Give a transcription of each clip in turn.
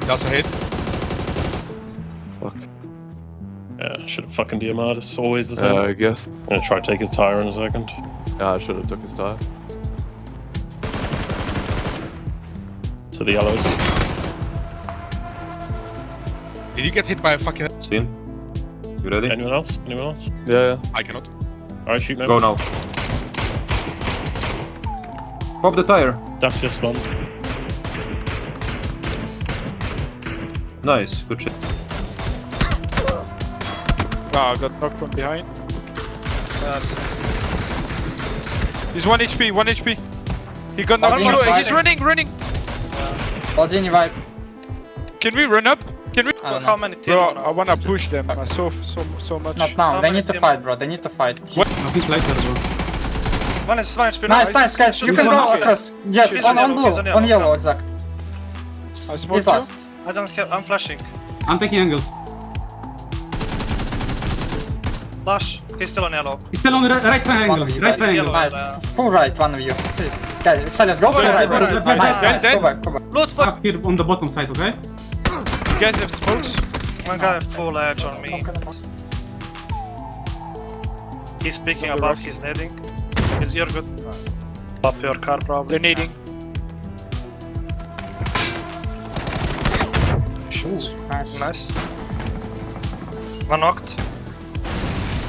That's a hit. Fuck. Yeah, should have fucking DMR'd. It's always the same. I guess. I'm gonna try to take his tire in a second. Yeah, I should have took his tire. To the yellows. Did you get hit by a fucking... See him? You ready? Anyone else? Anyone else? Yeah. I cannot. Alright, shoot now. Go now. Pop the tire. That's just one. Nice, good shit. Wow, I got knocked from behind. He's 1 HP, 1 HP. He got knocked. He's running. Один vibe. Can we run up? Can we? How many teams? Bro, I wanna push them so much. Not now. They need to fight, bro. They need to fight. What? He's later, bro. One nice, guys. You can go across. Yes, on blue, on yellow, exact. I He's smoked last. you. I don't have. I'm flashing. I'm taking angles. Flash. He's still on yellow. He's still on the right triangle. Right triangle. Nice. Full right, one of you. Guys, Silas, go for the right. Nice. Go back. Loot for. Up here on the bottom side, okay? You guys have smokes? One guy full edge on me. He's picking above. He's nading. You're good. Pop your car probably. They're needing. Nice. One knocked.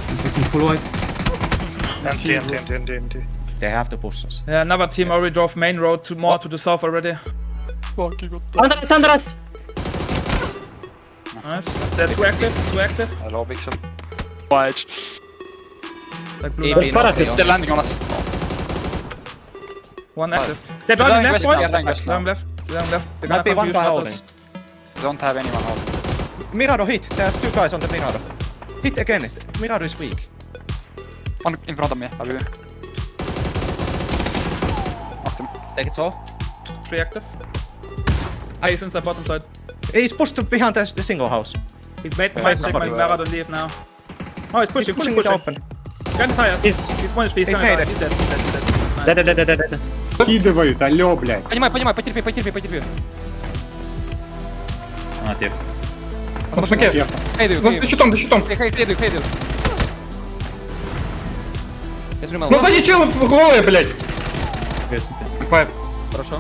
I'm taking full white. And TNT. They have to push us. Yeah, another team already drove main road to more to the south already. Under us. Nice. Two active. Hello, big shot. White. Like blue light. They're landing on us. One active. They're driving left, boys. Driving west. Driving left. They're Might be gonna one use guy weapons. holding. Don't have anyone holding. Mirado hit. There's 2 guys on the Mirado. Hit again. Mirado is weak. One in front of me. I'll do it. Take it so. 3 active. He's inside bottom side. He's pushed to behind the single house. He's made Mara to leave now. Oh, he's pushing it open. Gun the tires. He's 1 HP. He's dead. He's dead. Кидывают, алё, блядь. Понимаю, потерпи. А, тип. На смоке. За щитом. Хейдю. Ну сзади чел в голое, блядь. Пайп. Хорошо.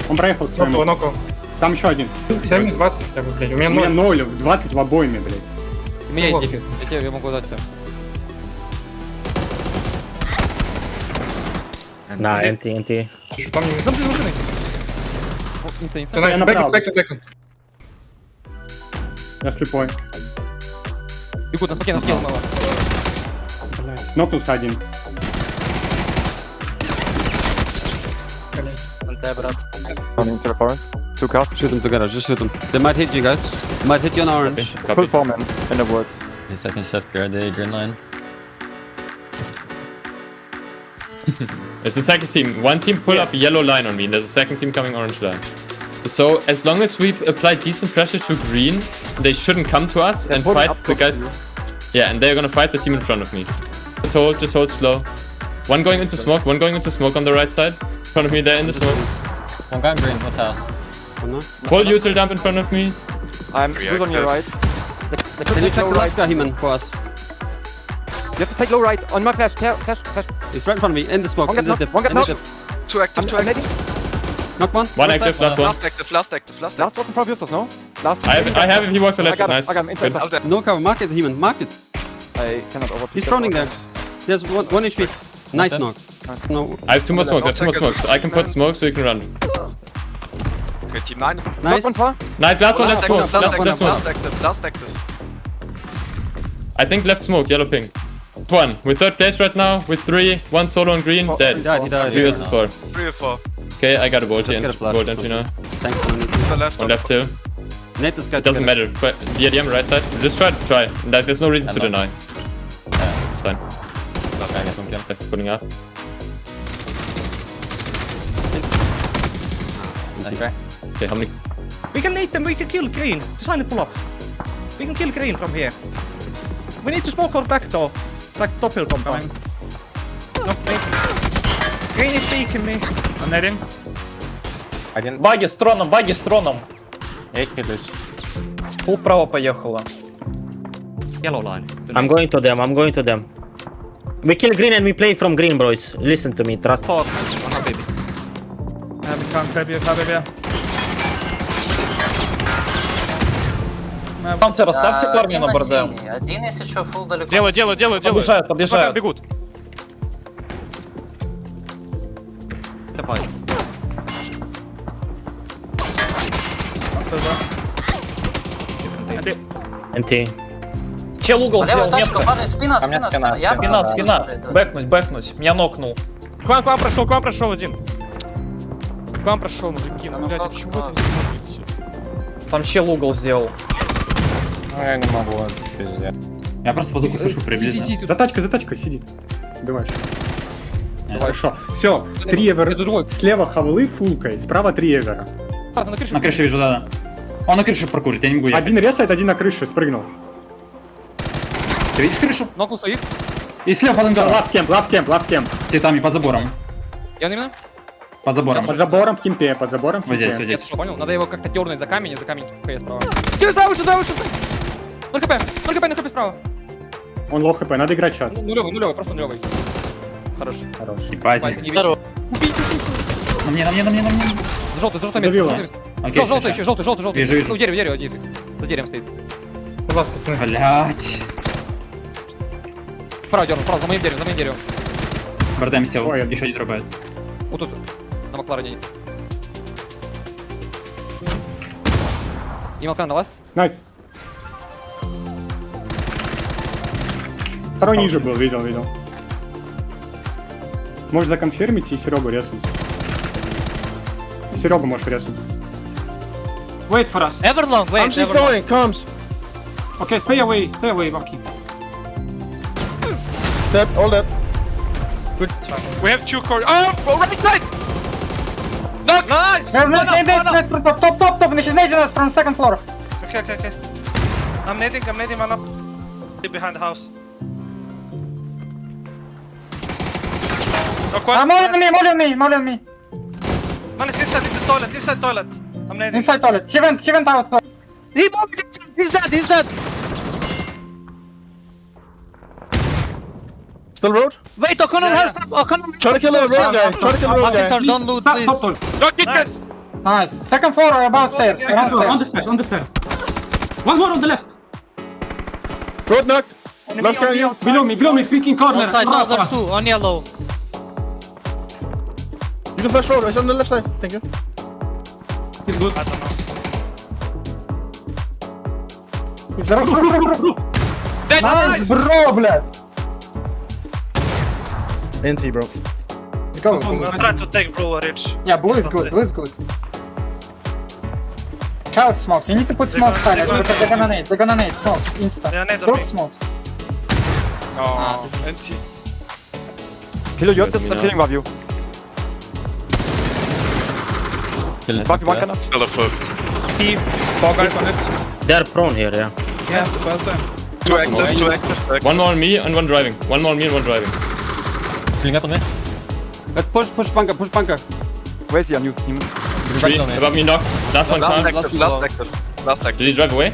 Он проехал к своему. Там еще один. Дай мне 20 хотя бы, блядь. У меня 0, 20 в обойме, блядь. У меня есть дефис. Я могу дать тебе. На, NT. Что там не... Инста. Бэк. Я слепой. Бегут на смоке, на скилл мало. Нокнулся один. On interference. 2 cast. Shoot them together, just shoot them. They might hit you guys. Might hit you on orange. Full form in the woods. The second shot, guard the green line. It's the second team. One team pull up yellow line on me, and there's a second team coming orange line. So as long as we apply decent pressure to green, they shouldn't come to us and fight the guys. Yeah, and they're gonna fight the team in front of me. Just hold slow. One going into smoke on the right side. In front of me, they're in the smokes. One guy green, what's out? Full util dump in front of me. I'm good on your right. Can you check the right guy, He-Man, for us? You have to take low right on my flash. He's right in front of me, in the smoke, in the dip. 2 active. Knock one. One active, last one. Last active. Last was in front of Justus, no? I have him, he walks a left, nice. I got him inside. No cover, mark it, He-Man, mark it. I cannot overpush. He's proning there. There's one HP. Nice knock. No. I have 2 more smokes, I can put smoke so you can run. Okay, team 9. Nice. Nice, last one, left smoke. Last active. I think left smoke, yellow ping. 1. We're 3rd place right now, with 3, 1 solo on green, dead. He died. 3 versus 4. 3 or 4. Okay, I got a bolt Just here. get a flash, Bolt so- entry now. Thanks, On left too. Nate this guy. It doesn't matter. VDM right side. Just try. Like, there's no reason to deny. It's fine. Putting up. Okay, how many? We can nade them, we can kill green. Design pull up. We can kill green from here. We need to smoke our back though. Like top hill compound. No, Green is peeking me. I'm netting. Баги с троном. Я хилюсь. Пул вправо поехала. Yellow line. I'm going to them. We kill green and we play from green, boys. Listen to me, trust. Talk. One more baby. We can't grab you. Панцер, ставьте парня на борде. Один, если что, фул далеко. Делаю. Подъезжают. Бегут. The fight. NT. Чел угол сделал, нет. Спина. Спина. Бэкнуть. Меня нокнул. К вам прошел один. К вам прошел, мужики. Ну, блядь, почему вы это не смотрите? Там чел угол сделал. Я не могу, пиздец. Я просто по звуку слышу приблизительно. За тачкой сидит. Давай. Хорошо. Все, 3 эвера. Слева хавлы фулкой, справа 3 эвера. На крыше вижу, да. Он на крыше прокурит, я не могу ехать. Один резает, один на крыше, спрыгнул. Ты видишь крышу? Нокнул своих. И слева под ангаром. Last camp. С цветами под забором. Я именно? Под забором. Под забором в кемпе, Вот здесь. Я что, понял? Надо его как-то дернуть за камень ХС справа. Справа, справа. 0 хп справа. Он лох хп, надо играть чат. Нулевый, просто нулевый. Хорош. Ебать. Убить. На мне. Желтый Добил. Окей, желтый. Вижу. Ну, дерево, дефикс. За деревом стоит. У вас, пацаны. Блять. Справа дернул, за моим деревом. Бардем сел, Ой, еще не дропает. Вот тут, на Макларене. И Малкан на вас? Найс. Второй ниже был, видел. Можешь законфирмить и Серегу резнуть. Серегу можешь резнуть. Wait for us. Everlong, wait, Everlong. Comes. Okay, stay away, Bucky. Step, all that. We have 2 core. Oh, right side! Knock! Nice! Top, he's nading us from second floor. Okay. I'm nading man up. Behind the house. I'm all on me. Man is inside toilet. I'm nading. Inside toilet. He went out. He's dead. Still road? Wait, O'Connell has O'Connell. Try to kill a road guy. Don't lose, please. Don't get this! Nice. Second floor, above stairs. On the stairs. One more on the left. Road knocked. Last guy you. Below me, peeking corner. There's 2 on yellow. You can flash road, it's on the left side. Thank you. He's good. I don't know. Nice, bro, блядь. NT, bro. Let's go. I'm trying to take Blue Ridge. Yeah, blue is good. Shout smokes. You need to put smokes high because they're gonna nade smokes. Insta. They are nade on Drop me. smokes. Oh, NT. Kill you, just killing above you. Fuck, one cannot. Still a foot. Four guys on it. They're prone here, yeah. Yeah, 12 time. 2 active. One more on me and one driving. Killing up on me. Let's push bunker. Where's he on you? Three, above me knocked. Last one can't. Last active. Did he drive away?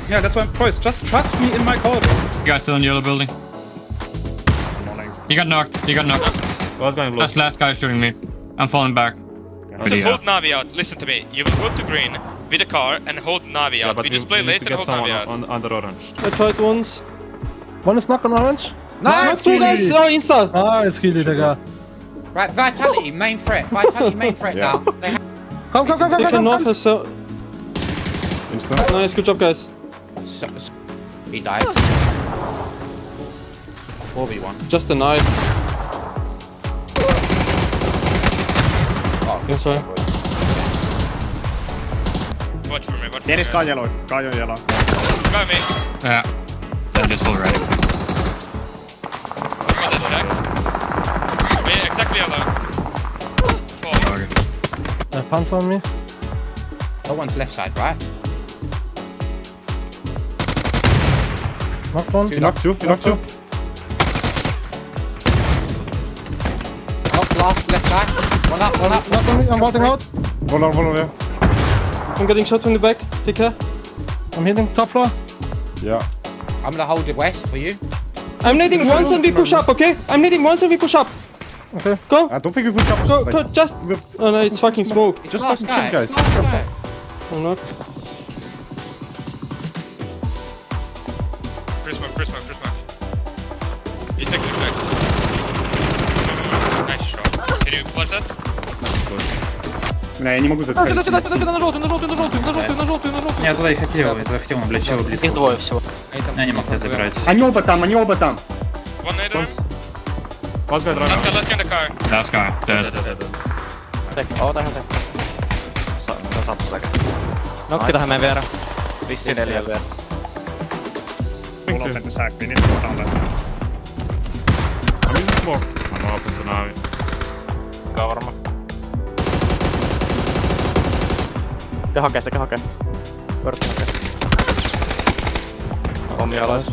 Yeah, that's why, boys, just trust me in my call. You guys still in the yellow building. He got knocked. Was going blue. That's last guy shooting me. I'm falling back. Just hold Navi out. Listen to me. You will go to green with a car and hold Navi out. We just play later and hold Navi out. Under orange. I tried once. One is knock on orange. Nice, two guys. No, inside. Nice, Gilly, Digga. Right, Vitality, main threat. Now. Come. They can north, so. Nice, good job, guys. He died. 4v1. Just a knife. Oh, sorry. Watch for me. There is Sky yellow. Go me. Yeah. They're just already. Got the shack. Me, exactly alone. 4. Pants on me. No one's left side, right? Knock one. He knocked two. left back. One up. Not on me, I'm walking out. Hold on, yeah. I'm getting shot from the back. Take care. I'm hitting top floor. Yeah. I'm gonna hold it west for you. I'm needing once and we push up, okay? I'm needing once and we push up. Okay, go. I don't think we push up. Go, just. Oh no, it's fucking smoke. It's Just last fucking chill, guy. guys. It's last guy. I'm not. Prismark. He's taking it back. Nice shot. Can you flash that? Бля, я не могу Сюда, зацелить. на желтую. Я туда и хотел, блядь, чего близко. Их двое всего. Я не мог тебя забрать. Они оба там. One later. Last guy driving. Last guy in the car. Last guy, dead. Nokki tähän meidän vierä. Vissi 4 vielä. Pull up into sack. We need to go down left. I'm in the smoke. I'm open to now. Varma. Se hakee. Vörtti hakee. Omia alas.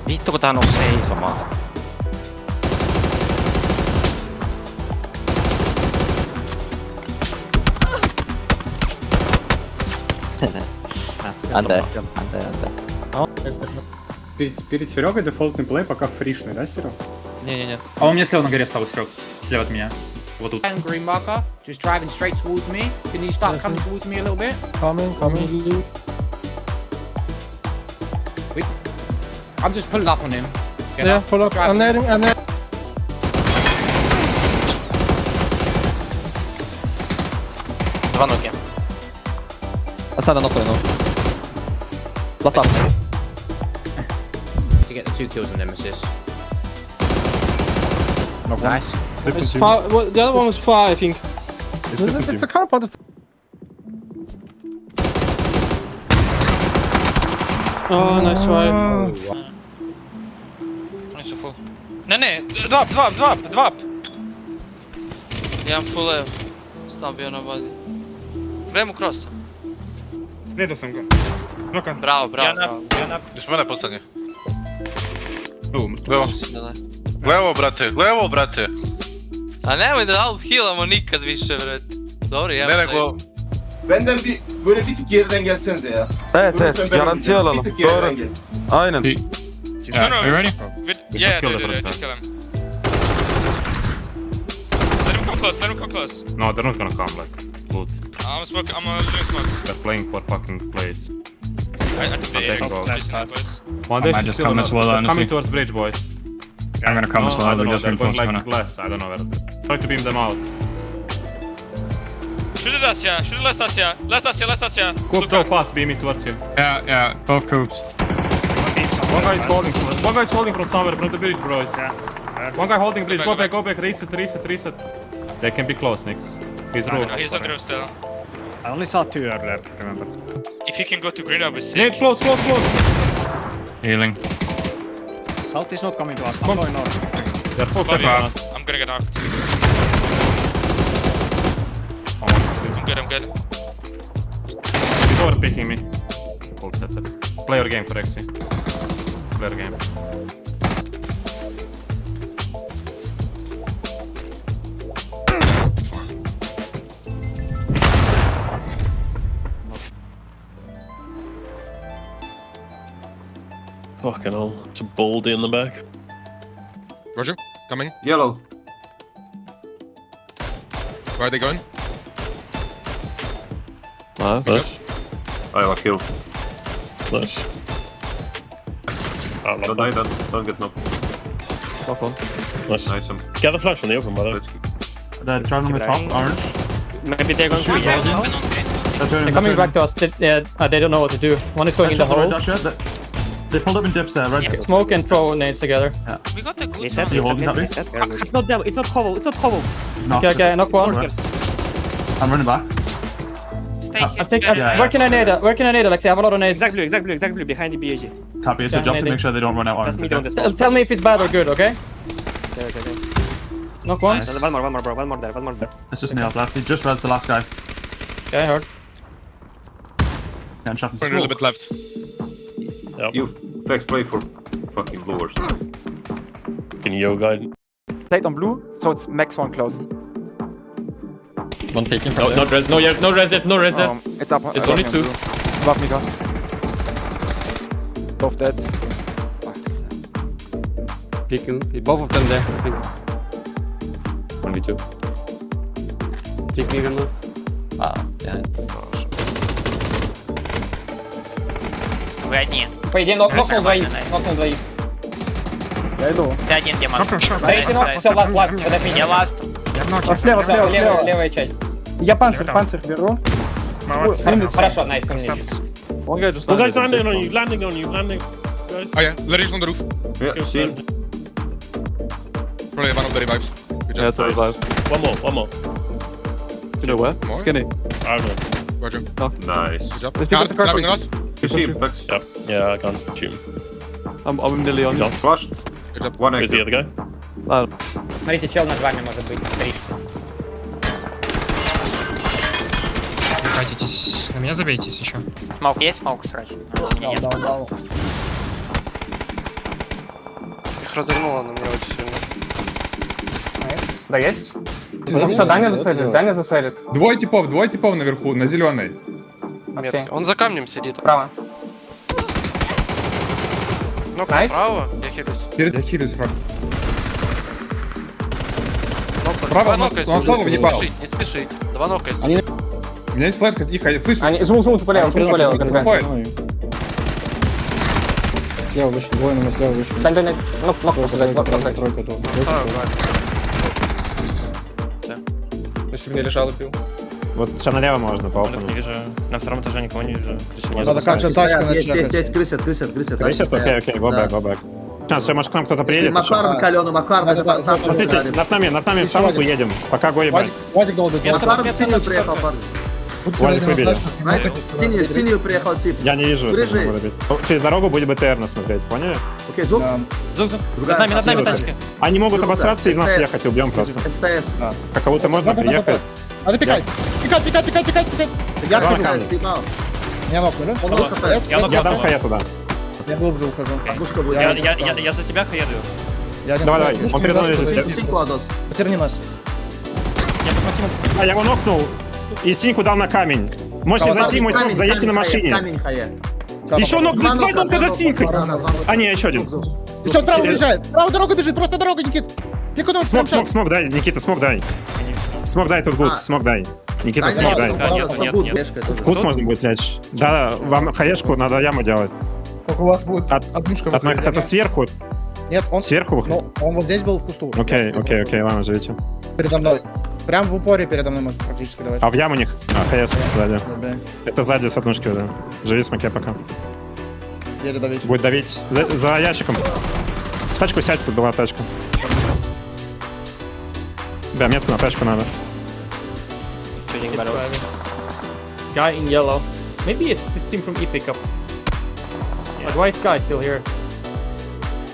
Vittu kun tää nousi seisomaan. Анте. Перед Серегой дефолтный плей пока фришный, да, Серег? Не. А он мне слева на горе стал, Серег. Слева от меня. Вот тут. And green marker, just driving straight towards me. Can you start coming towards me a little bit? Coming. I'm just pulling up on him. Get Yeah, up. pull up. Just driving. I'm nading. Dwa nogi. Asada nokuje, no. Last up. To get the 2 kills on Nemesis. Nice. It's far, well, the other one was far, I think. It's a compound. Oh, nice try. Oni su full. Ne, dva. Jedan full evo. Stam bio na body. Gremo crossa. Ne do sam ga. Noka. Bravo. Gdje smo mene posljednje? Levo. Levo, brate. A nemoj da half healamo nikad više, bre. Dobro, Ne nego... Benden böyle bir tık geriden gelsenize ya. Evet, garanti alalım. Doğru. Aynen. No. Are you ready? Yeah, dude, just kill him. Let him come close. No, they're not gonna come like loot. I'm doing smokes. They're playing for fucking plays. I can be Okay, go. boys. One day might just come as well, they're honestly. coming towards bridge, boys. I'm gonna come as well. I don't We know, just they're going reinforce like glass. I don't know where they're... Try to beam them out. Shoot at us, yeah. Last us, yeah. Go fast, beam it towards you. Yeah, both groups. One guy is holding from somewhere, from the bridge, boys. One guy holding bridge, go back, reset. They can be close, Nix. He's No, roof. he's on the roof still. I only saw 2 earlier, remember. If you can go to green, I'll be sick. Nate, close! Healing. South is not coming to us, I'm going north. They're full Bobby, second us. I'm gonna get knocked. I'm good. He's overpicking me. Full setup. Play your game for Rexy. Play your game. Fucking hell. It's a baldy in the back. Roger, coming. Yellow. Where are they going? Nice. I was killed. Nice. Don't die then, don't get knocked. Knock one. Nice. Nice. Get the flash on the open, by the way. They're trying on the top, orange. Maybe they're going to They're coming back to us. They don't know what to do. One is going in the hole. They pulled up in dips there, red. Smoke and throw nades together. We got a good Reset. It's not devil. It's not hovel. Okay, knock one. I'm running back. Stay I'm where can I nade? Alexi? I have a lot of nades. Exactly. Behind the BAG. Copy, so jump to make sure they don't run out orange. Tell me if it's bad or good, okay? Okay. Knock one. One more there. It's just nailed left. He just rezzed the last guy. Okay, I heard. Getting shot from A little bit left. Yep. You flex play for fucking blowers. Can Yoga guide? Plate on blue, so it's max one close. One taking from not res, no yet, no res yet, no res yet. It's up. It's only two. Above me, go. Both dead. Peeking. Both of them there, I think. 1v2. Peek me again now. Behind. Вы одни. По идее, нокнул двоих. Нокнул двоих. Я иду. Ты один, Демон. Третий нок, все, ласт, подопить. Я ласт. Слева, слева, слева. Левая часть. Я панцирь беру. Хорошо, найс, коммунист. One guy just One guy's landed. landing on you, landing. Guys. Oh yeah, Larry's on the roof. Yeah, seen. Probably one of the revives. Good job. Yeah, it's a revive. One more. You know where? More? Skinny. I don't know. Roger. Nice. Good job. Let's give us a Grabbing card. us. You see him, Flux? Yep. Yeah, I can't shoot him. I'm nearly on you. Flushed. Good job. One exit. Where's the other guy? Смотрите, чел над вами может быть. Три. Хватитесь. На меня забейтесь еще. Смоук есть? Смоук срач. У меня нет. Их развернуло на меня очень сильно. Да, есть? Все, Даня заселит. Двое типов наверху, на зеленой. Окей. Он за камнем сидит. Право. Ну, Найс. право, я хилюсь. Я хилюсь, фраг. Право, он слава въебал. Не спеши. Два нока есть. У меня есть флешка, тихо, я слышу. Они жмут полево, Уходит. Слева вышли, двое на слева вышли. Дань, нок просто дай, нок. Тройка тут. Если бы не лежал и пил. Вот сейчас налево можно, по опыту. Не вижу. На втором этаже никого не вижу. Надо как-то тачку начать. Есть, крысят. Крысят? Окей, go back. Сейчас, может к нам кто-то приедет. Макар на калену, Макар на Смотрите, над нами в самку едем, пока гоем. Вадик долбит. Макар в синюю приехал, парни. Вадик выбили. В синюю приехал тип. Я не вижу. Через дорогу будет БТР смотреть, поняли? Окей, звук. Над нами тачка. Они могут обосраться и из нас ехать, убьем просто. СТС. Как кого-то можно приехать. Надо пикать. Пикать. Я Два на пикаю, камне. съебал. Я нокну, Он ног хп. Я дам хая туда. Я глубже ухожу. Пушка будет. Я за тебя хаеду. Давай, он передо мной лежит. Синьку отдос. Потерни нас. А я его нокнул и синьку дал на камень. Можете зайти, мой смог, заедьте на машине. Камень хае. Еще нок, два нокка за синькой. А не, еще один. Ты что, право бежит? Право дорога бежит, просто дорога, Никит. Пикуном Смог дай, Никита, смог дай. Смог дай, тут гуд, смог дай. Никита, смог дай. Нет. Вкус можно будет лечь. Да, вам хаешку надо яму делать. Как у вас будет однушка. Это сверху. Нет, он Сверху выходит? Ну, он вот здесь был в кусту. Окей, ладно, живите. Передо мной. Прям в упоре передо мной может практически давать. А в яму них? ХС сзади. Да. Это сзади с однушки, да. Живи с маке пока. Еле давить. Будет давить. За ящиком. В тачку сядь, тут была тачка. Да, метку на тачку надо. Guy in yellow. Maybe it's this team from E pickup. But white guy still here.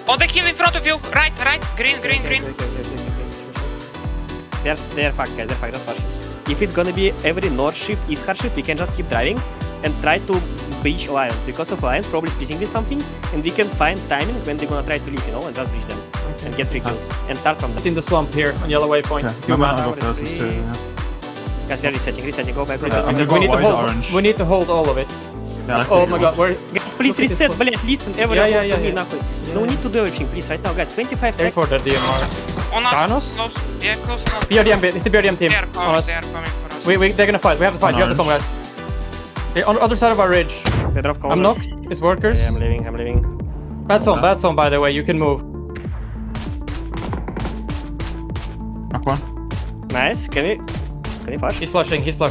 On the hill in front of you. Right. Green. They're fucked, guys. That's fine. If it's gonna be every north shift, east hard shift, we can just keep driving and try to breach Alliance. Because of Alliance probably splitting with something, and we can find timing when they're gonna try to leave, and just breach them. And get free kills. And start from It's there. in the swamp here on yellow waypoint. Two man. Guys, we are resetting. Go back. We need to hold all of it. Oh my god, we're... Guys, please reset, блять, listen, everyone to me, нахуй. No need to do everything, please, right now, guys. 25 Aim seconds. for the DMR. On us. Thanos? Close. Yeah, close enough. BRDM, it's the BRDM team. They are On coming. us. They are coming for us. They're gonna fight. We have to fight. You have to come, guys. They're on the other side of our ridge. They drop cover. I'm knocked. It's workers. Yeah, I'm leaving. Bad zone, by the way. You can move. Nice, can we flash? He's flushing. He's dead.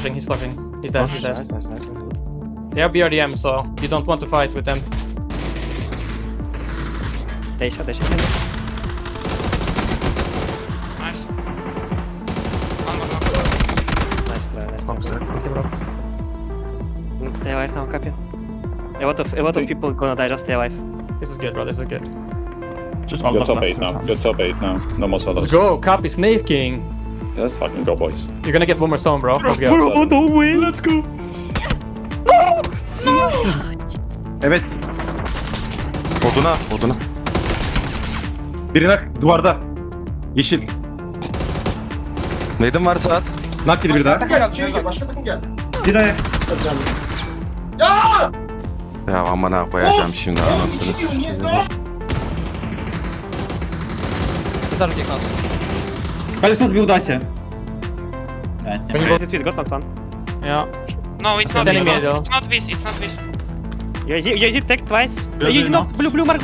Nice. They have BRDM, so you don't want to fight with them. They shot. Nice. One more. Nice try. Stay alive now, copy. A lot of people gonna die, just stay alive. This is good, bro. This is good. You're top 8 now. No more solos. Let's go. Copy. Snaking. Let's fucking go, boys. You're gonna get one more zone, bro. Let's go. No way, let's go. Evet. Oduna. Birine duvarda. Yeşil. Neydin var saat? Nak yedi bir daha. Başka takım geldi. Bir ayak. Ya amına koyacağım şimdi anasını sikeyim. Колесо сбил Дася. This got knocked on. Yeah. No, it's not enemy though. It's not this, it's not this. You did tech twice. You knocked blue mark.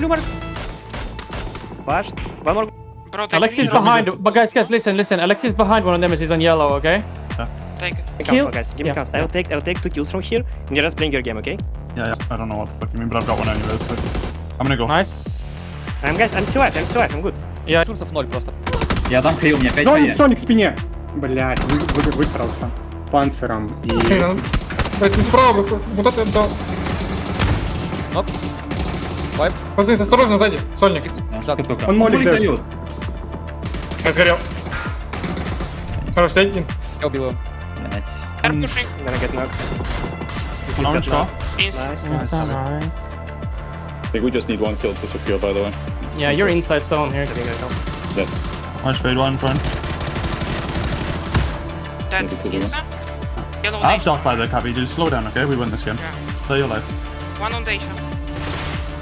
Flashed. One more. Bro, Alexis behind. But guys, listen. Alexis behind one of them is on yellow, okay? Take it. Kill. Guys, give me cast. I'll take 2 kills from here, and you're just playing your game, okay? Yeah, I don't know what the fuck you mean, but I've got one anyway, so I'm gonna go. Nice. I'm still alive, I'm good. Yeah. Ресурсов 0 просто. Я дам хил, у меня 5 Соник, Соник в спине. Блять, высрался. Панциром и... Справа, вот это, да. Вайп. Пацаны, осторожно, сзади. Сольник. Он молик дает. Я сгорел. Хорош, ты один. Я убил его. They're pushing. I'm gonna get knocked. Orange car. Nice. Nice. I think we just need one kill to secure, by the way. Yeah, you're inside zone here. Yes. Orange fade one front. That insta. Yellow I'll Dacia. jump by the copy, just slow down, okay? We win this game. Yeah. Play your life. One on Dacia.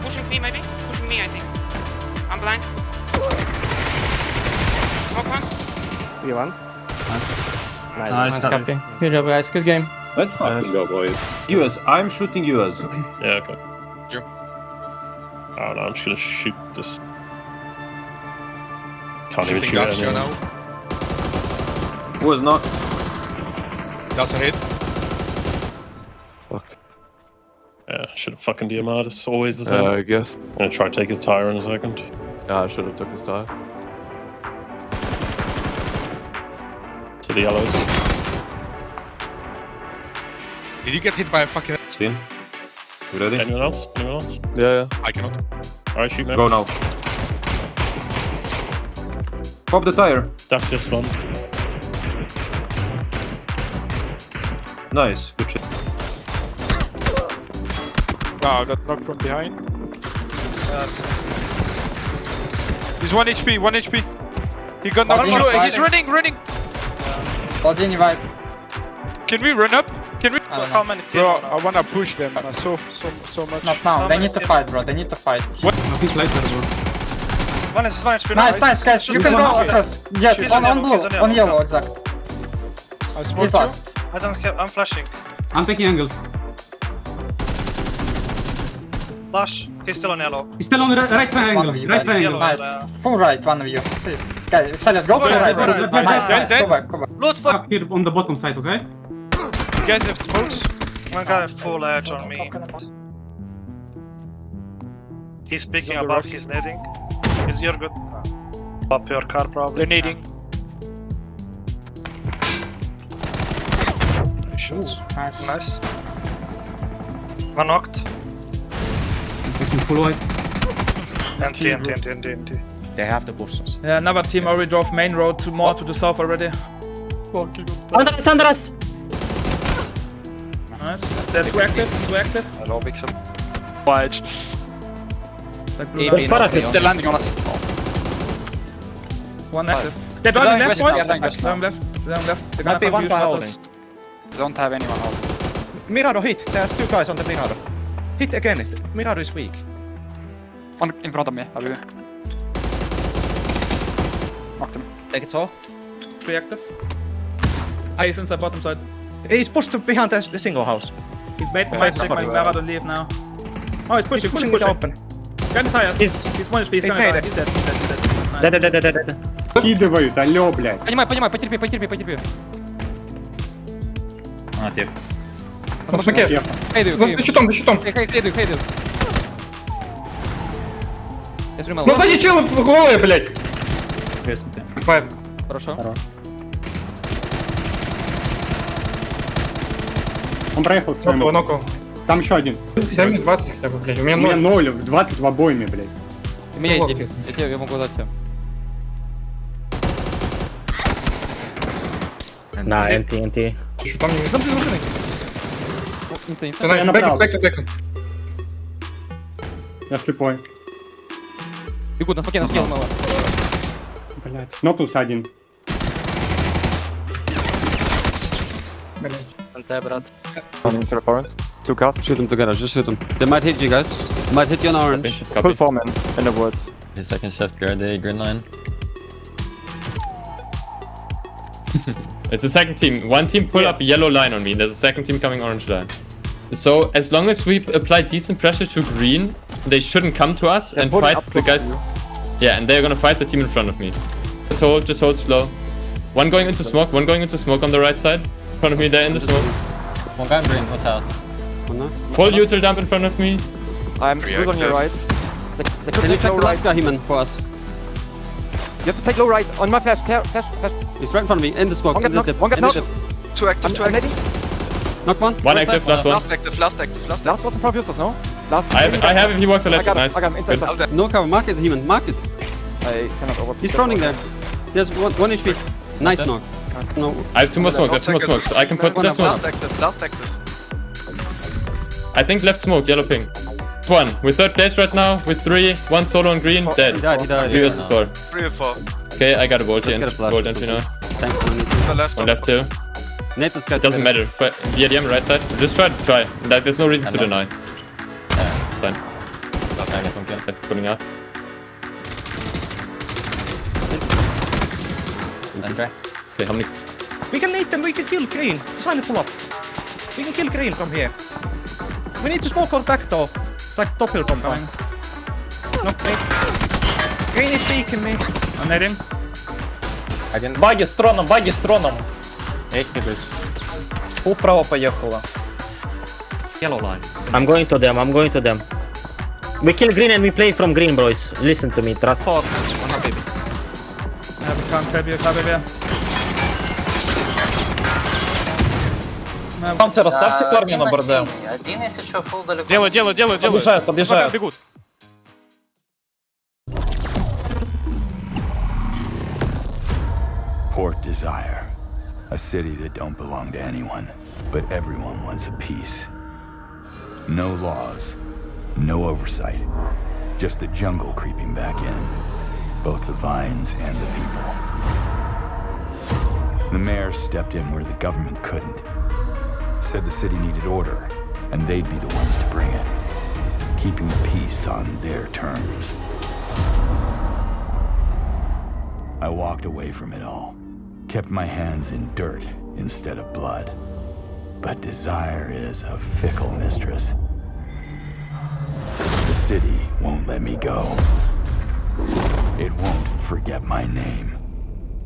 Pushing me maybe? Pushing me, I think. I'm blind. Knock one. You won. Nice. Nice copy. Good job, guys. Good game. Let's fucking go, boys. US, I'm shooting US. Yeah, okay. Sure. I don't know, I'm just gonna shoot this. Can't even Shooting shoot Dacia anyone. now. Was not. That's a hit. Yeah, should have fucking DMR'd. It's always the same. I guess. I'm gonna try to take his tire in a second. Yeah, I should have took his tire. To the yellows. Did you get hit by a fucking... Seen. You ready? Anyone else? Anyone else? Yeah. I cannot. Alright, shoot me. Go now. Pop the tire. That's this one. Nice. Good shit. Ah, I got knocked from behind. He's 1 HP, 1 HP. He got knocked. He's running. Один вайп. Can we run up? Can we? How many teams? Bro, I wanna push them so much. Not now. They need to fight, bro. They need to fight. Nothing's later, bro. One is HP. Nice, guys. You can go across. Yes, on blue, on yellow, exact. I He's smoked you. last. I don't have. I'm flashing. I'm taking angles. Flash. He's still on yellow. He's still on the right triangle. One of you Right guys. triangle. Nice. Full right, one of you. See. Guys, Silas, go for the right. Nice. Go back. Loot for. Up here on the bottom side, okay? You guys have smokes? One guy full edge on me. He's picking On the above. rock. He's nading. You're good. Up your car probably. They're needing. Shots. Nice. Nice. One knocked. Taking full white. And TNT. They have to push us. Yeah, another team already drove main road to more to the south already. Under us! Nice. They're too active. Hello, Vixen. Wide. Like blue light. They're landing on us. One active. They're driving left, boys. west now. Driving left. They're Might be gonna one guy holding. Don't have anyone holding. Mirado hit. There's 2 guys on the Mirado. Hit again. Mirado is weak. One in front of me. I'll be there. Knocked him. Take it so. 3 active. He's inside bottom side. He's pushed behind the single house. He's made my Mara to leave now. Oh, he's pushing. it open. Get the tires. He's- He's 1 HP. He's He's gonna die. made it. He's dead. Dead. Кидывают, алло, блядь. Понимаю, потерпи. А, тих. На смоке. Хейдую. За щитом. Хейдую. Я снимал. Ну сзади чел голые, блядь. Креснути. Хорошо. Он проехал к своему. Нокнул. Там еще один. 7-20 хотя бы, блядь. У меня У меня 0. 0, 20 в обойме, блядь. У меня есть дефис. Я могу дать тебе. На, NT. Что там не... Там ты машины. Инста. Я направо. Бэк. Я слепой. Бегут на смоке, на смоке мало. Блять. Нокнулся один. Two cars. Shoot them together, just shoot them. They might hit you guys. Might hit you on orange. Copy. Form in the woods. The second shift, guard the green line. It's a second team. One team pull up yellow line on me. There's a second team coming orange line. So as long as we apply decent pressure to green, they shouldn't come to us and fight the guys. Yeah, and they're gonna fight the team in front of me. Just hold slow. One going into smoke on the right side. In front of me, they're in the smokes. One guy green, watch out. Full util dump in front of me. I'm good on your right. Can you check the left guy, He-Man, for us? You have to take low right. On my flash. He's right in front of me, in the smoke, in the tip. One get knocked. Two active, two active. Knock one. One active, last one. Last active, last active, last Last was in front of Justus, no? Last. I have him, he walks a left, nice. I got him inside. No cover, mark it, He-Man, mark it. I cannot over. He's proning there. He has one HP. Nice knock. No. I have two more smokes, I can put that smoke. Last active. I think left smoke, yellow ping. One, we're third place right now, with 3, 1 solo on green, dead. He died. 3 versus 4. 3 or 4. Okay, I got a bolt in. Get a flash Bolt or entry now. Thanks, man. The left. One left too. Nate this guy. It doesn't matter. VDM right side. Just try. Like, there's no reason to deny. It's fine. Putting out. That's right. Okay, how many? We can lead them, we can kill green. Silent pull up. We can kill green from here. We need to smoke our back though. Like top hill bomb coming. Knock me. Green is peeking me. I'm netting. Баги с троном. Фул право поехала. Yellow line. I'm going to them. We kill green and we play from green, boys. Listen to me, trust. One baby. Панцер, оставьте парня на борде. Один, если что, фул далеко. Делаю. Побежают. Бегут. Port Desire. A city that don't belong to anyone, but everyone wants a piece. No laws, no oversight. Just the jungle creeping back in. Both the vines and the people. The mayor stepped in where the government couldn't. Said the city needed order, and they'd be the ones to bring it. Keeping peace on their terms. I walked away from it all. Kept my hands in dirt instead of blood. But desire is a fickle mistress. The city won't let me go. It won't forget my name.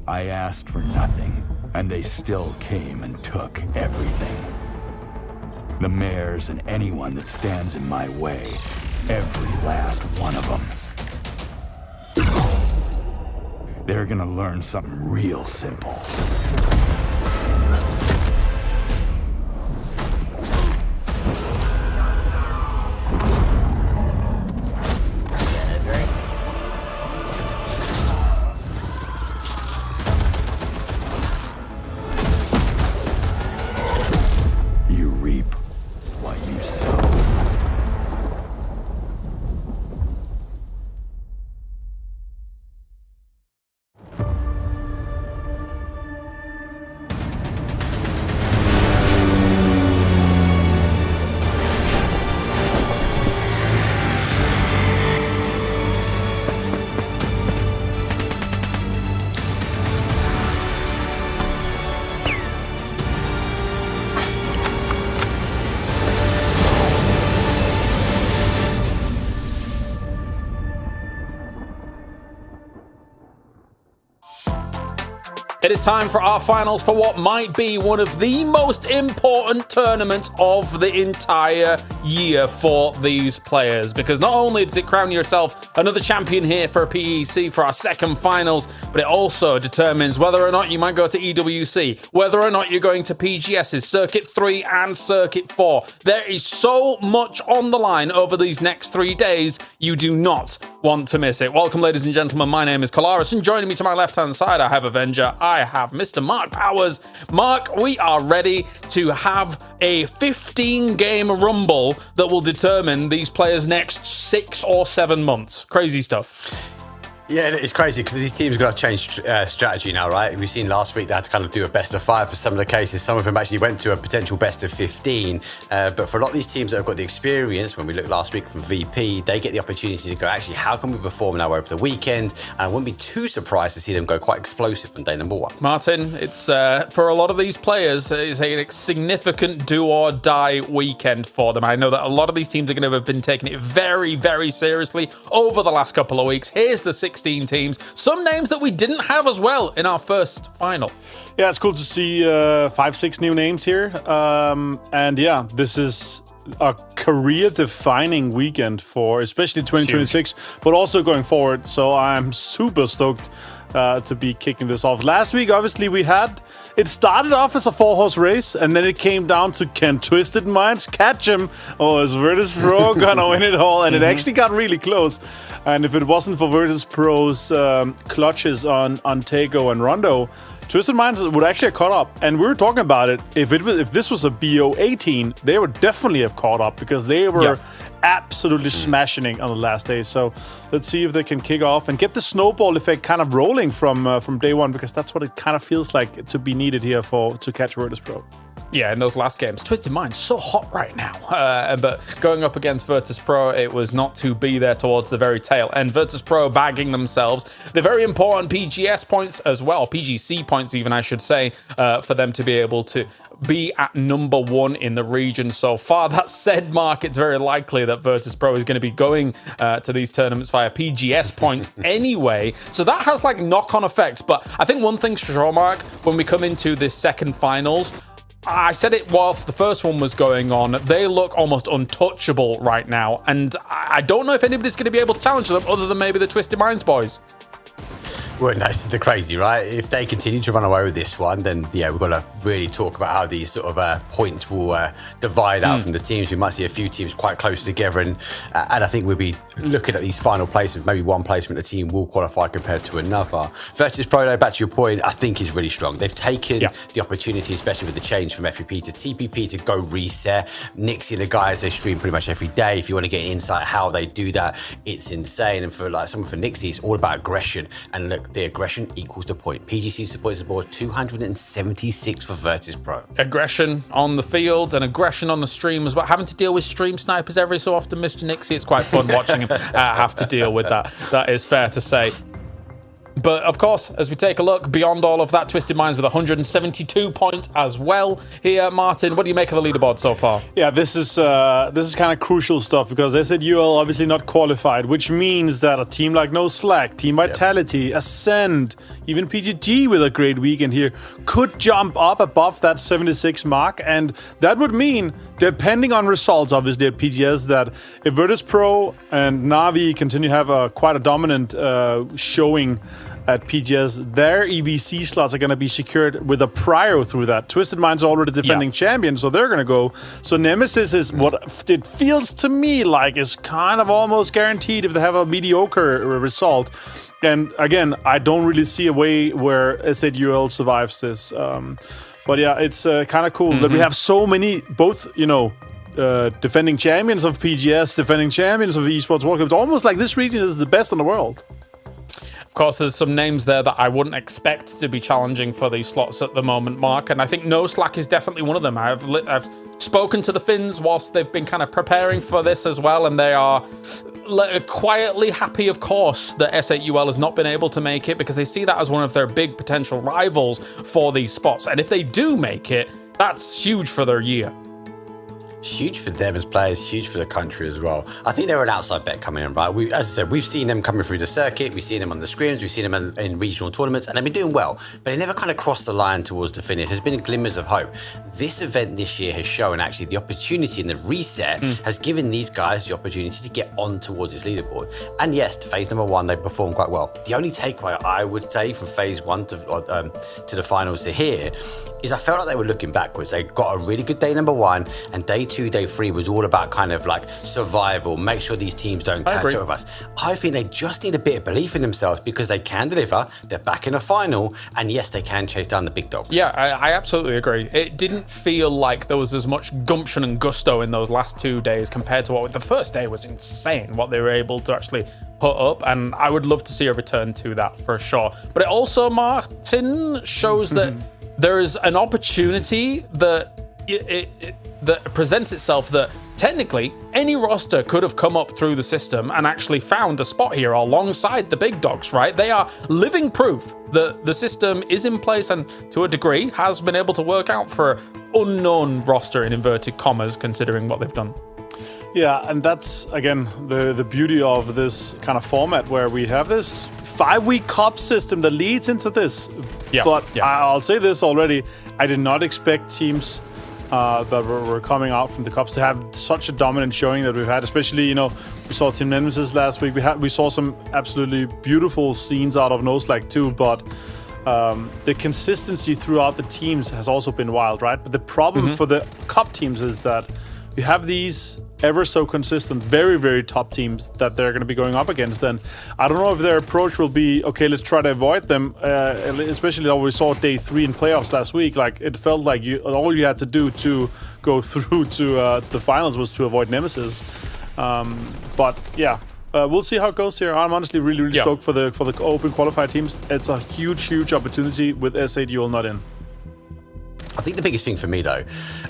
I asked for nothing, and they still came and took everything. The mayors and anyone that stands in my way, every last one of them. They're gonna learn something real simple. You reap what you sow. It is time for our finals for what might be one of the most important tournaments of the entire year for these players, because not only does it crown yourself another champion here for PEC for our second finals, but it also determines whether or not you might go to EWC, whether or not you're going to PGS's Circuit 3 and Circuit 4. There is so much on the line over these next 3 days, you do not want to miss it. Welcome, ladies and gentlemen, my name is Kalaris, and joining me to my left-hand side, I have Avenger, I have Mr. Mark Powers. Mark, we are ready to have a 15-game rumble that will determine these players' next 6 or 7 months. Crazy stuff. Yeah, it's crazy because these teams are going to change strategy now, right? We've seen last week they had to kind of do a best of 5 for some of the cases. Some of them actually went to a potential best of 15. But for a lot of these teams that have got the experience, when we looked last week from VP, they get the opportunity to go, actually, how can we perform now over the weekend? And I wouldn't be too surprised to see them go quite explosive on day number 1. Martin, it's for a lot of these players, it's a significant do or die weekend for them. I know that a lot of these teams are going to have been taking it very, very seriously over the last couple of weeks. Here's the 16 teams. Some names that we didn't have as well in our first final. Yeah, it's cool to see 5-6 new names here. And yeah, this is a career-defining weekend for especially 2026, but also going forward. So I'm super stoked to be kicking this off. Last week, obviously, it started off as a 4-horse race, and then it came down to can Twisted Minds catch him, or is Virtus Pro gonna win it all? And it actually got really close. And if it wasn't for Virtus Pro's clutches on Tego and Rondo, Twisted Minds would actually have caught up. And we were talking about it. If this was a BO18, they would definitely have caught up because they were absolutely smashing on the last day. So let's see if they can kick off and get the snowball effect kind of rolling from day one, because that's what it kind of feels like to be needed here to catch Virtus Pro. Yeah, in those last games, Twisted Mind's so hot right now. But going up against Virtus Pro, it was not to be there towards the very tail end. Virtus Pro bagging themselves the very important PGS points as well, PGC points even, I should say, for them to be able to be at number 1 in the region so far. That said, Mark, it's very likely that Virtus Pro is going to be going to these tournaments via PGS points anyway. So that has like knock-on effects. But I think one thing's for sure, Mark, when we come into this second finals, I said it whilst the first one was going on, they look almost untouchable right now. And I don't know if anybody's going to be able to challenge them other than maybe the Twisted Minds boys. Well, that's the crazy, right? If they continue to run away with this one, then yeah, we've got to really talk about how these sort of points will divide out from the teams. We might see a few teams quite close together, and I think we'll be looking at these final placements. Maybe one placement a team will qualify compared to another. Virtus Pro, though, back to your point, I think is really strong. They've taken the opportunity, especially with the change from FPP to TPP, to go reset. Nixie, the guys, they stream pretty much every day. If you want to get insight how they do that, it's insane. And for like someone for Nixie, it's all about aggression. And look, the aggression equals the point. PGC's points aboard 276 for Virtus Pro. Aggression on the fields and aggression on the stream as well. Having to deal with stream snipers every so often, Mr. Nixie, it's quite fun watching him have to deal with that. That is fair to say. But of course, as we take a look beyond all of that, Twisted Minds with 172 points as well here. Martin, what do you make of the leaderboard so far? Yeah, this is kind of crucial stuff, because HiVE obviously not qualified, which means that a team like noslack, Team Vitality, Ascend, even PGG with a great weekend here could jump up above that 76 mark, and that would mean, depending on results, obviously at PGS, that if Virtus Pro and Na'Vi continue to have quite a dominant showing at PGS, their EVC slots are going to be secured with a prior through that. Twisted Minds are already defending champion, so they're going to go. So Nemesis is what it feels to me like is kind of almost guaranteed if they have a mediocre result. And again, I don't really see a way where HiVE survives this. But yeah, it's kind of cool that we have so many, both, defending champions of PGS, defending champions of Esports World Cup. It's almost like this region is the best in the world. Of course, there's some names there that I wouldn't expect to be challenging for these slots at the moment, Mark, and I think noslack is definitely one of them. I've spoken to the Finns whilst they've been kind of preparing for this as well, and they are quietly happy, of course, that SHUL has not been able to make it, because they see that as one of their big potential rivals for these spots. And if they do make it, that's huge for their year. Huge for them as players, huge for the country as well. I think they're an outside bet coming in, right? As I said, we've seen them coming through the circuit, we've seen them on the scrims, we've seen them in regional tournaments, and they've been doing well, but they never kind of crossed the line towards the finish. There's been glimmers of hope. This event this year has shown actually the opportunity, and the reset has given these guys the opportunity to get on towards this leaderboard. And yes, phase number 1, they performed quite well. The only takeaway I would say from phase 1 to the finals to here is I felt like they were looking backwards. They got a really good day number 1, and day 2, day 3 was all about kind of like survival, make sure these teams don't catch up with us. I think they just need a bit of belief in themselves because they can deliver. They're back in a final, and yes, they can chase down the big dogs. Yeah, I absolutely agree. It didn't feel like there was as much gumption and gusto in those last 2 days compared to what the first day was insane, what they were able to actually put up, and I would love to see a return to that for sure. But it also, Martin, shows that there is an opportunity that that presents itself that technically any roster could have come up through the system and actually found a spot here alongside the big dogs, right? They are living proof that the system is in place and to a degree has been able to work out for unknown roster in inverted commas, considering what they've done. Yeah, and that's, again, the beauty of this kind of format where we have this 5-week cup system that leads into this. Yeah, but I'll say this already, I did not expect teams that were coming out from the cups to have such a dominant showing that we've had, especially, you know, we saw Team Nemesis last week. We saw some absolutely beautiful scenes out of noslack too, but the consistency throughout the teams has also been wild, right? But the problem for the cup teams is that we have these ever so consistent, very, very top teams that they're going to be going up against. Then I don't know if their approach will be, okay, let's try to avoid them, especially how we saw day 3 in playoffs last week. Like, it felt like all you had to do to go through to the finals was to avoid Nemesis. But yeah, we'll see how it goes here. I'm honestly really stoked for the open qualifier teams. It's a huge opportunity with S8UL not in. I think the biggest thing for me, though,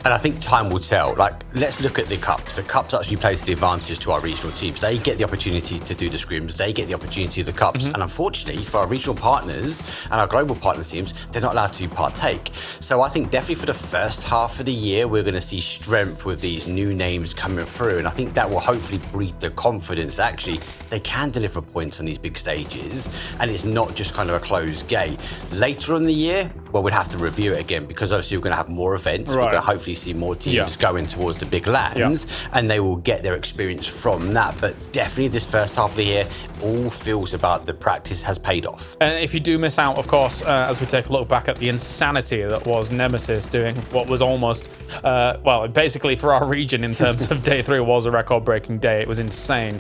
and I think time will tell, like, let's look at the Cups. The Cups actually plays to the advantage to our regional teams. They get the opportunity to do the scrims. They get the opportunity of the Cups. And unfortunately, for our regional partners and our global partner teams, they're not allowed to partake. So I think definitely for the first half of the year, we're going to see strength with these new names coming through. And I think that will hopefully breed the confidence that actually they can deliver points on these big stages. And it's not just kind of a closed gate. Later in the year, well, we'd have to review it again because obviously we're going to have more events. We're going to hopefully see more teams going towards the big lands and they will get their experience from that. But definitely this first half of the year, all feels about the practice has paid off. And if you do miss out, of course, as we take a look back at the insanity that was Nemesis doing what was almost, well, basically for our region in terms of day 3 was a record-breaking day. It was insane.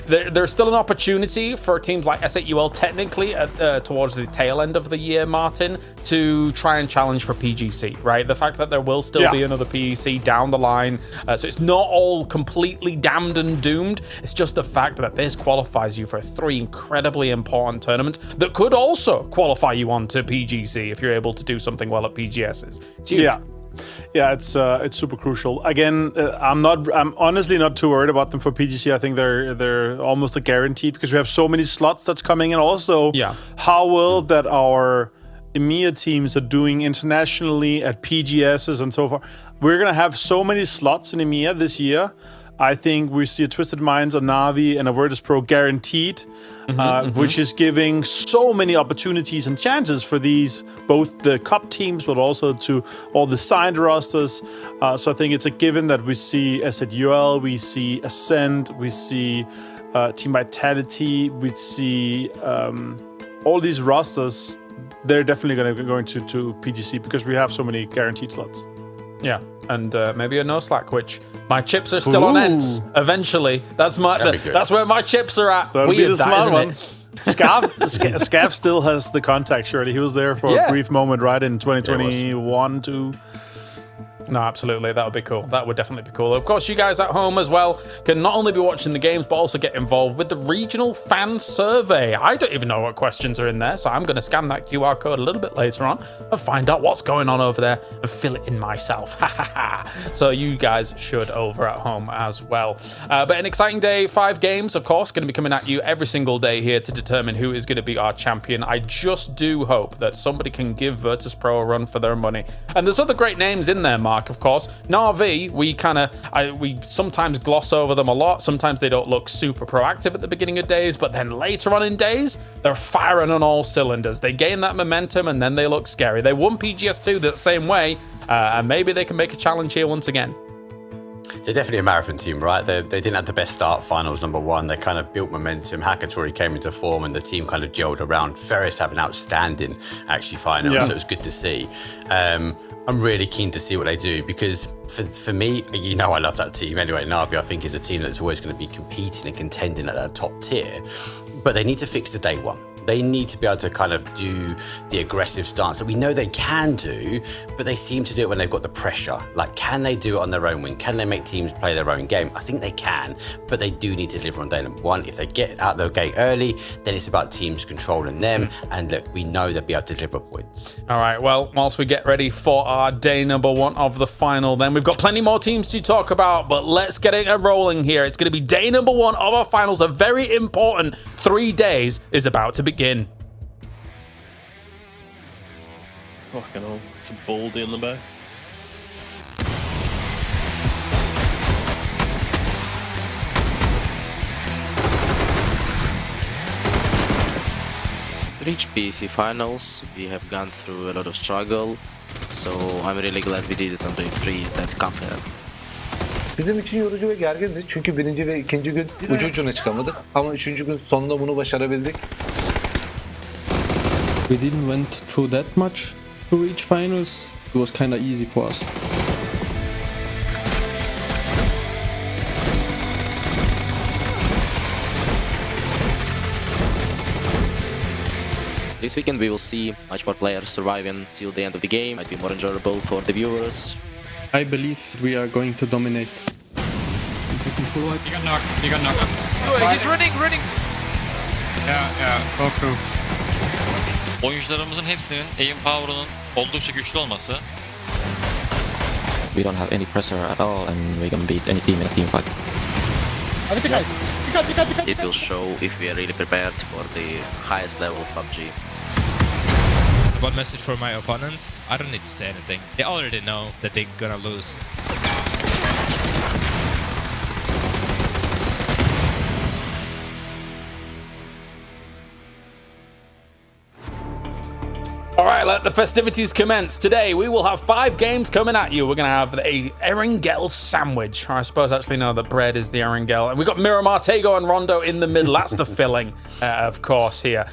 There's still an opportunity for teams like S8UL technically towards the tail end of the year, Martin, to try and challenge for PGC, right? The fact that there will still be another PEC down the line, so it's not all completely damned and doomed. It's just the fact that this qualifies you for 3 incredibly important tournaments that could also qualify you onto PGC if you're able to do something well at PGSs. It's huge. Yeah, it's super crucial. Again, I'm honestly not too worried about them for PGC. I think they're almost a guarantee because we have so many slots that's coming in. Also, how well that our EMEA teams are doing internationally at PGSs and so forth. We're gonna have so many slots in EMEA this year. I think we see a Twisted Minds, a Na'Vi, and a Virtus Pro guaranteed, which is giving so many opportunities and chances for these, both the cup teams, but also to all the signed rosters. So I think it's a given that we see S8UL, we see Ascent, we see Team Vitality, we see all these rosters. They're definitely going to go into PGC because we have so many guaranteed slots. Yeah, and maybe a noslack, which my chips are still on ends. Eventually, that's where my chips are at. That'll be the smart one. Scav still has the contact. Surely he was there for a brief moment, right, in 2021 too. No, absolutely. That would be cool. That would definitely be cool. Of course, you guys at home as well can not only be watching the games, but also get involved with the regional fan survey. I don't even know what questions are in there, so I'm going to scan that QR code a little bit later on and find out what's going on over there and fill it in myself. So you guys should over at home as well. But an exciting day, 5 games, of course, going to be coming at you every single day here to determine who is going to be our champion. I just do hope that somebody can give Virtus Pro a run for their money. And there's other great names in there, Mark, of course. Na'Vi, we sometimes gloss over them a lot. Sometimes they don't look super proactive at the beginning of days, but then later on in days, they're firing on all cylinders. They gain that momentum and then they look scary. They won PGS2 the same way, and maybe they can make a challenge here once again. They're definitely a marathon team, right? They didn't have the best start, finals #1. They kind of built momentum. Hakatori came into form and the team kind of gelled around. Ferris had an outstanding, actually, final, so it was good to see. I'm really keen to see what they do because for me, you know I love that team anyway. Navi, I think, is a team that's always going to be competing and contending at that top tier. But they need to fix the day one. They need to be able to kind of do the aggressive stance that we know they can do, but they seem to do it when they've got the pressure. Like, can they do it on their own wing? Can they make teams play their own game? I think they can, but they do need to deliver on day number one. If they get out the gate early, then it's about teams controlling them. And look, we know they'll be able to deliver points. All right, well, whilst we get ready for our day number one of the final, then we've got plenty more teams to talk about, but let's get it rolling here. It's going to be day number one of our finals. A very important 3 days is about to begin. Fucking hell, it's a baldy in the back. To reach PC finals, we have gone through a lot of struggle, so I'm really glad we did it on day 3 that confident. Bizim için yorucu ve gergindi çünkü birinci ve ikinci gün ucu ucuna çıkamadık ama üçüncü gün sonunda bunu başarabildik. We didn't went through that much to reach finals. It was kind of easy for us. This weekend we will see much more players surviving till the end of the game. Might be more enjoyable for the viewers. I believe we are going to dominate. You got knocked. You got knocked. Oh, he's running. Yeah, go through. Oyuncularımızın hepsinin aim power'ının oldukça güçlü olması. We don't have any pressure at all and we can beat any team in a team fight. It will show if we are really prepared for the highest level of PUBG. One message for my opponents. I don't need to say anything. They already know that they're gonna lose. All right, let the festivities commence. Today, we will have 5 games coming at you. We're going to have a Erangel sandwich. Or I suppose actually, no, the bread is the Erangel. And we've got Miramar, Tego, and Rondo in the middle. That's the filling, of course, here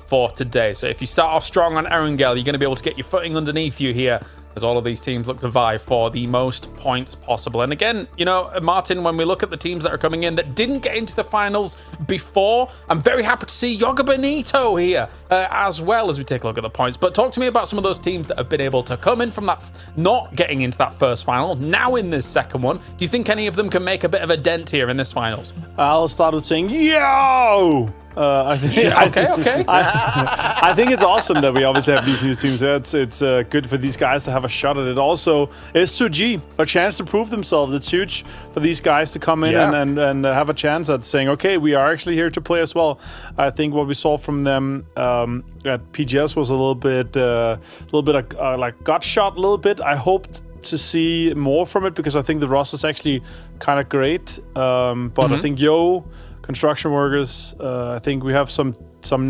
for today. So if you start off strong on Erangel, you're going to be able to get your footing underneath you here as all of these teams look to vie for the most points possible. And again, you know, Martin, when we look at the teams that are coming in that didn't get into the finals before, I'm very happy to see Yoga Bonito here as well as we take a look at the points. But talk to me about some of those teams that have been able to come in from that, not getting into that first final, now in this second one. Do you think any of them can make a bit of a dent here in this finals? I'll start with saying, yo! I think, okay. I think it's awesome that we obviously have these new teams. It's good for these guys to have a shot at it. Also, S2G, a chance to prove themselves. It's huge for these guys to come in and have a chance at saying, okay, we are actually here to play as well. I think what we saw from them at PGS was a little bit like gut shot a little bit. I hoped to see more from it because I think the roster is actually kind of great. But I think Yooo, construction workers, I think we have some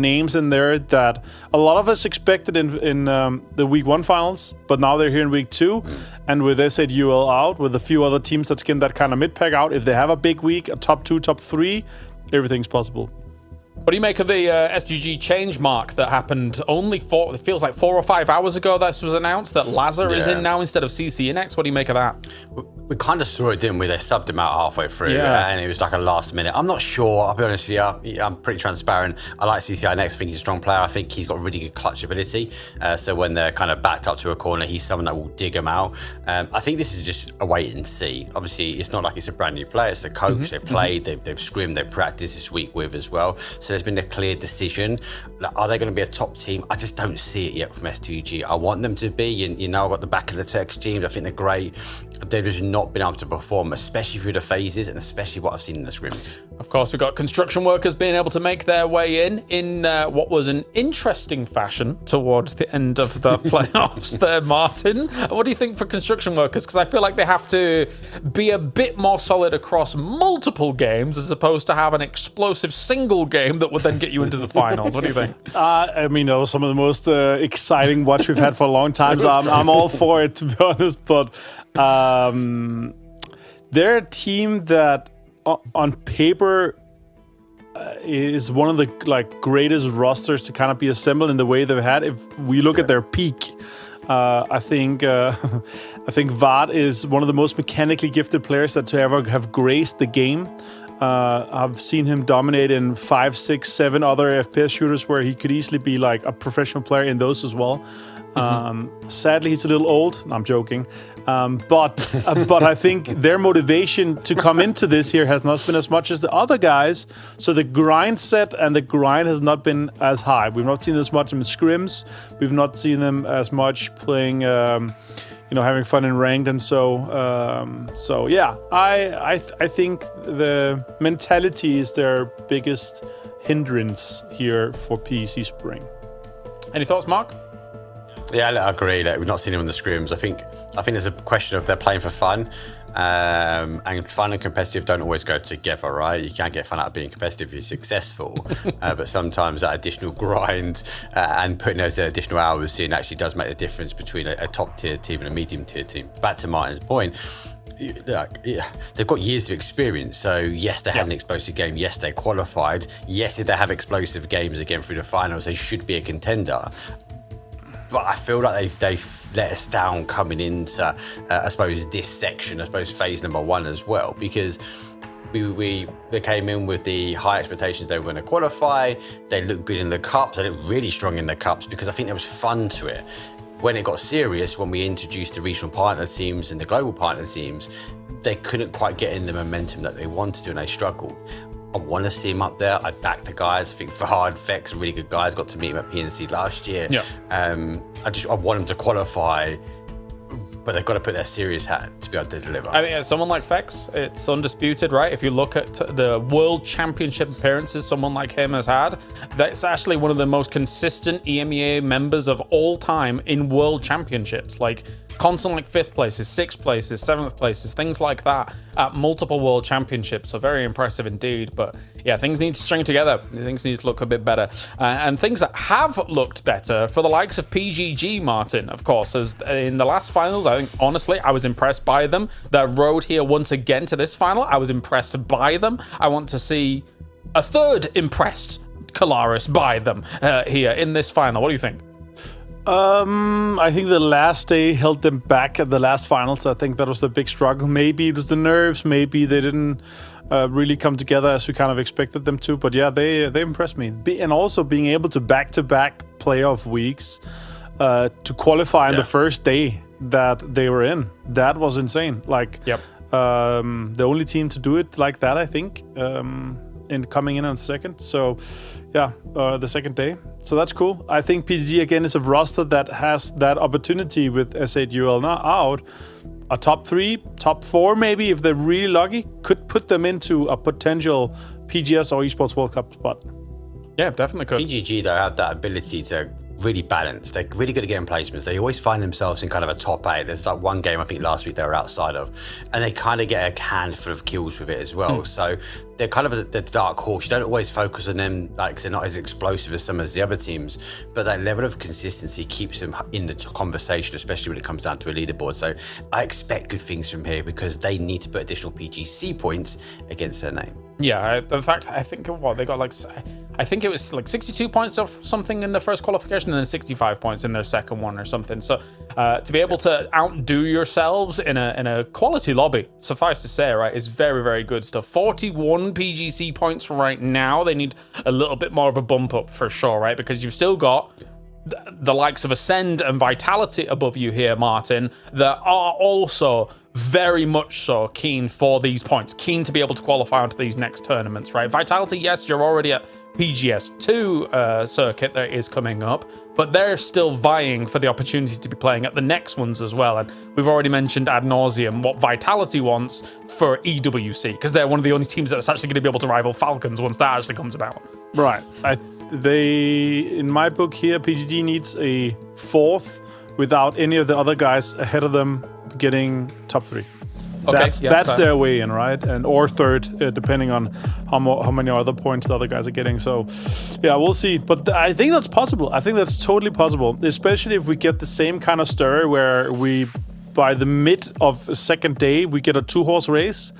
names in there that a lot of us expected in the week 1 finals, but now they're here in week 2, and with HiVE out, with a few other teams that's getting that kind of mid-pack out, if they have a big week, a top 2, top 3, everything's possible. What do you make of the SGG change mark that happened only it feels like 4 or 5 hours ago this was announced that Lazar is in now instead of CCNX? What do you make of that? We kind of saw it, didn't we? They subbed him out halfway through and it was like a last minute. I'm not sure, I'll be honest with you. I'm pretty transparent. I like CCNX. I think he's a strong player. I think he's got really good clutch ability. So when they're kind of backed up to a corner, he's someone that will dig them out. I think this is just a wait and see. Obviously, it's not like it's a brand new player. It's the coach. They played, they've scrimmed, they've practiced this week with as well. So there's been a clear decision. Like, are they going to be a top team? I just don't see it yet from S2G. I want them to be, and you know, I've got the back of the Turkish teams. I think they're great. They've just not been able to perform, especially through the phases and especially what I've seen in the scrims. Of course, we've got construction workers being able to make their way in what was an interesting fashion towards the end of the playoffs there, Martin. What do you think for construction workers? Because I feel like they have to be a bit more solid across multiple games as opposed to have an explosive single game that would then get you into the finals. What do you think? I mean, that was some of the most exciting watch we've had for a long time, so I'm all for it, to be honest. But they're a team that on paper is one of the greatest rosters to kind of be assembled in the way they've had. If we look at their peak, I think Vard is one of the most mechanically gifted players that to ever have graced the game. I've seen him dominate in 5, 6, 7 other FPS shooters where he could easily be like a professional player in those as well. Sadly, he's a little old. No, I'm joking. But I think their motivation to come into this here has not been as much as the other guys. So the grind set and the grind has not been as high. We've not seen as much in scrims. We've not seen them as much playing, having fun in ranked. And so yeah, I think the mentality is their biggest hindrance here for PEC Spring. Any thoughts, Mark? Yeah, I agree. We've not seen him in the scrims. I think there's a question of they're playing for fun, and fun and competitive don't always go together, right? You can't get fun out of being competitive if you're successful, but sometimes that additional grind and putting those additional hours in actually does make the difference between a top tier team and a medium tier team. Back to Martin's point. They've got years of experience, so yes, they had an explosive game. Yes, they qualified. Yes, if they have explosive games again through the finals, they should be a contender. But I feel like they've let us down coming into, I suppose, this section, I suppose, phase number 1 as well, because they came in with the high expectations they were going to qualify. They looked good in the cups. They looked really strong in the cups because I think there was fun to it. When it got serious, when we introduced the regional partner teams and the global partner teams, they couldn't quite get in the momentum that they wanted to, and they struggled. I want to see him up there. I back the guys. I think Fahad, Fex are really good guys. Got to meet him at PNC last year. Yeah. I want him to qualify, but they've got to put their serious hat to be able to deliver. I mean, someone like Fex, it's undisputed, right? If you look at the World Championship appearances someone like him has had, that's actually one of the most consistent EMEA members of all time in World Championships. Like, constant like 5th places, 6th places, 7th places, things like that at multiple World Championships. So very impressive indeed. But yeah, things need to string together. Things need to look a bit better. And things that have looked better for the likes of PGG, Martin, of course, as in the last finals, I think, honestly, I was impressed by them. Their road here once again to this final, I was impressed by them. I want to see a third impressed Kalaris by them here in this final. What do you think? I think the last day held them back at the last finals. I think that was the big struggle. Maybe it was the nerves. Maybe they didn't really come together as we kind of expected them to. But yeah, they impressed me. And also being able to back-to-back playoff weeks to qualify on the first day that they were in. That was insane. Like, the only team to do it like that, I think, in coming in on second. So yeah, the second day. So that's cool. I think PGG again is a roster that has that opportunity with S8UL now out. A top 3, top 4 maybe, if they're really lucky, could put them into a potential PGS or Esports World Cup spot. Yeah, definitely could. PGG, though, have that ability to really balance. They're really good at getting placements. They always find themselves in kind of a top 8. There's like one game I think last week they were outside of, and they kind of get a handful of kills with it as well. So they're kind of the dark horse. You don't always focus on them, like, 'cause they're not as explosive as some of the other teams, but that level of consistency keeps them in the conversation, especially when it comes down to a leaderboard. So I expect good things from here because they need to put additional PGC points against their name. Yeah, in fact, I think they got like, I think it was like 62 points or something in the first qualification and then 65 points in their second one or something. So to be able to outdo yourselves in a quality lobby, suffice to say, right, is very, very good stuff. 41 PGC points right now. They need a little bit more of a bump up for sure, right? Because you've still got the likes of Ascend and Vitality above you here, Martin, that are also very much so keen for these points, keen to be able to qualify onto these next tournaments, right? Vitality, yes, you're already at PGS2 circuit that is coming up, but they're still vying for the opportunity to be playing at the next ones as well. And we've already mentioned ad nauseum what Vitality wants for EWC, because they're one of the only teams that's actually going to be able to rival Falcons once that actually comes about. Right. In my book here, PGG needs a 4th without any of the other guys ahead of them getting top 3. Okay, that's their way in, right? And or 3rd, depending on how many other points the other guys are getting. So, yeah, we'll see. But I think that's possible. I think that's totally possible, especially if we get the same kind of stir where we, by the mid of second day, we get a 2-horse race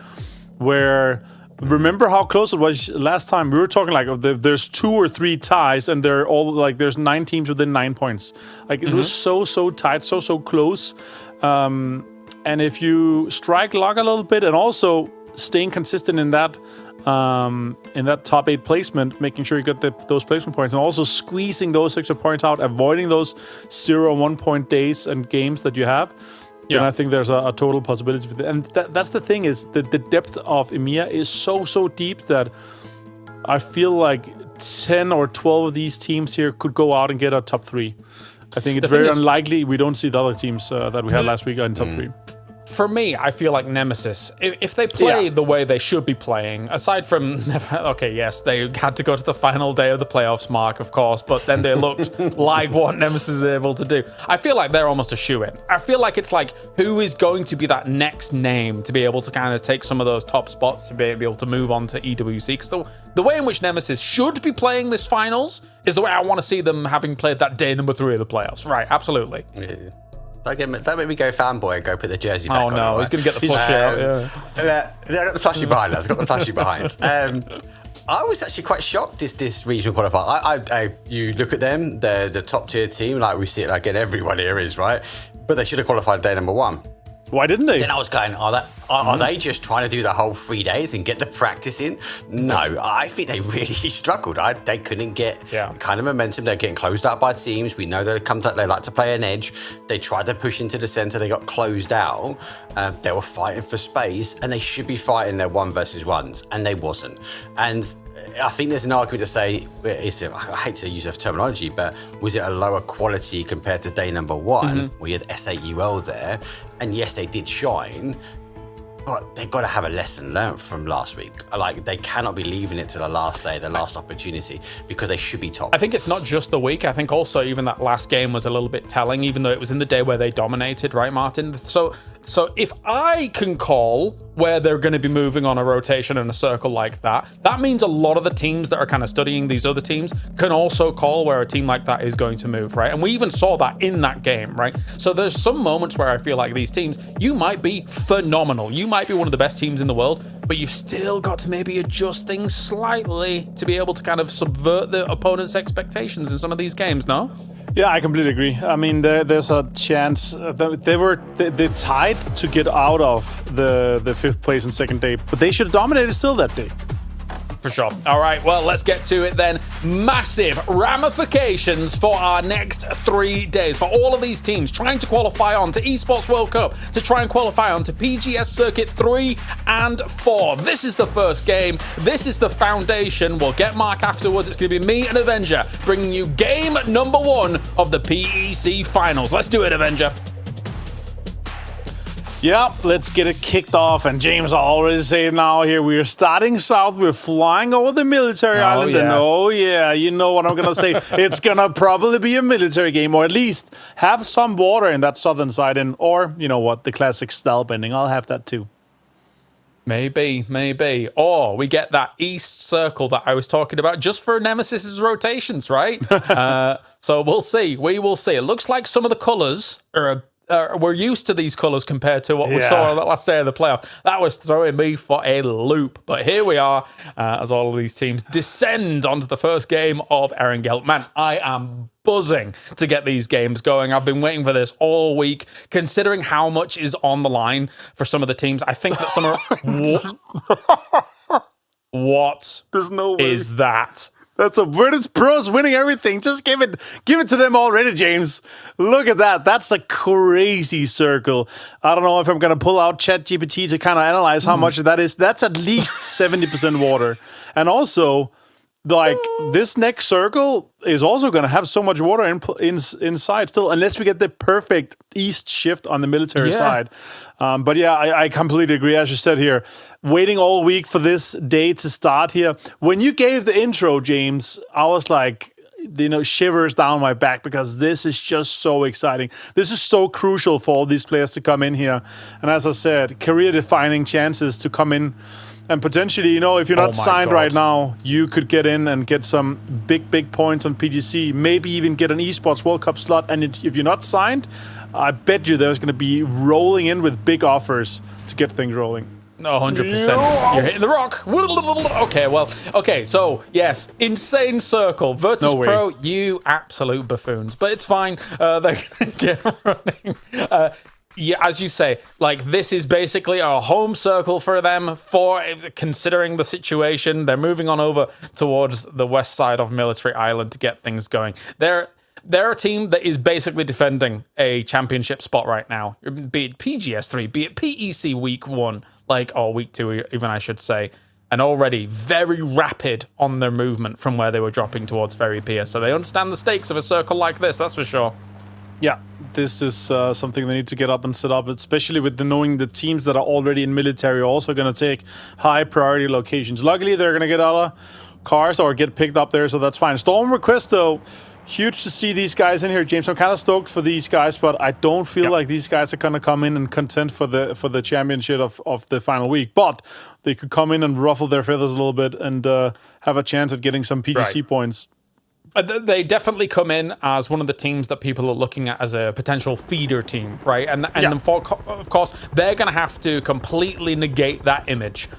where remember how close it was last time? We were talking like there's 2 or 3 ties, and they're all like there's 9 teams within 9 points. Like it was so tight, so close. And if you strike luck a little bit, and also staying consistent in that top 8 placement, making sure you get those placement points, and also squeezing those extra points out, avoiding those 0 and 1 point days and games that you have. Yeah. And I think there's a total possibility for that. And that's the thing, is that the depth of EMEA is so deep that I feel like 10 or 12 of these teams here could go out and get a top 3. I think it's very unlikely we don't see the other teams that we had last week in top 3. For me, I feel like Nemesis, if they play the way they should be playing, aside from, okay, yes, they had to go to the final day of the playoffs, Mark, of course, but then they looked like what Nemesis is able to do. I feel like they're almost a shoo-in. I feel like it's like, who is going to be that next name to be able to kind of take some of those top spots to be able to move on to EWC? Because the way in which Nemesis should be playing this finals is the way I want to see them having played that day number 3 of the playoffs. Right, absolutely. Yeah. Don't make me go fanboy and go put the jersey back on. Oh no, he's going to get the plush out. I got the plushie behind us. Got the plushie behind. I was actually quite shocked this regional qualifier. You look at them, they're the top tier team, like we see it like in everyone here is, right? But they should have qualified day number 1. Why didn't they? Then I was going, are they just trying to do the whole 3 days and get the practice in? No, I think they really struggled. They couldn't get the kind of momentum. They're getting closed out by teams. We know they like to play an edge. They tried to push into the center. They got closed out. They were fighting for space, and they should be fighting their 1 versus 1s, and they wasn't. And I think there's an argument to say, I hate to use that terminology, but was it a lower quality compared to day number 1? We had SHOWL there, and yes, they did shine, but they've got to have a lesson learned from last week. Like, they cannot be leaving it to the last day, the last opportunity, because they should be top. I think it's not just the week. I think also even that last game was a little bit telling, even though it was in the day where they dominated, right, Martin? So if I can call where they're going to be moving on a rotation in a circle like that, that means a lot of the teams that are kind of studying these other teams can also call where a team like that is going to move, right? And we even saw that in that game, right? So there's some moments where I feel like these teams, you might be phenomenal. You might be one of the best teams in the world, but you've still got to maybe adjust things slightly to be able to kind of subvert the opponent's expectations in some of these games, no? Yeah, I completely agree. I mean, there's a chance they tied to get out of the 5th place and 2nd day, but they should have dominated still that day. For sure. All right, well, let's get to it then. Massive ramifications for our next 3 days for all of these teams trying to qualify on to Esports World Cup, to try and qualify on to PGS Circuit 3 and 4. This is the first game. This is the foundation. We'll get Mark afterwards. It's going to be me and Avenger bringing you game number 1 of the PEC Finals. Let's do it, Avenger. Yeah, let's get it kicked off. And James, I already say it now here. We are starting south. We're flying over the military island. Yeah. And you know what I'm going to say. It's going to probably be a military game, or at least have some water in that southern side. Or, you know what, the classic style bending. I'll have that too. Maybe. Or we get that east circle that I was talking about just for Nemesis's rotations, right? So we'll see. We will see. It looks like some of the colors are we're used to these colors compared to what we saw on that last day of the playoff. That was throwing me for a loop. But here we are as all of these teams descend onto the first game of Erangel. Man, I am buzzing to get these games going. I've been waiting for this all week, considering how much is on the line for some of the teams. I think that some are... What There's no way. Is that? That's a British pros winning everything. Just give it to them already, James. Look at that. That's a crazy circle. I don't know if I'm going to pull out ChatGPT to kind of analyze how much that is. That's at least 70% water. And also, like, this next circle is also going to have so much water inside still, unless we get the perfect east shift on the military side. But yeah, I completely agree. As you said here, waiting all week for this day to start here. When you gave the intro, James, I was like, shivers down my back, because this is just so exciting. This is so crucial for all these players to come in here. And as I said, career-defining chances to come in. And potentially, if you're not signed right now, you could get in and get some big points on PGC. Maybe even get an Esports World Cup slot. And if you're not signed, I bet you there's going to be rolling in with big offers to get things rolling. No, 100%. You're hitting the rock. Okay, well, okay, so, yes, insane circle. Virtus Pro, you absolute buffoons. But it's fine. They're going to get running. Yeah, as you say, like, this is basically a home circle for them, for considering the situation. They're moving on over towards the west side of Military Island to get things going. They're a team that is basically defending a championship spot right now, be it PGS3, be it PEC Week 1, or Week 2, even I should say, and already very rapid on their movement from where they were dropping towards Ferry Pier. So they understand the stakes of a circle like this, that's for sure. Yeah, this is something they need to get up and set up, especially with knowing the teams that are already in military are also going to take high priority locations. Luckily, they're going to get out of cars or get picked up there, so that's fine. Storm Request, though, huge to see these guys in here, James. I'm kind of stoked for these guys, but I don't feel like these guys are going to come in and contend for the championship of the final week. But they could come in and ruffle their feathers a little bit and have a chance at getting some PGC points. They definitely come in as one of the teams that people are looking at as a potential feeder team, right? And of course, they're going to have to completely negate that image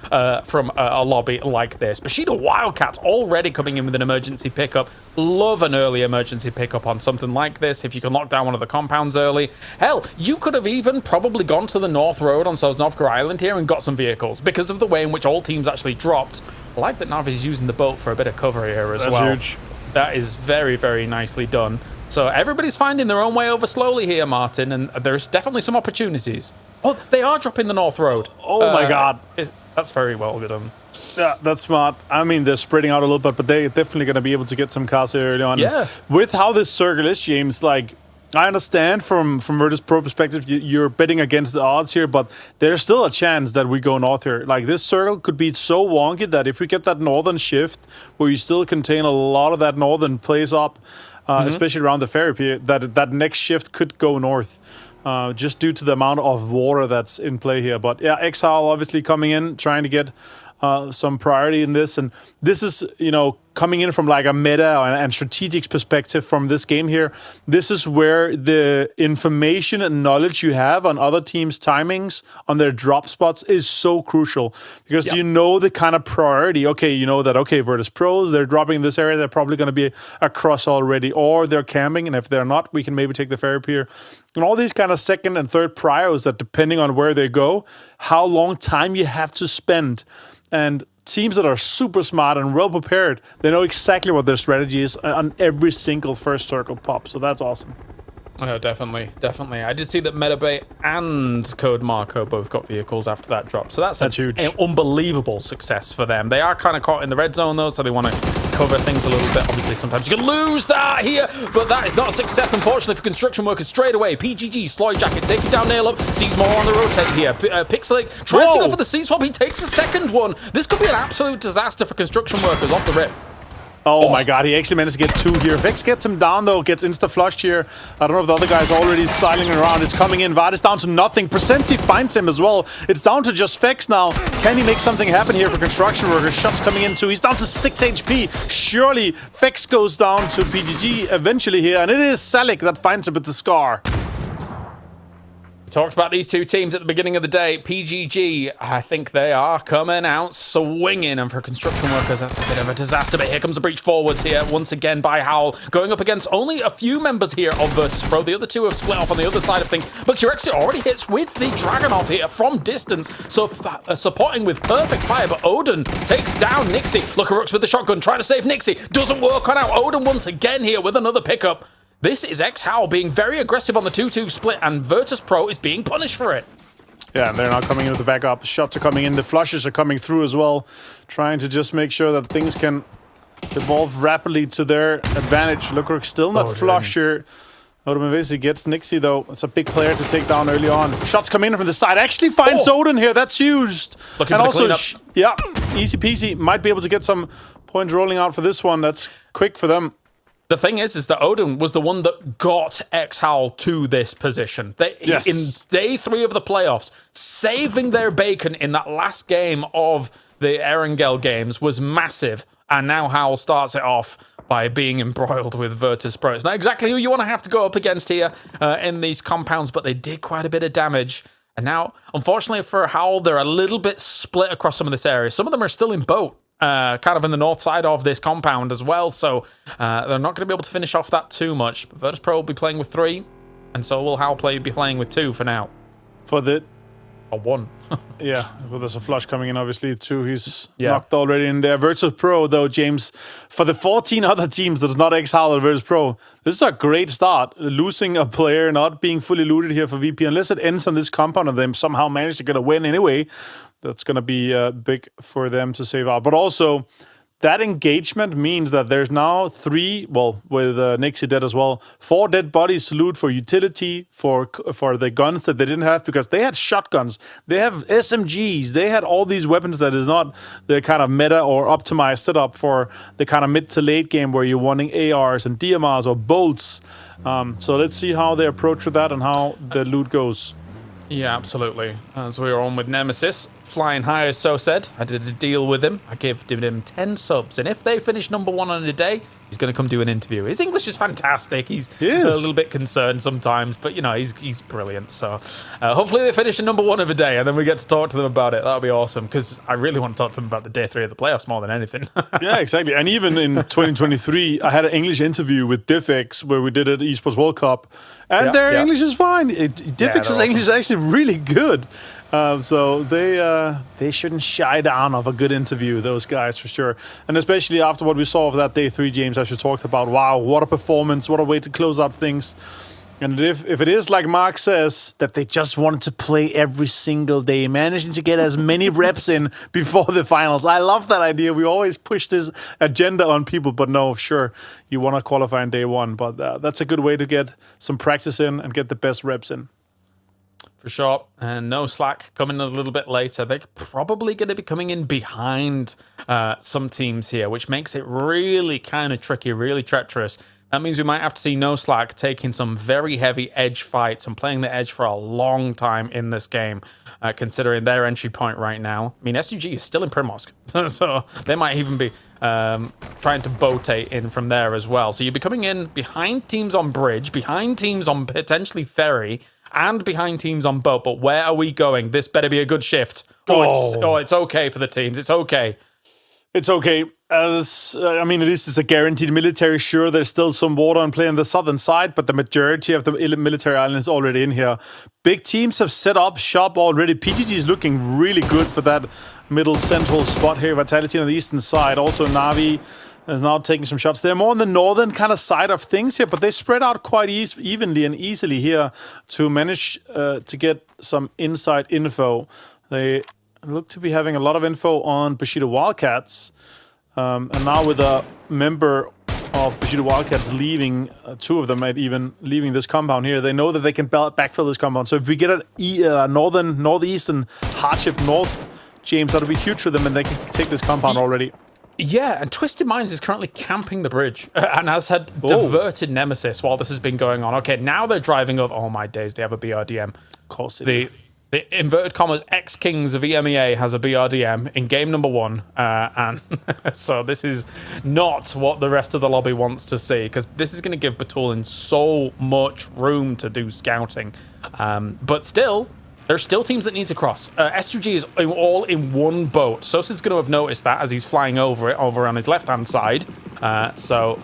from a lobby like this. Bushido Wildcats already coming in with an emergency pickup. Love an early emergency pickup on something like this. If you can lock down one of the compounds early. Hell, you could have even probably gone to the North Road on Sosnovka Island here and got some vehicles because of the way in which all teams actually dropped. I like that Navi's using the boat for a bit of cover here as well. That's huge. That is very, very nicely done. So everybody's finding their own way over slowly here, Martin, and there's definitely some opportunities. Oh, they are dropping the North Road. Oh my God. That's very well done. Yeah, that's smart. I mean, they're spreading out a little bit, but they're definitely going to be able to get some cars here early on. Yeah. With how this circle is, James, like, I understand from Virtus Pro perspective, you're betting against the odds here, but there's still a chance that we go north here. Like, this circle could be so wonky that if we get that northern shift, where you still contain a lot of that northern plays up, especially around the ferry pier, that next shift could go north, just due to the amount of water that's in play here. But yeah, exHOWL obviously coming in, trying to get some priority in this, and this is, coming in from like a meta and strategic perspective from this game here. This is where the information and knowledge you have on other teams' timings on their drop spots is so crucial, because you know the kind of priority. Okay, you know that, okay, Virtus Pros, they're dropping in this area, they're probably going to be across already, or they're camping, and if they're not, we can maybe take the ferry pier. And all these kind of second and third priors that, depending on where they go, how long time you have to spend. And teams that are super smart and well prepared, they know exactly what their strategy is on every single first circle pop. So that's awesome. Oh, definitely. I did see that Metabay and Code Marco both got vehicles after that drop. So that's huge. An unbelievable success for them. They are kind of caught in the red zone, though, so they want to cover things a little bit. Obviously, sometimes you can lose that here, but that is not a success, unfortunately, for construction workers. Straight away, PGG, Sloy Jacket, taking down Nail Up, sees more on the rotate here. Pixelic tries to go for the seat swap. He takes a second one. This could be an absolute disaster for construction workers off the rip. Oh my God, he actually managed to get two here. Vex gets him down though, gets insta-flushed here. I don't know if the other guy's already sidling around. It's coming in. Vard is down to nothing. Presenti finds him as well. It's down to just Vex now. Can he make something happen here for construction workers? Shots coming in too. He's down to 6 HP. Surely Vex goes down to PGG eventually here, and it is Salik that finds him with the scar. Talked about these two teams at the beginning of the day. PGG, I think they are coming out swinging, and for construction workers, that's a bit of a disaster. But here comes the breach forwards here, once again by HiVE, going up against only a few members here of Virtus Pro. The other two have split off on the other side of things, but Curexia already hits with the Dragonov here from distance, so supporting with perfect fire, but Odin takes down Nixie. Lookarooks with the shotgun, trying to save Nixie. Doesn't work on out. Odin once again here with another pickup. This is exHOWL being very aggressive on the 2-2 split, and Virtus Pro is being punished for it. Yeah, they're now coming in with the backup. Shots are coming in. The flushes are coming through as well, trying to just make sure that things can evolve rapidly to their advantage. Lookarooks still not flushed here. Odin gets Nixie, though. It's a big player to take down early on. Shots come in from the side. Actually finds Odin here. That's huge. Looking for the cleanup. Easy peasy. Might be able to get some points rolling out for this one. That's quick for them. The thing is that Odin was the one that got exHOWL to this position. In day 3 of the playoffs, saving their bacon in that last game of the Erangel games was massive. And now HOWL starts it off by being embroiled with Virtus Pro. It's not exactly who you want to have to go up against here in these compounds, but they did quite a bit of damage. And now, unfortunately for HiVE, they're a little bit split across some of this area. Some of them are still in boat, kind of in the north side of this compound as well. So they're not going to be able to finish off that too much. But Virtus Pro will be playing with 3, and so will HiVE be playing with 2 for now. For the... Or 1. Yeah, well, there's a flush coming in, obviously, too. He's knocked already in there. Virtus Pro, though, James, for the 14 other teams that's not exHOWL or Virtus Pro, this is a great start. Losing a player, not being fully looted here for VP, unless it ends on this compound and they somehow manage to get a win anyway, that's going to be big for them to save out. But also, that engagement means that there's now 3, well, with Nixie dead as well, 4 dead bodies to loot for utility, for the guns that they didn't have, because they had shotguns, they have SMGs, they had all these weapons that is not the kind of meta or optimized setup for the kind of mid to late game where you're wanting ARs and DMRs or bolts. So let's see how they approach with that and how the loot goes. Yeah, absolutely. As we are on with Nemesis, flying high as so said. I did a deal with him. I gave him 10 subs, and if they finish #1 on a day, he's going to come do an interview. His English is fantastic. He's a little bit concerned sometimes, but you know, he's brilliant. So hopefully they finish a #1 of a day, and then we get to talk to them about it. That'll be awesome, because I really want to talk to them about the day 3 of the playoffs more than anything. Yeah, exactly. And even in 2023, I had an English interview with DivX where we did it at Esports World Cup, and their English is fine. DivX's English is actually really good. So they shouldn't shy down of a good interview, those guys, for sure. And especially after what we saw of that day 3, James, as you talked about. Wow, what a performance, what a way to close out things. And if it is like Mark says, that they just wanted to play every single day, managing to get as many reps in before the finals. I love that idea. We always push this agenda on people, but no, sure, you want to qualify on day 1. But that's a good way to get some practice in and get the best reps in. For sure. And noslack coming a little bit later. They're probably going to be coming in behind some teams here, which makes it really kind of tricky, really treacherous. That means we might have to see noslack taking some very heavy edge fights and playing the edge for a long time in this game, considering their entry point right now. I mean, SUG is still in Primorsk, so they might even be trying to botate in from there as well. So you'll be coming in behind teams on bridge, behind teams on potentially ferry, and behind teams on boat. But where are we going? This better be a good shift. It's okay for the teams. It's okay. It's okay. I mean, at least it's a guaranteed military. Sure, there's still some water in play on the southern side, but the majority of the military island is already in here. Big teams have set up shop already. PGG is looking really good for that middle central spot here. Vitality on the eastern side. Also, Na'Vi is now taking some shots. They're more on the northern kind of side of things here, but they spread out quite evenly and easily here to manage to get some inside info. They look to be having a lot of info on Bushido Wildcats. And now with a member of Bushido Wildcats leaving, 2 of them might even leaving this compound here, they know that they can backfill this compound. So if we get a northeastern hardship north, James, that'll be huge for them, and they can take this compound already. Yeah, and Twisted Minds is currently camping the bridge and has had diverted Nemesis while this has been going on. Okay, now they're driving up. Oh my days, they have a BRDM. Of course they do. The inverted commas ex-Kings of EMEA has a BRDM in game #1, and so this is not what the rest of the lobby wants to see, because this is going to give Batulin so much room to do scouting. But still, there's still teams that need to cross. SUG is all in one boat. Sosa's going to have noticed that as he's flying over on his left-hand side. So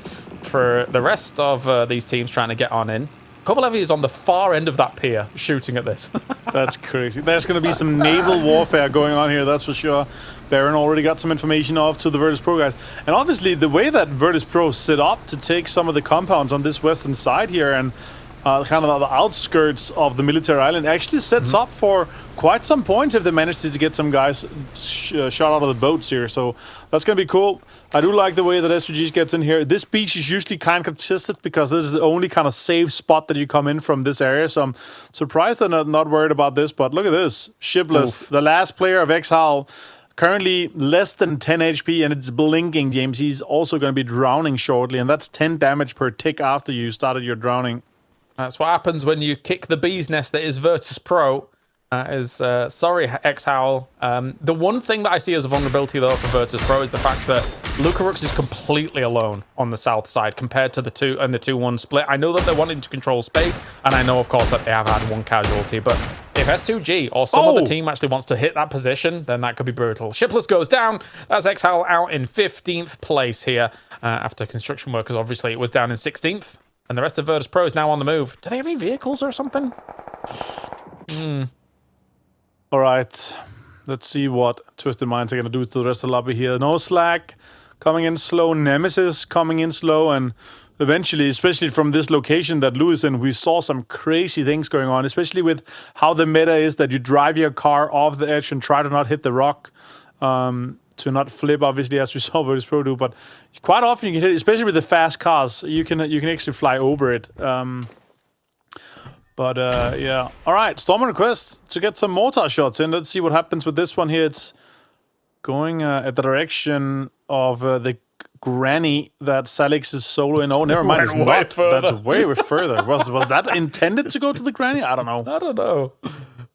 for the rest of these teams trying to get on in, Kovalev is on the far end of that pier shooting at this. That's crazy. There's going to be some naval warfare going on here, that's for sure. Baron already got some information off to the Virtus Pro guys. And obviously, the way that Virtus Pro set up to take some of the compounds on this western side here and kind of the outskirts of the military island actually sets up for quite some points if they manage to get some guys shot out of the boats here. So that's going to be cool. I do like the way that SUG gets in here. This beach is usually kind of contested because this is the only kind of safe spot that you come in from this area. So I'm surprised they're not worried about this. But look at this. Shipless, the last player of exHOWL. Currently less than 10 HP, and it's blinking, James. He's also going to be drowning shortly, and that's 10 damage per tick after you started your drowning. That's what happens when you kick the bee's nest that is Virtus Pro. Sorry, exHOWL. The one thing that I see as a vulnerability, though, for Virtus Pro is the fact that Lucarux is completely alone on the south side compared to the 2-1 split. I know that they're wanting to control space, and I know, of course, that they have had one casualty, but if S2G or some other team actually wants to hit that position, then that could be brutal. Shipless goes down. That's exHOWL out in 15th place here after construction workers. Obviously, it was down in 16th, and the rest of Virtus Pro is now on the move. Do they have any vehicles or something? All right. Let's see what Twisted Minds are going to do to the rest of the lobby here. noslack coming in slow. Nemesis coming in slow. And eventually, especially from this location that Lou is in, we saw some crazy things going on, especially with how the meta is that you drive your car off the edge and try to not hit the rock, to not flip, obviously, as we saw Virtus Pro do. But quite often you can hit it, especially with the fast cars. You can actually fly over it. Yeah. All right, Storm Request to get some mortar shots in. Let's see what happens with this one here. It's going at the direction of the granny that Salix is soloing. Oh, never mind. It's not. That's way further. Was that intended to go to the granny? I don't know. I don't know.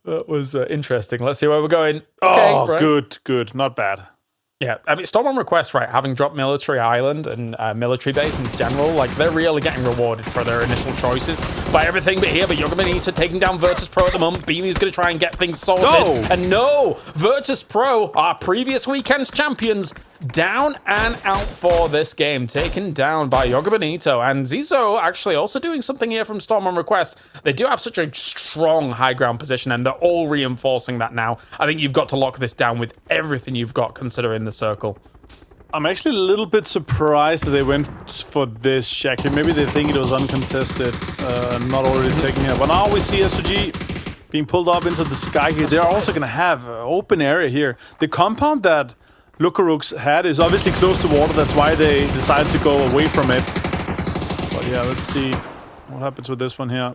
That was interesting. Let's see where we're going. Oh, right. Good. Not bad. Yeah, I mean, Storm on Request, right, having dropped Military Island and Military Base in general, like, they're really getting rewarded for their initial choices by everything but here. But Yoga Bonito taking down Virtus Pro at the moment. Beamy's going to try and get things sorted. And no, Virtus Pro, our previous weekend's champions, down and out for this game, taken down by Yoga Bonito. And Zizo actually also doing something here from Storm on Request. They do have such a strong high ground position, and they're all reinforcing that now. I think you've got to lock this down with everything you've got, considering the circle. I'm actually a little bit surprised that they went for this check here. Maybe they think it was uncontested, not already taken here. But now we see SG being pulled up into the sky here. They're also going to have an open area here. The compound that Lucarux had is obviously close to water. That's why they decided to go away from it. But yeah, let's see what happens with this one here.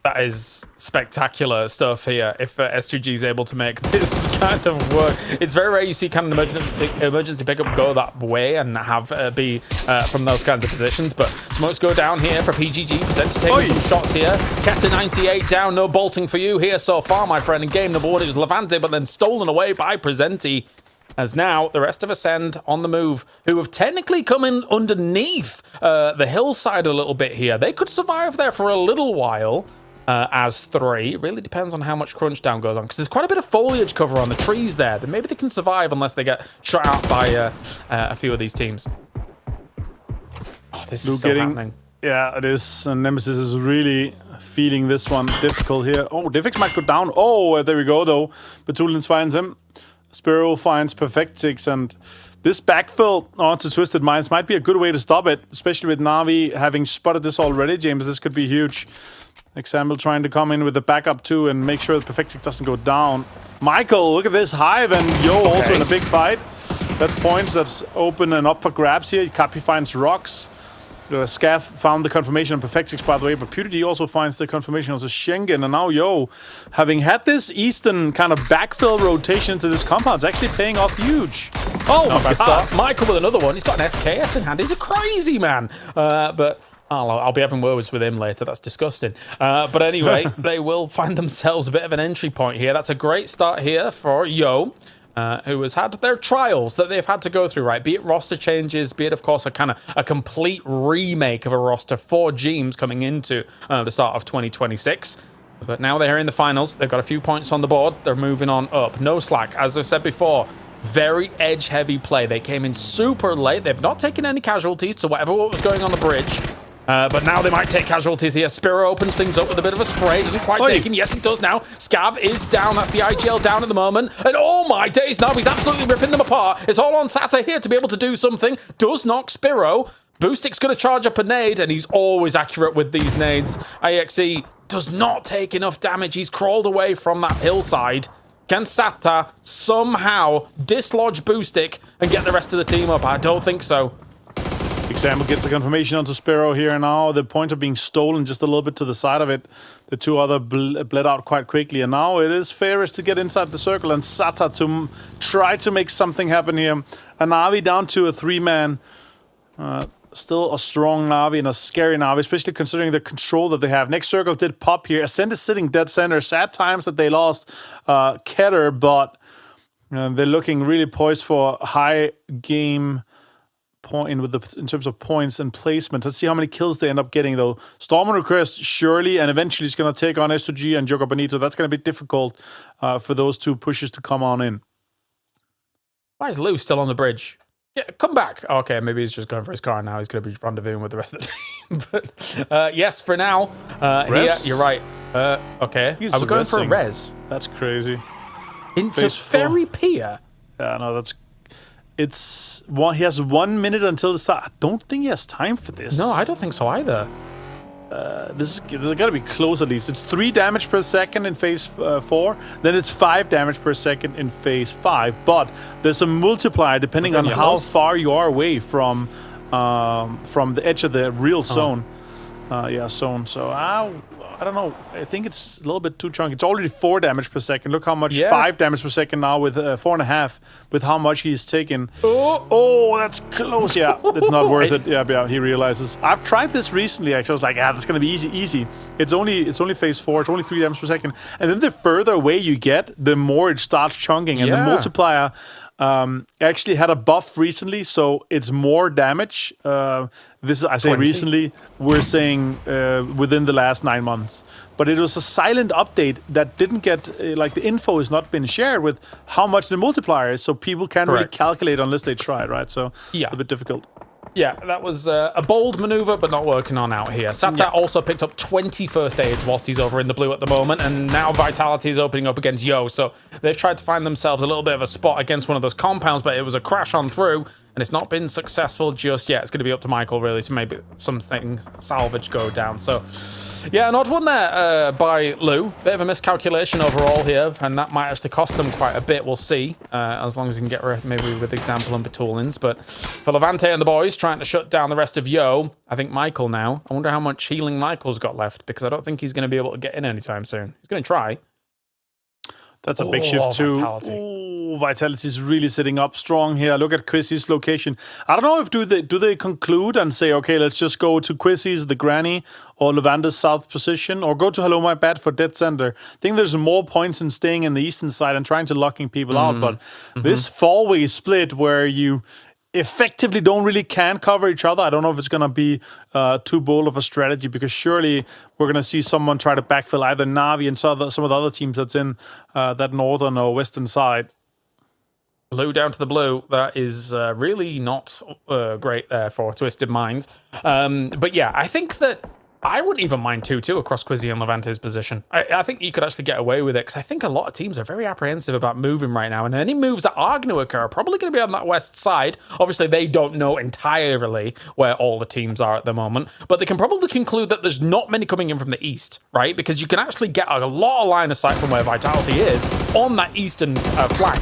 That is spectacular stuff here. If S2G is able to make this kind of work, it's very rare you see kind of emergency pickup go that way and have be from those kinds of positions. But smokes go down here for PGG. Presenter taking some shots here. Keta 98 down. No bolting for you here so far, my friend. In game number one, it was Levante, but then stolen away by Presenti. As now the rest of Ascend on the move, who have technically come in underneath the hillside a little bit here. They could survive there for a little while. As three. It really depends on how much crunch down goes on, because there's quite a bit of foliage cover on the trees there. Then maybe they can survive unless they get shot out by a few of these teams. Oh, this is so happening. Yeah, it is. And Nemesis is really feeling this one difficult here. Oh, Diffix might go down. Oh, there we go, though. Betulins finds him. Spiro finds Perfectix, and this backfill onto Twisted Minds might be a good way to stop it, especially with Na'Vi having spotted this already. James, this could be huge. Example trying to come in with the backup too and make sure that Perfectic doesn't go down. Michael, look at this. HiVE and Yooo also in a big fight. That's points that's open and up for grabs here. Kapi finds rocks. Scaff found the confirmation on Perfectix, by the way, but PewDiePie also finds the confirmation on the Schengen. And now Yooo, having had this Eastern kind of backfill rotation into this compound, is actually paying off huge. Oh my God. Michael with another one. He's got an SKS in hand. He's a crazy man. But I'll be having words with him later. That's disgusting. But anyway, they will find themselves a bit of an entry point here. That's a great start here for Yooo, who has had their trials that they've had to go through, right? Be it roster changes, be it, of course, a complete remake of a roster for Jeems coming into the start of 2026. But now they're in the finals. They've got a few points on the board. They're moving on up. noslack, as I said before, very edge-heavy play. They came in super late. They've not taken any casualties to whatever what was going on the bridge. But now they might take casualties here. Spiro opens things up with a bit of a spray. Doesn't quite take him. Yes, it does now. Scav is down. That's the IGL down at the moment. And oh my days, now he's absolutely ripping them apart. It's all on Sata here to be able to do something. Does knock Spiro. Boostic's going to charge up a nade, and he's always accurate with these nades. AXE does not take enough damage. He's crawled away from that hillside. Can Sata somehow dislodge Boostic and get the rest of the team up? I don't think so. Example gets the confirmation onto Spiro here now. The points are being stolen just a little bit to the side of it. The two other bled out quite quickly. And now it is Ferris to get inside the circle and Sata to try to make something happen here. A Na'Vi down to a three-man. Still a strong Na'Vi and a scary Na'Vi, especially considering the control that they have. Next circle did pop here. Ascend is sitting dead center. Sad times that they lost Keter, but They're looking really poised for high game point in terms of points and placement. Let's see how many kills they end up getting, though. Storm on request, surely, and eventually it's going to take on S2G and Joga Bonito. That's going to be difficult for those two pushes to come on in. Why is Lou still on the bridge? Yeah, come back. Okay, maybe he's just going for his car now. He's going to be rendezvousing with the rest of the team. But yes, for now, here, you're right. Okay, are we going for a res? That's crazy. Into Ferry Pier? Yeah, no, that's... It's... Well, he has 1 minute until the start. I don't think he has time for this. No, I don't think so either. This has got to be close at least. It's 3 damage per second in phase 4. Then it's 5 damage per second in phase 5. But there's a multiplier depending on how far you are away from the edge of the real zone. Zone. So I don't know. I think it's a little bit too chunky. It's already 4 damage per second. Look how much 5 damage per second now with 4.5 with how much he's taken. Oh, that's close. Yeah, it's not worth it. Yeah, he realizes. I've tried this recently. Actually, I was like, that's gonna be easy. It's only phase 4. It's only 3 damage per second. And then the further away you get, the more it starts chunking. And the multiplier actually had a buff recently, so it's more damage. This is, I say 20. Recently, we're saying within the last 9 months. But it was a silent update that didn't get, like the info has not been shared with how much the multiplier is, so people can't really calculate unless they try, right? So it's a bit difficult. Yeah, that was a bold maneuver, but not working on out here. Saptat also picked up 20 first aids whilst he's over in the blue at the moment, and now Vitality is opening up against Yooo. So they've tried to find themselves a little bit of a spot against one of those compounds, but it was a crash on through, and it's not been successful just yet. It's going to be up to Michael, really, to maybe something salvage go down. So, yeah, an odd one there by Lou. Bit of a miscalculation overall here, and that might actually cost them quite a bit. We'll see, as long as he can get maybe with example and Batoolins. But for Levante and the boys trying to shut down the rest of Yooo, I think Michael now. I wonder how much healing Michael's got left, because I don't think he's going to be able to get in anytime soon. He's going to try. That's a big shift too. Vitality is really sitting up strong here. Look at Quizzy's location. I don't know if do they conclude and say, okay, let's just go to Quizzy's, the granny, or Levante's south position, or go to Hello My Bat for dead center. I think there's more points in staying in the eastern side and trying to locking people out. But this four-way split where you effectively don't really can cover each other. I don't know if it's going to be too bold of a strategy, because surely we're going to see someone try to backfill either Na'Vi and some of the other teams that's in that northern or western side. Blue down to the blue. That is really not great there for Twisted Minds. But yeah, I think that I wouldn't even mind 2-2 across Quizzy and Levante's position. I think you could actually get away with it, because I think a lot of teams are very apprehensive about moving right now, and any moves that are going to occur are probably going to be on that west side. Obviously, they don't know entirely where all the teams are at the moment, but they can probably conclude that there's not many coming in from the east, right? Because you can actually get a lot of line of sight from where Vitality is on that eastern flank.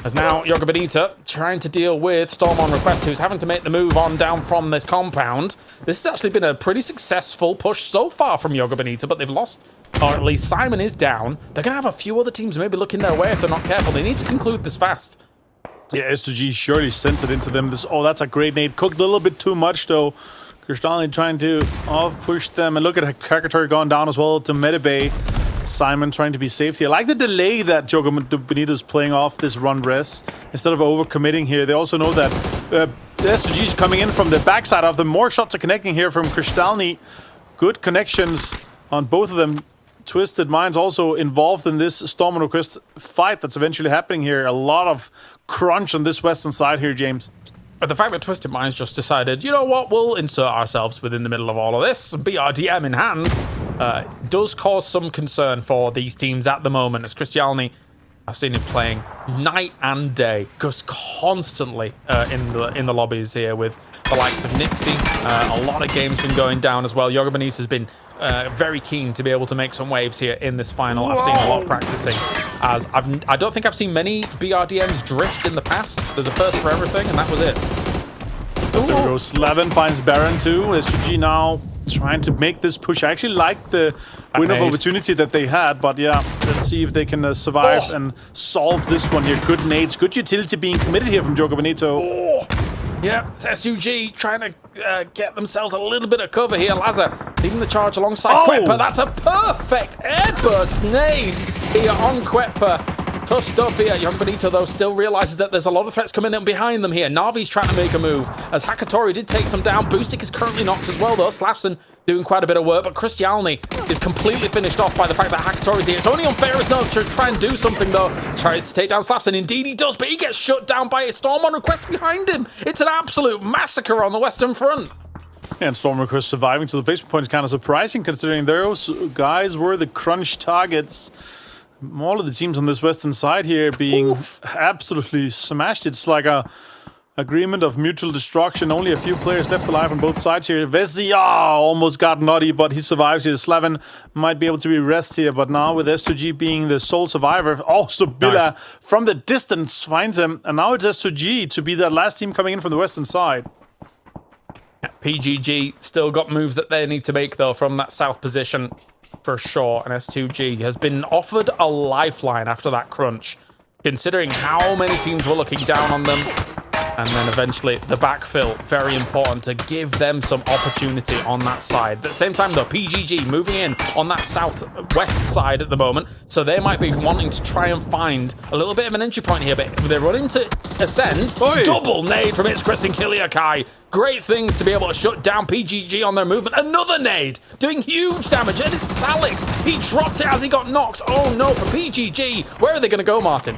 As now, Joga Bonito trying to deal with Storm on request, who's having to make the move on down from this compound. This has actually been a pretty successful push so far from Joga Bonito, but they've lost, or at least Simon is down. They're going to have a few other teams maybe looking their way if they're not careful. They need to conclude this fast. Yeah, S2G surely sends it into them. That's a great nade. Cooked a little bit too much, though. Kristalny trying to off-push them. And look at Kakatory going down as well to Medibay. Simon trying to be safe here. I like the delay that Joga Bonito is playing off this run res instead of overcommitting here. They also know that the S2G is coming in from the backside of them. More shots are connecting here from Kristalny. Good connections on both of them. Twisted Minds also involved in this Storm and Request fight that's eventually happening here. A lot of crunch on this western side here, James. But the fact that Twisted Minds just decided, you know what, we'll insert ourselves within the middle of all of this, BRDM in hand, does cause some concern for these teams at the moment. As Cristiani, I've seen him playing night and day, just constantly in the lobbies here with the likes of Nixie. A lot of games been going down as well. Joga Bonito has been very keen to be able to make some waves here in this final. I've seen a lot of practicing, as I don't think I've seen many BRDMs drift in the past. There's a first for everything, and that was it. That's a go. Slevin finds Baron too. S2G now trying to make this push. I actually like the window of opportunity that they had, but yeah, let's see if they can survive and solve this one here. Good nades, good utility being committed here from Joga Bonito. Yeah, it's SUG trying to get themselves a little bit of cover here. Lazar leading the charge alongside Quetpa. That's a perfect airburst nade here on Quetpa. Tough stuff here. Young Bonito, though, still realizes that there's a lot of threats coming in behind them here. Navi's trying to make a move, as Hakatori did take some down. Boostic is currently knocked as well, though. Slafson doing quite a bit of work, but Christiani is completely finished off by the fact that Hakatori's here. It's only unfair as no to try and do something, though. Tries to take down Slafson. Indeed, he does, but he gets shut down by a Storm on request behind him. It's an absolute massacre on the Western Front. And Storm Request surviving to the placement point is kind of surprising, considering those guys were the crunch targets. All of the teams on this western side here being absolutely smashed. It's like a agreement of mutual destruction. Only a few players left alive on both sides here. Vesi almost got nutty, but he survives here. Slavin might be able to be rest here, but now with S2G being the sole survivor, Sabila from the distance finds him, and now it's S2G to be that last team coming in from the western side. PGG still got moves that they need to make, though, from that south position for sure. And S2G has been offered a lifeline after that crunch, considering how many teams were looking down on them. And then eventually the backfill, very important to give them some opportunity on that side. At the same time, though, PGG moving in on that southwest side at the moment, so they might be wanting to try and find a little bit of an entry point here, but they're running to Ascend. Double nade from It's Chris and Kiliakai. Great things to be able to shut down PGG on their movement. Another nade, doing huge damage, and it's Salix. He dropped it as he got knocked. Oh no, for PGG. Where are they going to go, Martin?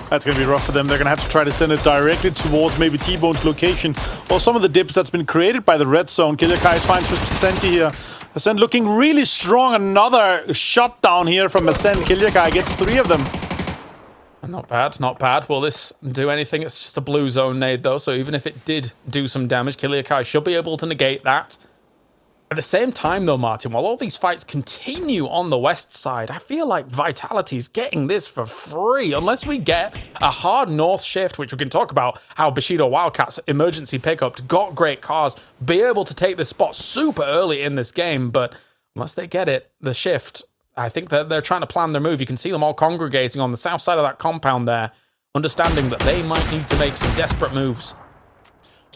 That's going to be rough for them. They're going to have to try to send it directly towards maybe T-Bone's location or some of the dips that's been created by the red zone. Kiliakai is fine with Ascent here. Ascent looking really strong. Another shot down here from Ascent. Kiliakai gets 3 of them. Not bad, not bad. Will this do anything? It's just a blue zone nade, though, so even if it did do some damage, Kiliakai should be able to negate that. At the same time, though, Martin, while all these fights continue on the west side, I feel like Vitality's getting this for free, unless we get a hard north shift, which we can talk about how Bushido Wildcats emergency pickup got great cars, be able to take this spot super early in this game, but unless they get it, the shift, I think that they're trying to plan their move. You can see them all congregating on the south side of that compound there, understanding that they might need to make some desperate moves.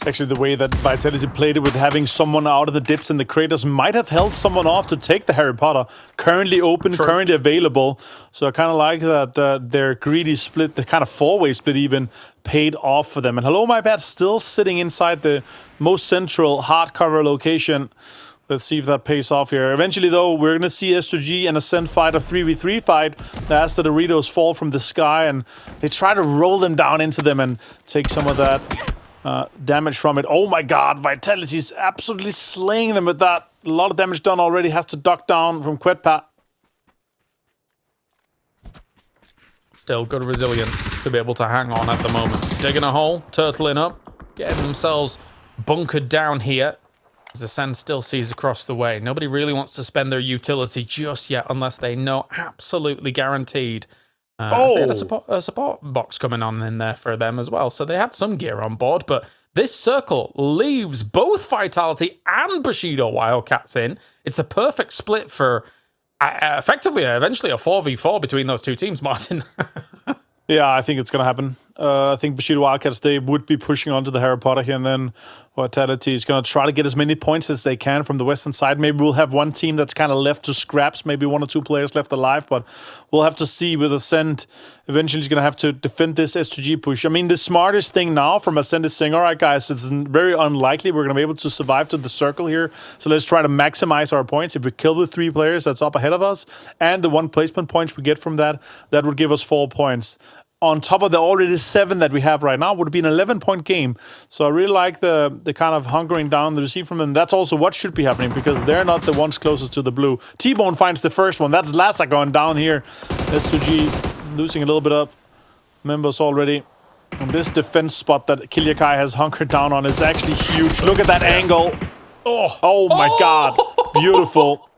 Actually, the way that Vitality played it with having someone out of the dips and the craters might have held someone off to take the Harry Potter. Currently open, currently available. So I kind of like that their greedy split, the kind of four-way split even, paid off for them. And Hello My Bad still sitting inside the most central hard cover location. Let's see if that pays off here. Eventually, though, we're going to see S2G and Ascent fight, a 3v3 fight as the Doritos fall from the sky, and they try to roll them down into them and take some of that damage from it. Oh my god, Vitality's absolutely slaying them with that. A lot of damage done already. Has to duck down from Quetpat. Still good resilience to be able to hang on at the moment. Digging a hole, turtling up, getting themselves bunkered down here. As the sand still sees across the way. Nobody really wants to spend their utility just yet unless they know absolutely guaranteed. They had a support box coming on in there for them as well. So they had some gear on board, but this circle leaves both Vitality and Bushido Wildcats in. It's the perfect split for effectively, eventually a 4v4 between those two teams, Martin. Yeah, I think it's going to happen. I think Bushido Wildcats, they would be pushing onto the Harry Potter here, and then Vitality is going to try to get as many points as they can from the western side. Maybe we'll have one team that's kind of left to scraps, maybe 1 or 2 players left alive, but we'll have to see with Ascent. Eventually he's going to have to defend this S2G push. I mean, the smartest thing now from Ascent is saying, all right, guys, it's very unlikely we're going to be able to survive to the circle here, so let's try to maximize our points. If we kill the 3 players that's up ahead of us, and the 1 placement points we get from that, that would give us 4 points. On top of the already 7 that we have right now, would be an 11-point game. So I really like the kind of hunkering down the receive from them. That's also what should be happening, because they're not the ones closest to the blue. T-Bone finds the first one. That's Lassa going down here. S2G losing a little bit of members already. And this defense spot that Kiliakai has hunkered down on is actually huge. Look at that angle. Oh my god. Beautiful.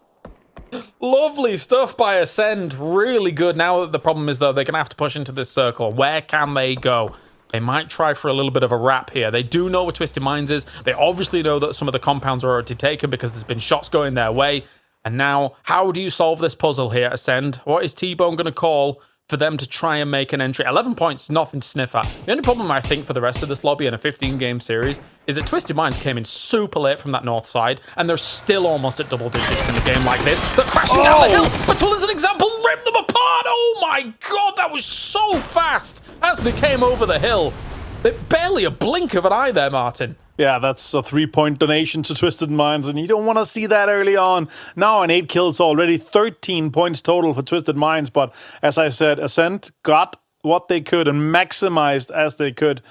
Lovely stuff by Ascend. Really good. Now the problem is, though, they're going to have to push into this circle. Where can they go? They might try for a little bit of a wrap here. They do know where Twisted Minds is. They obviously know that some of the compounds are already taken because there's been shots going their way. And now, how do you solve this puzzle here, Ascend? What is T-Bone going to call for them to try and make an entry. 11 points, nothing to sniff at. The only problem I think for the rest of this lobby in a 15-game series is that Twisted Minds came in super late from that north side, and they're still almost at double digits in a game like this. They're crashing down the hill. Batul, as an example, ripped them apart. Oh my god, that was so fast as they came over the hill. Barely a blink of an eye there, Martin. Yeah, that's a 3-point donation to Twisted Minds, and you don't want to see that early on. Now on 8 kills already, 13 points total for Twisted Minds, but as I said, Ascent got what they could and maximized as they could.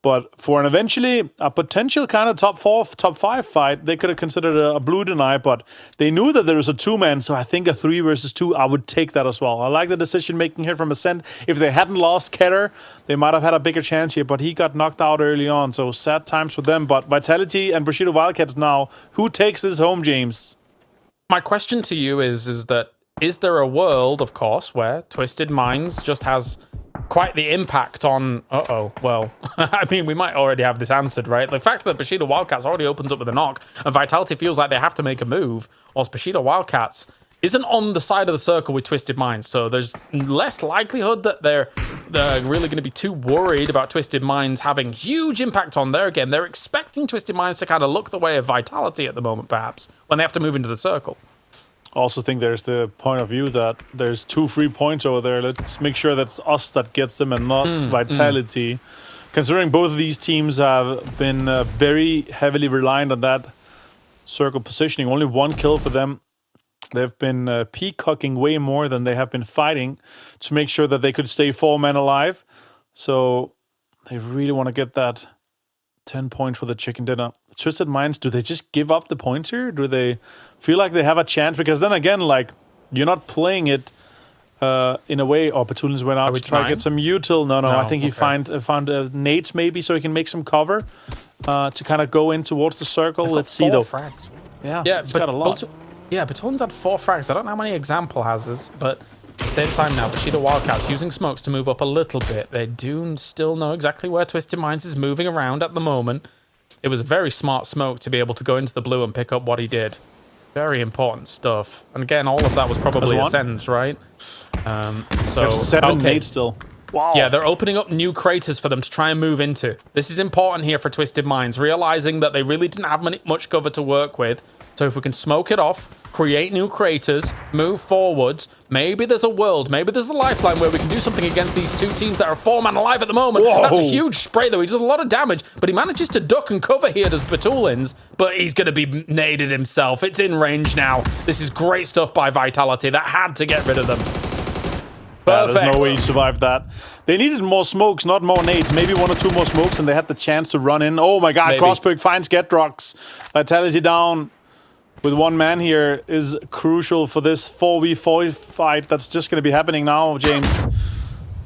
But for an eventually a potential kind of top 4, top 5 fight, they could have considered a blue deny, but they knew that there was a 2-man, so I think a 3 versus 2, I would take that as well. I like the decision making here from Ascent. If they hadn't lost Keter, they might have had a bigger chance here, but he got knocked out early on, so sad times for them. But Vitality and Bushido Wildcats now, who takes this home, James? My question to you is there a world, of course, where Twisted Minds just has quite the impact on... well, I mean, we might already have this answered, right? The fact that Bushido Wildcats already opens up with a knock, and Vitality feels like they have to make a move, whilst Bushido Wildcats isn't on the side of the circle with Twisted Minds, so there's less likelihood that they're really going to be too worried about Twisted Minds having huge impact on their game. They're expecting Twisted Minds to kind of look the way of Vitality at the moment, perhaps, when they have to move into the circle. Also think there's the point of view that there's 2 free points over there. Let's make sure that's us that gets them and not Vitality. Considering both of these teams have been very heavily reliant on that circle positioning, only 1 kill for them. They've been peacocking way more than they have been fighting to make sure that they could stay 4 men alive. So they really want to get that 10 points for the chicken dinner. Twisted Minds, do they just give up the pointer? Do they feel like they have a chance? Because then again, like, you're not playing it in a way... Oh, Batulin's went out to try to get some util. No, I think he found nades maybe so he can make some cover to kind of go in towards the circle. Let's see, though. Frags. Yeah, it's got a lot. Batulin's had 4 frags. I don't know how many example has this, but at the same time now, Bushido Wildcats using smokes to move up a little bit. They do still know exactly where Twisted Minds is moving around at the moment. It was a very smart smoke to be able to go into the blue and pick up what he did. Very important stuff. And again, all of that was probably Ascend's, right? So 7 nades still. Wow. Yeah, they're opening up new craters for them to try and move into. This is important here for Twisted Minds, realizing that they really didn't have much cover to work with. So if we can smoke it off, create new craters, move forwards, maybe there's a world, maybe there's a lifeline where we can do something against these 2 teams that are 4-man alive at the moment. Whoa. That's a huge spray, though. He does a lot of damage, but he manages to duck and cover here, does Batulins, but he's going to be naded himself. It's in range now. This is great stuff by Vitality. That had to get rid of them. There's no way he survived that. They needed more smokes, not more nades. Maybe 1 or 2 more smokes, and they had the chance to run in. Oh my god, Crossberg finds Getrox. Vitality down with 1 man here is crucial for this 4v4 fight that's just going to be happening now, James.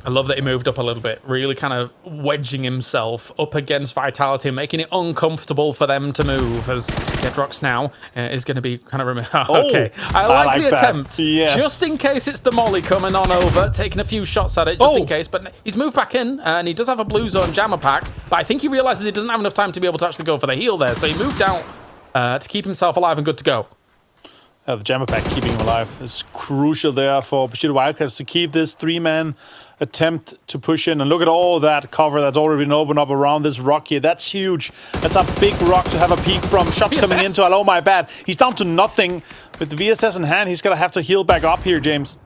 I love that he moved up a little bit, really kind of wedging himself up against Vitality, making it uncomfortable for them to move, as Gedrox now is going to be kind of... Okay, I like the attempt. Yes. Just in case it's the molly coming on over, taking a few shots at it, just in case. But he's moved back in, and he does have a blue zone jammer pack, but I think he realizes he doesn't have enough time to be able to actually go for the heal there, so he moved out to keep himself alive and good to go. The jammer pack keeping him alive is crucial there for Bushido Wildcats to keep this 3-man attempt to push in. And look at all that cover that's already been opened up around this rock here. That's huge. That's a big rock to have a peek from. Shots coming into. Oh my bad. He's down to nothing. With the VSS in hand, he's going to have to heal back up here, James.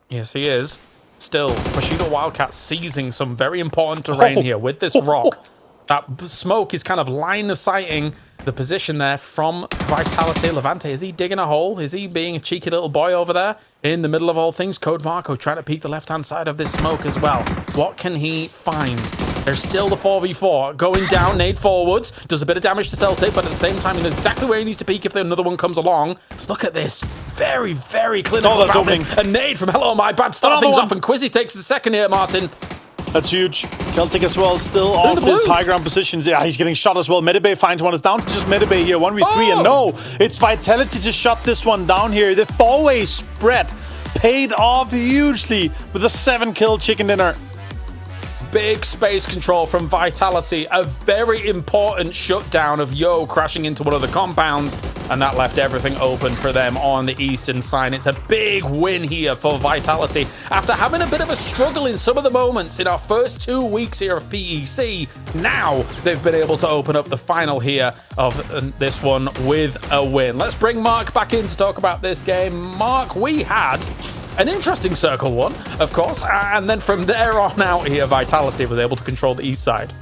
Yes, he is. Still, Bushido Wildcats seizing some very important terrain here with this rock. That smoke is kind of line of sighting the position there from Vitality. Levante, is he digging a hole? Is he being a cheeky little boy over there in the middle of all things? Code Marco trying to peek the left-hand side of this smoke as well. What can he find? There's still the 4v4 going down, nade forwards, does a bit of damage to Celtic, but at the same time, he knows exactly where he needs to peek if another one comes along. Look at this. Very, very clinical about this. A nade from Hello My Bad, start things off, and Quizzy takes a second here, Martin. That's huge. Celtic as well, still off this high ground positions. Yeah, he's getting shot as well. Medibay finds one. It's down to just Medibay here. 1v3, and no, it's Vitality to shut this one down here. The 4-way spread paid off hugely with a 7-kill chicken dinner. big space control from Vitality. A very important shutdown of Yooo crashing into one of the compounds, and that left everything open for them on the eastern side. It's a big win here for Vitality. After having a bit of a struggle in some of the moments in our first 2 weeks here of PEC, now they've been able to open up the final here of this one with a win. Let's bring Mark back in to talk about this game. Mark, we had an interesting circle one, of course, and then from there on out here, Vitality was able to control the east side.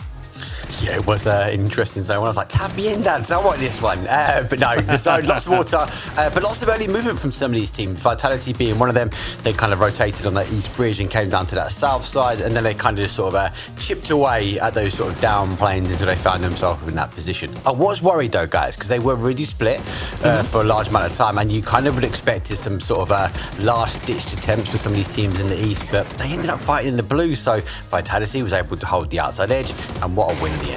Yeah, it was an interesting zone. I was like, tap me in, dads, I want this one. But no, the zone, lots of water, but lots of early movement from some of these teams. Vitality being one of them, they kind of rotated on that east bridge and came down to that south side, and then they kind of just sort of chipped away at those sort of down planes until they found themselves in that position. I was worried though, guys, because they were really split for a large amount of time, and you kind of would expect some sort of last-ditched attempts for some of these teams in the east, but they ended up fighting in the blue, so Vitality was able to hold the outside edge, and what a win in the end.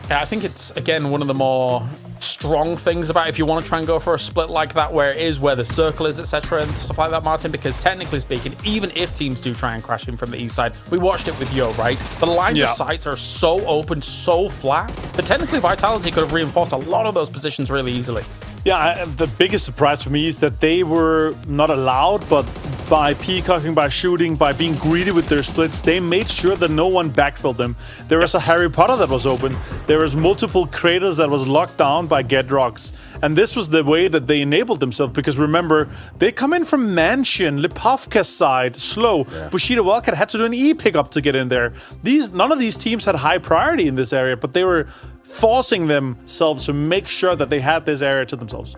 Yeah, I think it's, again, one of the more strong things about if you want to try and go for a split like that, where it is where the circle is, etc. and stuff like that, Martin, because technically speaking, even if teams do try and crash in from the east side, we watched it with Yooo, right? The lines of sights are so open, so flat, that technically Vitality could have reinforced a lot of those positions really easily. Yeah, the biggest surprise for me is that they were not allowed, but by peacocking, by shooting, by being greedy with their splits, they made sure that no one backfilled them. There was a Harry Potter that was open. There was multiple craters that was locked down by Get Rocks. And this was the way that they enabled themselves, because remember, they come in from Mansion, Lipovka's side, slow. Bushido Wildcat had to do an E pickup to get in there. None of these teams had high priority in this area, but they were forcing themselves to make sure that they had this area to themselves.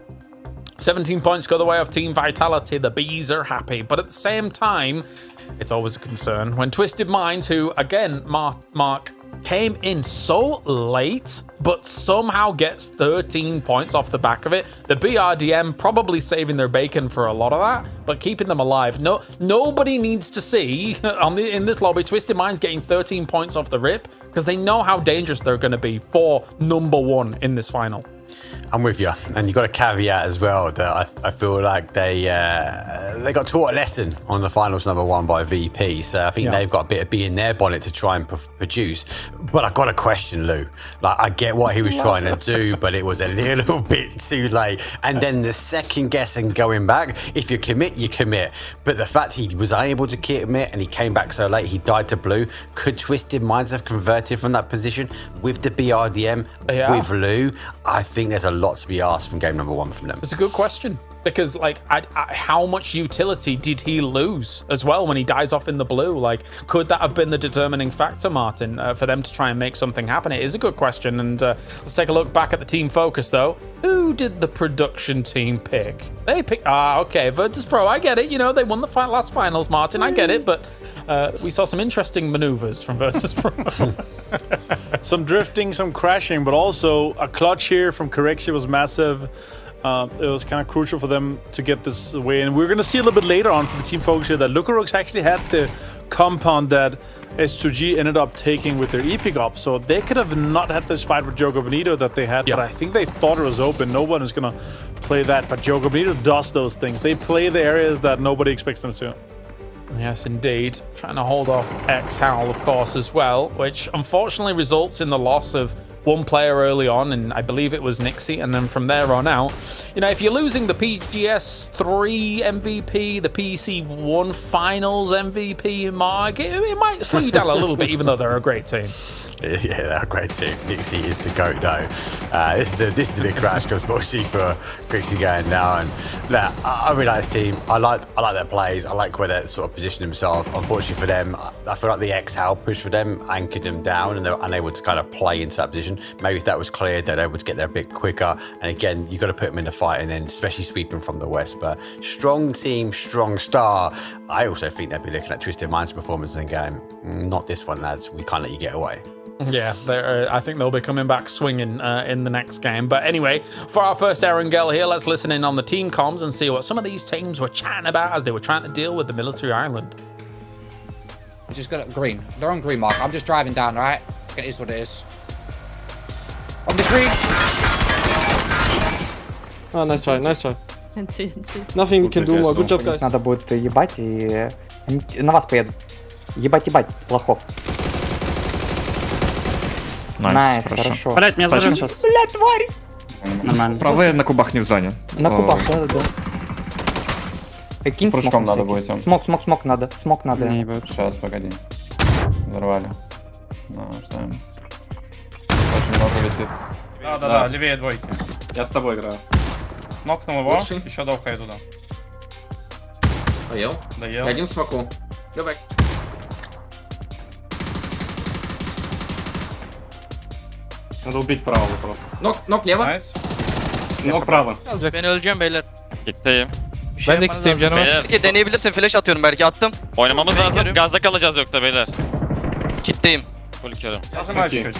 17 points go the way of Team Vitality. The Bees are happy, but at the same time, it's always a concern when Twisted Minds, who, again, Mark came in so late, but somehow gets 13 points off the back of it. The BRDM probably saving their bacon for a lot of that, but keeping them alive. Nobody needs to see in this lobby Twisted Minds getting 13 points off the rip, because they know how dangerous they're going to be for #1 in this final. I'm with you, and you got a caveat as well that I feel like they got taught a lesson on the finals #1 by VP, so I think they've got a bit of bee in their bonnet to try and produce. But I got a question, Lou. Like, I get what he was trying to do, but it was a little bit too late. And then the second guess and going back, if you commit, you commit. But the fact he was unable to commit and he came back so late, he died to blue. Could Twisted Minds have converted from that position with the BRDM, with Lou? I think there's a lot to be asked from game #1 from them. It's a good question, because like how much utility did he lose as well when he dies off in the blue? Like, could that have been the determining factor, Martin, for them to try and make something happen? It is a good question, and let's take a look back at the team focus though. Who did the production team pick? They picked okay, Virtus.pro. I get it, you know, they won the last finals, Martin, I get it, but we saw some interesting maneuvers from Virtus.pro. Some drifting, some crashing, but also a clutch here from Correxia was massive. It was kind of crucial for them to get this away. And we're going to see a little bit later on for the team focus here that Lukarooks actually had the compound that S2G ended up taking with their E pickup. So they could have not had this fight with Joga Bonito that they had, but I think they thought it was open. No one is going to play that, but Joga Bonito does those things. They play the areas that nobody expects them to. Yes, indeed. Trying to hold off exHOWL, of course, as well, which unfortunately results in the loss of one player early on, and I believe it was Nixie, and then from there on out, you know, if you're losing the PGS 3 MVP, the PEC 1 Finals MVP, Mark, it might slow you down a little bit, even though they're a great team. Yeah, they're a great team. Nixie is the GOAT though. This is the big crash because especially for Grixie going now. And look, I really like this team. I like their plays. I like where they sort of position themselves. Unfortunately for them, I feel like the exHOWL push for them anchored them down and they're unable to kind of play into that position. Maybe if that was cleared, they're able to get there a bit quicker. And again, you got to put them in the fight, and then especially sweeping from the west. But strong team, strong star. I also think they'll be looking at Twisted Minds' performance and going, not this one, lads. We can't let you get away. Yeah, I think they'll be coming back swinging in the next game. But anyway, for our first Erangel here, let's listen in on the team comms and see what some of these teams were chatting about as they were trying to deal with the military island. Just got green. They're on green, Mark. I'm just driving down, right? It is what it is. On the green. Oh, nice try, nice try. Nothing you can do more. Good job, guys. Надо будет ебать и на вас поеду. Ебать, лохов. Найс, хорошо. Блять, меня зажим сейчас. Блять, тварь! Нормально. Правая на кубах не в зоне. На кубах, да. Каким прыжком надо будет? Смок надо. Смок надо. Не будет. Сейчас, погоди. Взорвали. Ждаем. Очень много летит. Да, левее двойки. Я с тобой играю. Нокнул его, еще долго туда. Доел? Доел. Один в смоку. Давай. Надо убить правого просто. Nok leva. Найс. Nok право. Ben öleceğim beyler. Gitteyim. Ben de kitleyim canım. Peki deneyebilirsin. Flash atıyorum belki attım. Oynamamız lazım. Gazda kalacağız yoksa beyler. Kitleyim. Full körüm. Я сама чуть.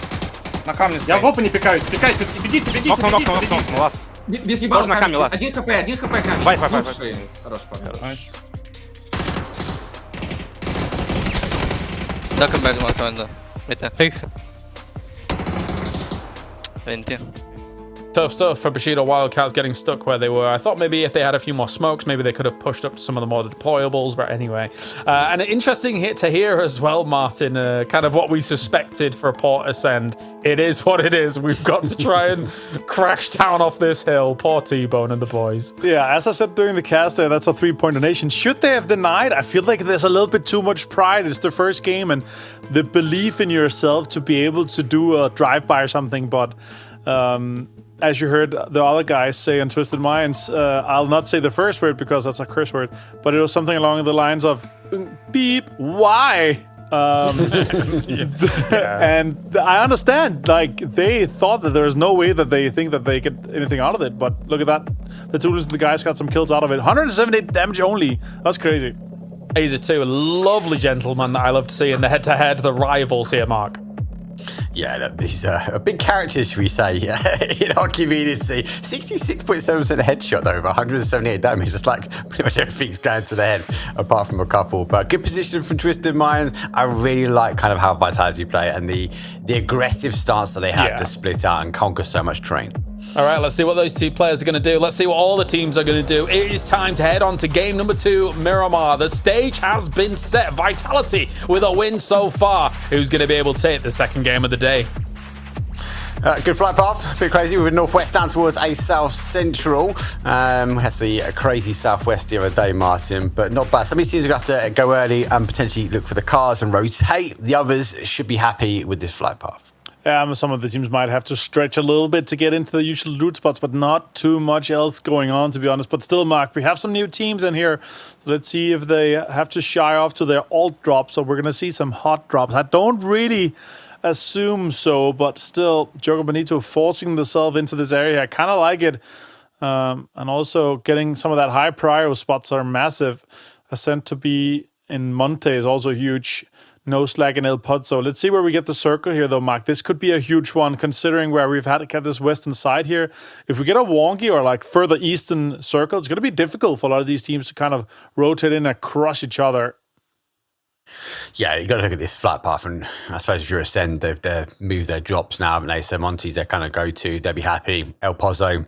На камне стоит. Я в опа не пикаюсь. Пикайся, бегите. Нокнул вас. Без ебала. Можно камень лаз. 1 хп камень. Бай. Хорош, пока. Найс. Yakın belki arkamda. Mete. Venti. Tough stuff for Bushido Wildcats getting stuck where they were. I thought maybe if they had a few more smokes, maybe they could have pushed up to some of the more deployables, but anyway. And an interesting hit to hear as well, Martin, kind of what we suspected for Port Ascend. It is what it is. We've got to try and crash down off this hill. Poor T-Bone and the boys. Yeah, as I said during the cast there, that's a 3-point donation. Should they have denied? I feel like there's a little bit too much pride. It's the first game and the belief in yourself to be able to do a drive-by or something, but... as you heard the other guys say on Twisted Minds, I'll not say the first word because that's a curse word, but it was something along the lines of, beep, why? And I understand, like, they thought that there was no way that they think that they get anything out of it, but look at that. The Toolers and the guys got some kills out of it. 178 damage only. That's crazy. Azer too, a lovely gentleman that I love to see in the head-to-head, the rivals here, Mark. Yeah, these are big characters, should we say, in our community. 66.7% headshot, though, over 178 damage. It's like pretty much everything's going to the head, apart from a couple. But good position from Twisted Minds. I really like kind of how Vitality play and the aggressive stance that they have to split out and conquer so much terrain. All right, let's see what those two players are going to do. Let's see what all the teams are going to do. It is time to head on to game number 2, Miramar. The stage has been set. Vitality with a win so far. Who's going to be able to take the second game of the day? Good flight path, a bit crazy. We were northwest down towards a south central. We had the crazy southwest the other day, Martin, but not bad. Some of these teams are going to have to go early and potentially look for the cars and rotate. The others should be happy with this flight path. Some of the teams might have to stretch a little bit to get into the usual loot spots, but not too much else going on, to be honest. But still, Mark, we have some new teams in here. So let's see if they have to shy off to their alt drops. So we're going to see some hot drops. I don't really assume so, but still, Joga Bonito forcing themselves into this area. I kind of like it. And also getting some of that high prio spots are massive. Ascent to be in Monte is also huge. noslack and El Pozo. Let's see where we get the circle here, though, Mark. This could be a huge one, considering where we've had to get this western side here. If we get a wonky or like further eastern circle, it's going to be difficult for a lot of these teams to kind of rotate in and crush each other. Yeah, you got to look at this flight path, and I suppose if you're Ascend, they've moved their drops now, haven't they? So Monty's their kind of go-to. They'll be happy. El Pozo,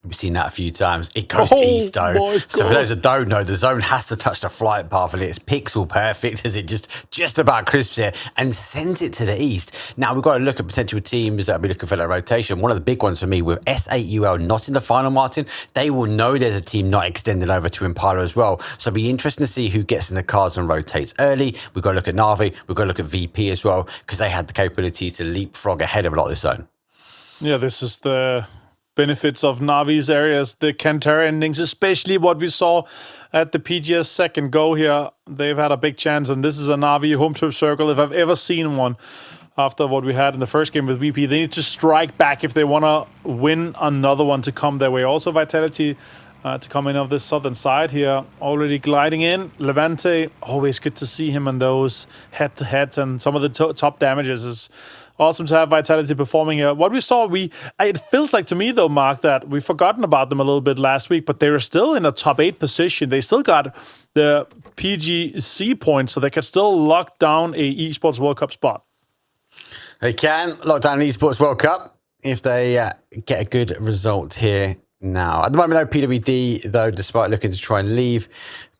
we've seen that a few times. It goes east, though. So for those that don't know, the zone has to touch the flight path, and it's pixel perfect as it just about crisps it and sends it to the east. Now, we've got to look at potential teams that will be looking for that rotation. One of the big ones for me, with S8UL not in the final, Martin, they will know there's a team not extending over to Impala as well. So it'll be interesting to see who gets in the cards and rotates early. We've got to look at Na'Vi. We've got to look at VP as well, because they had the capability to leapfrog ahead of a lot of this zone. Yeah, this is the benefits of Navi's areas, the Kantara endings, especially what we saw at the PGS second go here. They've had a big chance, and this is a Navi home turf circle if I've ever seen one. After what we had in the first game with VP, they need to strike back if they want to win another one to come their way. Also, Vitality to come in of this southern side here, already gliding in. Levante, always good to see him in those head-to-heads, and some of the top damages is awesome to have Vitality performing here. What we saw, it feels like to me, though, Mark, that we've forgotten about them a little bit last week, but they were still in a top 8 position. They still got the PGC points, so they can still lock down a Esports World Cup spot. They can lock down an Esports World Cup if they get a good result here now. At the moment, though, PWD, though, despite looking to try and leave,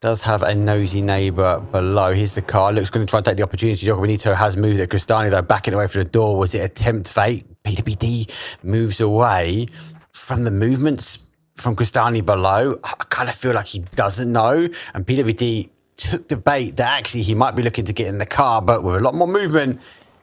does have a nosy neighbour below. Here's the car. Looks going to try and take the opportunity. Joga Bonito has moved at Cristani, though, backing away from the door. Was it attempt fate? PWD moves away from the movements from Cristani below. I kind of feel like he doesn't know. And PWD took the bait that actually he might be looking to get in the car, but with a lot more movement,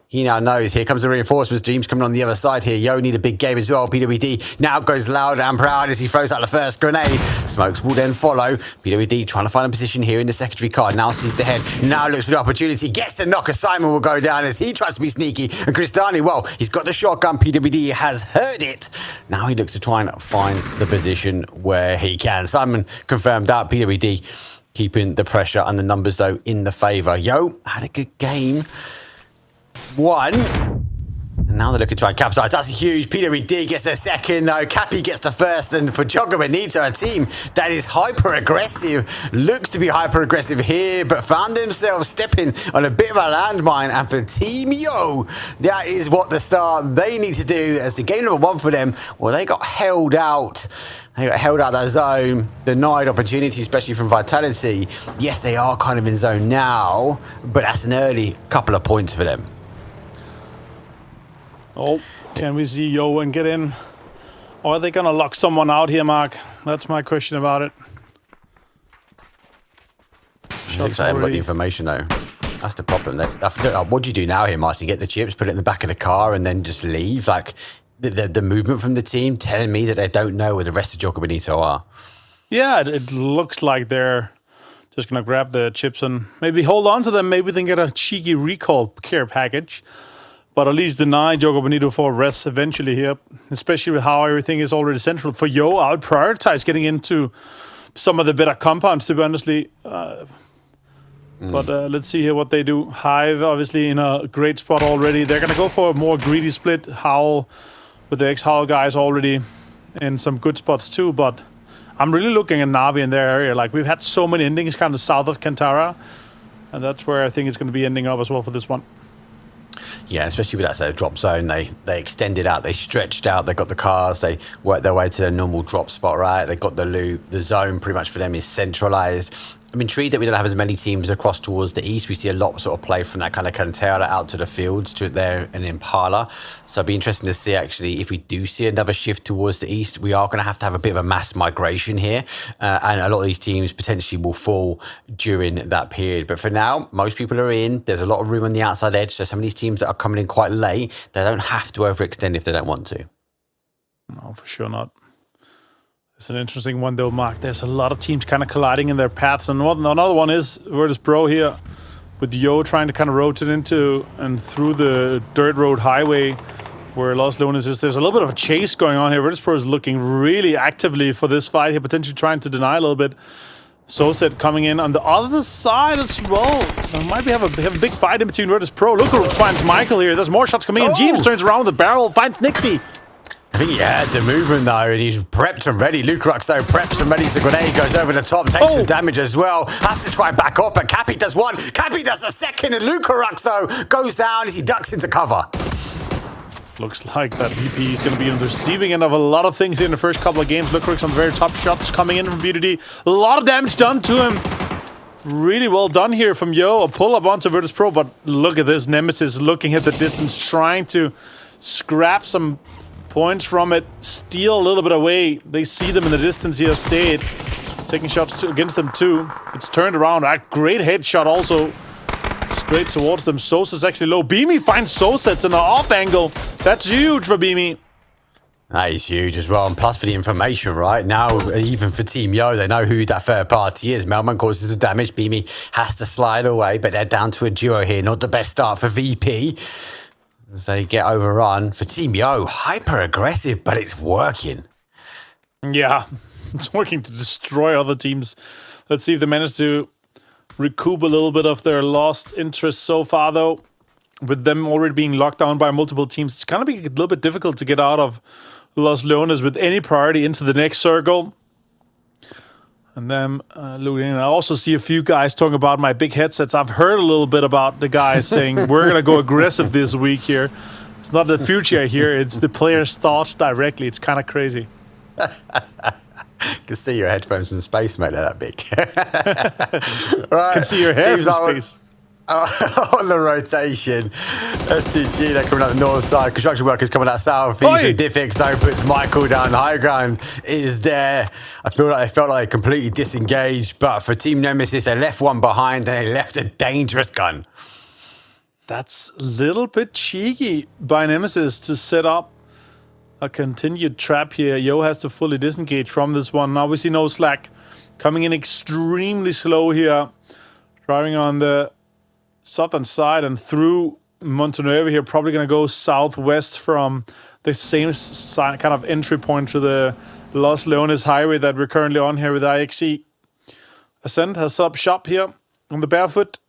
he now knows. Here comes the reinforcements. Dreams coming on the other side here. Yooo need a big game as well. PWD now goes loud and proud as he throws out the first grenade. Smokes will then follow. PWD trying to find a position here in the secondary car. Now sees the head. Now looks for the opportunity. Gets the knocker. Simon will go down as he tries to be sneaky. And Cristani, well, he's got the shotgun. PWD has heard it. Now he looks to try and find the position where he can. Simon confirmed that. PWD keeping the pressure and the numbers, though, in the favour. Yooo had a good game. One. And now they're looking to try and capitalise. That's huge. PWD gets their second, though. Cappy gets the first. And for Joga Bonito, a team that is hyper-aggressive, looks to be hyper-aggressive here, but found themselves stepping on a bit of a landmine. And for Team Yooo, that is what the start they need to do as the game number one for them. Well, they got held out. They got held out that zone, denied opportunity, especially from Vitality. Yes, they are kind of in zone now, but that's an early couple of points for them. Oh, can we see Yooo and get in? Or are they going to lock someone out here, Mark? That's my question about it. Looks like I haven't got the information, though. That's the problem. What do you do now here, Martin? Get the chips, put it in the back of the car, and then just leave? Like, the movement from the team telling me that they don't know where the rest of Joga Bonito are. Yeah, it looks like they're just going to grab the chips and maybe hold on to them. Maybe they can get a cheeky recall care package. But at least deny Joga Bonito for rest eventually here, especially with how everything is already central. For Yooo, I would prioritize getting into some of the better compounds, to be honestly. But let's see here what they do. HiVE, obviously, in a great spot already. They're going to go for a more greedy split. HoWL with the exHOWL guys already in some good spots too. But I'm really looking at Navi in their area. Like, we've had so many endings kind of south of Kantara. And that's where I think it's going to be ending up as well for this one. Yeah, especially with that drop zone, they extended out, they stretched out, they got the cars, they worked their way to their normal drop spot, right? They got the loot, the zone pretty much for them is centralized. I'm intrigued that we don't have as many teams across towards the east. We see a lot sort of play from that kind of Cantera out to the fields to there and Impala. So it'd be interesting to see actually if we do see another shift towards the east, we are going to have a bit of a mass migration here. And a lot of these teams potentially will fall during that period. But for now, most people are in. There's a lot of room on the outside edge. So some of these teams that are coming in quite late, they don't have to overextend if they don't want to. No, for sure not. It's an interesting one, though, Mark. There's a lot of teams kind of colliding in their paths. And another one is Virtus Pro here with Yooo trying to kind of rotate into and through the dirt road highway where Los Leones is. There's a little bit of a chase going on here. Virtus Pro is looking really actively for this fight here, potentially trying to deny a little bit. Soset coming in on the other side as well. Might have a big fight in between Virtus Pro. Look who finds Michael here. There's more shots coming in. James turns around with the barrel, finds Nixie. I think he had the movement, though, and he's prepped and ready. Lucarux, though, preps and ready. The grenade goes over the top, takes some damage as well. Has to try and back off, but Cappy does one. Cappy does a second, and Lucarux, though, goes down as he ducks into cover. Looks like that VP is going to be on the receiving end of a lot of things in the first couple of games. Lucarux on the very top, shots coming in from BDD. A lot of damage done to him. Really well done here from Yooo. A pull up onto Virtus Pro, but look at this. Nemesis looking at the distance, trying to scrap some points from it, steal a little bit away. They see them in the distance here, stayed. Taking shots against them too. It's turned around. A great headshot also. Straight towards them. Sosa's actually low. Beamy finds Sosa. It's an off angle. That's huge for Beamy. That is huge as well. And plus for the information, right? Now, even for Team Yooo, they know who that third party is. Melman causes some damage. Beamy has to slide away, but they're down to a duo here. Not the best start for VP. As they get overrun. For Team Yooo, hyper-aggressive, but it's working. Yeah, it's working to destroy other teams. Let's see if they manage to recoup a little bit of their lost interest so far, though. With them already being locked down by multiple teams, it's going to be a little bit difficult to get out of Los Leones with any priority into the next circle. And then looting. I also see a few guys talking about my big headsets. I've heard a little bit about the guys saying we're going to go aggressive this week here. It's not the future here. It's the players' thoughts directly. It's kind of crazy. Can see your headphones from space, mate. They're that big. Right. Can see your hair from space. On the rotation, STG, they're coming out the north side. Construction workers coming out south. East, and Diffix though puts Michael down. The high ground is there. I feel like they felt like completely disengaged, but for Team Nemesis, they left one behind and they left a dangerous gun. That's a little bit cheeky by Nemesis to set up a continued trap here. Yooo has to fully disengage from this one. Now we see noslack coming in extremely slow here, driving on the southern side and through Montenuevo here, probably going to go southwest from the same kind of entry point to the Los Leones highway that we're currently on here with IXE. Ascent has set up shop here on the barefoot.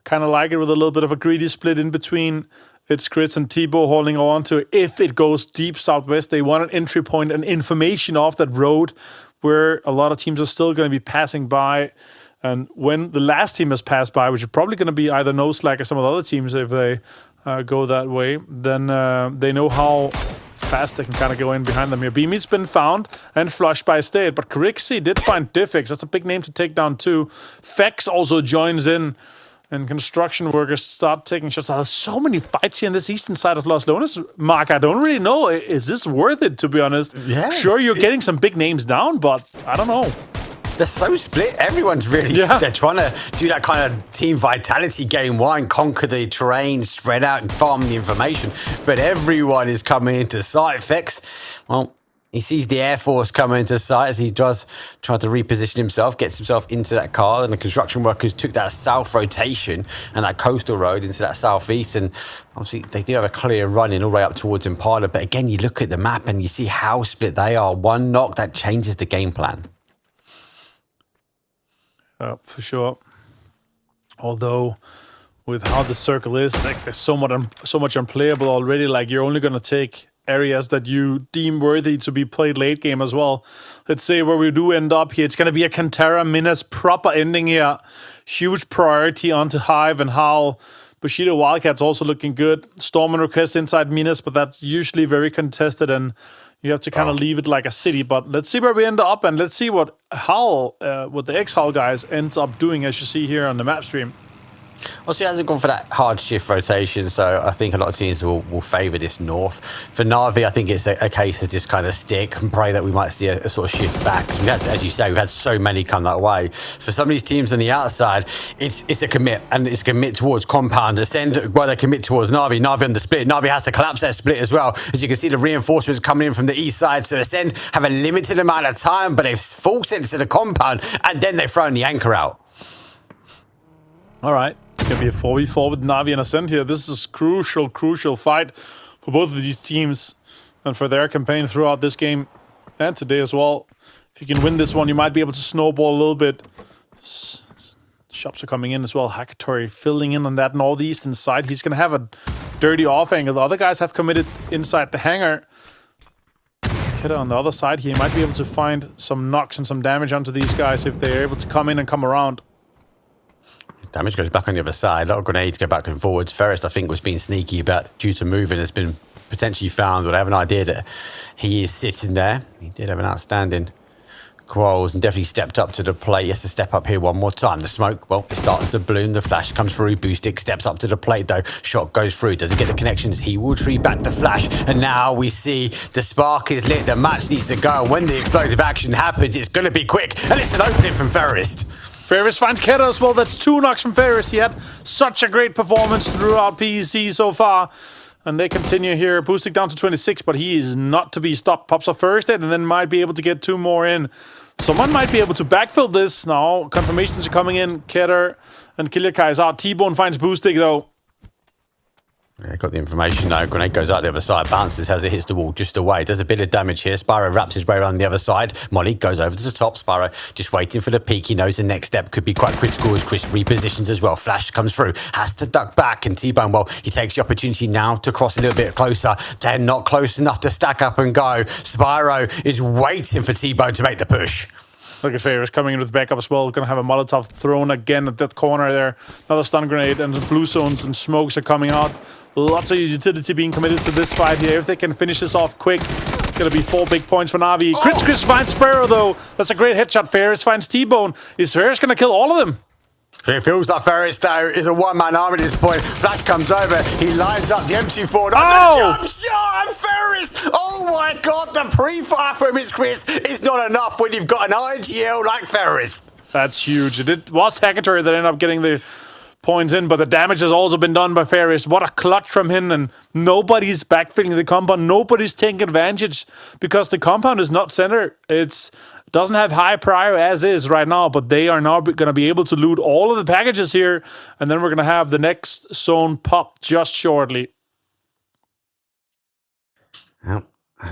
Kind of like it with a little bit of a greedy split in between. It's Crits and T-Bow holding on to it. If it goes deep southwest, they want an entry point and information off that road where a lot of teams are still going to be passing by. And when the last team has passed by, which is probably going to be either noslack or some of the other teams if they go that way, then they know how fast they can kind of go in behind them here. Beamy's been found and flushed by State, but Crixie did find Diffix. That's a big name to take down too. Fex also joins in, and construction workers start taking shots. There's so many fights here in this eastern side of Los Leones. Mark, I don't really know. Is this worth it, to be honest? Yeah. Sure, you're getting some big names down, but I don't know. They're so split. Everyone's really, they're trying to do that kind of team vitality game one, conquer the terrain, spread out and farm the information. But everyone is coming into sight. Fex, well, he sees the Air Force coming into sight as he does try to reposition himself, gets himself into that car, and the construction workers took that south rotation and that coastal road into that southeast. And obviously, they do have a clear run in all the way up towards Impala. But again, you look at the map and you see how split they are. One knock, that changes the game plan. For sure. Although, with how the circle is, like there's so much unplayable already. Like you're only gonna take areas that you deem worthy to be played late game as well. Let's say where we do end up here, it's gonna be a Cantera Minas proper ending here. Huge priority onto HiVE and HoWL. Bushido Wildcats also looking good. Storm and Request inside Minas, but that's usually very contested and you have to kind of leave it like a city. But let's see where we end up and let's see what HoWL, what the exHOWL guys ends up doing, as you see here on the map stream. Well, he hasn't gone for that hard shift rotation, so I think a lot of teams will favour this north. For Na'Vi, I think it's a case of just kind of stick and pray that we might see a sort of shift back. Because we had, as you say, we've had so many come that way. For some of these teams on the outside, it's a commit, and it's a commit towards compound. Ascend, well, they commit towards Na'Vi. Na'Vi on the split. Na'Vi has to collapse their split as well. As you can see, the reinforcements coming in from the east side. So Ascend have a limited amount of time, but they've forced it into the compound, and then they've thrown the anchor out. All right. It's going to be a 4v4 with Na'Vi and Ascent here. This is crucial fight for both of these teams and for their campaign throughout this game and today as well. If you can win this one, you might be able to snowball a little bit. Shops are coming in as well. Hackatory filling in on that northeastern side. He's going to have a dirty off angle. The other guys have committed inside the hangar. Kidder on the other side here, he might be able to find some knocks and some damage onto these guys if they're able to come in and come around. Damage goes back on the other side. A lot of grenades go back and forwards. Ferris, I think, was being sneaky about due to moving. Has been potentially found, but I have an idea that he is sitting there. He did have an outstanding quals and definitely stepped up to the plate. He has to step up here one more time. The smoke, well, it starts to bloom. The flash comes through. Boostic steps up to the plate, though. Shot goes through. Doesn't get the connections. He will retrieve back the flash. And now we see the spark is lit. The match needs to go. And when the explosive action happens, it's going to be quick. And it's an opening from Ferris. Ferris finds Keta as well. That's 2 knocks from Ferris. He had such a great performance throughout PEC so far. And they continue here. Boosting down to 26, but he is not to be stopped. Pops up first hit and then might be able to get 2 more in. Someone might be able to backfill this now. Confirmations are coming in. Keter and Killikai is out. T-Bone finds Boosting though. Yeah, got the information now. Grenade goes out the other side, bounces as it hits the wall just away. Does a bit of damage here. Spyro wraps his way around the other side. Molly goes over to the top. Spyro just waiting for the peak. He knows the next step could be quite critical as Chris repositions as well. Flash comes through, has to duck back, and T-Bone, well, he takes the opportunity now to cross a little bit closer. They're not close enough to stack up and go. Spyro is waiting for T-Bone to make the push. Look at Ferris coming in with backup as well. Going to have a Molotov thrown again at that corner there. Another stun grenade and some blue zones and smokes are coming out. Lots of utility being committed to this fight here. If they can finish this off quick, Gonna be 4 big points for Na'Vi. Chris finds Sparrow, though. That's a great headshot. Ferris finds T-Bone. Is Ferris gonna kill all of them? It feels like Ferris, though, is a one-man army at this point. Flash comes over. He lines up the M24. The jump shot and Ferris! Oh, my God. The pre-fire from his Chris is not enough when you've got an IGL like Ferris. That's huge. It was Hackator that ended up getting the points in, but the damage has also been done by Ferris. What a clutch from him, and nobody's backfilling the compound. Nobody's taking advantage because the compound is not center. It doesn't have high prior as is right now, but they are now going to be able to loot all of the packages here, and then we're going to have the next zone pop just shortly. Yep.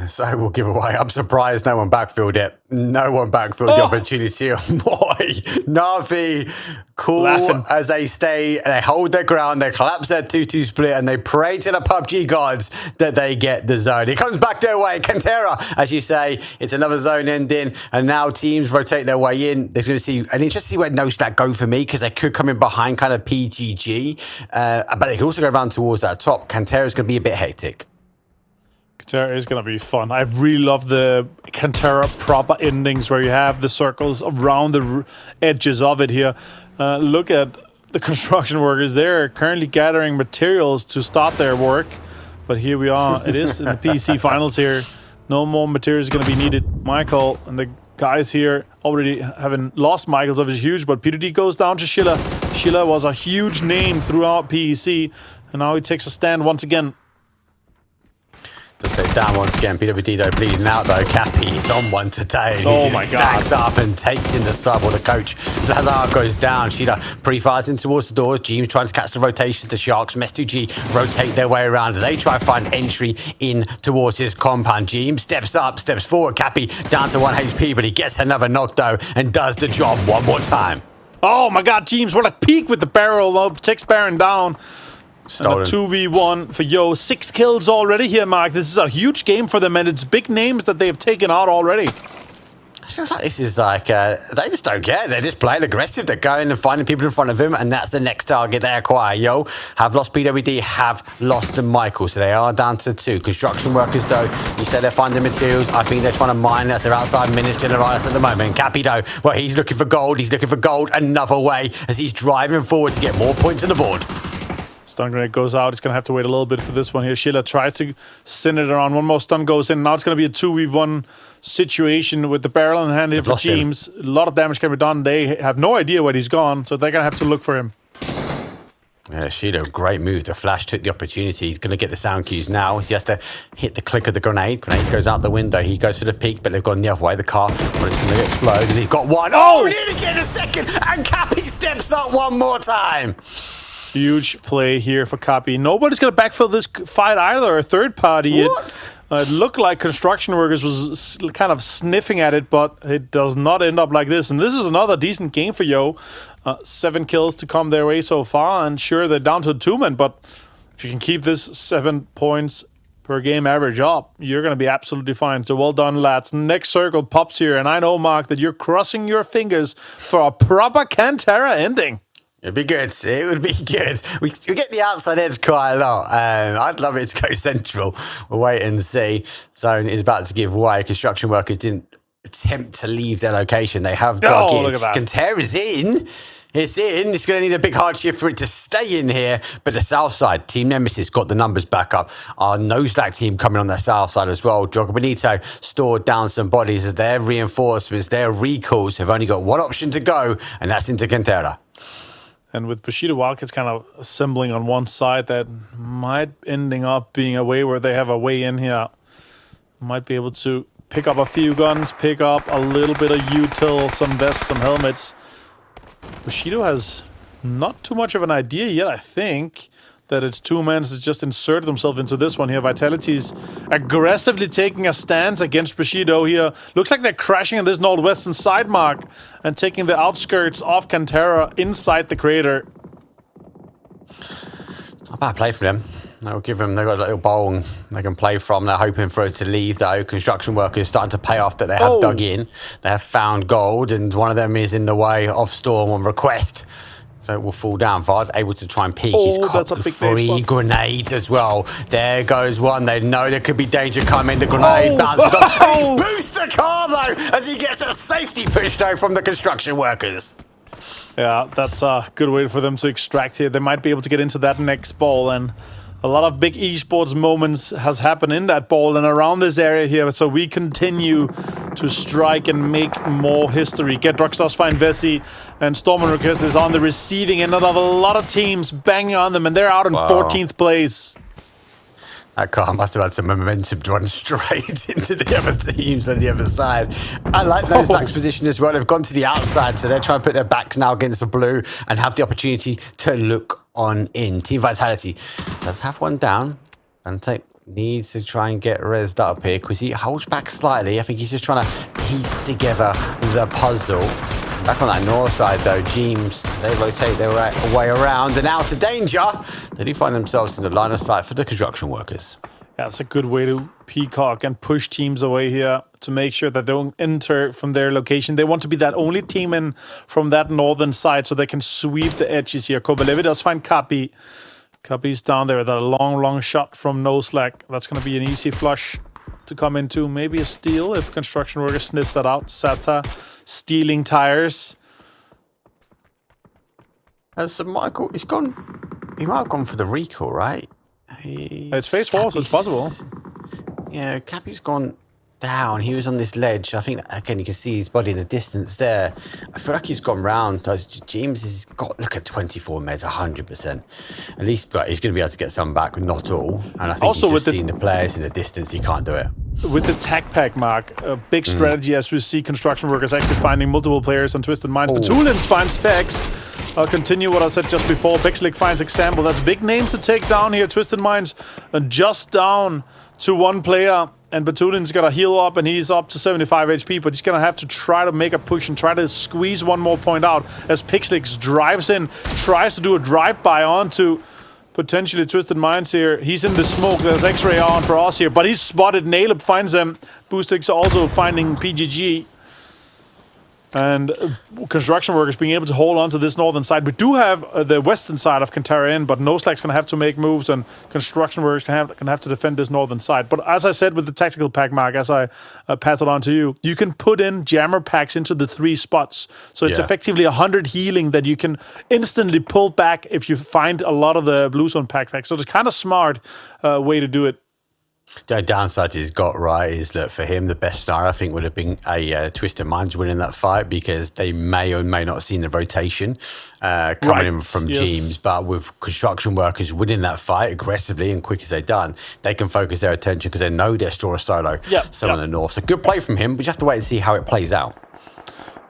So we'll give away. I'm surprised no one backfilled it. No one backfilled the opportunity. Boy, Na'Vi cool as they stay. They hold their ground. They collapse their 2-2 split, and they pray to the PUBG gods that they get the zone. It comes back their way. Cantera, as you say, it's another zone ending, and now teams rotate their way in. They're going to see an interesting where noslack go for me because they could come in behind kind of PGG, but they can also go around towards that top. Cantera is going to be a bit hectic. Cantera is going to be fun. I really love the Cantera proper endings where you have the circles around the edges of it here. Look at the construction workers. They're currently gathering materials to start their work. But here we are. It is in the PEC finals here. No more materials are going to be needed. Michael and the guys here already having lost Michael's obviously huge, but P2D goes down to Schiller. Schiller was a huge name throughout PEC, and now he takes a stand once again. Just stays down once again. PWD though bleeding out though. Cappy is on one today. He just stacks up and takes in the sub or the coach. Lazar goes down. Sheila pre-fires in towards the doors. James trying to catch the rotations. The Sharks, Mess2G rotate their way around. They try to find entry in towards his compound. James steps up, steps forward. Cappy down to 1 HP, but he gets another knock though and does the job one more time. Oh my God, James, what a peek with the barrel though. Takes Baron down. Stolen. And a 2v1 for Yooo. 6 kills already here, Mark. This is a huge game for them, and it's big names that they've taken out already. I feel like this is like, they just don't care. They're just playing aggressive. They're going and finding people in front of him, and that's the next target they acquire. Yooo have lost PWD, have lost to Michael, so they are down to 2. Construction workers, though, you said they're finding materials. I think they're trying to mine. That's their outside minutes generators at the moment. Cappy, though, well, he's looking for gold. He's looking for gold another way as he's driving forward to get more points on the board. Stun grenade goes out. He's going to have to wait a little bit for this one here. Sheila tries to send it around. One more stun goes in. Now it's going to be a 2v1 situation with the barrel in hand here for James. A lot of damage can be done. They have no idea where he's gone, so they're going to have to look for him. Yeah, Sheila, great move. The Flash took the opportunity. He's going to get the sound cues now. He has to hit the click of the grenade. Grenade goes out the window. He goes for the peak, but they've gone the other way. The car, but it's going to explode. And he's got one. Oh, nearly getting a second. And Cappy steps up one more time. Huge play here for Cappy. Nobody's going to backfill this fight either, a third party. It looked like Construction Workers was kind of sniffing at it, but it does not end up like this. And this is another decent game for Yooo. 7 kills to come their way so far, and sure, they're down to 2-man, but if you can keep this 7 points per game average up, you're going to be absolutely fine. So well done, lads. Next circle pops here, and I know, Mark, that you're crossing your fingers for a proper Cantera ending. It'd be good. It would be good. We get the outside edge quite a lot. I'd love it to go central. We'll wait and see. Zone is about to give way. Construction workers didn't attempt to leave their location. They have dug in. Look at that. Cantera's in. It's in. It's going to need a big hardship for it to stay in here. But the south side, Team Nemesis got the numbers back up. Our noslack team coming on the south side as well. Joga Bonito stored down some bodies as their reinforcements, their recalls have only got one option to go, and that's into Cantera. And with Bushido Wildcats kind of assembling on one side, that might ending up being a way where they have a way in here. Might be able to pick up a few guns, pick up a little bit of util, some vests, some helmets. Bushido has not too much of an idea yet, I think, that it's 2-man to just insert themselves into this one here. Vitality's aggressively taking a stance against Bushido here. Looks like they're crashing on this northwestern side, Mark, and taking the outskirts of Cantera inside the crater. Not a bad play for them. They'll give them, they've got a little bowl they can play from. They're hoping for it to leave, though. Construction workers starting to pay off that they have dug in. They have found gold, and one of them is in the way of Storm on request. So it will fall down. Vard able to try and peek. Oh, He's that's a cocked big 3 grenades as well. There goes one. They know there could be danger coming. The grenade bounces off. And he boosts the car though as he gets a safety push though from the construction workers. Yeah, that's a good way for them to extract here. They might be able to get into that next ball, and a lot of big esports moments has happened in that ball and around this area here. So we continue to strike and make more history. Get Rockstars find Vessi, and Storm and Request is on the receiving end of a lot of teams banging on them, and they're out in 14th place. That car must have had some momentum to run straight into the other teams on the other side. I like noslack's position as well. They've gone to the outside, so they're trying to put their backs now against the blue and have the opportunity to look on in. Team Vitality does have one down. And needs to try and get rezzed up here because he holds back slightly. I think he's just trying to piece together the puzzle. Back on that north side though, James, they rotate their way around and out of danger. They do find themselves in the line of sight for the construction workers. Yeah, it's a good way to peacock and push teams away here to make sure that they don't enter from their location. They want to be that only team in from that northern side so they can sweep the edges here. Kovalevi does find Kapi. Kapi's down there with a long shot from noslack. That's going to be an easy flush to come into. Maybe a steal if construction worker sniffs that out. Sata stealing tires. So Michael, he might have gone for the recall, right? It's phase 4, so it's possible. Yeah, Cappy's gone down. He was on this ledge. I think, again, you can see his body in the distance there. I feel like he's gone round. James has got, look at 24 meds, 100%. At least, but he's going to be able to get some back, but not all. And I think also he's just seeing the players in the distance. He can't do it. With the tac pack, Mark, a big strategy as we see construction workers actually finding multiple players on Twisted Minds. Petulins finds Fex. I'll continue what I said just before. Pixelic finds Example. That's big names to take down here. Twisted Minds just down to one player. And Betulin's got to heal up, and he's up to 75 HP, but he's going to have to try to make a push and try to squeeze one more point out as Pixelix drives in, tries to do a drive-by onto potentially Twisted Minds here. He's in the smoke. There's X-Ray on for us here, but he's spotted. Naileb finds them. Boostix also finding PGG. And construction workers being able to hold on to this northern side. We do have the western side of Kantara in, but noslack's going to have to make moves, and construction workers can have to defend this northern side. But as I said with the tactical pack, Mark, as I pass it on to you, you can put in jammer packs into the 3 spots. So it's effectively 100 healing that you can instantly pull back if you find a lot of the blue zone packs. So it's kind of smart way to do it. The downside he's got right is that for him, the best scenario I think would have been a Twisted Minds winning that fight because they may or may not have seen the rotation coming in from James. But with construction workers winning that fight aggressively and quick as they've done, they can focus their attention because they know they're store a solo somewhere in the north. So good play from him. We just have to wait and see how it plays out.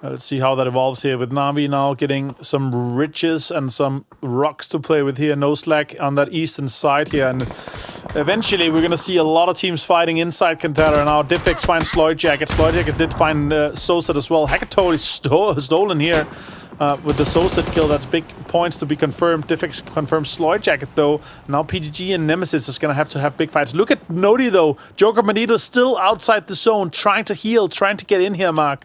Let's see how that evolves here with Navi now getting some riches and some rocks to play with here. noslack on that eastern side here. And eventually we're going to see a lot of teams fighting inside Kantara now. Diffix finds Sloyd Jacket. Sloyd Jacket did find Soset as well. Hackatoli stolen here with the Soset kill. That's big points to be confirmed. Diffix confirms Sloyd Jacket though. Now PGG and Nemesis is going to have big fights. Look at Nodi though. Joga Bonito still outside the zone, trying to heal, trying to get in here, Mark.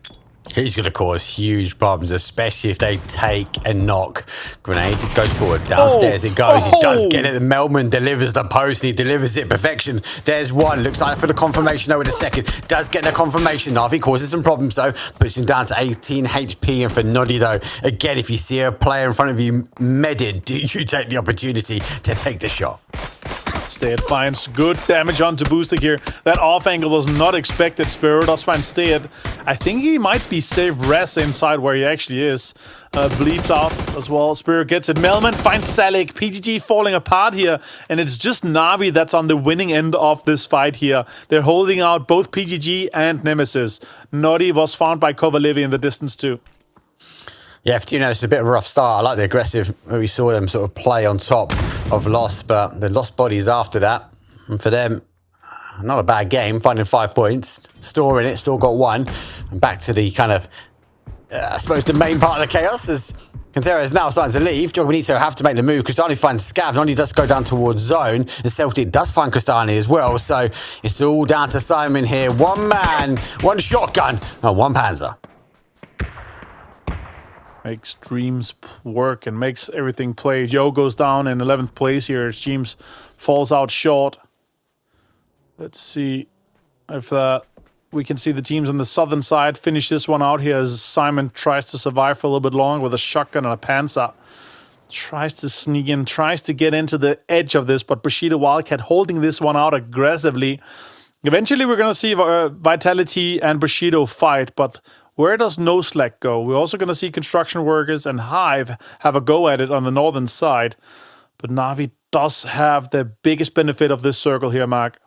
He's going to cause huge problems, especially if they take a knock. Grenade goes forward. Downstairs it goes. He does get it. Melman delivers the post, and he delivers it perfection. There's one. Looks like for the confirmation though with a second. Does get the confirmation. Navi causes some problems though. Puts him down to 18 HP. And for Noddy though, again, if you see a player in front of you medded, do you take the opportunity to take the shot? Stayed finds good damage onto Boostic here. That off angle was not expected. Spiro does find Stayed. I think he might be safe res inside where he actually is. Bleeds out as well. Spiro gets it. Melman finds Salik. PGG falling apart here. And it's just Navi that's on the winning end of this fight here. They're holding out both PGG and Nemesis. Noddy was found by Kovalevi in the distance too. Yeah, Fortuna, it's a bit of a rough start. I like the aggressive, we saw them sort of play on top of Lost, but the Lost bodies after that. And for them, not a bad game, finding 5 points, Store in it, still got 1. And back to the kind of, I suppose, the main part of the chaos as Kantara is now starting to leave. Joga Bonito have to make the move. Cristani finds Scavs, only does go down towards zone. And Celtic does find Cristani as well. So it's all down to Simon here. 1 man, 1 shotgun, and 1 Panzer. Makes dreams work and makes everything play. Yooo goes down in 11th place here. James falls out short. Let's see if we can see the teams on the southern side finish this one out here as Simon tries to survive for a little bit longer with a shotgun and a Panzer. Tries to sneak in, tries to get into the edge of this, but Bushido Wildcat holding this one out aggressively. Eventually we're going to see Vitality and Bushido fight, but where does noslack go? We're also going to see Construction Workers and HiVE have a go at it on the northern side. But Na'Vi does have the biggest benefit of this circle here, Mark.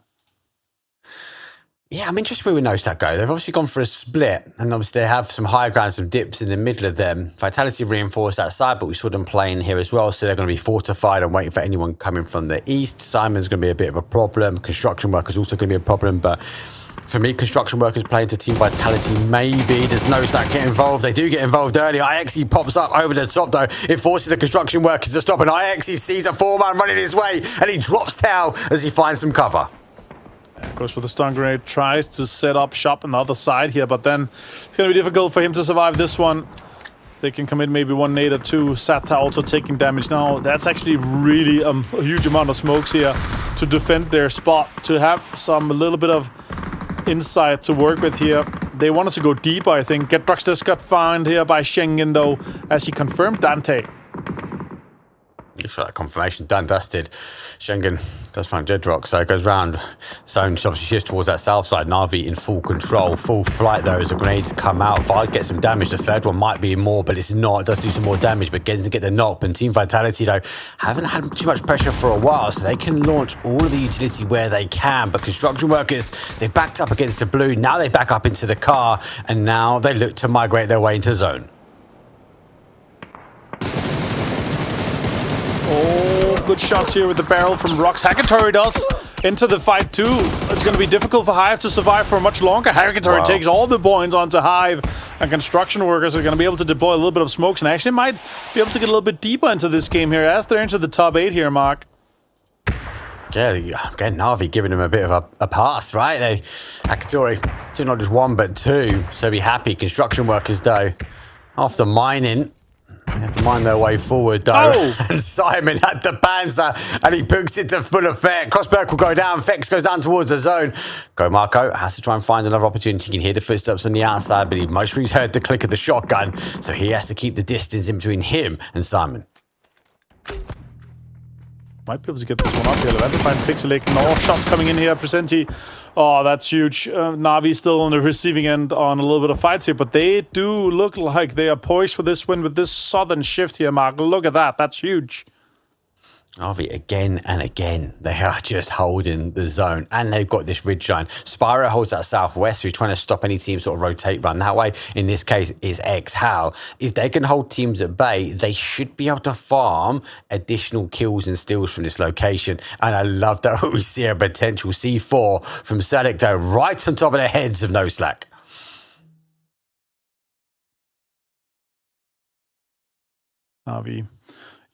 Yeah, I'm interested where noslack go. They've obviously gone for a split, and obviously they have some high ground, some dips in the middle of them. Vitality reinforced that side, but we saw them playing here as well, so they're going to be fortified and waiting for anyone coming from the east. Simon's going to be a bit of a problem. Construction Workers also going to be a problem, but for me, Construction Workers playing to Team Vitality, maybe. Does noslack get involved? They do get involved early. IXE pops up over the top, though. It forces the Construction Workers to stop, and IXE sees a 4-man running his way, and he drops tail as he finds some cover. Goes for the stun grenade, tries to set up shop on the other side here, but then it's going to be difficult for him to survive this one. They can commit maybe one nade or two. Sata also taking damage now. That's actually really a huge amount of smokes here to defend their spot, to have a little bit of insight to work with here. They wanted to go deeper, I think. Get Drucksters got found here by Schengen, though, as he confirmed Dante. Just for that confirmation, done, dusted. Schengen does find Jedrock, so it goes round. Zone obviously shifts towards that south side. Na'Vi in full control, full flight though as the grenades come out. Vard gets some damage. The third one might be more, but it's not. It does do some more damage, but gets to get the knock. And Team Vitality though haven't had too much pressure for a while, so they can launch all of the utility where they can. But Construction Workers, they backed up against the blue. Now they back up into the car, and now they look to migrate their way into zone. Oh, good shots here with the barrel from Rocks. Hackatory does into the fight too. It's going to be difficult for HiVE to survive for much longer. Hackatory takes all the points onto HiVE, and Construction Workers are going to be able to deploy a little bit of smokes and actually might be able to get a little bit deeper into this game here as they're into the top 8 here, Mark. Yeah, again, Na'Vi giving them a bit of a pass, right? Hackatory, not just one, but two. So be happy. Construction Workers, though, after mining, they have to mine their way forward, though. Oh. And Simon had the Panzer, and he books it to full effect. Crossberg will go down. Fex goes down towards the zone. Go Marco has to try and find another opportunity. You can hear the footsteps on the outside, but he mostly heard the click of the shotgun, so he has to keep the distance in between him and Simon. Might be able to get this one up here. Find Pixelate. More shots coming in here. Presenti. Oh, that's huge. Na'Vi still on the receiving end on a little bit of fights here, but they do look like they are poised for this win with this southern shift here, Mark. Look at that. That's huge. Na'Vi again and again, they are just holding the zone, and they've got this ridge line. Spyro holds that southwest, so he's trying to stop any team sort of rotate run that way. In this case, is exHOWL. If they can hold teams at bay, they should be able to farm additional kills and steals from this location. And I love that we see a potential C4 from Selecto right on top of the heads of noslack. Na'Vi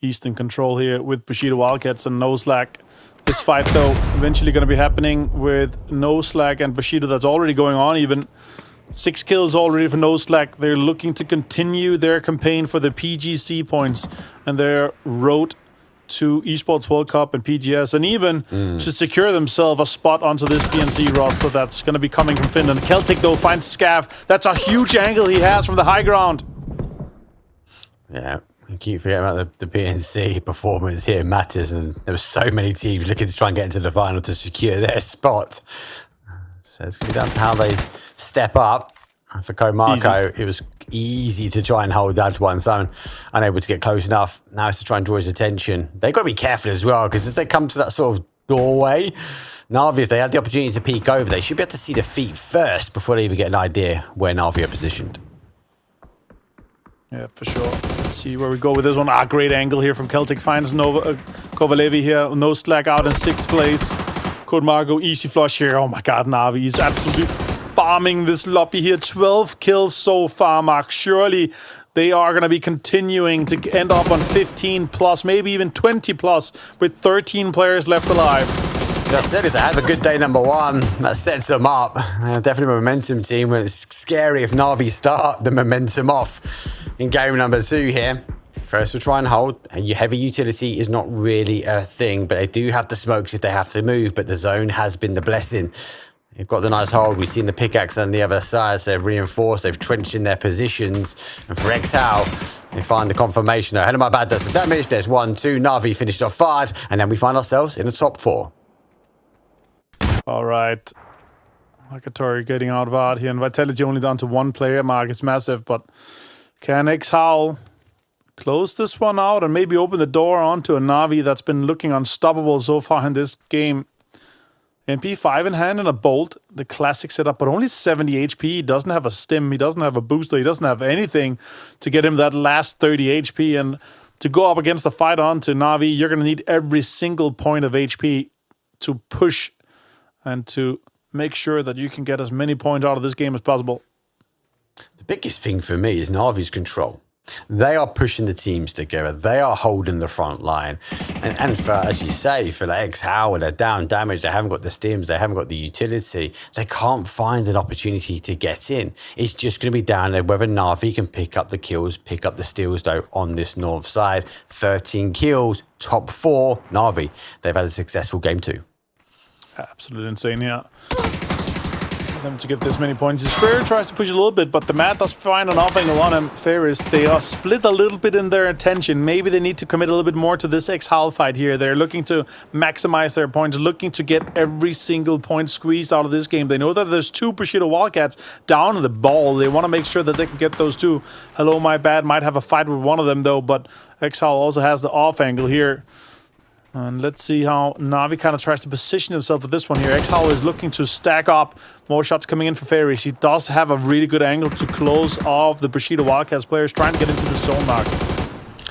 Eastern control here with Bushido Wildcats and noslack. This fight, though, eventually going to be happening with noslack and Bushido. That's already going on even. 6 kills already for noslack. They're looking to continue their campaign for the PGC points and their road to Esports World Cup and PGS, and even to secure themselves a spot onto this PNC roster that's going to be coming from Finland. Celtic, though, finds Scav. That's a huge angle he has from the high ground. Yeah. I keep forgetting about the PNC performance here matters, and there were so many teams looking to try and get into the final to secure their spot. So it's going to be down to how they step up. And for Marco, it was easy to try and hold that one zone, unable to get close enough. Now it's to try and draw his attention. They've got to be careful as well, because if they come to that sort of doorway, Na'Vi, if they had the opportunity to peek over, they should be able to see the feet first before they even get an idea where Na'Vi are positioned. Yeah, for sure. Let's see where we go with this one. Great angle here from Celtic. Finds Kovalevi here. noslack out in 6th place. Code Margo, easy flush here. Oh my god, Na'Vi is absolutely farming this lobby here. 12 kills so far, Mark. Surely they are going to be continuing to end up on 15 plus, maybe even 20 plus, with 13 players left alive. Just said it, they have a good day number 1. That sets them up. Definitely a momentum team, when it's scary if Na'Vi start the momentum off. in game number 2 here. First, we'll try and hold. And your heavy utility is not really a thing, but they do have the smokes if they have to move. But the zone has been the blessing. They've got the nice hold. We've seen the pickaxe on the other side. So they've reinforced. They've trenched in their positions. And for exHOWL, they find the confirmation. Ahead of my bad does the damage. There's 1, 2. Na'Vi finished off 5. And then we find ourselves in the top 4. All right. HackATory getting out of art here. And Vitality only down to 1 player mark. It's massive. But can exHOWL close this one out and maybe open the door onto a Na'Vi that's been looking unstoppable so far in this game? MP5 in hand and a bolt, the classic setup, but only 70 HP. He doesn't have a stim, he doesn't have a booster, he doesn't have anything to get him that last 30 HP. And to go up against a fight on to Na'Vi, you're going to need every single point of HP to push and to make sure that you can get as many points out of this game as possible. The biggest thing for me is Na'Vi's control. They are pushing the teams together. They are holding the front line. And for, as you say, for the exHOWL, they're down damage. They haven't got the stims. They haven't got the utility. They can't find an opportunity to get in. It's just going to be down there whether Na'Vi can pick up the kills, pick up the steals, though, on this north side. 13 kills, top 4. Na'Vi, they've had a successful game too. Absolutely insane, yeah. Them to get this many points. Spirit tries to push a little bit, but the Mad does find an off angle on him. Ferris, they are split a little bit in their attention. Maybe they need to commit a little bit more to this exHOWL fight here. They're looking to maximize their points, looking to get every single point squeezed out of this game. They know that there's 2 Bushido Wildcats down in the ball. They want to make sure that they can get those 2. Hello, my bad. Might have a fight with one of them, though, but exHOWL also has the off angle here. And let's see how Na'Vi kind of tries to position himself with this one here. exHOWL is looking to stack up. More shots coming in for Ferris. He does have a really good angle to close off the Bushido Wildcats players trying to get into the zone mark.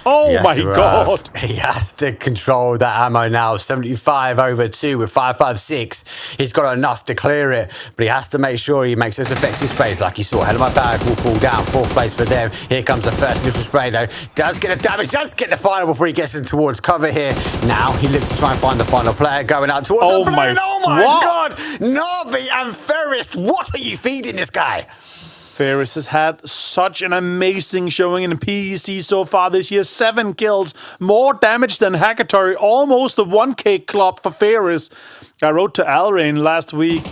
Oh my god! He has to control that ammo now. 75/2 with 5.56. He's got enough to clear it, but he has to make sure he makes this effective space like you saw. Head of my bag will fall down. 4th place for them. Here comes the first initial spray though. Does get a damage, does get the final before he gets in towards cover here. Now he looks to try and find the final player going out towards the balloon. Oh my god! Na'Vi and Ferris, what are you feeding this guy? Ferris has had such an amazing showing in PEC so far this year. 7 kills, more damage than HackATory, almost a 1K club for Ferris. I wrote to Alrain last week.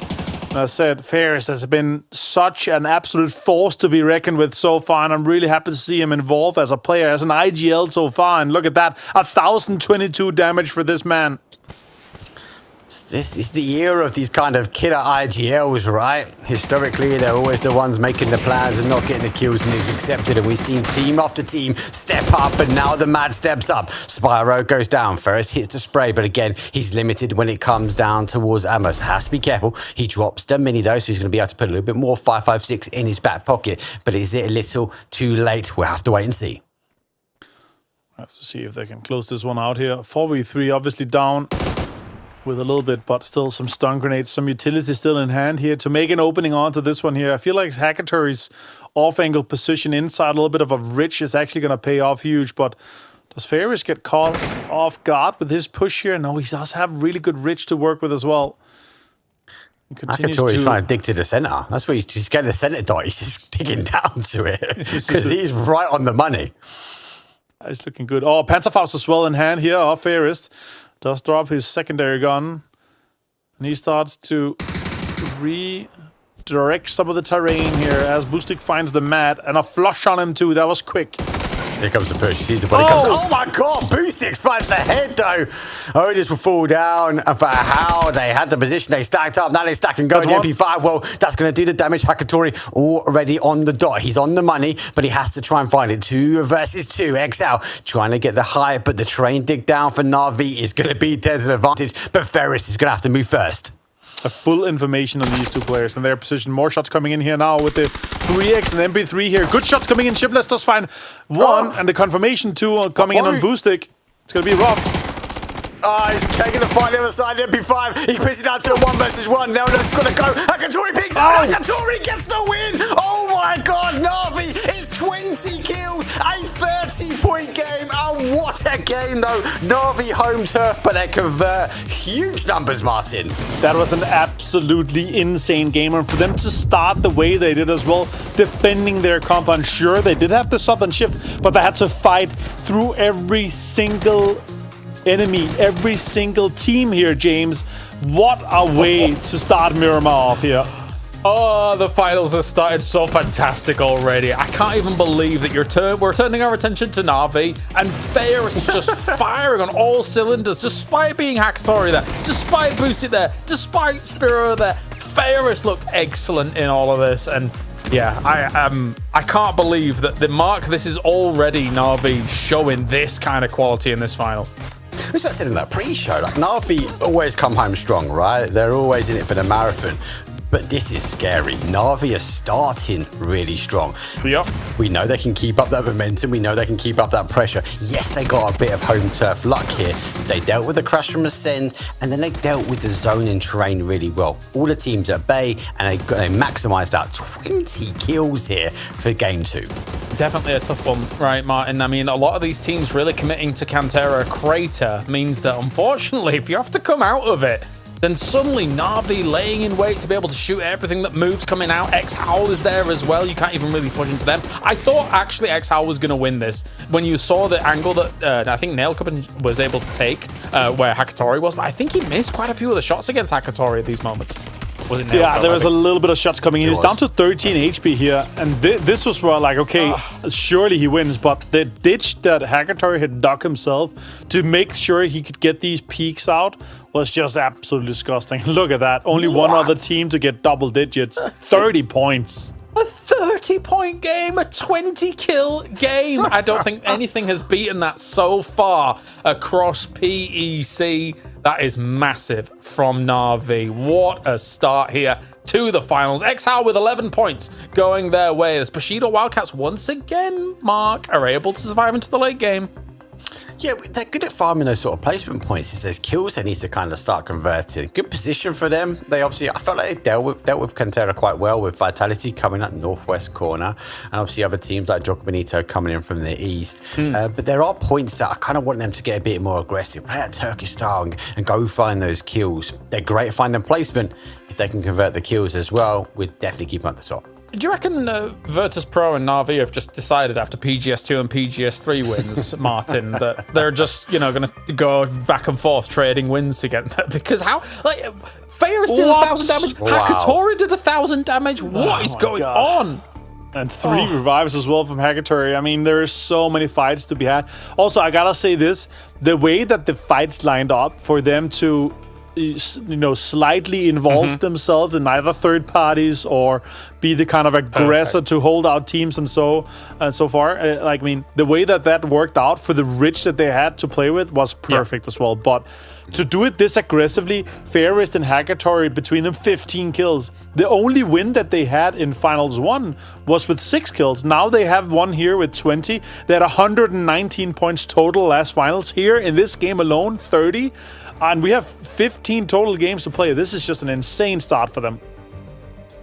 I said Ferris has been such an absolute force to be reckoned with so far, and I'm really happy to see him involved as a player, as an IGL so far. And look at that, 1,022 damage for this man. This is the era of these kind of killer IGLs, right? Historically, they're always the ones making the plans and not getting the kills, and it's accepted. And we've seen team after team step up, and now the Mad steps up. Spyro goes down. Ferris hits the spray, but again, he's limited when it comes down towards ammo. So has to be careful. He drops the mini though, so he's going to be able to put a little bit more 5.56 in his back pocket. But is it a little too late? We'll have to wait and see. We'll have to see if they can close this one out here. 4v3 obviously down with a little bit, but still some stun grenades, some utility still in hand here to make an opening onto this one here. I feel like HackATory's off-angle position inside a little bit of a ridge is actually going to pay off huge, but does Ferris get caught off guard with his push here? No, he does have really good ridge to work with as well. HackATory's trying to dig to the center. That's where he's just getting the center dot. He's just digging down to it because he's right on the money. It's looking good. Oh, Panzerfaust as well in hand here. Oh, Ferris does drop his secondary gun, and he starts to redirect some of the terrain here as Boostic finds the Mad, and a flush on him too. That was quick. Here comes the push. He sees the body. Oh my god! Boostix finds the head though. Oh, this will fall down. And for how they had the position, they stacked up. Now they stack and go. The MP5. Well, that's going to do the damage. HackATory already on the dot. He's on the money, but he has to try and find it. 2 versus 2. exHOWL trying to get the high, but the train dig down for Na'Vi is going to be to the advantage. But Ferris is going to have to move first. A full information on these 2 players and their position. More shots coming in here now with the 3x and the MP3 here. Good shots coming in. Shipless does find 1, and the confirmation 2 coming in on Boostic. It's going to be rough. Oh, he's taking the fight on the other side. MP5. He puts it down to a 1 versus 1. Now that's gonna go. HaKatori picks it up. HaKatori gets the win. Oh my God, Na'Vi is 20 kills, a 30-point game. Oh, what a game though. Na'Vi home turf, but they convert huge numbers, Martin. That was an absolutely insane game, and for them to start the way they did as well, defending their compound. Sure, they did have the southern shift, but they had to fight through every single enemy, every single team here, James. What a way to start Miramar off here. Oh, the finals have started so fantastic already. I can't even believe that we're turning our attention to Na'Vi, and Fair is just firing on all cylinders, despite being HaKatori there, despite Boosted there, despite Spiro there. Fairest looked excellent in all of this, and yeah, I can't believe that this is already Na'Vi showing this kind of quality in this final. That's what I said in that pre-show. Like, Na'Vi always come home strong, right? They're always in it for the marathon. But this is scary. Na'Vi are starting really strong. Yep. We know they can keep up that momentum. We know they can keep up that pressure. Yes, they got a bit of home turf luck here. They dealt with the crash from Ascend, and then they dealt with the zone and terrain really well. All the teams at bay, and they maximised out 20 kills here for game 2. Definitely a tough one, right, Martin? I mean, a lot of these teams really committing to Cantera Crater means that, unfortunately, if you have to come out of it, then suddenly Na'Vi laying in wait to be able to shoot everything that moves coming out. exHOWL is there as well. You can't even really push into them. I thought actually exHOWL was going to win this when you saw the angle that I think Nailcup was able to take where HaKatori was, but I think he missed quite a few of the shots against HaKatori at these moments. Was it Nailcup? Yeah, there was a little bit of shots coming in. He's down to 13 HP here, and this was where, like, okay, surely he wins, but the ditch that HaKatori had dug himself to make sure he could get these peaks out was just absolutely disgusting. Look at that. Only one other team to get double digits. 30 points. A 30-point game, a 20-kill game. I don't think anything has beaten that so far across PEC. That is massive from Na'Vi. What a start here to the finals. exHOWL with 11 points going their way. As Bushido Wildcats once again, Mark, are able to survive into the late game. Yeah, they're good at farming those sort of placement points. If there's kills, they need to kind of start converting. Good position for them. They obviously, I felt like they dealt with Cantera quite well, with Vitality coming up northwest corner, and obviously other teams like Joga Bonito coming in from the east. But there are points that I kind of want them to get a bit more aggressive, play that Turkish style and go find those kills. They're great at finding placement. If they can convert the kills as well, we'd definitely keep them at the top. Do you reckon Virtus Pro and Na'Vi have just decided after PGS2 and PGS3 wins, Martin, that they're just, going to go back and forth trading wins together? Because how, like, Fairest did 1,000 damage, Wow. HaKatori did 1,000 damage. What is going on? And 3 revives as well from HaKatori. I mean, there are so many fights to be had. Also, I gotta say this, the way that the fights lined up for them to slightly involve themselves in either third parties or be the kind of aggressor to hold out teams and so far. I mean, the way that worked out for the Rich that they had to play with was perfect as well. But to do it this aggressively, Fairest and HaKatori, between them 15 kills. The only win that they had in Finals 1 was with 6 kills. Now they have one here with 20. They had 119 points total last Finals. Here in this game alone, 30. And we have 15 total games to play. This is just an insane start for them.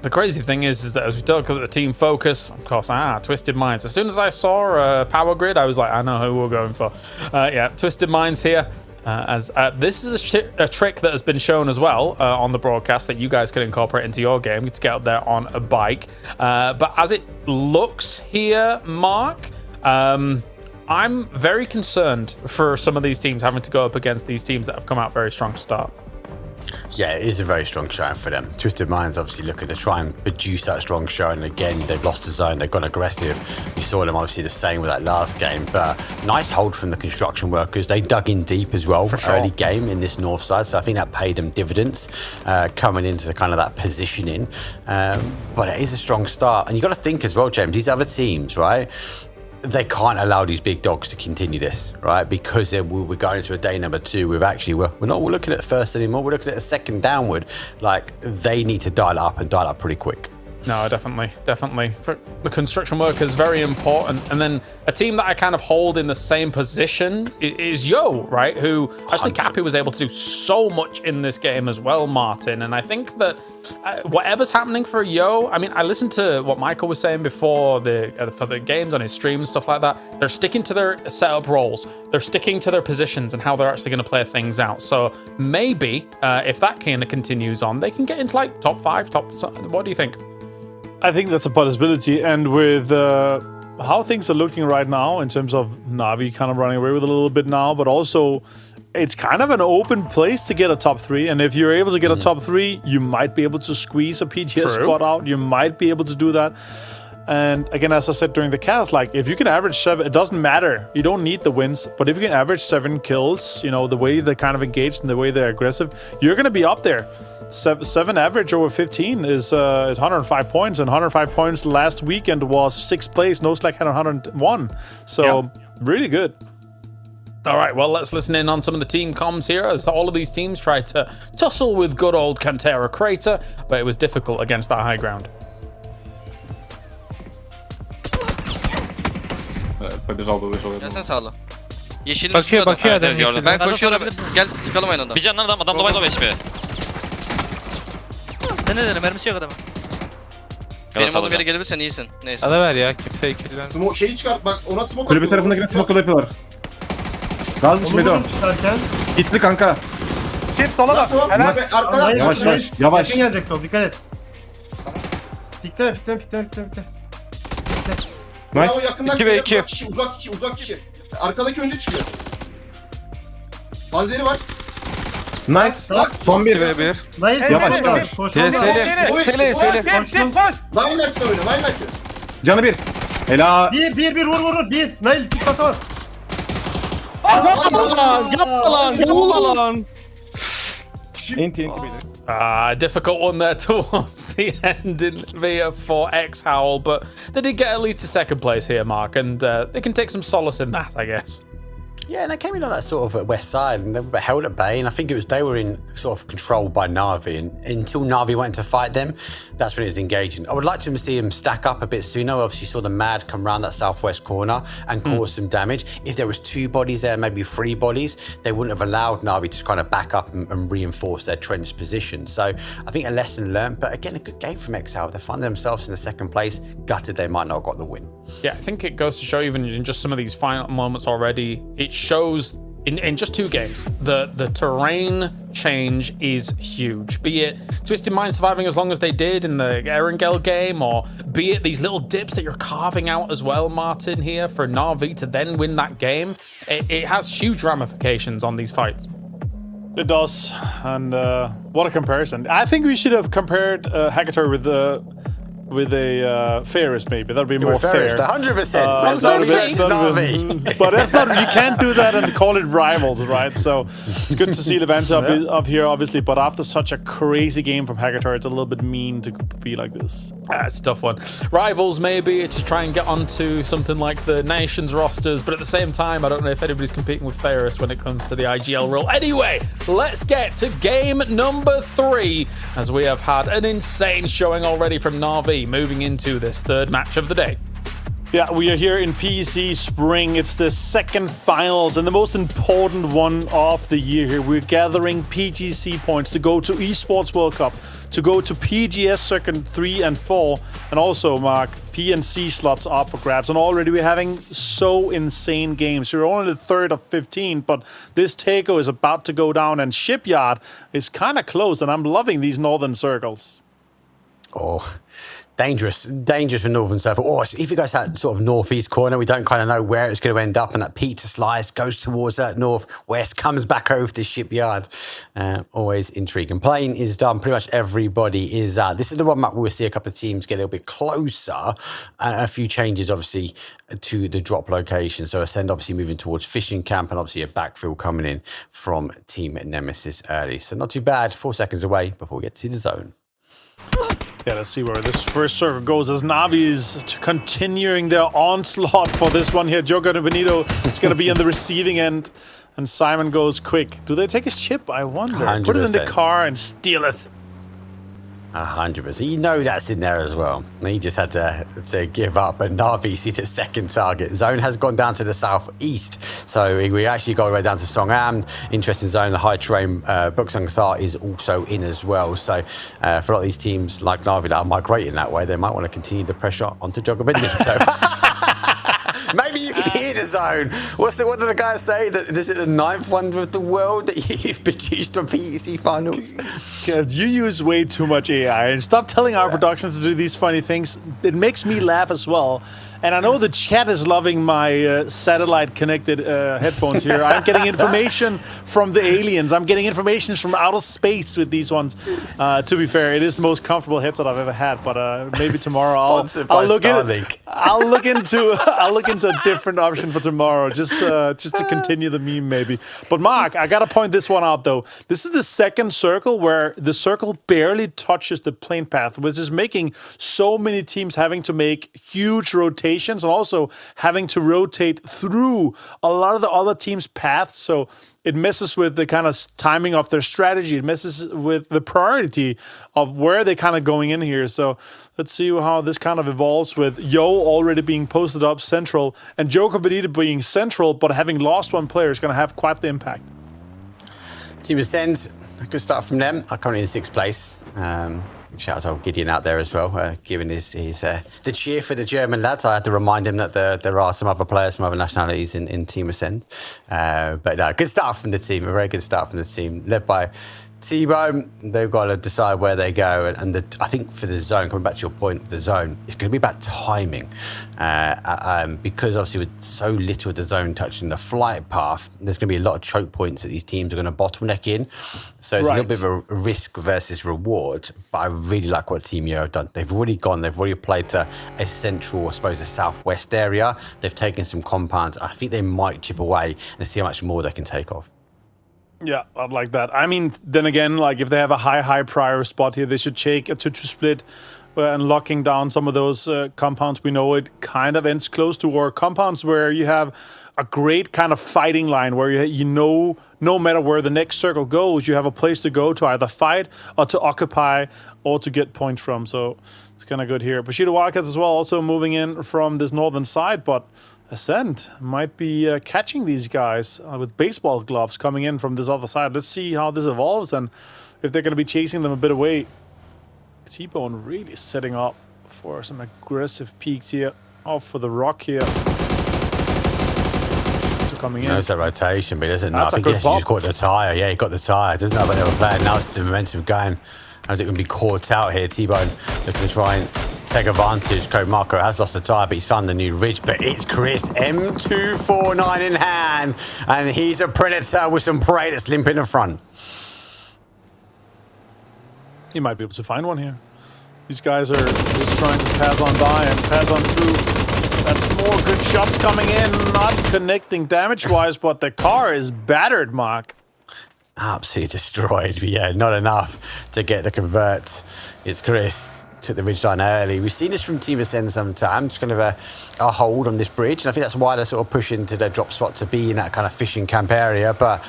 The crazy thing is that as we look at the team focus, of course, Twisted Minds. As soon as I saw Power Grid, I was like, I know who we're going for. Yeah, Twisted Minds here. This is a trick that has been shown as well on the broadcast that you guys can incorporate into your game to get up there on a bike. But as it looks here, Mark, I'm very concerned for some of these teams having to go up against these teams that have come out very strong to start. Yeah, it is a very strong showing for them. Twisted Minds obviously looking to try and produce that strong showing again. They've lost the zone, they've gone aggressive. You saw them obviously the same with that last game, but nice hold from the construction workers. They dug in deep as well for early game in this north side, so I think that paid them dividends coming into kind of that positioning. But it is a strong start, and you got to think as well, James, these other teams, right? They can't allow these big dogs to continue this, right? Because we're going into a day number 2. We're not looking at first anymore. We're looking at a second downward. Like, they need to dial it up and dial it up pretty quick. No, definitely. For the construction work is very important. And then a team that I kind of hold in the same position is Yooo, right? Who actually Cappy was able to do so much in this game as well, Martin. And I think that whatever's happening for Yooo, I mean, I listened to what Michael was saying before for the games on his stream and stuff like that. They're sticking to their setup roles. They're sticking to their positions and how they're actually going to play things out. So maybe if that kind of continues on, they can get into like top 5, what do you think? I think that's a possibility, and with how things are looking right now in terms of Na'Vi kind of running away with it a little bit now, but also it's kind of an open place to get a top 3, and if you're able to get a top 3, you might be able to squeeze a PGS spot out. You might be able to do that. And again, as I said during the cast, like if you can average 7, it doesn't matter. You don't need the wins, but if you can average 7 kills, you know, the way they're kind of engaged and the way they're aggressive, you're going to be up there. 7 average over 15 is 105 points, and 105 points last weekend was 6th place. noslack had 101, so really good. All right, well, let's listen in on some of the team comms here as all of these teams tried to tussle with good old Cantera Crater, but it was difficult against that high ground. Побежал бы, вышел. Gel sen sağla. Yeşilin Bakıyor, üstünde bakıyor adam. adam. Ben koşuyorum. Gel sıkalım aynı anda. Bir canlı adam low HP. Sen ne dedin? Mermisi yok adamın. Benim olduğum yere gelebilirsen iyisin. Neyse. Ver ya, fake'den. Smoke şeyi çıkart bak, ona smoke Kulübü tarafındakine smoke yapıyorlar. Gaz düşmedi o. Gitti kanka. Çift sola bak. Helal. Yavaş. Yakın gelecek sol, dikkat et. Pikte. Nice. 2 ve 2. Uzak 2. Arkadaki önce çıkıyor. Panzeri var. Nice. Son 1 ve 1. Yavaş. TS'li. Koş. Line light'ta oyna. Canı 1. Helal. 1 vur. 1. Nail tik basamaz. Yapma lan. Enti. Difficult one there towards the end for exHOWL, but they did get at least a 2nd place here, Mark, and they can take some solace in that, I guess. Yeah, and they came in on that sort of west side and they were held at bay, and I think it was they were in sort of controlled by Na'Vi, and until Na'Vi went to fight them, that's when it was engaging. I would like to see them stack up a bit sooner. Obviously saw the Mad come around that southwest corner and cause some damage. If there was 2 bodies there, maybe 3 bodies, they wouldn't have allowed Na'Vi to kind of back up and reinforce their trench position. So I think a lesson learned, but again, a good game from exHOWL. They find themselves in the 2nd place. Gutted they might not have got the win. Yeah, I think it goes to show, even in just some of these final moments already, it shows in just 2 games, the terrain change is huge. Be it Twisted Mind surviving as long as they did in the Erangel game, or be it these little dips that you're carving out as well, Martin, here for Na'Vi to then win that game. It has huge ramifications on these fights. It does, and what a comparison. I think we should have compared Hackator with a Ferris, maybe that'd be more fair. 100%. But that's not. You can't do that and call it rivals, right? So it's good to see Levanta up here, obviously. But after such a crazy game from Hackator, it's a little bit mean to be like this. It's a tough one. Rivals, maybe, to try and get onto something like the Nations rosters, but at the same time, I don't know if anybody's competing with Ferris when it comes to the IGL role. Anyway, let's get to game number 3, as we have had an insane showing already from Na'Vi, moving into this 3rd match of the day. Yeah, we are here in PEC Spring. It's the 2nd finals and the most important one of the year here. We're gathering PGC points to go to Esports World Cup, to go to PGS Circuit 3 and 4, and also, Mark, PNC slots up for grabs. And already we're having so insane games. We're only the 3rd of 15, but this takeover is about to go down, and Shipyard is kind of close, and I'm loving these northern circles. Oh, dangerous for Northern Surfer. Or if it goes that sort of northeast corner, we don't kind of know where it's going to end up, and that pizza slice goes towards that northwest, comes back over to Shipyard. Always intriguing. Playing is done. Pretty much everybody is. This is the one map where we'll see a couple of teams get a little bit closer. A few changes, obviously, to the drop location. So Ascend obviously moving towards Fishing Camp, and obviously a backfill coming in from Team Nemesis early. So not too bad. 4 seconds away before we get to see the zone. Yeah, let's see where this first circle goes as Na'Vi is continuing their onslaught for this one here. Joga and Bonito is going to be on the receiving end, and Simon goes quick. Do they take his chip? I wonder. 100%. Put it in the car and steal it. 100%. You know that's in there as well. He just had to give up, but Na'Vi see the second target. Zone has gone down to the southeast, so we actually got right down to Songam. Interesting zone. The high terrain Buksang is also in as well. So for a lot of these teams like Na'Vi that are migrating that way, they might want to continue the pressure onto Joga Bonito. So maybe you can hear the zone. What do the guys say? That this is the 9th wonder of the world that you've produced on PEC finals. Kev, you use way too much AI, and stop telling our production to do these funny things. It makes me laugh as well. And I know the chat is loving my satellite-connected headphones here. I'm getting information from the aliens. I'm getting information from outer space with these ones. To be fair, it is the most comfortable headset I've ever had. But maybe tomorrow I'll look into a different option for tomorrow, just to continue the meme maybe. But Mark, I gotta point this one out though. This is the second circle where the circle barely touches the plane path, which is making so many teams having to make huge rotations and also having to rotate through a lot of the other teams' paths. So it messes with the kind of timing of their strategy. It messes with the priority of where they're kind of going in here. So let's see how this kind of evolves with Yooo already being posted up central and Joga Bonito being central, but having lost one player is going to have quite the impact. Team Ascend, a good start from them. Are currently in 6th place. Shout out to Gideon out there as well, giving his the cheer for the German lads. I had to remind him that there are some other players from other nationalities in Team Ascend. But good start from the team, a very good start from the team, led by T-Bone. They've got to decide where they go, and I think for the zone, coming back to your point, the zone, it's going to be about timing, because obviously with so little of the zone touching the flight path, there's going to be a lot of choke points that these teams are going to bottleneck in. So it's a little bit of a risk versus reward. But I really like what Team Yooo have done. They've already played to a central, I suppose, the southwest area. They've taken some compounds. I think they might chip away and see how much more they can take off. Yeah, I'd like that. I mean, then again, like if they have a high prior spot here, they should take a 2-2 split and locking down some of those compounds. We know it kind of ends close to, or compounds where you have a great kind of fighting line where you know no matter where the next circle goes, you have a place to go to either fight or to occupy or to get points from. So it's kind of good here. Bushido Wildcats as well, also moving in from this northern side, but Ascend might be catching these guys with baseball gloves coming in from this other side. Let's see how this evolves and if they're going to be chasing them a bit away. T-Bone really setting up for some aggressive peaks here. Off for the rock here. So coming in. There's a rotation, but he doesn't know. I think he just caught the tyre. Yeah, he got the tyre. Doesn't know what they were playing. Now it's the momentum going. I think we're going to be caught out here. T-Bone looking to try and take advantage. Code Marco has lost the tyre, but he's found the new ridge. But it's Chris, M249 in hand. And he's a predator with some prey that's limping in front. He might be able to find one here. These guys are just trying to pass on by and pass on through. That's more good shots coming in. Not connecting damage-wise, but the car is battered, Mark. Absolutely destroyed, but yeah, not enough to get the convert. It's Chris. Took the ridgeline early. We've seen this from Team Ascend sometimes, kind of a hold on this bridge, and I think that's why they're sort of pushing to their drop spot to be in that kind of fishing camp area. But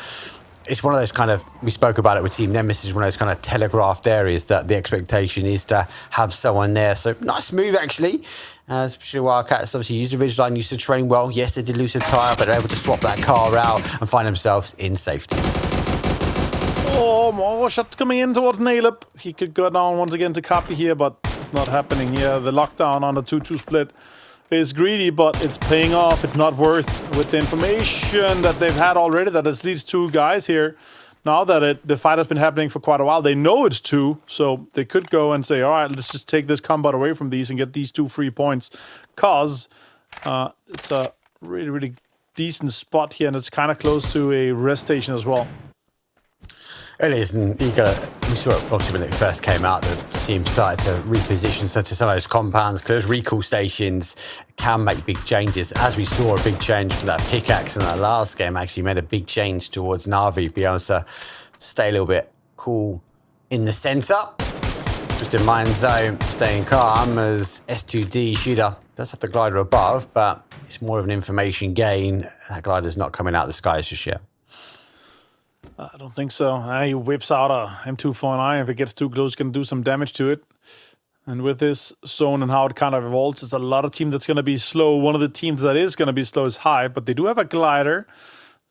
it's one of those kind of, we spoke about it with Team Nemesis, one of those kind of telegraphed areas that the expectation is to have someone there. So nice move actually. Especially Wildcats obviously used the ridgeline, used to train well. Yes, they did lose a tyre, but they're able to swap that car out and find themselves in safety. Oh, more shots coming in towards Naleb. He could go down once again to copy here, but it's not happening here. The lockdown on the 2-2 split is greedy, but it's paying off. It's not worth with the information that they've had already, that it's these two guys here. Now that the fight has been happening for quite a while, they know it's two, so they could go and say, all right, let's just take this combat away from these and get these 2 free points, because it's a really, really decent spot here, and it's kind of close to a rest station as well. It is, and we saw it obviously when it first came out, the team started to reposition to some of those compounds, because those recall stations can make big changes. As we saw a big change from that pickaxe in that last game, actually made a big change towards Na'Vi, be able to stay a little bit cool in the centre. Just in mind though, staying calm as S2D shooter does have the glider above, but it's more of an information gain. That glider's not coming out of the skies just yet. I don't think so. He whips out a M249. If it gets too close, can do some damage to it. And with this zone and how it kind of evolves, it's a lot of team that's going to be slow. One of the teams that is going to be slow is HiVE, but they do have a glider.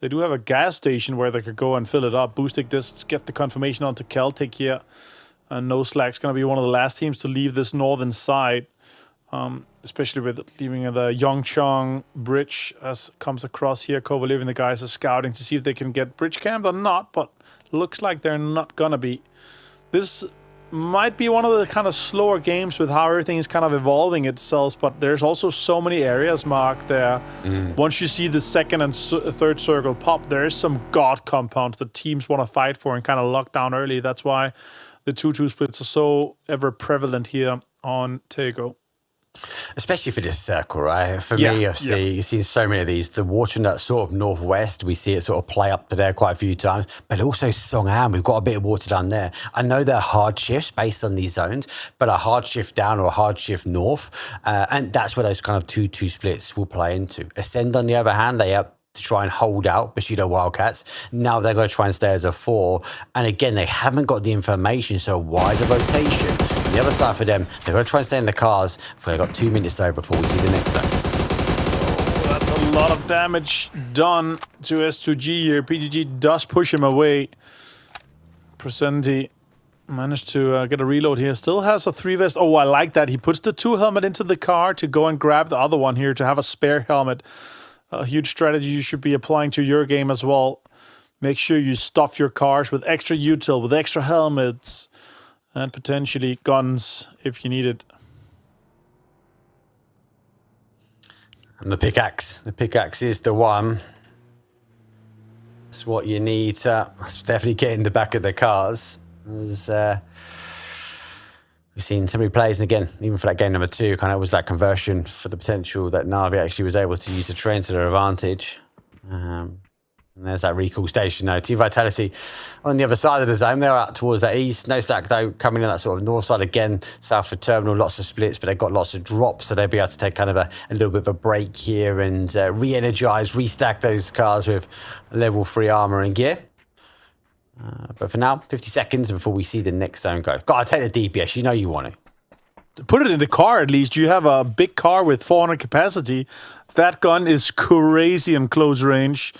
They do have a gas station where they could go and fill it up. Boosting this, get the confirmation onto Celtic here. And noslack's going to be one of the last teams to leave this northern side. Especially with leaving the Yongchong bridge as comes across here. Kovalev and the guys are scouting to see if they can get bridge camped or not, but looks like they're not gonna be. This might be one of the kind of slower games with how everything is kind of evolving itself, but there's also so many areas, Mark, there. Once you see the second and third circle pop, there is some god compounds that teams want to fight for and kind of lock down early. That's why the 2-2 splits are so ever prevalent here on Tego. Especially for this circle, right? For me, you've seen so many of these. The watching that sort of northwest, we see it sort of play up to there quite a few times. But also Songham, we've got a bit of water down there. I know they're hard shifts based on these zones, but a hard shift down or a hard shift north. And that's where those kind of 2-2 splits will play into. Ascend, on the other hand, they up to try and hold out Bushido Wildcats. Now they're going to try and stay as a 4. And again, they haven't got the information, so why the rotation? On the other side for them, they're going to try and stay in the cars. They've got 2 minutes though before we see the next zone. Oh, that's a lot of damage done to S2G here. PGG does push him away. Presenti managed to get a reload here. Still has a 3 vest. Oh, I like that. He puts the 2 helmet into the car to go and grab the other one here to have a spare helmet. A huge strategy you should be applying to your game as well. Make sure you stuff your cars with extra util, with extra helmets, and potentially guns if you need it. And the pickaxe. The pickaxe is the one. It's what you need to definitely get in the back of the cars. As, we've seen so many plays, and again, even for that game number 2, kind of was that conversion for the potential that Na'Vi actually was able to use the train to their advantage. And there's that recall station now. Team Vitality on the other side of the zone. They're out towards that east. noslack, though, coming in that sort of north side again. Southford Terminal, lots of splits, but they've got lots of drops, so they'll be able to take kind of a little bit of a break here and re-energize, restack those cars with level 3 armor and gear. But for now, 50 seconds before we see the next zone go. Gotta take the DPS, you know you want to. Put it in the car at least. You have a big car with 400 capacity. That gun is crazy in close range.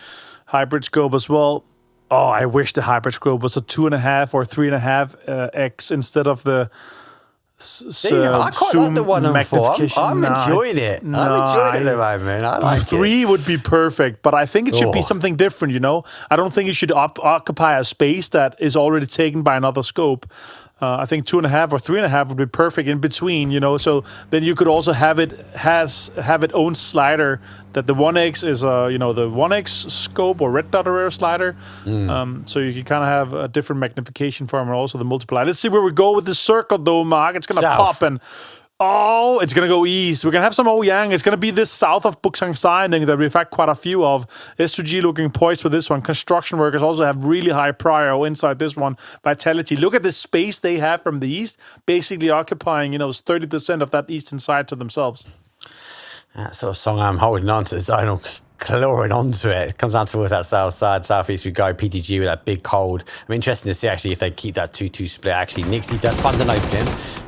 Hybrid scope as well. Oh, I wish the hybrid scope was a 2.5 or 3.5 X instead of the I quite like the 1-on-4. I'm enjoying it. I'm enjoying it at the moment. I like 3 would be perfect, but I think it should be something different, you know? I don't think it should occupy a space that is already taken by another scope. I think 2.5 or 3.5 would be perfect in between, you know? So then you could also have it own slider that the 1X is, you know, the 1X scope or red dot array slider. So you can kind of have a different magnification for them and also the multiplier. Let's see where we go with this circle though, Mark. It's going to pop and... Oh, it's going to go east. We're going to have some Ouyang. It's going to be this south of Buksang Signing that we've had quite a few of. S2G looking poised for this one. Construction workers also have really high prio inside this one. Vitality. Look at the space they have from the east, basically occupying, you know, 30% of that eastern side to themselves. Sort of Songham holding on to the zone, clawing onto it. Comes down towards that south side. Southeast we go. PTG with that big cold. I'm interested to see actually if they keep that 2-2 split. Actually, Nixie does fund an opening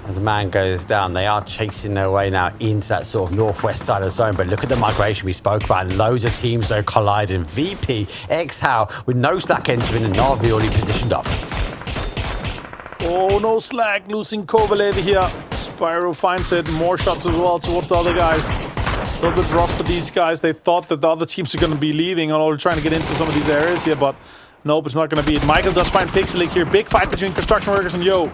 as the man goes down. They are chasing their way now into that sort of northwest side of the zone. But look at the migration we spoke about. And loads of teams though colliding. VP, exHOWL with noslack entering and Na'Vi already positioned up. Oh, noslack losing Kovalev here. Spyro finds it. More shots as well towards the other guys. A little bit rough for these guys. They thought that the other teams are going to be leaving and all trying to get into some of these areas here, but nope, it's not going to be it. Michael does find Pixelic here. Big fight between construction workers and Yooo.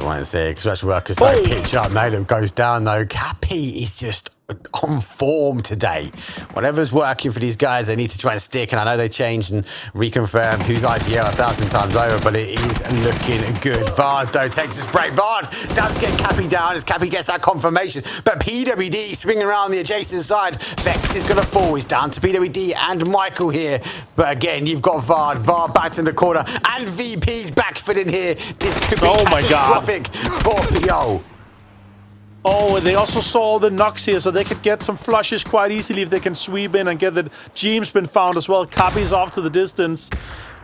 I want to say construction workers don't pitch up. Nalem goes down though. Cappy is just on form today. Whatever's working for these guys, they need to try and stick. And I know they changed and reconfirmed who's IGL 1,000 times over, but it is looking good. Vard though takes his break. Vard does get Cappy down as Cappy gets that confirmation. But PWD swinging around the adjacent side. Vex is going to fall. He's down to PWD and Michael here. But again, you've got Vard. Vard back in the corner. And VP's backfitting here. This could be catastrophic for PO. Oh, they also saw the knocks here, so they could get some flushes quite easily if they can sweep in and get the Geem's been found as well. Cappy's off to the distance.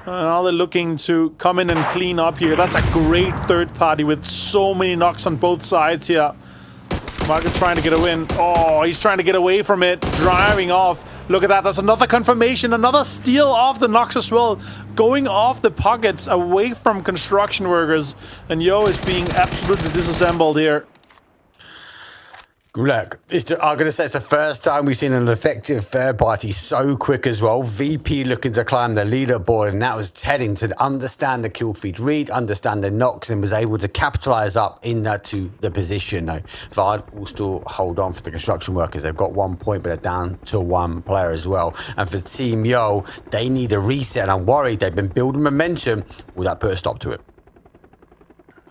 Now they're looking to come in and clean up here. That's a great third party with so many knocks on both sides here. Market trying to get a win. Oh, he's trying to get away from it. Driving off. Look at that. That's another confirmation. Another steal off the knocks as well. Going off the pockets away from construction workers. And Yooo is being absolutely disassembled here. Look, I'm going to say it's the first time we've seen an effective third party so quick as well. VP looking to climb the leaderboard, and that was Tedding to understand the kill feed read, understand the knocks, and was able to capitalize up into the position. Now, Vard will still hold on for the construction workers. They've got 1 point, but they're down to one player as well. And for Team Yooo, they need a reset. I'm worried they've been building momentum. Will that put a stop to it?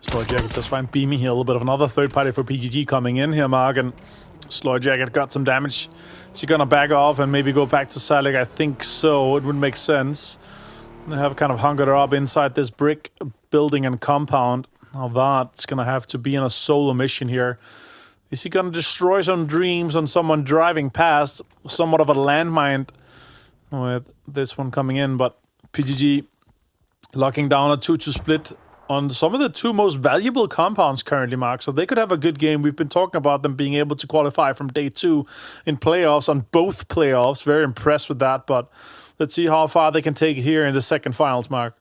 Slow Jacket just find beaming here. A little bit of another third party for PGG coming in here, Mark. And Slow Jacket got some damage. Is he gonna back off and maybe go back to Salik? I think so. It would make sense. They have kind of hungered up inside this brick building and compound. Now that's gonna have to be on a solo mission here. Is he gonna destroy some dreams on someone driving past? Somewhat of a landmine with this one coming in, but PGG locking down a 2-2 split on some of the two most valuable compounds currently, Mark. So they could have a good game. We've been talking about them being able to qualify from day 2 in playoffs, on both playoffs. Very impressed with that, but let's see how far they can take it here in the second finals, Mark.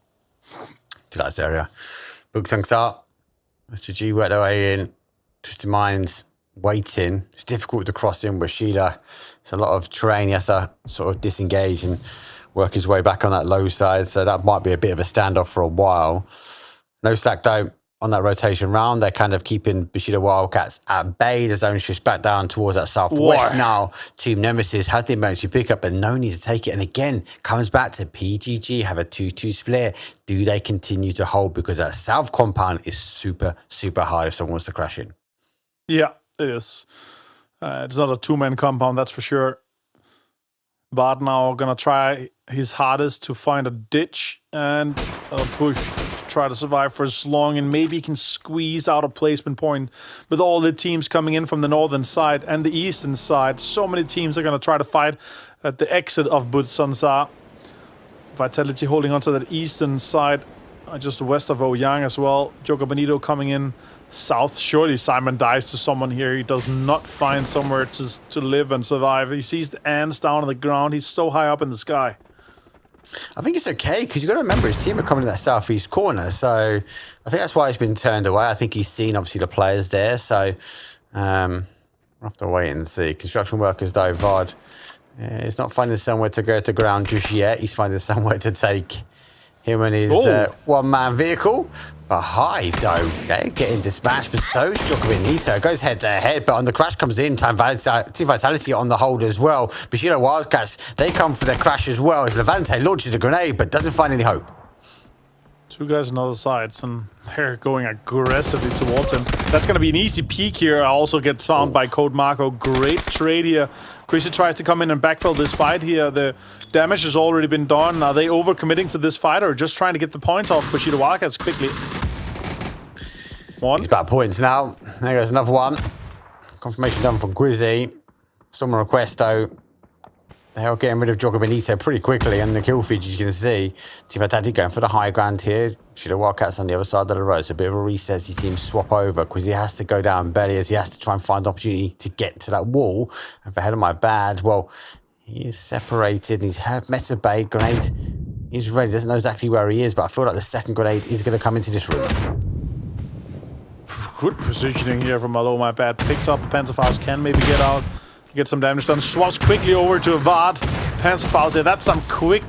Nice area. Bugsunks up. HG worked their way in. Twisted Minds waiting. It's difficult to cross in with Sheila. It's a lot of terrain. He has to sort of disengage and work his way back on that low side. So that might be a bit of a standoff for a while. noslack though, on that rotation round, they're kind of keeping Bushido Wildcats at bay. The zone shifts back down towards that southwest now. Team Nemesis has the emergency pickup, but no need to take it. And again, comes back to PGG, have a 2-2 split. Do they continue to hold? Because that south compound is super, super hard if someone wants to crash in. Yeah, it is. It's not a two-man compound, that's for sure. Bart now gonna try his hardest to find a ditch and a push to try to survive for as long, and maybe he can squeeze out a placement point with all the teams coming in from the northern side and the eastern side. So many teams are gonna try to fight at the exit of Butsansa. Vitality holding onto that eastern side, just west of Ouyang as well. Joga Bonito coming in south. Surely Simon dives to someone here. He does not find somewhere to live and survive. He sees the ants down on the ground. He's so high up in the sky. I think it's okay, because you've got to remember his team are coming in that southeast corner. So I think that's why he's been turned away. I think he's seen, obviously, the players there. So we'll have to wait and see. Construction workers, though, Vard is not finding somewhere to go to ground just yet. He's finding somewhere to take him and his one-man vehicle. But HiVE, though, they're getting dispatched, but so is Joga Bonito. Goes head-to-head, but on the crash comes in. Team Vitality on the hold as well. Bushido Wildcats, they come for their crash as well. As Levante launches a grenade, but doesn't find any hope. Two guys on other sides, and they're going aggressively towards him. That's going to be an easy peek here. Also gets found by Code Marco. Great trade here. Chrissy tries to come in and backfill this fight here. The damage has already been done. Are they overcommitting to this fight or just trying to get the points off Bushido Wildcats quickly? One. He's back points now. There goes another one. Confirmation done from Gwizzy. Some request, though. They are getting rid of Joga Bonito pretty quickly, and the kill feed, as you can see, Team Vitality going for the high ground here. Bushido Wildcats on the other side of the road. It's a bit of a reset as he teams swap over, because he has to go down belly, as he has to try and find an opportunity to get to that wall. And for Head of My Bad, well, he is separated, and he's met a bait. Grenade is ready. Doesn't know exactly where he is, but I feel like the second grenade is going to come into this room. Good positioning here from Malo My Bad. Picks up the Panzerfaust, can maybe get out. Get some damage done. Swaps quickly over to Vard. Panzerfaust there. That's some quick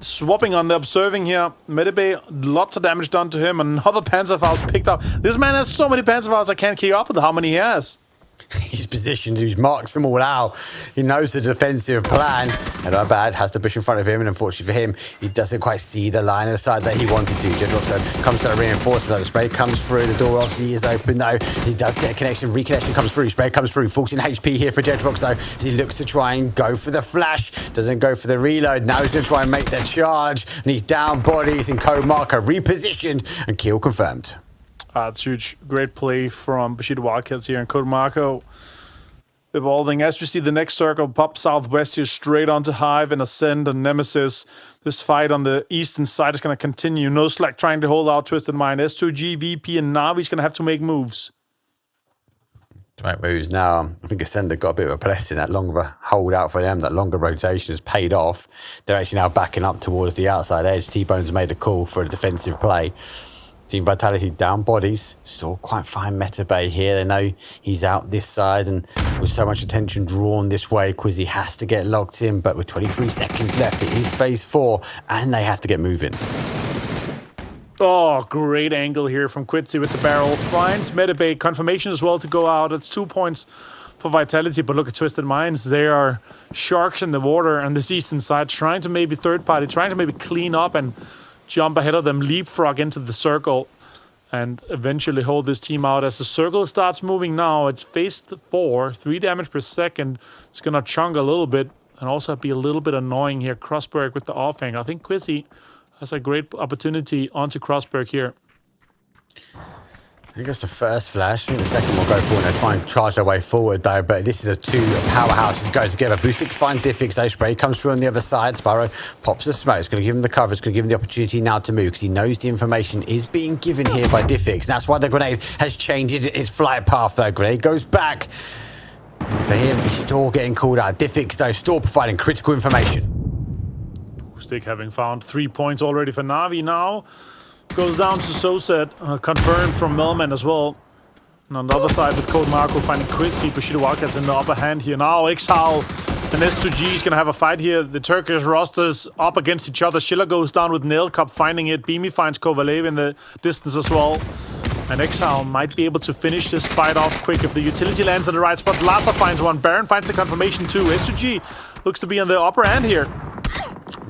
swapping on the observing here. Medibay, lots of damage done to him. Another Panzerfaust picked up. This man has so many Panzerfausts I can't keep up with how many he has. He's positioned, he marks them all out. He knows the defensive plan. And not bad, has the bush in front of him, and unfortunately for him, he doesn't quite see the line of sight that he wanted to. Jedroxo comes to a reinforcement, the spray comes through, the door obviously is open though. He does get a connection, reconnection comes through, spray comes through, 14 HP here for Jedroxo as he looks to try and go for the flash, doesn't go for the reload. Now he's going to try and make the charge, and he's down bodies in Code Marker, repositioned, and kill confirmed. It's huge. Great play from Bushido Wildcats here, and Marco evolving. As we see the next circle, pop southwest here, straight onto HiVE and Ascend and Nemesis. This fight on the eastern side is going to continue. noslack trying to hold out Twisted Mind. S2G, VP, and Navi's going to have to make moves. Right moves now. I think Ascend got a bit of a blessing. That longer hold out for them, that longer rotation has paid off. They're actually now backing up towards the outside edge. T-Bone's made a call for a defensive play. Team Vitality down bodies. Still quite fine meta bay here. They know he's out this side, and with so much attention drawn this way, Quizzy has to get locked in. But with 23 seconds left, it is phase 4, and they have to get moving. Oh, great angle here from Quitzy with the barrel. Finds Metabay. Confirmation as well to go out. It's 2 points for Vitality, but look at Twisted Minds. They are sharks in the water on this eastern side, trying to maybe third party, trying to maybe clean up and jump ahead of them, leapfrog into the circle, and eventually hold this team out. As the circle starts moving now, it's phase 4, 3 damage per second. It's going to chunk a little bit and also be a little bit annoying here. Crossberg with the offhand. I think Quizzy has a great opportunity onto Crossberg here. I think that's the first flash. I think the second will go forward. They'll try and charge their way forward, though. But this is a 2 powerhouses go together. Boostix find Diffix. Though spray comes through on the other side. Sparrow pops the smoke. It's going to give him the cover. It's going to give him the opportunity now to move, because he knows the information is being given here by Diffix. And that's why the grenade has changed its flight path, though. Grenade goes back. For him, he's still getting called out. Diffix, though, still providing critical information. Boostix having found 3 points already for Navi now. Goes down to Soset, confirmed from Melman as well. And on the other side with Code Marco finding Quizzy, Bushido Wildcats in the upper hand here. Now exHOWL and S2G is going to have a fight here. The Turkish rosters up against each other. Schiller goes down with Nail Cup finding it. Beamy finds Kovalev in the distance as well. And exHOWL might be able to finish this fight off quick if the utility lands in the right spot. Laza finds one. Baron finds the confirmation too. S2G looks to be on the upper end here.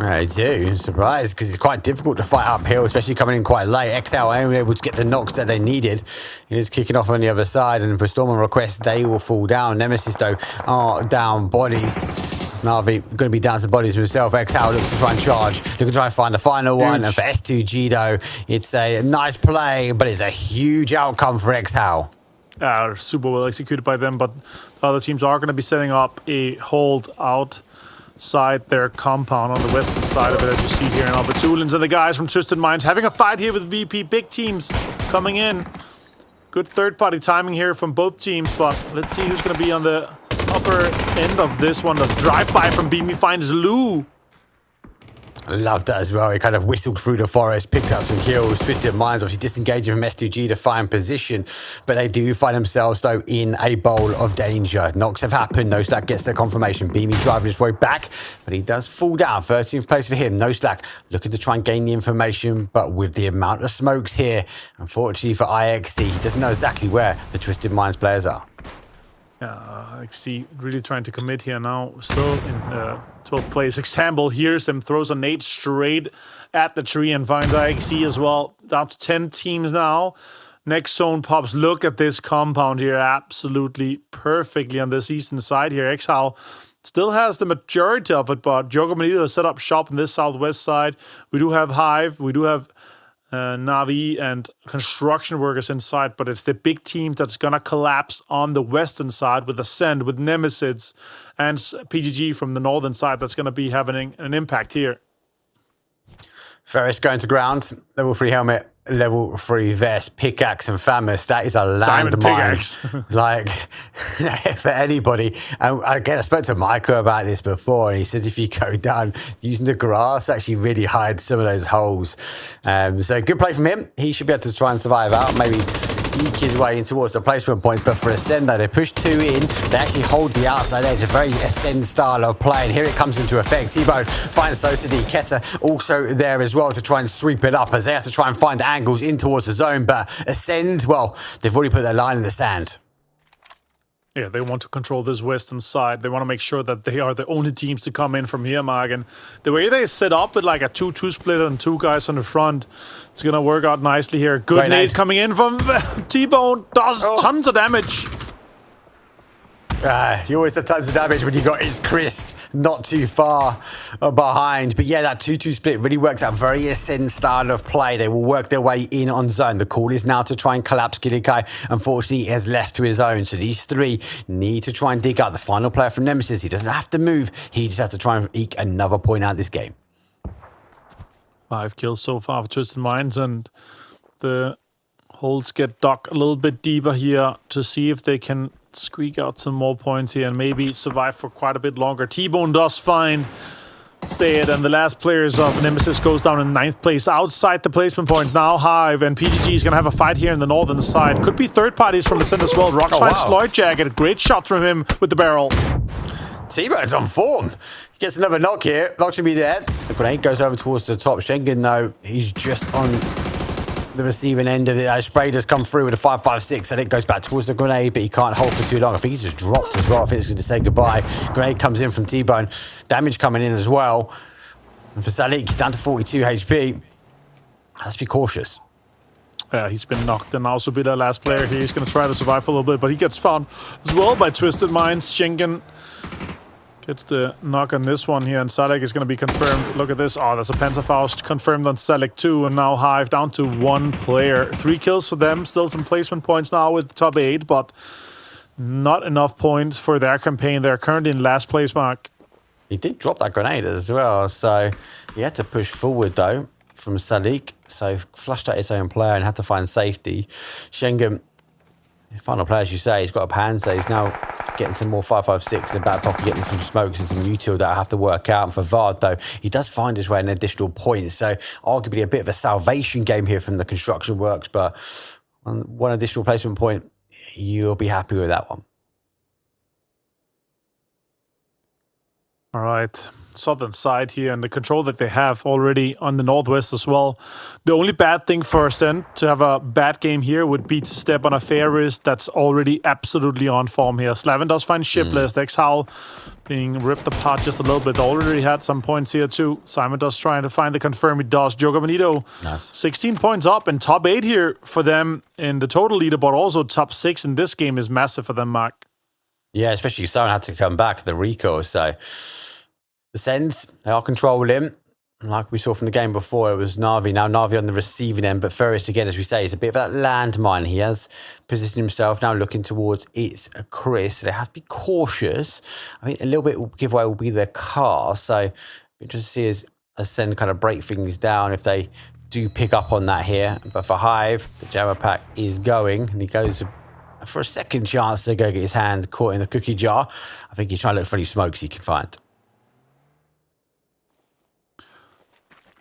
I do. Surprised, because it's quite difficult to fight uphill, especially coming in quite late. exHOWL only able to get the knocks that they needed. He's kicking off on the other side, and for Storm and Request, they will fall down. Nemesis, though, are down bodies. It's Navi going to be down to bodies himself. exHOWL looks to try and charge, looking to try and find the final one. And for S2G, though, it's a nice play, but it's a huge outcome for exHOWL. Super well executed by them, but the other teams are going to be setting up a hold outside their compound on the western side of it, as you see here in Albertulins. And the guys from Twisted Minds having a fight here with VP. Big teams coming in. Good third-party timing here from both teams, but let's see who's going to be on the upper end of this one. The drive-by from Beamy finds Lou. I loved that as well. He kind of whistled through the forest, picked up some kills. Twisted Minds obviously disengaging from S2G to find position, but they do find themselves, though, in a bowl of danger. Knocks have happened. noslack gets their confirmation. Beamy driving his way back, but he does fall down. 13th place for him. noslack looking to try and gain the information, but with the amount of smokes here, unfortunately for IXC, he doesn't know exactly where the Twisted Minds players are. XC really trying to commit here now. Still in 12th place. Example hears him, throws a nade straight at the tree and finds IXC as well. Down to 10 teams now. Next zone pops. Look at this compound here. Absolutely perfectly on this eastern side here. exHOWL still has the majority of it, but Joga Bonito has set up shop on this southwest side. We do have HiVE. We do have Navi and construction workers inside, but it's the big team that's gonna collapse on the western side with Ascend, with Nemesis, and PGG from the northern side that's gonna be having an impact here. Ferris going to ground, level 3 helmet, level 3 vest, pickaxe and Famus. That is a landmine. Like, for anybody. And again, I spoke to Micah about this before, and he said if you go down using the grass, actually really hide some of those holes. So good play from him. He should be able to try and survive out, maybe eke his way in towards the placement point. But for Ascend, though, they push 2 in. They actually hold the outside edge, a very Ascend style of play. And here it comes into effect. T-Bone finds Sosadi. Keta also there as well to try and sweep it up, as they have to try and find angles in towards the zone. But Ascend, well, they've already put their line in the sand. Yeah, they want to control this western side. They want to make sure that they are the only teams to come in from here, Mark. And the way they set up with like a 2-2 split and 2 guys on the front, it's going to work out nicely here. Good nade coming in from T-Bone. Does tons of damage. You always have tons of damage when you got exCHRIS not too far behind. But yeah, that 2-2 split really works out. Very Ascend style of play. They will work their way in on zone. The call is now to try and collapse Killikai. Unfortunately, he has left to his own. So these three need to try and dig out the final player from Nemesis. He doesn't have to move. He just has to try and eke another point out of this game. 5 kills so far for Twisted Minds, and the holes get dug a little bit deeper here to see if they can squeak out some more points here and maybe survive for quite a bit longer. T-Bone does find Stayed, and the last players of Nemesis goes down in 9th place outside the placement point. Now HiVE and PGG is going to have a fight here in the northern side. Could be third parties from the center as well. Rox finds Sloyd Jacket. Great shot from him with the barrel. T-Bone's on form. He gets another knock here. Knock should be there. The grenade goes over towards the top. Schengen, though, he's just on the receiving end of it. Spray does come through with a 5.56, and it goes back towards the grenade, but he can't hold for too long. I think he's just dropped as well. I think it's going to say goodbye. Grenade comes in from T-Bone. Damage coming in as well. And for Salik, he's down to 42 HP. Has to be cautious. Yeah, he's been knocked, and also be the last player here. He's going to try to survive for a little bit, but he gets found as well by Twisted Minds. Schengen gets the knock on this one here, and Salek is going to be confirmed. Look at this. Oh, there's a Panzerfaust confirmed on Salek too, and now HiVE down to 1 player. 3 kills for them. Still some placement points now with the top 8, but not enough points for their campaign. They're currently in last place, Mark. He did drop that grenade as well, so he had to push forward, though, from Salik. So flushed out his own player and had to find safety. Schengen, final player, as you say, he's got a Panzer. He's now getting some more 5.56 in the back pocket, getting some smokes and some util that I have to work out. And for Vard, though, he does find his way an additional point. So arguably a bit of a salvation game here from the construction works. But on one additional placement point, you'll be happy with that one. All right, southern side here, and the control that they have already on the northwest as well. The only bad thing for Ascent to have a bad game here would be to step on a Ferris that's already absolutely on form here. Slavin does find Shipless, exHOWL being ripped apart just a little bit. Already had some points here too. Simon does trying to find the confirm. He does. Joga Bonito, nice. 16 points up and top 8 here for them in the total leaderboard. Also top 6 in this game is massive for them, Mark. Yeah, especially Simon had to come back for the recall, so the Sens, they are controlling. Like we saw from the game before, it was Na'Vi. Now Na'Vi on the receiving end, but Ferris, again, as we say, is a bit of that landmine. He has positioned himself now looking towards exCHRIS. So they have to be cautious. I mean, a little bit will giveaway will be their car. So interesting to see as Sen kind of break things down if they do pick up on that here. But for HiVE, the jammer pack is going, and he goes for a second chance to go get his hand caught in the cookie jar. I think he's trying to look for any smokes he can find.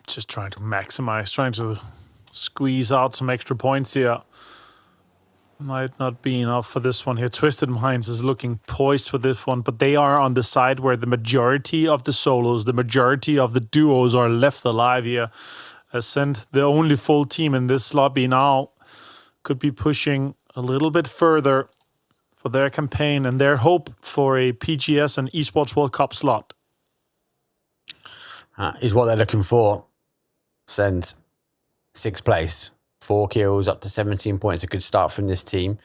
Just trying to maximize, trying to squeeze out some extra points here. Might not be enough for this one here. Twisted Minds is looking poised for this one, but they are on the side where the majority of the solos, the majority of the duos are left alive here. Ascent, the only full team in this lobby now, could be pushing a little bit further for their campaign and their hope for a PGS and Esports World Cup slot. Is what they're looking for. Send 6th place, 4 kills, up to 17 points. A good start from this team.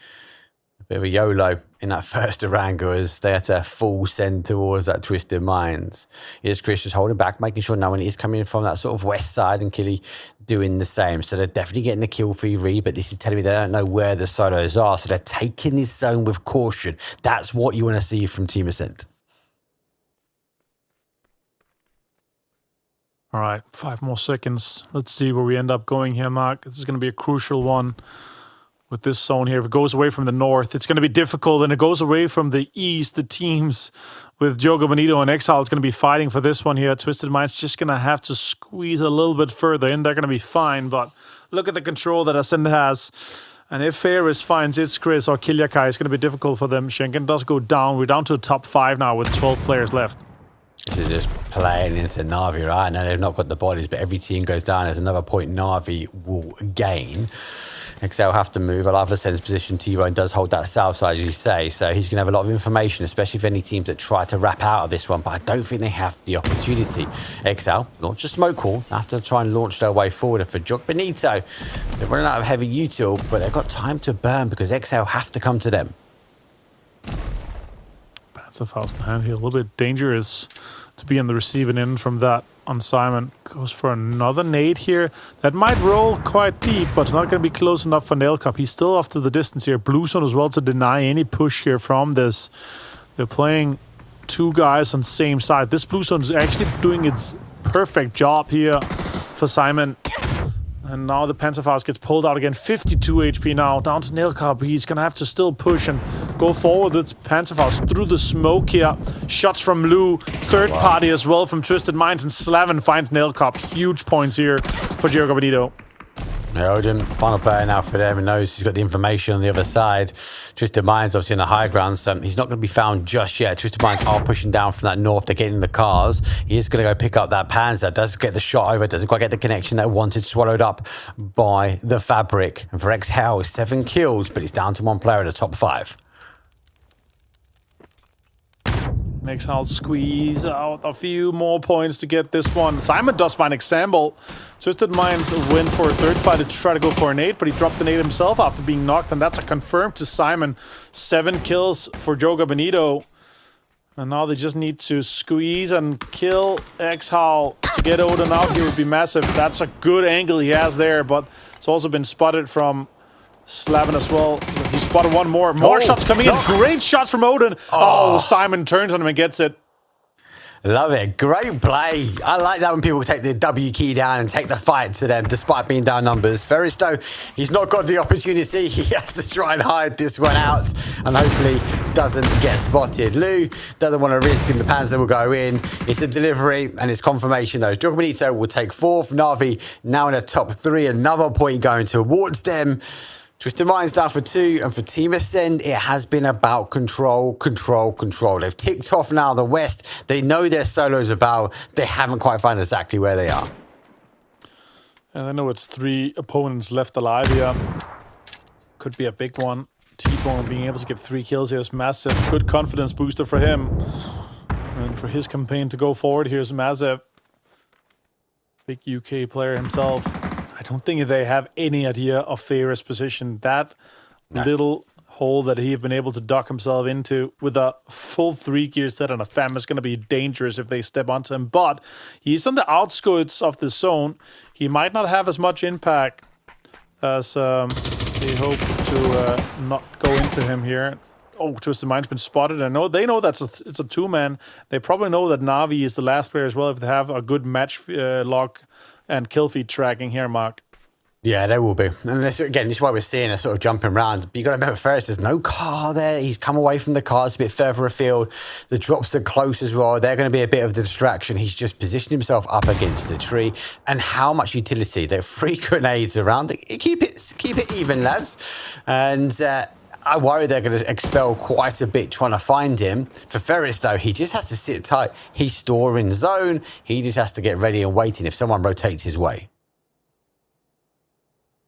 A bit of a YOLO in that first Oranga as they had to full send towards that Twisted Minds. Here's Chris just holding back, making sure no one is coming from that sort of west side, and Killy doing the same. So they're definitely getting the kill free read, but this is telling me they don't know where the solos are. So they're taking this zone with caution. That's what you want to see from Team Ascent. All right, 5 more seconds. Let's see where we end up going here, Mark. This is going to be a crucial one with this zone here. If it goes away from the north, it's going to be difficult, and it goes away from the east. The teams with Joga, Bonito, and exHOWL is going to be fighting for this one here. Twisted Minds just going to have to squeeze a little bit further in. They're going to be fine, but look at the control that Ascend has. And if Ferris finds exCHRIS or Kilyakai, it's going to be difficult for them. Schengen does go down. We're down to the top 5 now with 12 players left. This is just playing into Na'Vi, right? Now they've not got the bodies, but every team goes down. There's another point Na'Vi will gain. exHOWL have to move. I love the sense position. T-Bone does hold that south side, as you say. So he's going to have a lot of information, especially for any teams that try to wrap out of this one. But I don't think they have the opportunity. exHOWL launch a smoke call. They have to try and launch their way forward. And for Joga Bonito, they're running out of heavy util, but they've got time to burn because exHOWL have to come to them. That's a 1,000 hand here. A little bit dangerous to be on the receiving end from that on Simon. Goes for another nade here. That might roll quite deep, but it's not going to be close enough for nailcup. He's still off to the distance here. Blue zone as well to deny any push here from this. They're playing two guys on the same side. This blue zone is actually doing its perfect job here for Simon. And now the Panzerfaust gets pulled out again. 52 HP now, down to nailcup. He's gonna have to still push and go forward with Panzerfaust through the smoke here. Shots from Lou, third party as well from Twisted Minds, and Slavin finds nailcup. Huge points here for Joga Bonito. Yeah, Odin, final player now for them, and knows he's got the information on the other side. Twisted Minds obviously in the high ground, so he's not going to be found just yet. Twisted Minds are pushing down from that north. They're getting in the cars. He is going to go pick up that Panzer. Does get the shot over, doesn't quite get the connection that wanted, swallowed up by the Fabric. And for exHOWL, 7 kills, but it's down to 1 player in the top 5. exHOWL squeeze out a few more points to get this one. Simon does find example. Twisted Minds win for a third fight to try to go for an 8, but he dropped the nade himself after being knocked, and that's a confirmed to Simon. 7 kills for Joga Bonito. And now they just need to squeeze and kill exHOWL to get Odin out here would be massive. That's a good angle he has there, but it's also been spotted from Slavin as well. He spotted one more. More shots coming in. Great shots from Odin. Oh, Simon turns on him and gets it. Love it. Great play. I like that when people take the W key down and take the fight to them despite being down numbers. Ferris, though, he's not got the opportunity. He has to try and hide this one out and hopefully doesn't get spotted. Lou doesn't want to risk, and the Panzer will go in. It's a delivery and it's confirmation, though. Joga Bonito will take 4th. Na'Vi now in the top 3. Another point going towards them. Twisted Minds down for 2, and for Team Ascend, it has been about control, control, control. They've ticked off now the West. They know their solo's about. They haven't quite found exactly where they are. And I know it's 3 opponents left alive here. Could be a big one. T-Bone being able to get 3 kills here is massive. Good confidence booster for him. And for his campaign to go forward here is massive. Big UK player himself. I don't think they have any idea of Ferris' position. That little hole that he have been able to duck himself into with a full 3-gear set and a FAM is going to be dangerous if they step onto him. But he's on the outskirts of the zone. He might not have as much impact as they hope to not go into him here. Oh, Twisted Mind's been spotted. I know they know it's a 2-man. They probably know that Na'Vi is the last player as well if they have a good match log and kill feed tracking here, Mark. Yeah, there will be. And this is why we're seeing a sort of jumping around. But you got to remember, Ferris, there's no car there. He's come away from the car. It's a bit further afield. The drops are close as well. They're going to be a bit of a distraction. He's just positioned himself up against the tree. And how much utility. There are 3 grenades around. Keep it even, lads. And I worry they're going to expel quite a bit trying to find him. For Ferris, though, he just has to sit tight. He's storing zone. He just has to get ready and waiting if someone rotates his way.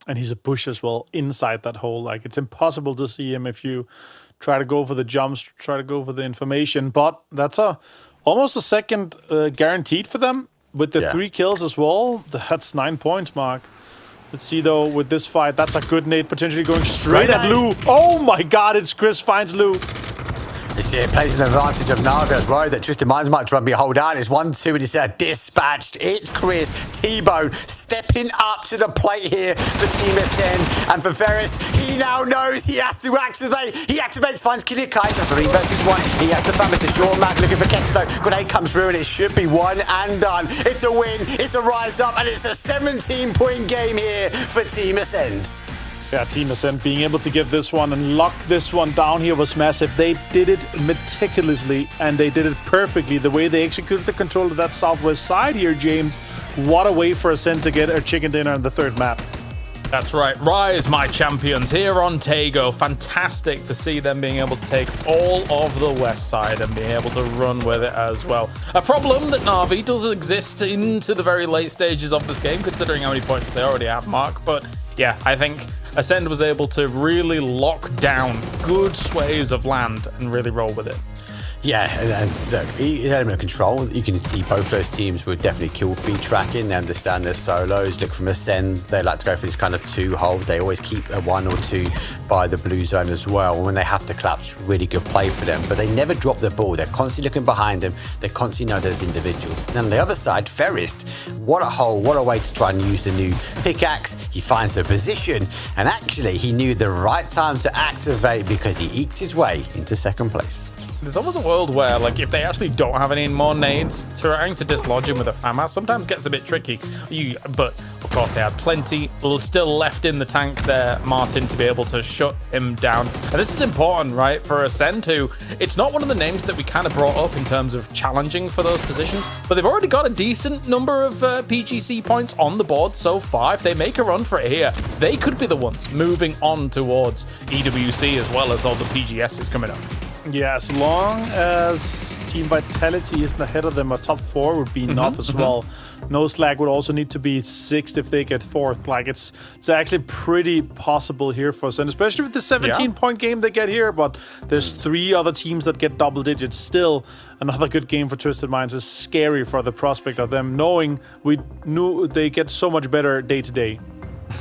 And he's a push as well inside that hole. Like, it's impossible to see him if you try to go for the jumps, try to go for the information. But that's almost a second guaranteed for them with the 3 kills as well. That's 9 points, Mark. Let's see, though, with this fight. That's a good nade, potentially going straight at Lou. Oh, my God. It's Chris finds Lou. You see, it plays an advantage of Na'Vi. I was worried that Twisted Minds might try and be a hold down. It's 1-2, and it's dispatched. It's Chris T-Bone stepping up to the plate here for Team Ascend. And for Ferris, he now knows he has to activate. He activates, finds Kilikai. It's a 3 versus 1. He has to find Mr. Short Mac looking for Kesto. Grenade comes through, and it should be 1 and done. It's a win. It's a rise up, and it's a 17-point game here for Team Ascend. Yeah, Team Ascend being able to get this one and lock this one down here was massive. They did it meticulously and they did it perfectly. The way they executed the control of that southwest side here, James. What a way for Ascend to get a chicken dinner on the 3rd map. That's right. Rise, my champions, here on Tego. Fantastic to see them being able to take all of the west side and being able to run with it as well. A problem that Na'Vi does exist into the very late stages of this game, considering how many points they already have, Mark. But yeah, I think Ascend was able to really lock down good sways of land and really roll with it. Yeah, and look, in element of control, you can see both those teams would definitely kill feed tracking. They understand their solos. Look, from Ascend, they like to go for this kind of 2-hold. They always keep a 1 or 2 by the blue zone as well. When they have to collapse, really good play for them. But they never drop the ball. They're constantly looking behind them. They constantly know there's individuals. And on the other side, Ferrist, what a hole, what a way to try and use the new pickaxe. He finds a position, and actually he knew the right time to activate because he eked his way into second place. There's almost a world where, like, if they actually don't have any more nades, trying to dislodge him with a FAMAS sometimes gets a bit tricky. But, of course, they had plenty still left in the tank there, Martin, to be able to shut him down. And this is important, right, for Ascend, who, it's not one of the names that we kind of brought up in terms of challenging for those positions, but they've already got a decent number of PGC points on the board so far. If they make a run for it here, they could be the ones moving on towards EWC as well as all the PGSs coming up. Yeah, as long as Team Vitality isn't ahead of them, a top 4 would be enough as well. noslack would also need to be 6th if they get 4th. Like, it's actually pretty possible here for us, and especially with the 17-point game they get here, but there's 3 other teams that get double digits. Still, another good game for Twisted Minds. Is scary for the prospect of them, knowing we knew they get so much better day to day.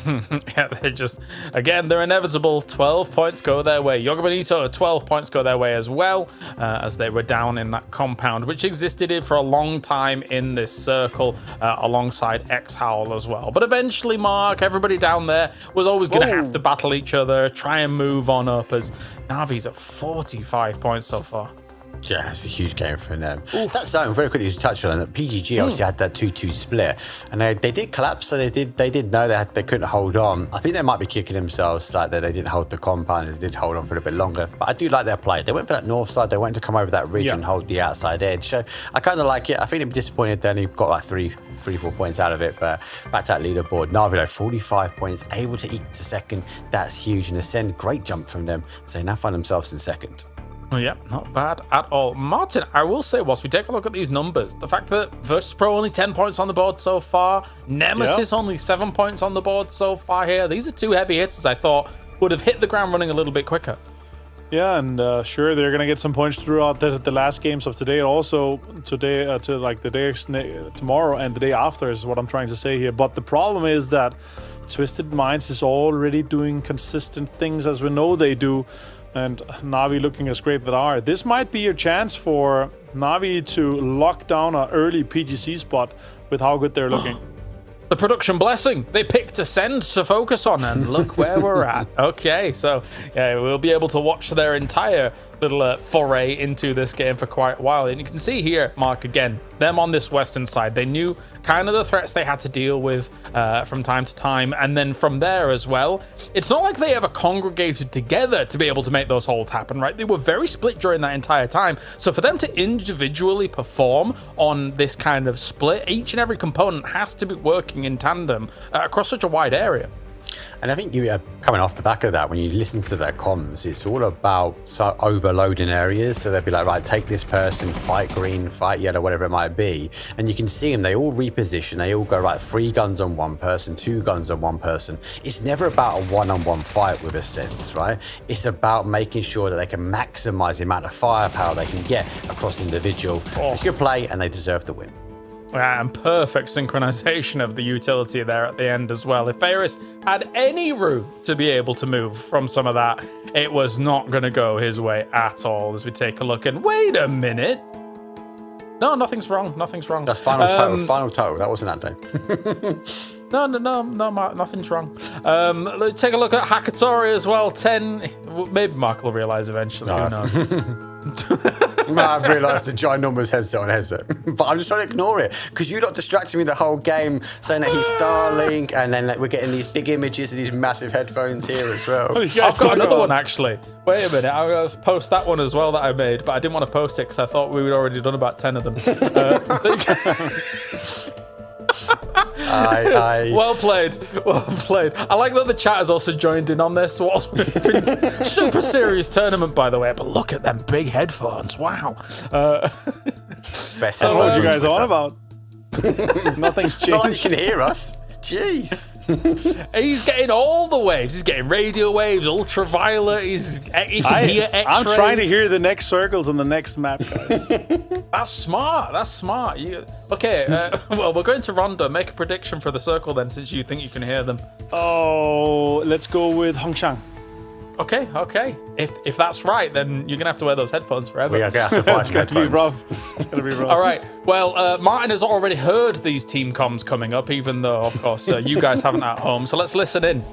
Yeah, they're just, again, they're inevitable. 12 points go their way. Yoga Bonito, 12 points go their way as well, as they were down in that compound, which existed for a long time in this circle, alongside exHOWL as well. But eventually, Mark, everybody down there was always going to have to battle each other, try and move on up, as Navi's at 45 points so far. Yeah, it's a huge game for them. That's something very quickly to touch on. PGG obviously had that 2-2 split, and they did collapse. So they did know they couldn't hold on. I think they might be kicking themselves like that they didn't hold the compound. They did hold on for a bit longer. But I do like their play. They went for that north side. They wanted to come over that ridge and hold the outside edge. So I kind of like it. I think they'd be disappointed then he got like 3-4 points out of it. But back to that leaderboard, Navi though, 45 points, able to eke to second. That's huge. And Ascend, great jump from them. So they now find themselves in second. Yeah, not bad at all. Martin, I will say, whilst we take a look at these numbers, the fact that Virtus Pro only 10 points on the board so far, Nemesis only 7 points on the board so far here. These are 2 heavy hitters I thought would have hit the ground running a little bit quicker. Yeah, and sure, they're gonna get some points throughout the last games of today. Also, today to like the day tomorrow and the day after is what I'm trying to say here. But the problem is that Twisted Minds is already doing consistent things as we know they do. And Navi looking as great that are. This might be a chance for Navi to lock down an early PGC spot with how good they're looking. The production blessing. They picked Ascend to focus on, and look where we're at. Okay, so yeah, we'll be able to watch their entire little foray into this game for quite a while. And you can see here, Mark, again, them on this western side. They knew kind of the threats they had to deal with from time to time. And then from there as well, it's not like they ever congregated together to be able to make those holds happen, right? They were very split during that entire time. So for them to individually perform on this kind of split, each and every component has to be working in tandem across such a wide area. And I think you coming off the back of that, when you listen to their comms, it's all about overloading areas. So they'll be like, right, take this person, fight green, fight yellow, whatever it might be. And you can see them, they all reposition. They all go, right, 3 guns on one person, 2 guns on one person. It's never about a one-on-one fight with Ascent, right? It's about making sure that they can maximize the amount of firepower they can get across the individual. Good play, and they deserve the win. And perfect synchronization of the utility there at the end as well. If Ferris had any room to be able to move from some of that, it was not going to go his way at all. As we take a look, and wait a minute. No, nothing's wrong. Nothing's wrong. That's final total. That wasn't that day. No, nothing's wrong. Let's take a look at Hakatori as well. 10. Maybe Mark will realize eventually. Who knows? I've realised the ginormous headset on headset, but I'm just trying to ignore it because you're not distracting me the whole game saying that he's Starlink, and then we're getting these big images of these massive headphones here as well. I've got another one actually. Wait a minute, I was post that one as well that I made, but I didn't want to post it because I thought we had already done about 10 of them. Well played. I like that the chat has also joined in on this. Super serious tournament, by the way, but look at them big headphones. Wow. Best I don't know what you guys are on about. Nothing's changed. Not like you can hear us. Jeez. He's getting all the waves. He's getting radio waves, ultraviolet. He can hear X-rays. I'm trying to hear the next circles on the next map, guys. That's smart. That's smart. Okay, well, we're going to Ronda. Make a prediction for the circle then, since you think you can hear them. Oh, let's go with Hongchang. Okay, okay. If that's right, then you're gonna have to wear those headphones forever. We are gonna have to buy It's gonna be rough. It's gonna be rough. All right. Well, Martin has already heard these team comms coming up, even though, of course, you guys haven't at home. So let's listen in.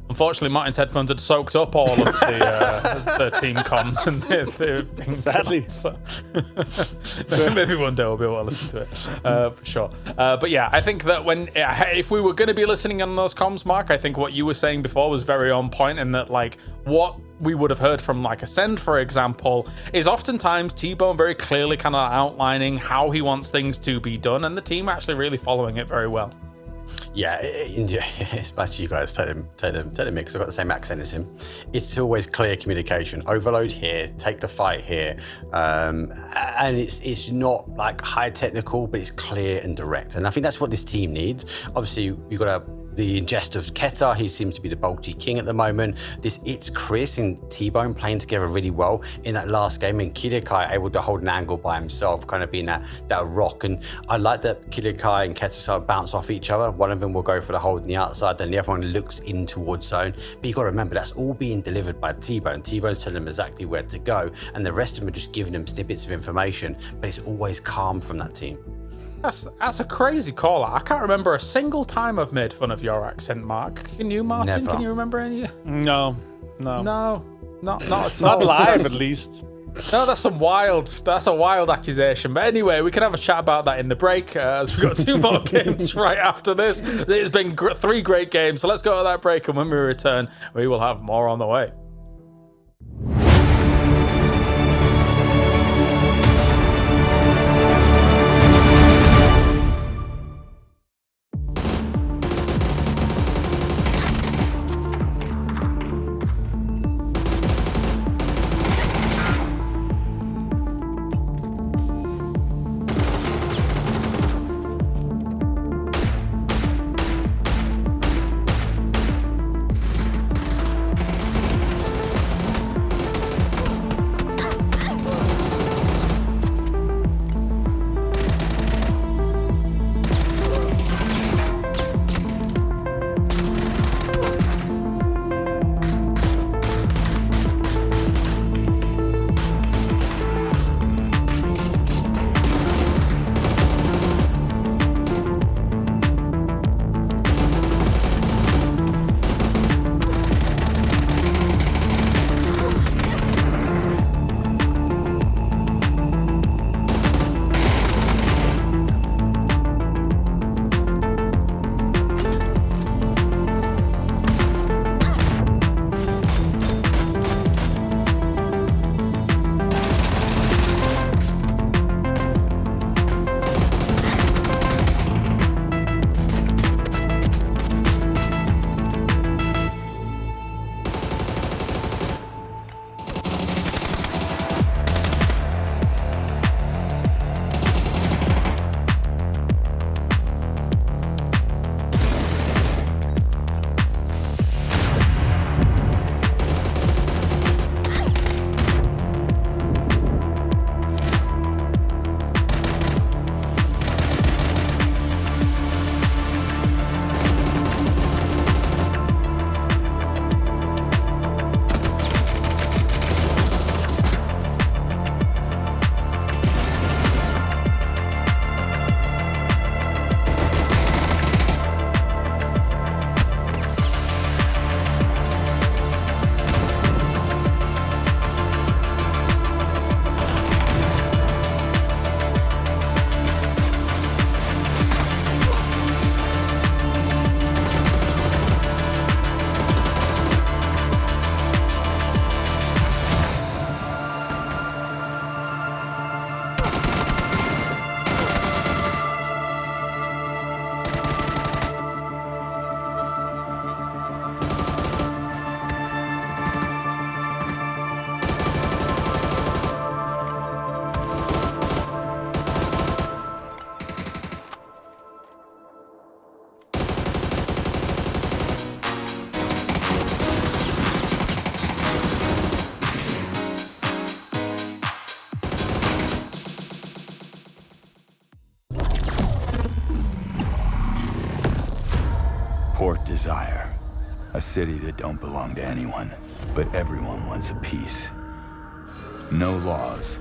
Unfortunately, Martin's headphones had soaked up all of the team comms and sadly. So maybe one day we'll be able to listen to it for sure. But yeah, I think that if we were going to be listening on those comms, Mark, I think what you were saying before was very on point, in that like what we would have heard from like Ascend, for example, is oftentimes T-Bone very clearly kind of outlining how he wants things to be done, and the team actually really following it very well. Yeah, it's back to you guys. Take the mix. I've got the same accent as him. It's always clear communication. Overload here, take the fight here, and it's not like high technical, but it's clear and direct. And I think that's what this team needs. Obviously, you've got the ingest of Keta. He seems to be the bulky king at the moment. It's Chris and T-Bone playing together really well in that last game, and Kirikai able to hold an angle by himself, kind of being that rock. And I like that Kirikai and Keta sort of bounce off each other. One of them will go for the hold on the outside, then the other one looks in towards zone. But you got to remember, that's all being delivered by T-Bone. T-Bone's telling them exactly where to go, and the rest of them are just giving them snippets of information, but it's always calm from that team. That's a crazy call. I can't remember a single time I've made fun of your accent, Mark. Can you, Martin? Never. Can you remember any? No. No, not at all. Not live, at least. No, that's a wild accusation. But anyway, we can have a chat about that in the break, as we've got 2 more games right after this. It's been 3 great games, so let's go to that break, and when we return, we will have more on the way. Port Desire. A city that don't belong to anyone, but everyone wants a piece. No laws,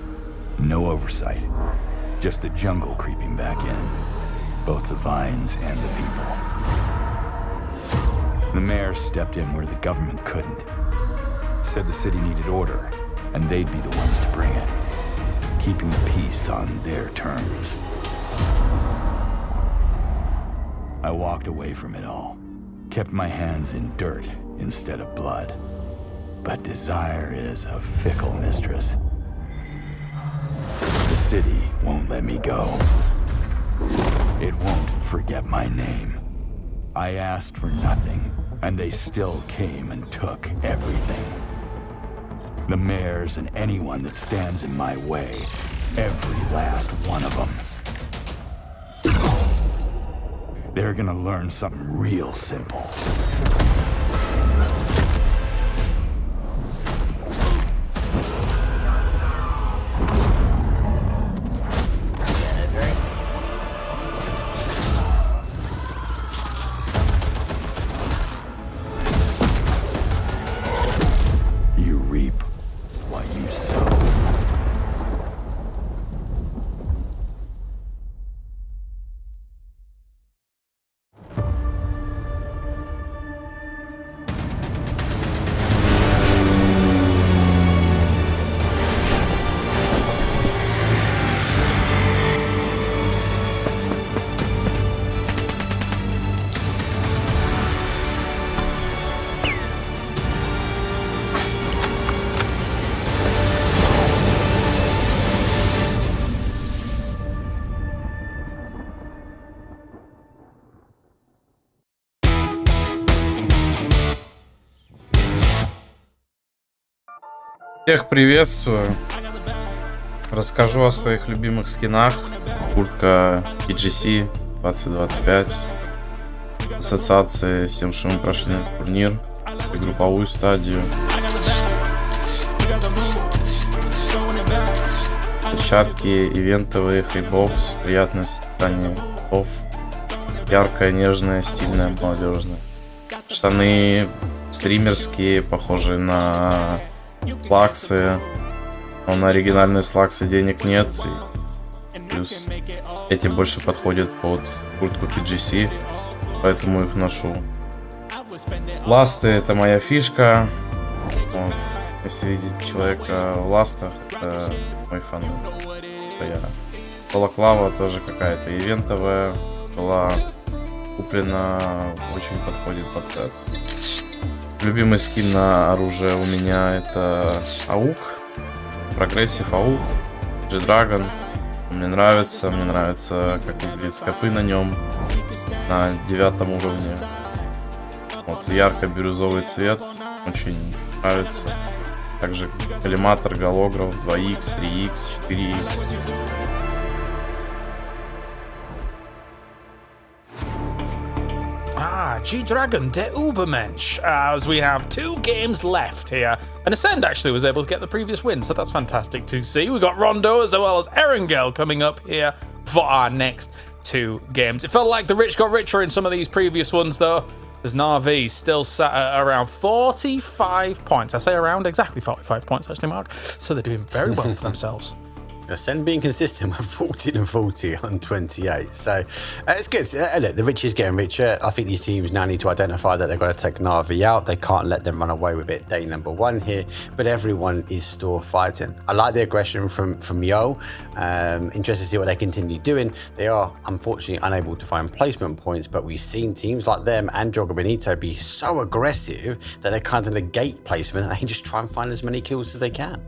no oversight. Just the jungle creeping back in. Both the vines and the people. The mayor stepped in where the government couldn't. Said the city needed order, and they'd be the ones to bring it. Keeping the peace on their terms. I walked away from it all. Kept my hands in dirt instead of blood. But desire is a fickle mistress. The city won't let me go. It won't forget my name. I asked for nothing, and they still came and took everything. The mayors and anyone that stands in my way, every last one of them. They're gonna learn something real simple. You reap what you sow. Всех приветствую. Расскажу о своих любимых скинах. Куртка EGC 2025. Ассоциации с тем, что мы прошли на турнир. И групповую стадию. Перчатки ивентовые, хайбокс. Приятное сочетание цветов. Яркая, нежная, стильная, молодежная. Штаны стримерские, похожие на слаксы, но на оригинальные слаксы денег нет, и плюс эти больше подходят под куртку PGC, поэтому их ношу. Ласты — это моя фишка. Вот. Если видеть человека в ластах, это мой фан. Балаклава тоже какая-то ивентовая была куплена, очень подходит под сет. Любимый скин на оружие у меня это аук, прогрессив аук, G-Dragon. Мне нравится, как выглядят скопы на нем на 9 уровне. Вот ярко-бирюзовый цвет, очень нравится. Также коллиматор, голограф 2х, 3х, 4х. G-Dragon, der Ubermensch, as we have 2 games left here. And Ascend actually was able to get the previous win, so that's fantastic to see. We've got Rondo as well as Erangel coming up here for our next 2 games. It felt like the rich got richer in some of these previous ones, though, as Na'Vi still sat at around 45 points. I say around exactly 45 points, actually, Mark. So they're doing very well for themselves. Ascend being consistent with 14 and 40 on 28. So it's good. Look, the rich is getting richer. I think these teams now need to identify that they've got to take Na'Vi out. They can't let them run away with it day number 1 here. But everyone is still fighting. I like the aggression from Yooo. Interested to see what they continue doing. They are unfortunately unable to find placement points, but we've seen teams like them and Joga Bonito be so aggressive that they kind of negate placement and they just try and find as many kills as they can.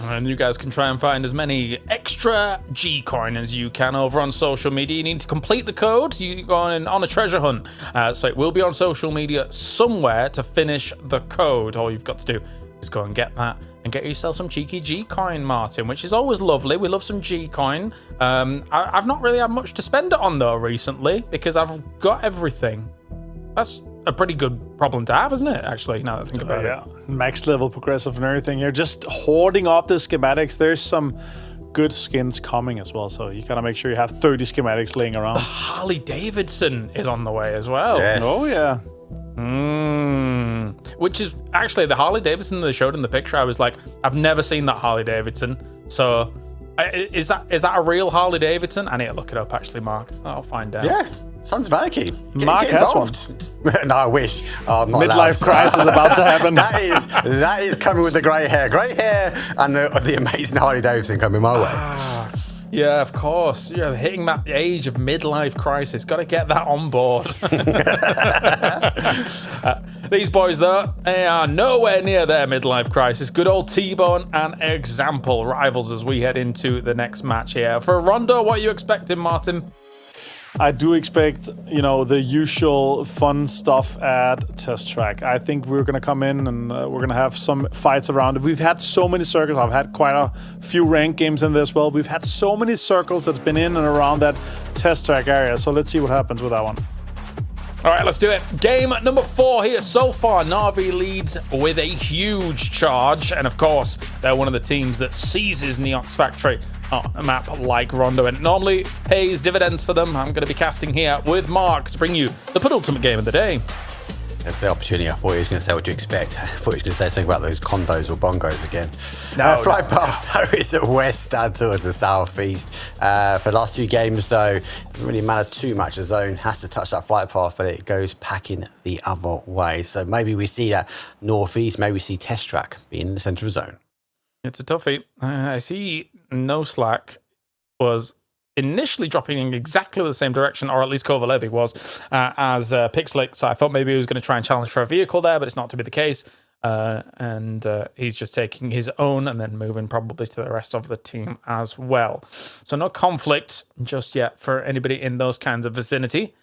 And you guys can try and find as many extra G-Coin as you can over on social media. You need to complete the code. You go on a treasure hunt. So it will be on social media somewhere to finish the code. All you've got to do is go and get that and get yourself some cheeky G-Coin, Martin, which is always lovely. We love some G-Coin. I've not really had much to spend it on, though, recently, because I've got everything. That's a pretty good problem to have, isn't it, actually, now that I think about it? Max level progressive and everything. You're just hoarding up the schematics. There's some good skins coming as well. So you gotta make sure you have 30 schematics laying around. The Harley Davidson is on the way as well. Yes. Oh yeah. Which is actually the Harley Davidson they showed in the picture. I was like, I've never seen that Harley Davidson. So is that a real Harley Davidson? I need to look it up actually, Mark. I'll find out. Yeah, Sons of Anarchy. Mark has one. No, I wish. Oh, I'm not Midlife allowed. crisis about to happen. that is coming with the grey hair. Grey hair and the amazing Harley Davidson coming my way. Yeah, of course. You're hitting that age of midlife crisis. Got to get that on board. These boys, though, they are nowhere near their midlife crisis. Good old T-Bone and exHOWL rivals as we head into the next match here. For Rondo, what are you expecting, Martin? I do expect, the usual fun stuff at Test Track. I think we're going to come in and we're going to have some fights around it. We've had so many circles. I've had quite a few ranked games in there as well. We've had so many circles that's been in and around that Test Track area. So let's see what happens with that one. All right, let's do it. Game number 4 here so far. Na'Vi leads with a huge charge. And of course, they're one of the teams that seizes Neox Factory on a map like Rondo. And it normally pays dividends for them. I'm going to be casting here with Mark to bring you the penultimate game of the day. That's the opportunity. I thought he was going to say what do you expect. I thought he was going to say something about those condos or bongos again. Flight path, though, is at west and towards the southeast. For the last 2 games, though, it doesn't really matter too much. The zone has to touch that flight path, but it goes packing the other way. So maybe we see that northeast, maybe we see Test Track being in the centre of the zone. It's a toughie. I see noslack was initially dropping in exactly the same direction, or at least Kovalevi was, as Pixelic. So I thought maybe he was going to try and challenge for a vehicle there, but it's not to be the case. And he's just taking his own and then moving probably to the rest of the team as well. So no conflict just yet for anybody in those kinds of vicinity.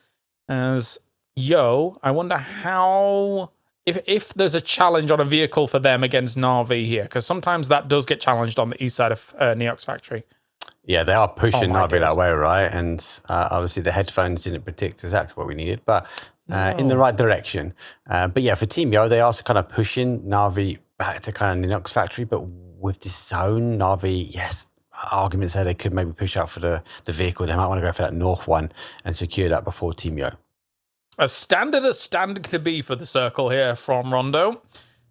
As Yooo, I wonder how... If there's a challenge on a vehicle for them against Na'Vi here, because sometimes that does get challenged on the east side of Neox Factory. Yeah, they are pushing Na'Vi that way, right? And obviously the headphones didn't predict exactly what we needed, but in the right direction. But yeah, for Team Yooo, they are kind of pushing Na'Vi back to kind of Neox Factory, but with this zone, Na'Vi, yes, arguments there they could maybe push out for the vehicle. They might want to go for that north one and secure that before Team Yooo. As standard could be for the circle here from Rondo.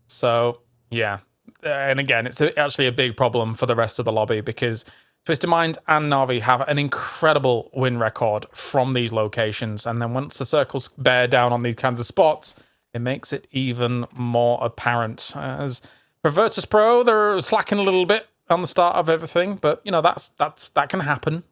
So, yeah. And again, it's actually a big problem for the rest of the lobby because Twisted Mind and Na'Vi have an incredible win record from these locations. And then once the circles bear down on these kinds of spots, it makes it even more apparent. As for Virtus Pro, they're slacking a little bit on the start of everything. But, that can happen.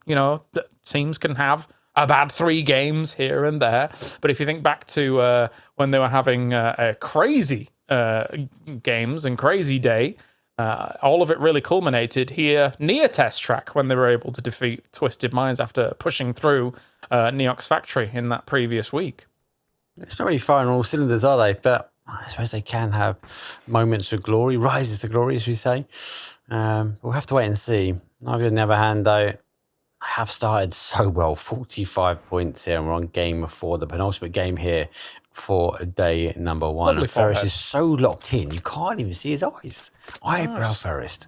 Teams can have a bad 3 games here and there. But if you think back to when they were having crazy games and crazy day, all of it really culminated here near Test Track when they were able to defeat Twisted Minds after pushing through Neox Factory in that previous week. It's not really firing all cylinders, are they? But I suppose they can have moments of glory, rises to glory, as we say. We'll have to wait and see. On the other hand, though, I have started so well, 45 points here, and we're on game 4, the penultimate game here for day number 1. And Ferris is so locked in, you can't even see his eyes. Eyebrow Ferris.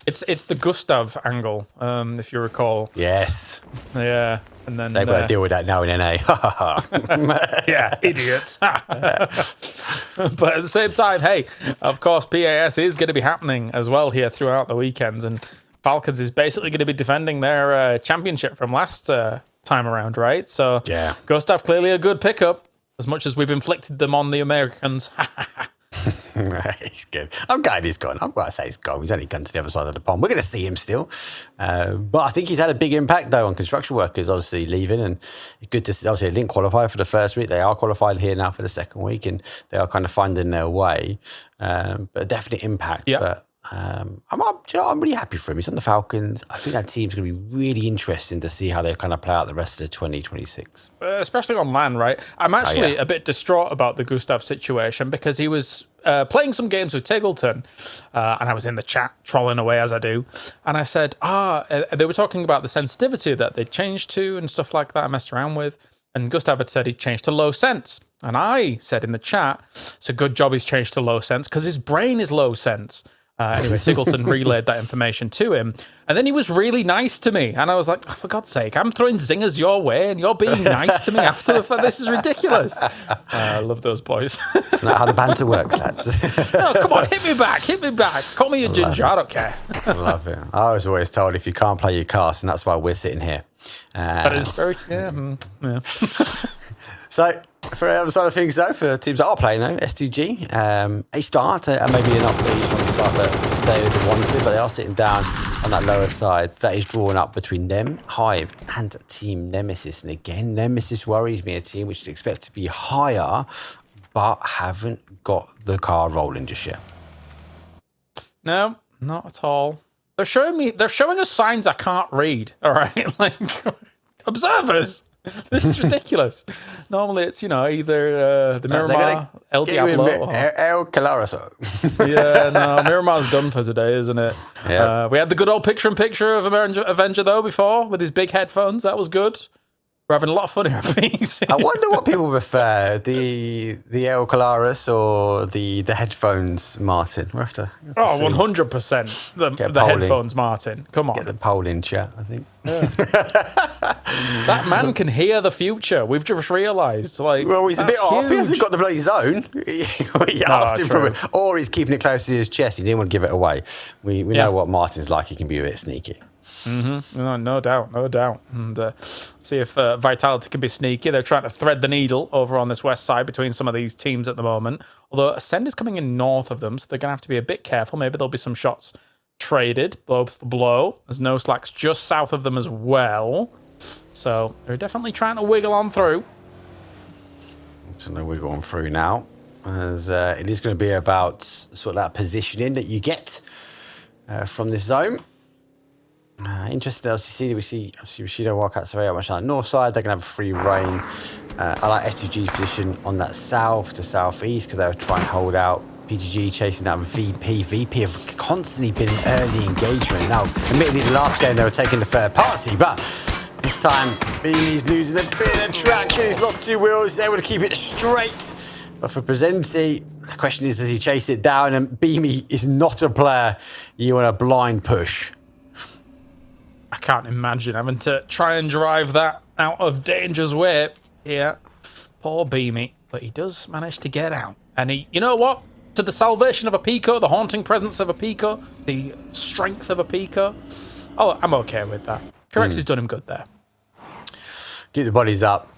It's the Gustav angle, if you recall. Yes. Yeah, and then... They've got to deal with that now in NA. Yeah, idiots. But at the same time, hey, of course, PAS is going to be happening as well here throughout the weekends, and Falcons is basically going to be defending their championship from last time around, right? So yeah, Gustav clearly a good pickup, as much as we've inflicted them on the Americans. He's good. I'm glad he's gone. I'm glad to say he's gone. He's only gone to the other side of the pond. We're going to see him still. But I think he's had a big impact, though, on construction workers, obviously, leaving. And good to see, obviously, they didn't qualify for the first week. They are qualified here now for the second week, and they are kind of finding their way. But definite impact. Yep. But I'm really happy for him. He's on the Falcons. I think that team's going to be really interesting to see how they kind of play out the rest of the 2026. Especially on LAN, right? I'm actually a bit distraught about the Gustav situation because he was playing some games with Tiggleton, and I was in the chat trolling away as I do, and I said, they were talking about the sensitivity that they changed to and stuff like that I messed around with, and Gustav had said he'd changed to low sense, and I said in the chat, it's a good job he's changed to low sense because his brain is low sense. Anyway, Tiggleton relayed that information to him. And then he was really nice to me. And I was like, oh, for God's sake, I'm throwing zingers your way and you're being nice to me after the fact. This is ridiculous. I love those boys. It's not how the banter works, lads. No, come on, hit me back, hit me back. Call me a ginger, I don't care. I love it. I was always told if you can't play your cast, and that's why we're sitting here. That is very, yeah. So, for the other side of things, though, for teams that are playing, though, STG, a start, and maybe not the strong start that they would have wanted, but they are sitting down on that lower side. That is drawn up between them, HiVE, and Team Nemesis. And again, Nemesis worries me, a team which is expected to be higher, but haven't got the car rolling just yet. No, not at all. They're showing us signs I can't read, all right? Like, observers. This is ridiculous. Normally it's, you know, either the Miramar, El Diablo, or... El Calaraso. Yeah, no, Miramar's done for today, isn't it? Yeah. We had the good old picture-in-picture of Avenger, though, before, with his big headphones. That was good. We're having a lot of fun here. I wonder what people prefer, the El Calaris or the headphones, Martin. We'll have to 100% the headphones, Martin. Come on. Get the poll in chat, I think. Yeah. That man can hear the future. We've just realised. Like, well, he's a bit off. He hasn't got the bloody zone. He asked him for it. Or he's keeping it close to his chest. He didn't want to give it away. We know what Martin's like. He can be a bit sneaky. No doubt. And see if Vitality can be sneaky. They're trying to thread the needle over on this west side between some of these teams at the moment. Although Ascend is coming in north of them, so they're going to have to be a bit careful. Maybe there'll be some shots traded, blow for blow. There's noslack just south of them as well. So they're definitely trying to wiggle on through. So no wiggle on through now. As it is going to be about sort of that positioning that you get from this zone. Interesting, obviously, we see Bushido Wildcats very much on the north side. They're going to have a free reign. I like STG's position on that south to southeast because they'll try and hold out. PGG chasing down VP. VP have constantly been in early engagement. Now, admittedly, the last game they were taking the third party, but this time, Beamy's losing a bit of traction. He's lost 2 wheels. He's able to keep it straight. But for Presenti, the question is, does he chase it down? And Beamy is not a player you want a blind push. I can't imagine having to try and drive that out of danger's way. Yeah, poor Beamy. But he does manage to get out. And he, you know what? To the salvation of a Pico, the haunting presence of a Pico, the strength of a Pico. Oh, I'm okay with that. Correx has done him good there. Keep the bodies up.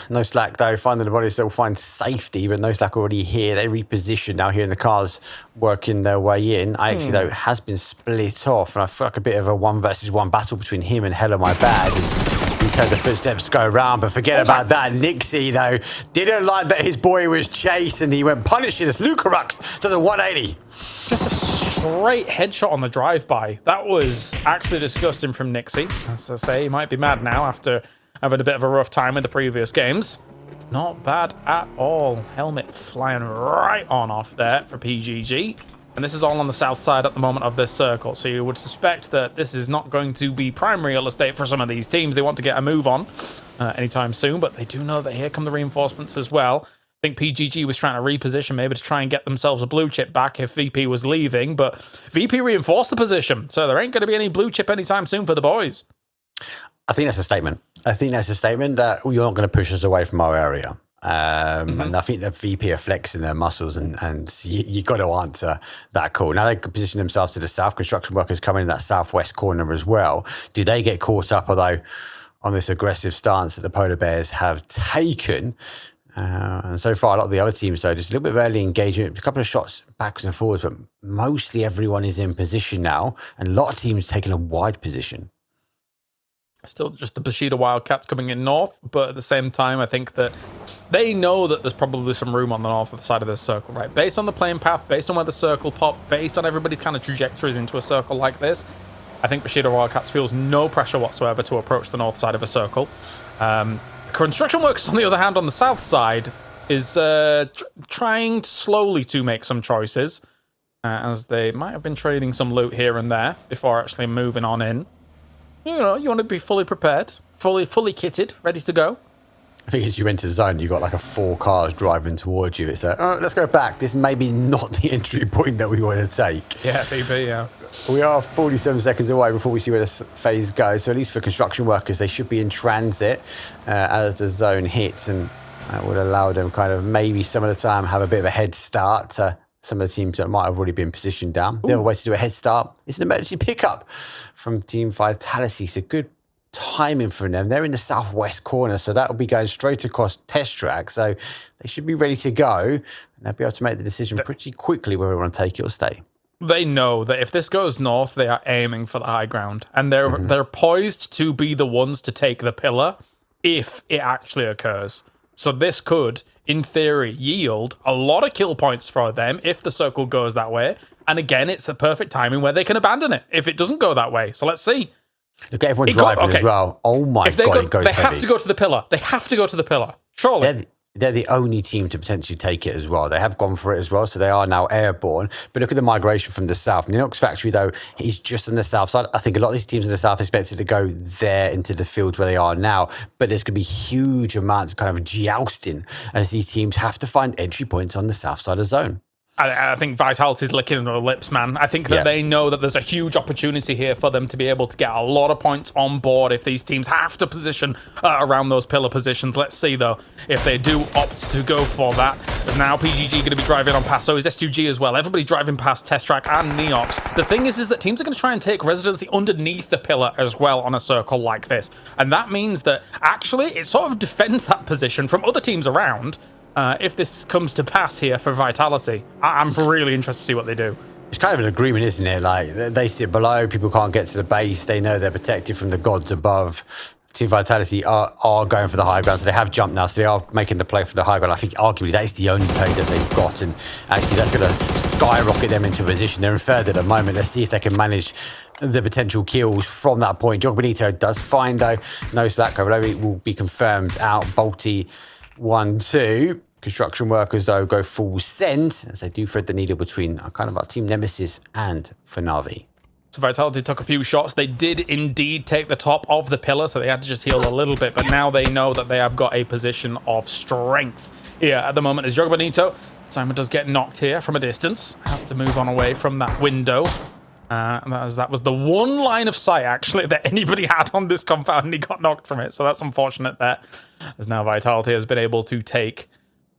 noslack, though, finding the bodies that will find safety, but noslack already here. They reposition now here in the cars, working their way in. IXE, though, has been split off, and I feel like a bit of a 1-versus-1 battle between him and Hello My Bad. He's heard the footsteps go around, but forget about that. Nixie, though, didn't like that his boy was chased, and he went punishing us. Lucarux does a 180. Just a straight headshot on the drive-by. That was actually disgusting from Nixie. As I say, he might be mad now after having a bit of a rough time in the previous games. Not bad at all. Helmet flying right on off there for PGG. And this is all on the south side at the moment of this circle. So you would suspect that this is not going to be prime real estate for some of these teams. They want to get a move on anytime soon, but they do know that here come the reinforcements as well. I think PGG was trying to reposition maybe to try and get themselves a blue chip back if VP was leaving, but VP reinforced the position. So there ain't going to be any blue chip anytime soon for the boys. I think that's a statement. I think that's a statement that you're not going to push us away from our area. And I think the VP are flexing their muscles, and you got to answer that call. Now they can position themselves to the south. Construction workers coming in that southwest corner as well. Do they get caught up, although, on this aggressive stance that the Polar Bears have taken? And so far, a lot of the other teams, though, just a little bit of early engagement, a couple of shots backwards and forwards, but mostly everyone is in position now, and a lot of teams taking a wide position. Still just the Bushido Wildcats coming in north, but at the same time, I think that they know that there's probably some room on the north side of this circle, right? Based on the playing path, based on where the circle popped, based on everybody's kind of trajectories into a circle like this, I think Bushido Wildcats feels no pressure whatsoever to approach the north side of a circle. Construction Workers, on the other hand, on the south side, is trying slowly to make some choices, as they might have been trading some loot here and there before actually moving on in. You know, you want to be fully prepared, fully kitted, ready to go. I think as you enter the zone, you've got like a 4 cars driving towards you. It's like, oh, let's go back. This may be not the entry point that we want to take. Yeah, VP, yeah. We are 47 seconds away before we see where this phase goes. So at least for construction workers, they should be in transit as the zone hits, and that would allow them kind of maybe some of the time have a bit of a head start to some of the teams that might have already been positioned down. The other way to do a head start is an emergency pickup from Team Vitality. So good timing for them. They're in the southwest corner, so that will be going straight across test track. So they should be ready to go, and they'll be able to make the decision pretty quickly whether they want to take it or stay. They know that if this goes north, they are aiming for the high ground, and they're poised to be the ones to take the pillar if it actually occurs. So this could, in theory, yield a lot of kill points for them if the circle goes that way. And again, it's the perfect timing where they can abandon it if it doesn't go that way. So let's see. Look at everyone driving as well. Oh my God, it goes They heavy. have to go to the pillar. They have to go to the pillar. Surely. They're the only team to potentially take it as well. They have gone for it as well, so they are now airborne. But look at the migration from the south. Ninox Factory, though, is just on the south side. I think a lot of these teams in the south expected to go there into the fields where they are now. But there's going to be huge amounts of kind of jousting as these teams have to find entry points on the south side of the zone. I think Vitality's licking their lips, man. I think that they know that there's a huge opportunity here for them to be able to get a lot of points on board if these teams have to position around those pillar positions. Let's see, though, if they do opt to go for that. As now PGG going to be driving on past, so is S2G as well. Everybody driving past Test Track and Neox. The thing is that teams are going to try and take residency underneath the pillar as well on a circle like this. And that means that actually it sort of defends that position from other teams around. If this comes to pass here for Vitality, I'm really interested to see what they do. It's kind of an agreement, isn't it? Like, they sit below, people can't get to the base, they know they're protected from the gods above. Team Vitality are going for the high ground, so they have jumped now, so they are making the play for the high ground. I think arguably that is the only play that they've got, and actually that's going to skyrocket them into a position. They're in third at the moment. Let's see if they can manage the potential kills from that point. Joga Bonito does find, though, noslack. Overload will be confirmed out. Bolty 1-2. Construction workers, though, go full send as they do thread the needle between kind of our team nemesis and Fnavi. So Vitality took a few shots. They did indeed take the top of the pillar, so they had to just heal a little bit. But now they know that they have got a position of strength here at the moment as Joga Bonito. Simon does get knocked here from a distance. Has to move on away from that window. That was the one line of sight, actually, that anybody had on this compound, and he got knocked from it. So that's unfortunate there. As now Vitality has been able to take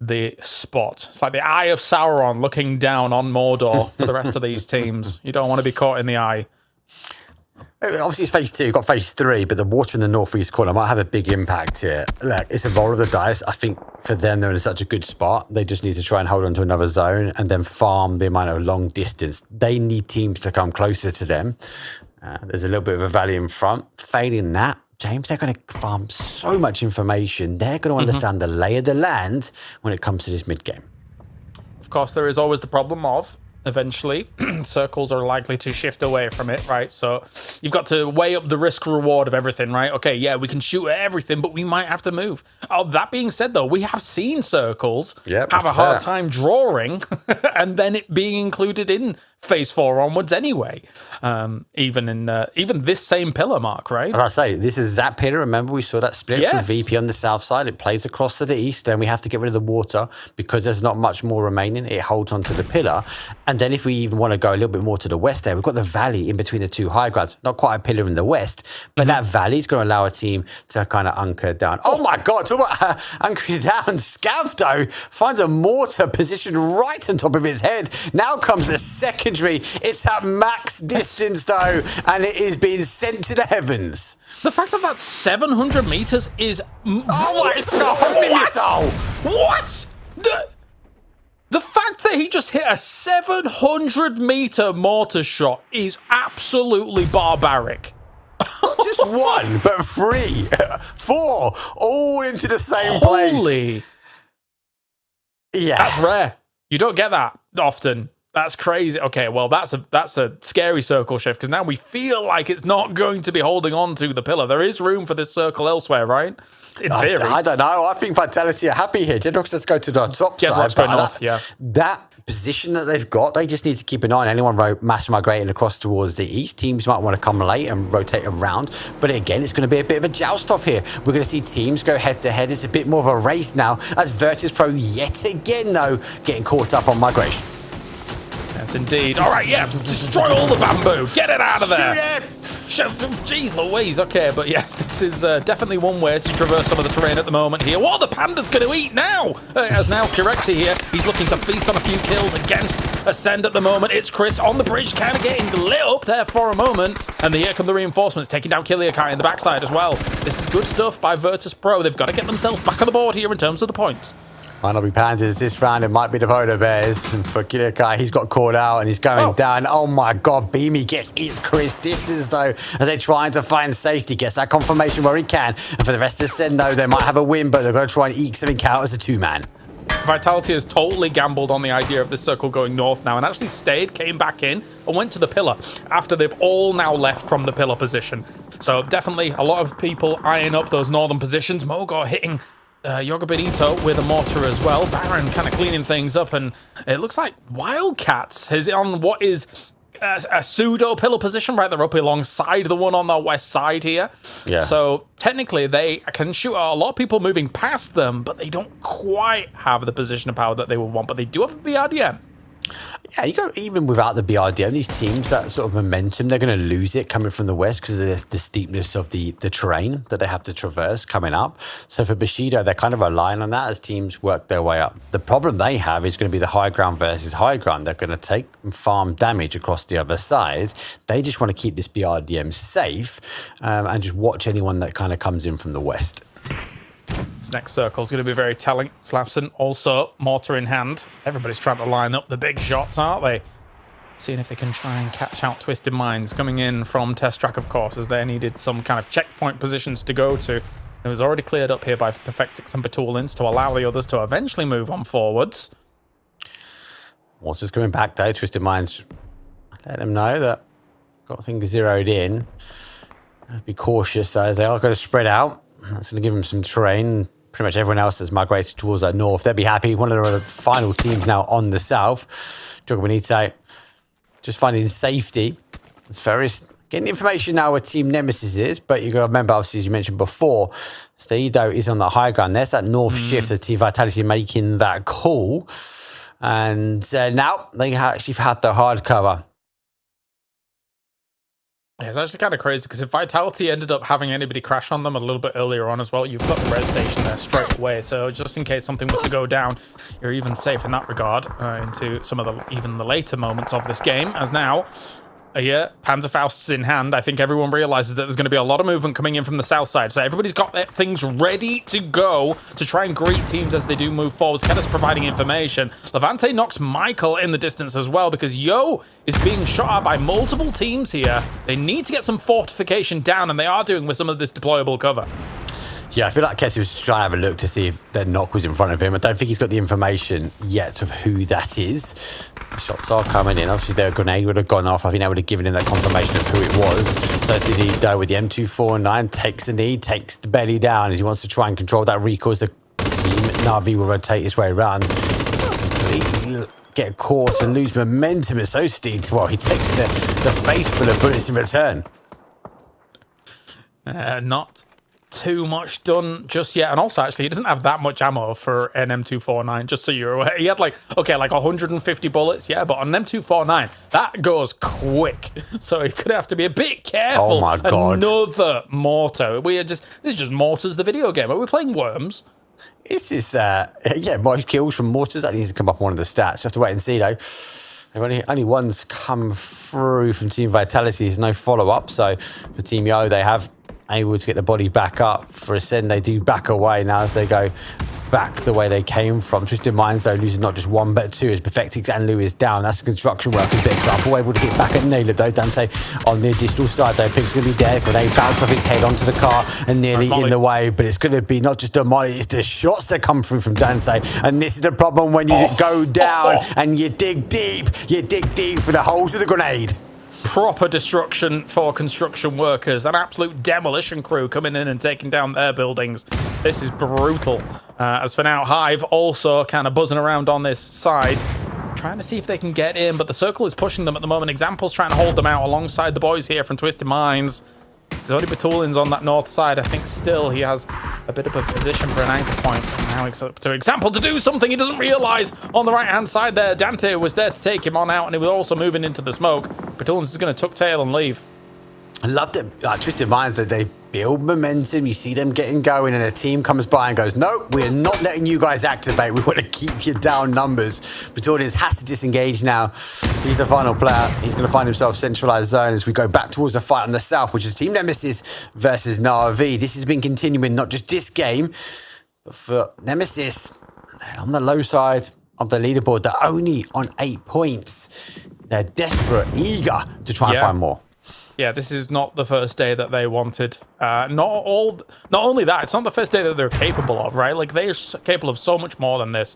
the spot. It's like the eye of Sauron looking down on Mordor for the rest of these teams. You don't want to be caught in the eye. Obviously, it's phase 2, you've got phase 3, but the water in the northeast corner might have a big impact here. Look, it's a roll of the dice. I think for them, they're in such a good spot. They just need to try and hold on to another zone and then farm the amount of long distance. They need teams to come closer to them. There's a little bit of a valley in front. Failing that, James, they're going to farm so much information. They're going to understand the lay of the land when it comes to this mid-game. Of course, there is always the problem of, eventually, circles are likely to shift away from it, right? So you've got to weigh up the risk-reward of everything, right? Okay, yeah, we can shoot at everything, but we might have to move. That being said, though, we have seen circles have a hard time drawing and then it being included in phase 4 onwards anyway. Even this same pillar, Mark, right? And I say, this is that pillar. Remember, we saw that split from VP on the south side. It plays across to the east. Then we have to get rid of the water because there's not much more remaining. It holds onto the pillar. And then if we even want to go a little bit more to the west there, we've got the valley in between the two high grounds. Not quite a pillar in the west, but that valley is going to allow a team to kind of anchor down. Oh my God, talk about anchoring down. Scav, though, finds a mortar positioned right on top of his head. Now comes the secondary. It's at max distance, though, and it is being sent to the heavens. The fact that that's 700 meters is... Oh my, it's like a homing missile. What? The fact that he just hit a 700-meter mortar shot is absolutely barbaric. Not just one, but 3, 4, all into the same place. Holy. Yeah. That's rare. You don't get that often. That's crazy. Okay, well, that's a scary circle shift, because now we feel like it's not going to be holding on to the pillar. There is room for this circle elsewhere, right? In theory. I don't know. I think Vitality are happy here. Jedrock's just go to the top side. Go north, yeah. That position that they've got, they just need to keep an eye on anyone mass migrating across towards the east. Teams might want to come late and rotate around. But again, it's going to be a bit of a joust off here. We're going to see teams go head to head. It's a bit more of a race now, as Virtus Pro yet again, though, getting caught up on migration. Yes, indeed. All right, yeah, destroy all the bamboo. Get it out of there. Jeez Louise. Okay, but yes, this is definitely one way to traverse some of the terrain at the moment here. What are the pandas going to eat now? As now Kirexi here, he's looking to feast on a few kills against Ascend at the moment. It's Chris on the bridge, kind of getting lit up there for a moment. And here come the reinforcements, taking down Kiliakai in the backside as well. This is good stuff by Virtus Pro. They've got to get themselves back on the board here in terms of the points. Might not be Pandas this round, it might be the Polar Bears. And for Kiliakai, he's got caught out and he's going down. Oh my god, Beamy gets his Chris distance though, as they're trying to find safety. Gets that confirmation where he can. And for the rest of Ascend though, they might have a win, but they've got to try and eke something out as a two-man. Vitality has totally gambled on the idea of this circle going north now, and actually stayed, came back in, and went to the pillar after they've all now left from the pillar position. So definitely a lot of people eyeing up those northern positions. Mogor hitting Yoga Bonito with a mortar as well. Baron kind of cleaning things up, and it looks like Wildcats is on what is a pseudo pillar position, right? They're up alongside the one on the west side here. Yeah. So technically they can shoot a lot of people moving past them, but they don't quite have the position of power that they would want. But they do have a BRDM. Yeah, you go even without the BRDM, these teams, that sort of momentum, they're going to lose it coming from the west because of the steepness of the terrain that they have to traverse coming up. So for Bushido, they're kind of relying on that as teams work their way up. The problem they have is going to be the high ground versus high ground. They're going to take and farm damage across the other side. They just want to keep this BRDM safe and just watch anyone that kind of comes in from the west. This next circle is going to be very telling. Slapson also mortar in hand. Everybody's trying to line up the big shots, aren't they? Seeing if they can try and catch out Twisted Minds coming in from Test Track, of course, as they needed some kind of checkpoint positions to go to. It was already cleared up here by Perfectix and Betulins to allow the others to eventually move on forwards. Mortar's coming back though. Twisted Minds let them know that got things zeroed in. Be cautious though, as they are going to spread out. That's going to give them some terrain. Pretty much everyone else has migrated towards that north. They'll be happy. One of the final teams now on the south. Joga Bonito just finding safety. As Ferris getting information now where Team Nemesis is, but you got to remember, obviously, as you mentioned before, Staido is on the high ground. There's that north shift of Team Vitality making that call. And now they actually had the hard cover. Yeah, it's actually kind of crazy because if Vitality ended up having anybody crash on them a little bit earlier on as well, you've got the res station there straight away. So just in case something was to go down, you're even safe in that regard into some of even the later moments of this game. As now, Panzerfaust's in hand. I think everyone realizes that there's going to be a lot of movement coming in from the south side. So everybody's got their things ready to go to try and greet teams as they do move forward. Keda's providing information. Levante knocks Michael in the distance as well because Yooo is being shot at by multiple teams here. They need to get some fortification down, and they are doing with some of this deployable cover. Yeah, I feel like Kessie was trying to have a look to see if their knock was in front of him. I don't think he's got the information yet of who that is. Shots are coming in. Obviously, their grenade would have gone off. I think they would have given him that confirmation of who it was. So Sidido with the M249 takes the knee, takes the belly down as he wants to try and control that recoil. As the team Na'Vi will rotate his way around. Get caught and lose momentum. It's so steep. Well, he takes the face full of bullets in return. Not too much done just yet, and also actually he doesn't have that much ammo for an M249, just so you're aware. He had like 150 bullets, yeah, but on an M249 that goes quick, so you're gonna have to be a bit careful. Oh my god, another mortar. This is just Mortars the video game. Are we playing Worms? This is more kills from Mortars. That needs to come up on one of the stats. You have to wait and see though. Only one's come through from Team Vitality. There's no follow-up, so for Team Yooo they have able to get the body back up. For Ascend, they do back away now as they go back the way they came from. Twisted Minds, though, losing not just one, but two, as Perfectix and Louis is down. That's the construction workers. Big example, able to hit back at Naylor, though. Dante on the digital side, though. Pick's going to be there. Grenade bounce off his head onto the car and nearly in the way. But it's going to be not just a molly, it's the shots that come through from Dante. And this is the problem when you go down and you dig deep. You dig deep for the holes of the grenade. Proper destruction for construction workers. An absolute demolition crew coming in and taking down their buildings. This is brutal. As for now, HiVE also kind of buzzing around on this side, trying to see if they can get in, but the circle is pushing them at the moment. Example's trying to hold them out alongside the boys here from Twisted Minds. It's only Batulin's on that north side. I think still he has a bit of a position for an anchor point. Now it's up to Example to do something he doesn't realize on the right-hand side there. Dante was there to take him on out, and he was also moving into the smoke. Batulin's is going to tuck tail and leave. I love that Twisted Minds, that they build momentum. You see them getting going, and a team comes by and goes, no, we're not letting you guys activate. We want to keep you down numbers. Batulin's has to disengage now. He's the final player. He's going to find himself centralized zone as we go back towards the fight on the south, which is Team Nemesis versus Na'Vi. This has been continuing not just this game, but for Nemesis, they're on the low side of the leaderboard. They're only on 8 points. They're desperate, eager to try and find more. Yeah, this is not the first day that they wanted. Not only that, it's not the first day that they're capable of, right? Like, they're capable of so much more than this.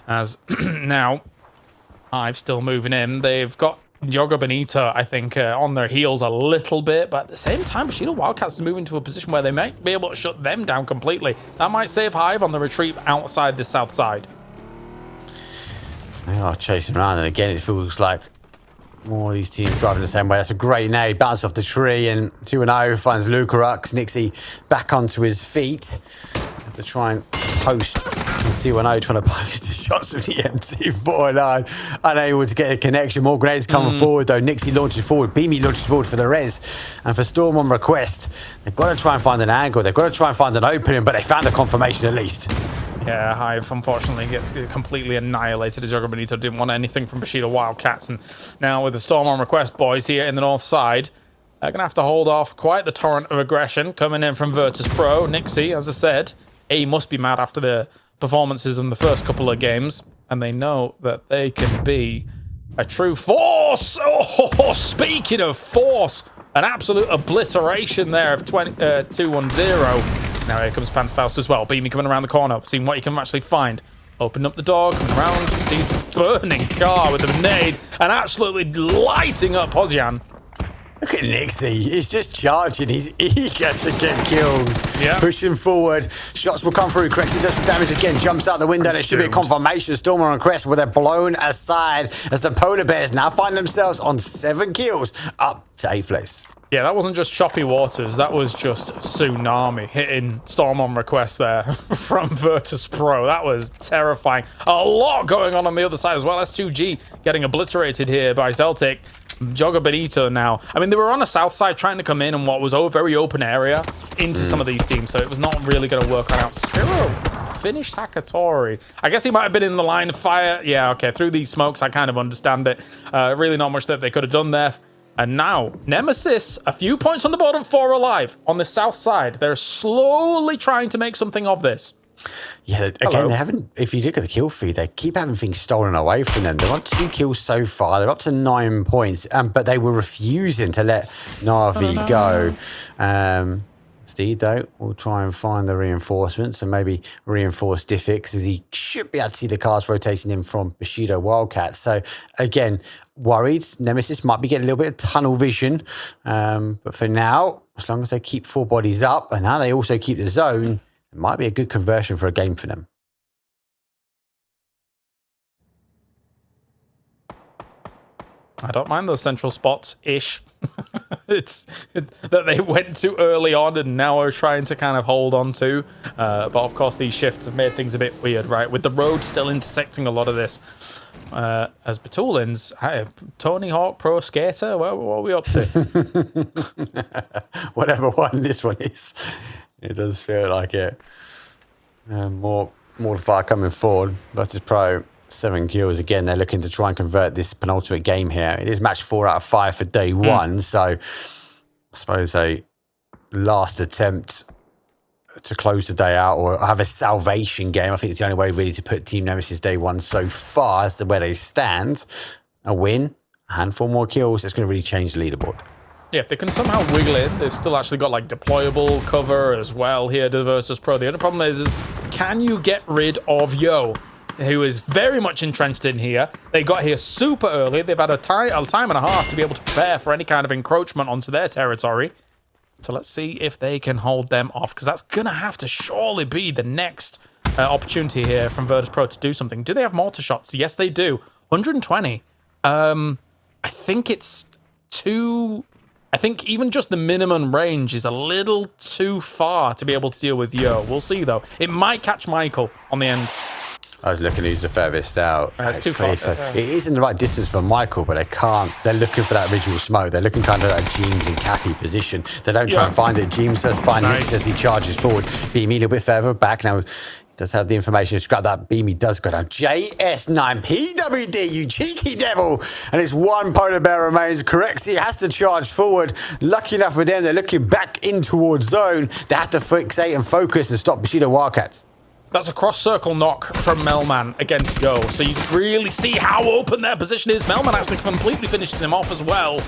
As now, HiVE still moving in. They've got Joga Bonito, I think, on their heels a little bit, but at the same time, Bushido Wildcats is moving to a position where they might be able to shut them down completely. That might save HiVE on the retreat outside the south side. They are chasing around, and again, it feels like more of these teams driving the same way. That's a great nade, bounce off the tree, and 2-0 finds Lucarux. Nixie back onto his feet to try and post. It's 2-0 trying to post the shots with the MT49. Unable to get a connection. More grenades coming forward, though. Nixie launches forward. Beamy launches forward for the res. And for Storm on request, they've got to try and find an angle. They've got to try and find an opening, but they found a confirmation at least. Yeah, HiVE unfortunately gets completely annihilated as Joga Bonito didn't want anything from Bushido Wildcats. And now with the Storm on request boys here in the north side, they're going to have to hold off quite the torrent of aggression coming in from Virtus Pro. Nixie, as I said, he must be mad after the performances in the first couple of games. And they know that they can be a true force. Oh, speaking of force, an absolute obliteration there of 2-1-0. Now here comes Panzerfaust as well. Beamy coming around the corner, seeing what he can actually find. Open up the door, coming around, sees the burning car with a grenade, and absolutely lighting up Hozyan. Look at Nixie. He's just charging. He's eager to get kills. Yeah. Pushing forward. Shots will come through. Crexy does the damage again. Jumps out the window. There should be a confirmation. Stormer on Crest, where they're blown aside as the Polar Bears now find themselves on 7 kills, up to 8th place. Yeah, that wasn't just choppy waters. That was just tsunami hitting Storm on request there from Virtus Pro. That was terrifying. A lot going on the other side as well. S2G getting obliterated here by Celtic. Joga Bonito now. I mean, they were on the south side trying to come in what was a very open area into some of these teams, so it was not really going to work on out. Spiro finished Hakatori. I guess he might have been in the line of fire. Yeah, okay, through these smokes, I kind of understand it. Really not much that they could have done there. And now, Nemesis, a few points on the bottom, 4 alive on the south side. They're slowly trying to make something of this. Yeah, again, they haven't, if you look at the kill feed, they keep having things stolen away from them. They're on 2 kills so far. They're up to 9 points, but they were refusing to let Na'Vi go. Steed, though, will try and find the reinforcements and maybe reinforce Diffix, as he should be able to see the cars rotating in from Bushido Wildcats. So, again, worried. Nemesis might be getting a little bit of tunnel vision. But for now, as long as they keep 4 bodies up, and now they also keep the zone, it might be a good conversion for a game for them. I don't mind those central spots-ish. It's that they went too early on and now are trying to kind of hold on to. But of course, these shifts have made things a bit weird, right? With the road still intersecting a lot of this. As Batulin's, Tony Hawk Pro Skater, what are we up to? Whatever one this one is. It does feel like it. More fire coming forward. Virtus Pro, 7 kills. Again, they're looking to try and convert this penultimate game here. It is match 4 out of 5 for day 1. So I suppose a last attempt to close the day out or have a salvation game. I think it's the only way really to put Team Nemesis day one so far as to where they stand. A win, a handful more kills, it's going to really change the leaderboard. Yeah, if they can somehow wiggle in, they've still actually got like deployable cover as well here to Virtus Pro. The only problem is can you get rid of Yooo, who is very much entrenched in here? They got here super early. They've had a time and a half to be able to prepare for any kind of encroachment onto their territory. So let's see if they can hold them off, because that's going to have to surely be the next opportunity here from Virtus Pro to do something. Do they have mortar shots? Yes, they do. 120. I think it's too... I think even just the minimum range is a little too far to be able to deal with Yooo. We'll see, though. It might catch Michael on the end. I was looking who's the furthest out. It's too far. It is in the right distance for Michael, but they can't. They're looking for that original smoke. They're looking kind of at James and Cappy position. They don't try and find it. James does find Nick as he charges forward. Beamy a little bit further back now. Does have the information to scrap that. Beamy does go down. JS9 PWD, you cheeky devil. And it's one polar bear remains. Correxy has to charge forward. Lucky enough for them, they're looking back in towards zone. They have to fixate and focus and stop Bushido Wildcats. That's a cross-circle knock from Melman against Yooo. So you can really see how open their position is. Melman actually completely finishes him off as well.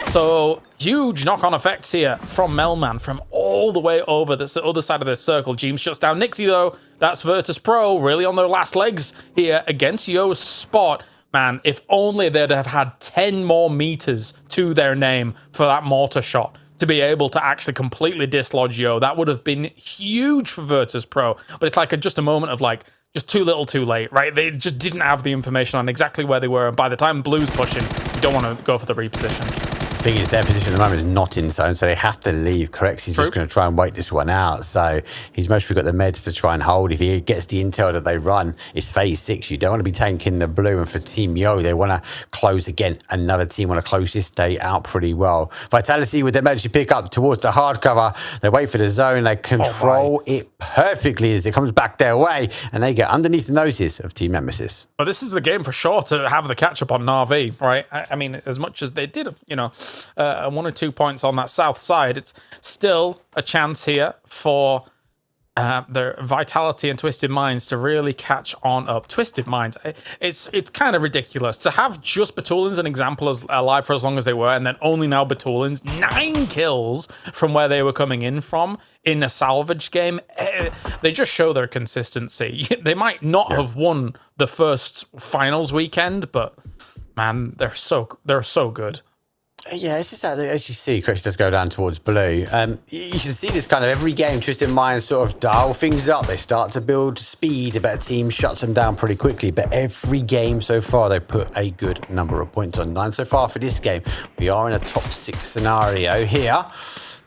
So huge knock-on effects here from Melman from all the way over the other side of this circle. James shuts down Nixie, though. That's Virtus Pro really on their last legs here against Yoo's spot. Man, if only they'd have had 10 more meters to their name for that mortar shot to be able to actually completely dislodge Yooo. That would have been huge for Virtus Pro. But it's like just a moment of like, just too little too late, right? They just didn't have the information on exactly where they were. And by the time Blue's pushing, you don't want to go for the reposition. The thing is, their position at the moment is not in zone, so they have to leave. Correct? He's just going to try and wait this one out. So he's mostly got the meds to try and hold. If he gets the intel that they run, it's phase 6. You don't want to be tanking the blue. And for Team Yooo, they want to close again. Another team want to close this day out pretty well. Vitality with their emergency pick up towards the hard cover. They wait for the zone. They control it perfectly as it comes back their way, and they get underneath the noses of Team Nemesis. Well, this is the game for sure to have the catch up on Na'Vi, right? I mean, as much as they did, 1 or 2 points on that south side, it's still a chance here for their Vitality and Twisted Minds to really catch on up. Twisted Minds, it's kind of ridiculous to have just Batulins an example as alive for as long as they were, and then only now Batulins 9 kills from where they were coming in from in a salvage game. They just show their consistency. They might not have won the first finals weekend, but man, they're so good. Yeah, it's just that, as you see, Chris does go down towards blue. You can see this kind of every game, Twisted Minds sort of dial things up. They start to build speed. A better team shuts them down pretty quickly. But every game so far, they put a good number of points on. 9 so far for this game. We are in a top 6 scenario here.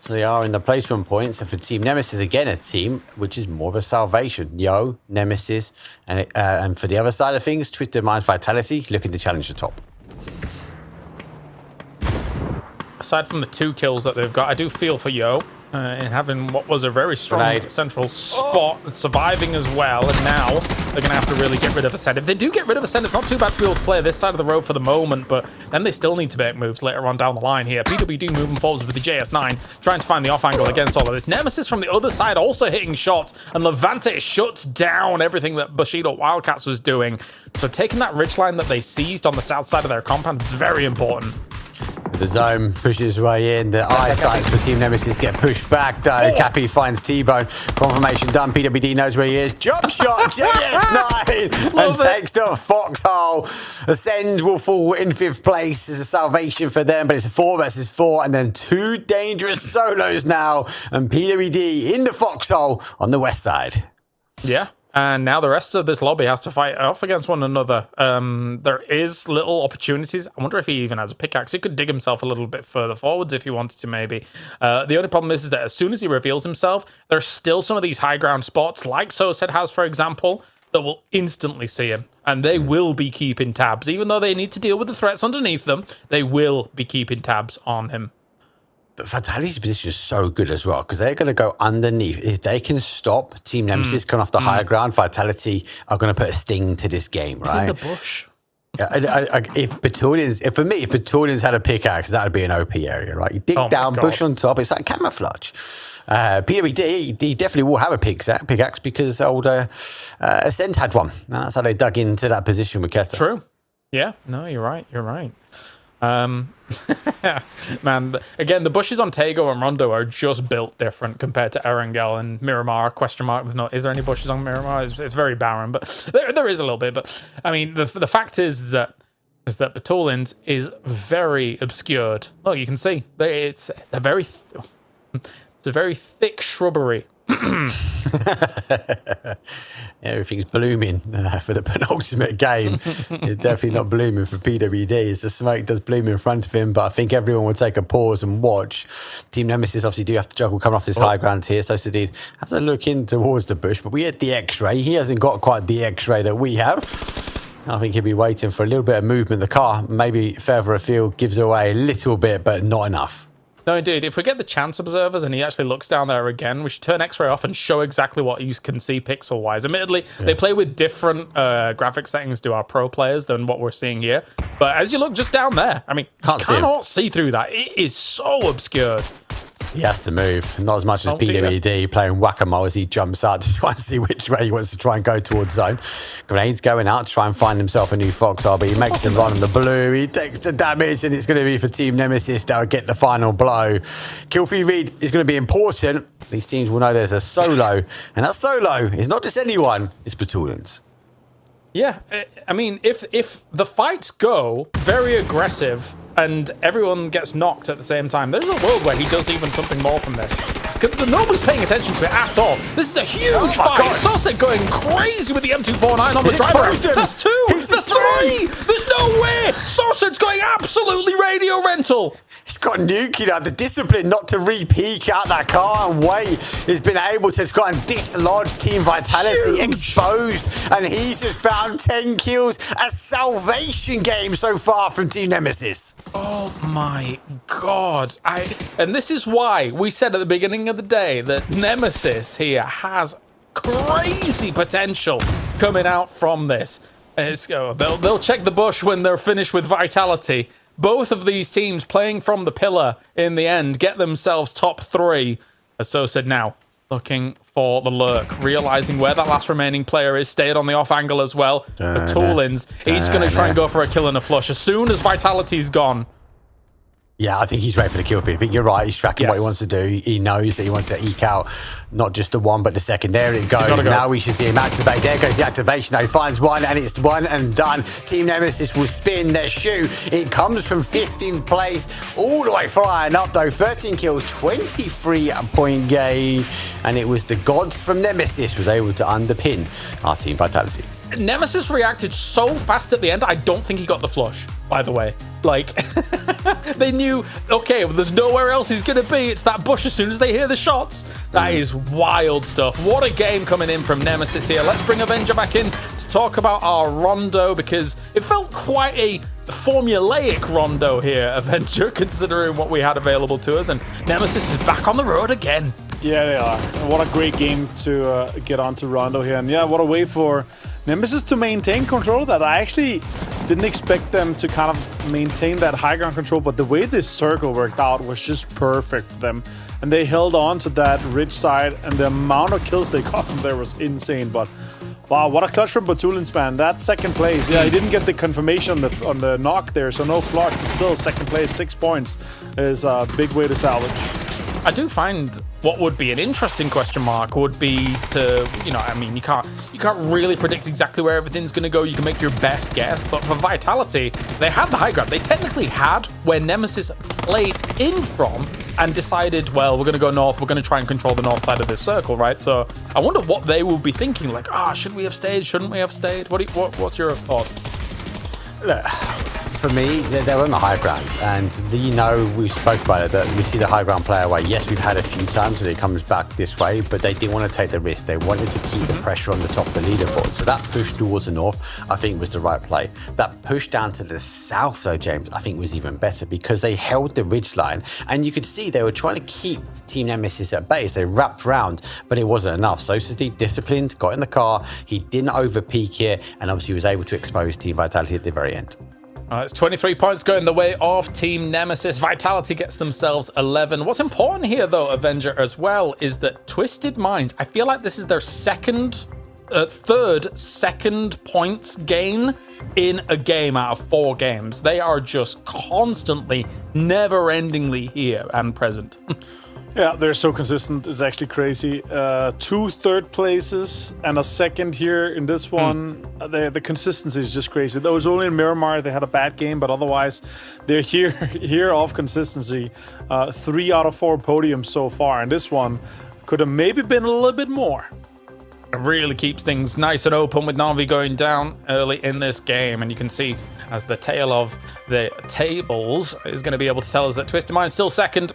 So they are in the placement points. And for Team Nemesis, again, a team which is more of a salvation. Yooo, Nemesis, and for the other side of things, Twisted Minds, Vitality, looking to challenge the top. Aside from the 2 kills that they've got, I do feel for Yooo in having what was a very strong central spot, surviving as well, and now they're going to have to really get rid of Ascend. If they do get rid of Ascend, it's not too bad to be able to play this side of the road for the moment, but then they still need to make moves later on down the line here. PWD moving forwards with the JS9, trying to find the off angle against all of this. Nemesis from the other side also hitting shots, and Levante shuts down everything that Bushido Wildcats was doing. So taking that ridge line that they seized on the south side of their compound is very important. The zone pushes his way in. The eyesights for Team Nemesis get pushed back, though. Cappy finds T-Bone. Confirmation done. PWD knows where he is. Jump shot, JS9! And takes the foxhole. Ascend will fall in 5th place. It's a salvation for them, but it's a 4 versus 4. And then 2 dangerous solos now. And PWD in the foxhole on the west side. Yeah. And now the rest of this lobby has to fight off against one another. There is little opportunities. I wonder if he even has a pickaxe. He could dig himself a little bit further forwards if he wanted to, maybe. The only problem is that as soon as he reveals himself, there's still some of these high ground spots, like Soset has, for example, that will instantly see him. And they will be keeping tabs. Even though they need to deal with the threats underneath them, they will be keeping tabs on him. But Vitality's position is so good as well, because they're going to go underneath. If they can stop Team Nemesis coming off the higher ground, Vitality are going to put a sting to this game, right? He's in the bush. If Battalions had a pickaxe, that would be an OP area, right? You dig down, bush on top. It's like camouflage. PWD, he definitely will have a pickaxe because old Ascent had one. And that's how they dug into that position with Keta. True. Yeah. No, you're right. You're right. Man, again, the bushes on Tego and Rondo are just built different compared to Erangel and Miramar. Question mark. Is there any bushes on Miramar? It's very barren, but there is a little bit. But I mean, the fact is that Battalions is very obscured. Look, you can see it's a very thick shrubbery. Everything's blooming for the penultimate game. It's definitely not blooming for PWD as the smoke does bloom in front of him, but I think everyone will take a pause and watch. Team Nemesis obviously do have to juggle coming off this high ground here. So Sadid has a look in towards the bush, but we had the X-ray. He hasn't got quite the X-ray that we have. I think he'll be waiting for a little bit of movement. The car maybe further afield gives away a little bit, but not enough. No, indeed. If we get the chance observers and he actually looks down there again, we should turn X-ray off and show exactly what you can see pixel-wise. Admittedly, they play with different graphic settings to our pro players than what we're seeing here. But as you look just down there, I mean, you cannot see through that. It is so obscured. He has to move. Not as much as PWD playing whack-a-mole as he jumps out to try and see which way he wants to try and go towards zone. Grenades going out to try and find himself a new Foxhole, but he makes the run on the blue. He takes the damage, and it's going to be for Team Nemesis that will get the final blow. Kill free read is going to be important. These teams will know there's a solo, and that solo is not just anyone, it's Battalions. Yeah, I mean, if the fights go very aggressive and everyone gets knocked at the same time, there's a world where he does even something more from this. Nobody's paying attention to it at all. This is a huge fight. Sosek going crazy with the M249 on the driver. That's two. That's three. There's no way. Sosek's going absolutely radio rental. He's got nuking out the discipline not to re-peek out that car and wait. He's been able to try and dislodge Team Vitality, exposed, and he's just found 10 kills. A salvation game so far from Team Nemesis. Oh my god. And this is why we said at the beginning of the day that Nemesis here has crazy potential coming out from this. They'll check the bush when they're finished with Vitality. Both of these teams playing from the pillar in the end get themselves top 3. As So said now, looking for the lurk, realizing where that last remaining player is, stayed on the off angle as well. But Toolins, he's going to try and go for a kill and a flush as soon as Vitality's gone. Yeah, I think he's ready for the kill feed. I think you're right. He's tracking what he wants to do. He knows that he wants to eke out not just the one, but the second. There it goes. Now we should see him activate. There goes the activation. Now he finds one, and it's one and done. Team Nemesis will spin their shoe. It comes from 15th place, all the way flying up, though. 13 kills, 23-point game. And it was the gods from Nemesis was able to underpin our Team Vitality. Nemesis reacted so fast at the end, I don't think he got the flush, by the way. Like, they knew, okay, well, there's nowhere else he's going to be. It's that bush as soon as they hear the shots. That is wild stuff. What a game coming in from Nemesis here. Let's bring Avenger back in to talk about our Rondo, because it felt quite a formulaic Rondo here, Avenger, considering what we had available to us. And Nemesis is back on the road again. Yeah, they are. What a great game to get onto Rondo here. And yeah, what a way for Nemesis to maintain control of that. I actually didn't expect them to kind of maintain that high ground control, but the way this circle worked out was just perfect for them. And they held on to that ridge side, and the amount of kills they got from there was insane. But wow, what a clutch from Battalions, man. That second place. Yeah, he didn't get the confirmation on the knock there, so no flush, but still second place, 6 points is a big way to salvage. I do find what would be an interesting question mark would be to, I mean, you can't really predict exactly where everything's going to go. You can make your best guess, but for Vitality, they had the high ground. They technically had where Nemesis played in from and decided, well, we're going to go north. We're going to try and control the north side of this circle, right? So I wonder what they will be thinking. Like, should we have stayed? Shouldn't we have stayed? What's your thought? Look, for me, they're on the high ground, and we spoke about it, that we see the high ground play away. Yes, we've had a few times that it comes back this way, but they didn't want to take the risk. They wanted to keep the pressure on the top of the leaderboard. So that push towards the north, I think, was the right play. That push down to the south, though, James, I think was even better because they held the ridge line, and you could see they were trying to keep Team Nemesis at base. They wrapped round, but it wasn't enough. Society disciplined, got in the car. He didn't over peak here, and obviously was able to expose Team Vitality at the very end. It's 23 points going the way of Team Nemesis. Vitality gets themselves 11. What's important here, though, Avenger, as well, is that Twisted Minds, I feel like this is their third second points gain in a game out of 4 games. They are just constantly, never-endingly here and present. Yeah, they're so consistent. It's actually crazy. 2 third places and a second here in this one. The consistency is just crazy. That was only in Miramar they had a bad game, but otherwise they're here off consistency. 3 out of 4 podiums so far, and this one could have maybe been a little bit more. It really keeps things nice and open with Na'Vi going down early in this game, and you can see as the tail of the tables is going to be able to tell us that Twisted Mind's still second.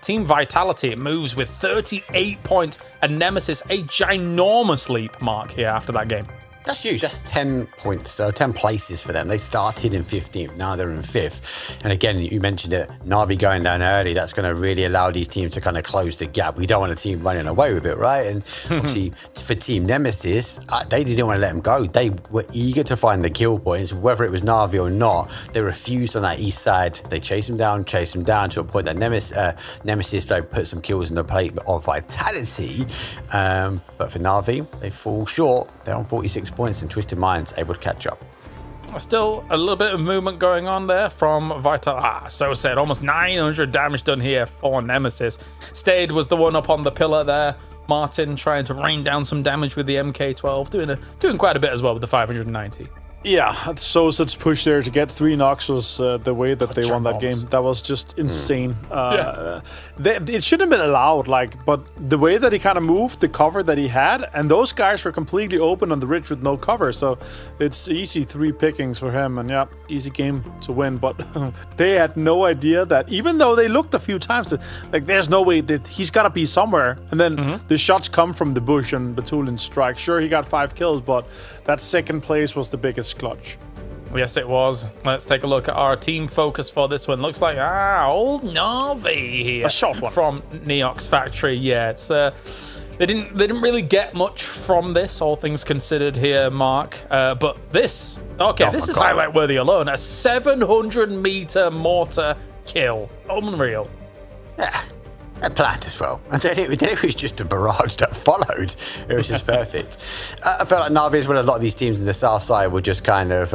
Team Vitality moves with 38 points, and Nemesis a ginormous leap, Mark, here after that game. That's huge. That's 10 points, 10 places for them. They started in 15th, now they're in 5th. And again, you mentioned it, Na'Vi going down early, that's going to really allow these teams to kind of close the gap. We don't want a team running away with it, right? And obviously, for Team Nemesis, they didn't want to let them go. They were eager to find the kill points, whether it was Na'Vi or not. They refused on that east side. They chased them down to a point that Nemesis they put some kills in the plate of Vitality. But for Na'Vi, they fall short. They're on 46 points, and Twisted Minds able to catch up. Still a little bit of movement going on there from Vital. So said, almost 900 damage done here for Nemesis. Stayed was the one up on the pillar there. Martin trying to rain down some damage with the MK12, doing quite a bit as well with the 590. Yeah, Sosa's push there to get 3 knocks was the way that they won that game. That was just insane. It shouldn't have been allowed, but the way that he kind of moved, the cover that he had, and those guys were completely open on the ridge with no cover, so it's easy 3 pickings for him, and yeah, easy game to win. But they had no idea that, even though they looked a few times, that there's no way that he's got to be somewhere, and then the shots come from the bush and Batulin strike. Sure, he got 5 kills, but that second place was the biggest clutch. Yes, it was. Let's take a look at our team focus for this one. Looks like old Na'Vi here. A short one from Neox Factory. Yeah, it's they didn't really get much from this, all things considered here, Mark. But this is highlight worthy alone. A 700-meter mortar kill. Unreal. Yeah. Planned as well, and then it was just a barrage that followed. It was just perfect. I felt like Na'Vi is when a lot of these teams in the south side were just kind of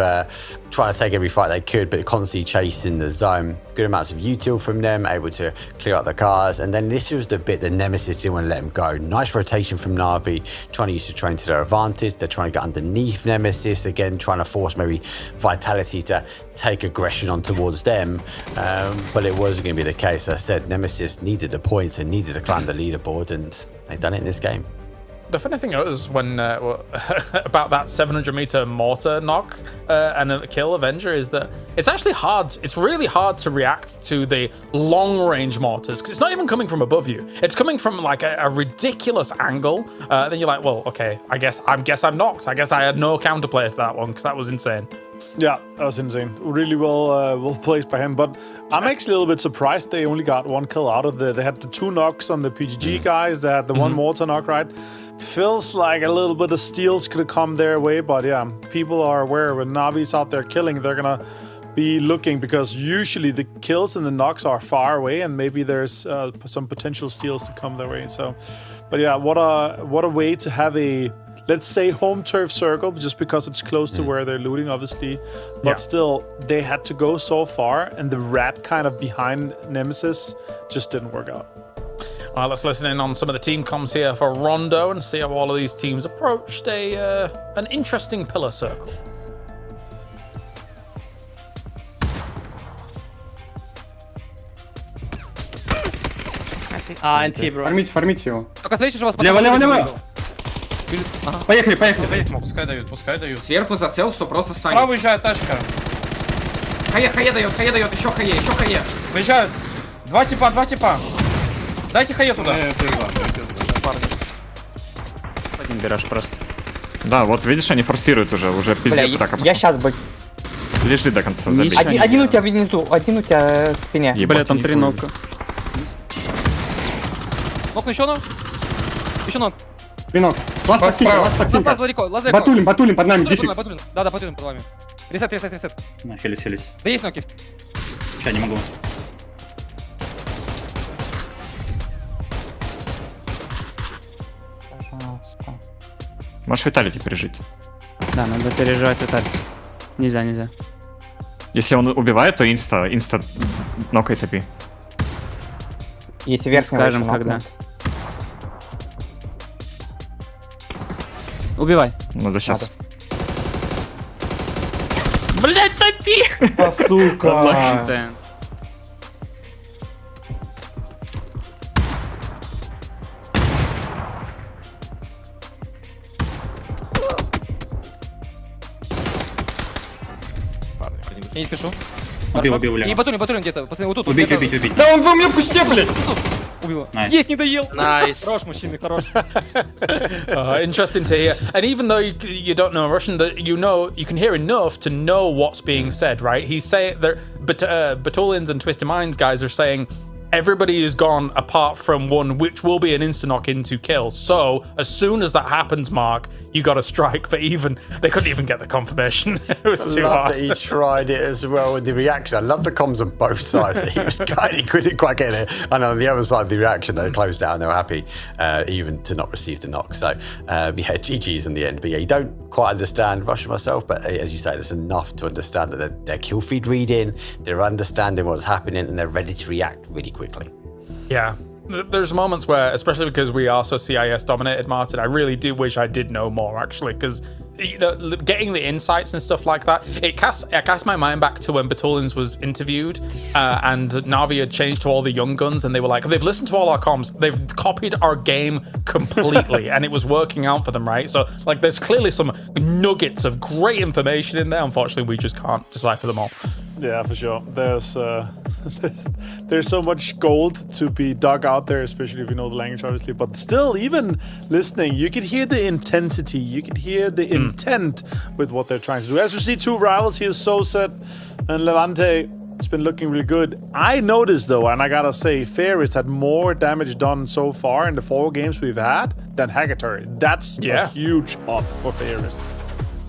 trying to take every fight they could, but constantly chasing the zone. Good amounts of util from them, able to clear out the cars, and then this was the bit that Nemesis didn't want to let them go. Nice rotation from Na'Vi, trying to use the train to their advantage. They're trying to get underneath Nemesis, again trying to force maybe Vitality to take aggression on towards them, but it wasn't going to be the case. As I said, Nemesis needed the points and needed to climb the leaderboard, and they've done it in this game. The funny thing is when about that 700-meter mortar knock and a kill Avenger is that it's actually hard. It's really hard to react to the long-range mortars because it's not even coming from above you. It's coming from like a ridiculous angle. Then you're like, well, okay, I guess I'm knocked. I guess I had no counterplay for that one because that was insane. Yeah, that was insane. Really well placed by him. But I'm actually a little bit surprised they only got 1 kill out of they had the 2 knocks on the PGG guys. They had the 1 mortar knock, right? Feels like a little bit of steals could have come their way. But yeah, people are aware when Na'Vi's out there killing, they're going to be looking because usually the kills and the knocks are far away and maybe there's some potential steals to come their way. So, but yeah, what a way to have a, let's say, home turf circle, just because it's close to where they're looting, obviously. But still, they had to go so far, and the rat kind of behind Nemesis just didn't work out. Well, let's listen in on some of the team comms here for Rondo and see how all of these teams approached an interesting pillar circle. Анти, бро. Фармите его. Только смотрите, что у вас Лево. Поехали. Пускай дают. Сверху зацел, что просто станет. Справа уезжает тачка. Хае дает, еще хае. Выезжают. Два типа. Дайте хае туда. Один берешь просто. Да, вот видишь, они форсируют уже пиздец. Я сейчас бы... Лежи до конца, забей. Один у тебя внизу, один у тебя в спине. Бля, там 3 нокка. Нокну еще ног. Еще ног. Пинок. Лаз под Батулин под нами, дефикс. Да, Батулин под вами. Ресет. Хились. Да есть ноки. Сейчас не могу. Можешь виталити пережить? Да, надо переживать виталити. Нельзя. Если он убивает, то инста нокает топи. Если верх скажем, когда. Убивай. Надо сейчас. Блять, топи! Сука. Я не спешу. Убил. И Батулин где-то. Пацаны, вот тут. Убить. Да он в меня в кусте, блядь! Убил. Nice. Есть, не доел. Nice. Хорош, мужчины, хорош. Interesting to hear. And even though you don't know Russian, that you can hear enough to know what's being said, right? He's saying that Batulins and Twisted Minds guys are saying everybody is gone apart from one, which will be an insta-knock into kill. So as soon as that happens, Mark, you got to strike. But they couldn't even get the confirmation. It was too hard. That he tried it as well with the reaction. I love the comms on both sides. He was kind, he couldn't quite get it. And on the other side of the reaction, they closed down. They were happy even to not receive the knock. So yeah, GG's in the end. But yeah, you don't quite understand Russian myself, but as you say, it's enough to understand that they're kill feed reading, they're understanding what's happening, and they're ready to react really quickly. Yeah. There's moments where, especially because we are so CIS dominated, Martin, I really do wish I did know more, actually, because getting the insights and stuff like that, it cast my mind back to when Batulins was interviewed and Na'Vi had changed to all the young guns, and they were like, they've listened to all our comms, they've copied our game completely, and it was working out for them, right? So like, there's clearly some nuggets of great information in there. Unfortunately, we just can't decipher them all. Yeah, for sure. There's so much gold to be dug out there, especially if you know the language, obviously. But still, even listening, you could hear the intensity. You could hear the intent with what they're trying to do. As we see, two rivals here, Soset and Levante. It's been looking really good. I noticed, though, and I gotta say, Fairest had more damage done so far in the 4 games we've had than Hagatari. That's a huge up for Fairest.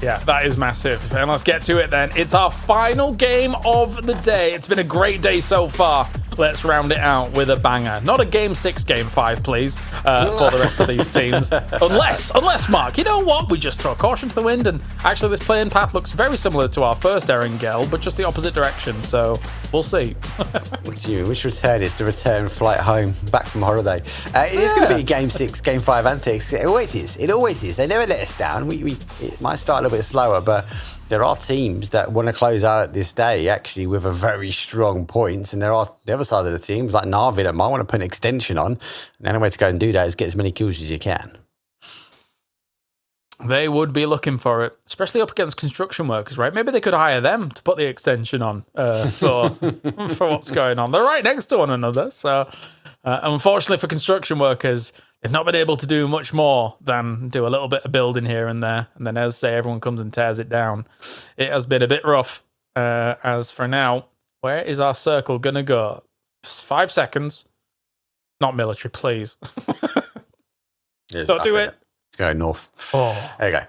Yeah, that is massive. And let's get to it then. It's our final game of the day. It's been a great day so far. Let's round it out with a banger. Not a game 6, game 5, please, for the rest of these teams. Unless, Mark, you know what? We just throw caution to the wind, and actually this playing path looks very similar to our first Erangel, but just the opposite direction, so we'll see. Which return is the return flight home, back from holiday? It is going to be a game 6, game 5 antics. It always is. They never let us down. It might start a little bit slower, but there are teams that want to close out this day actually with a very strong points, and there are the other side of the teams like Na'Vi that might want to put an extension on, and the only way to go and do that is get as many kills as you can. They would be looking for it, especially up against construction workers, right? Maybe they could hire them to put the extension on for what's going on. They're right next to one another, so unfortunately for construction workers, they've not been able to do much more than do a little bit of building here and there. And then, as I say, everyone comes and tears it down. It has been a bit rough. As for now, where is our circle going to go? 5 seconds. Not military, please. Don't do it. Let's go north. Oh. There you go.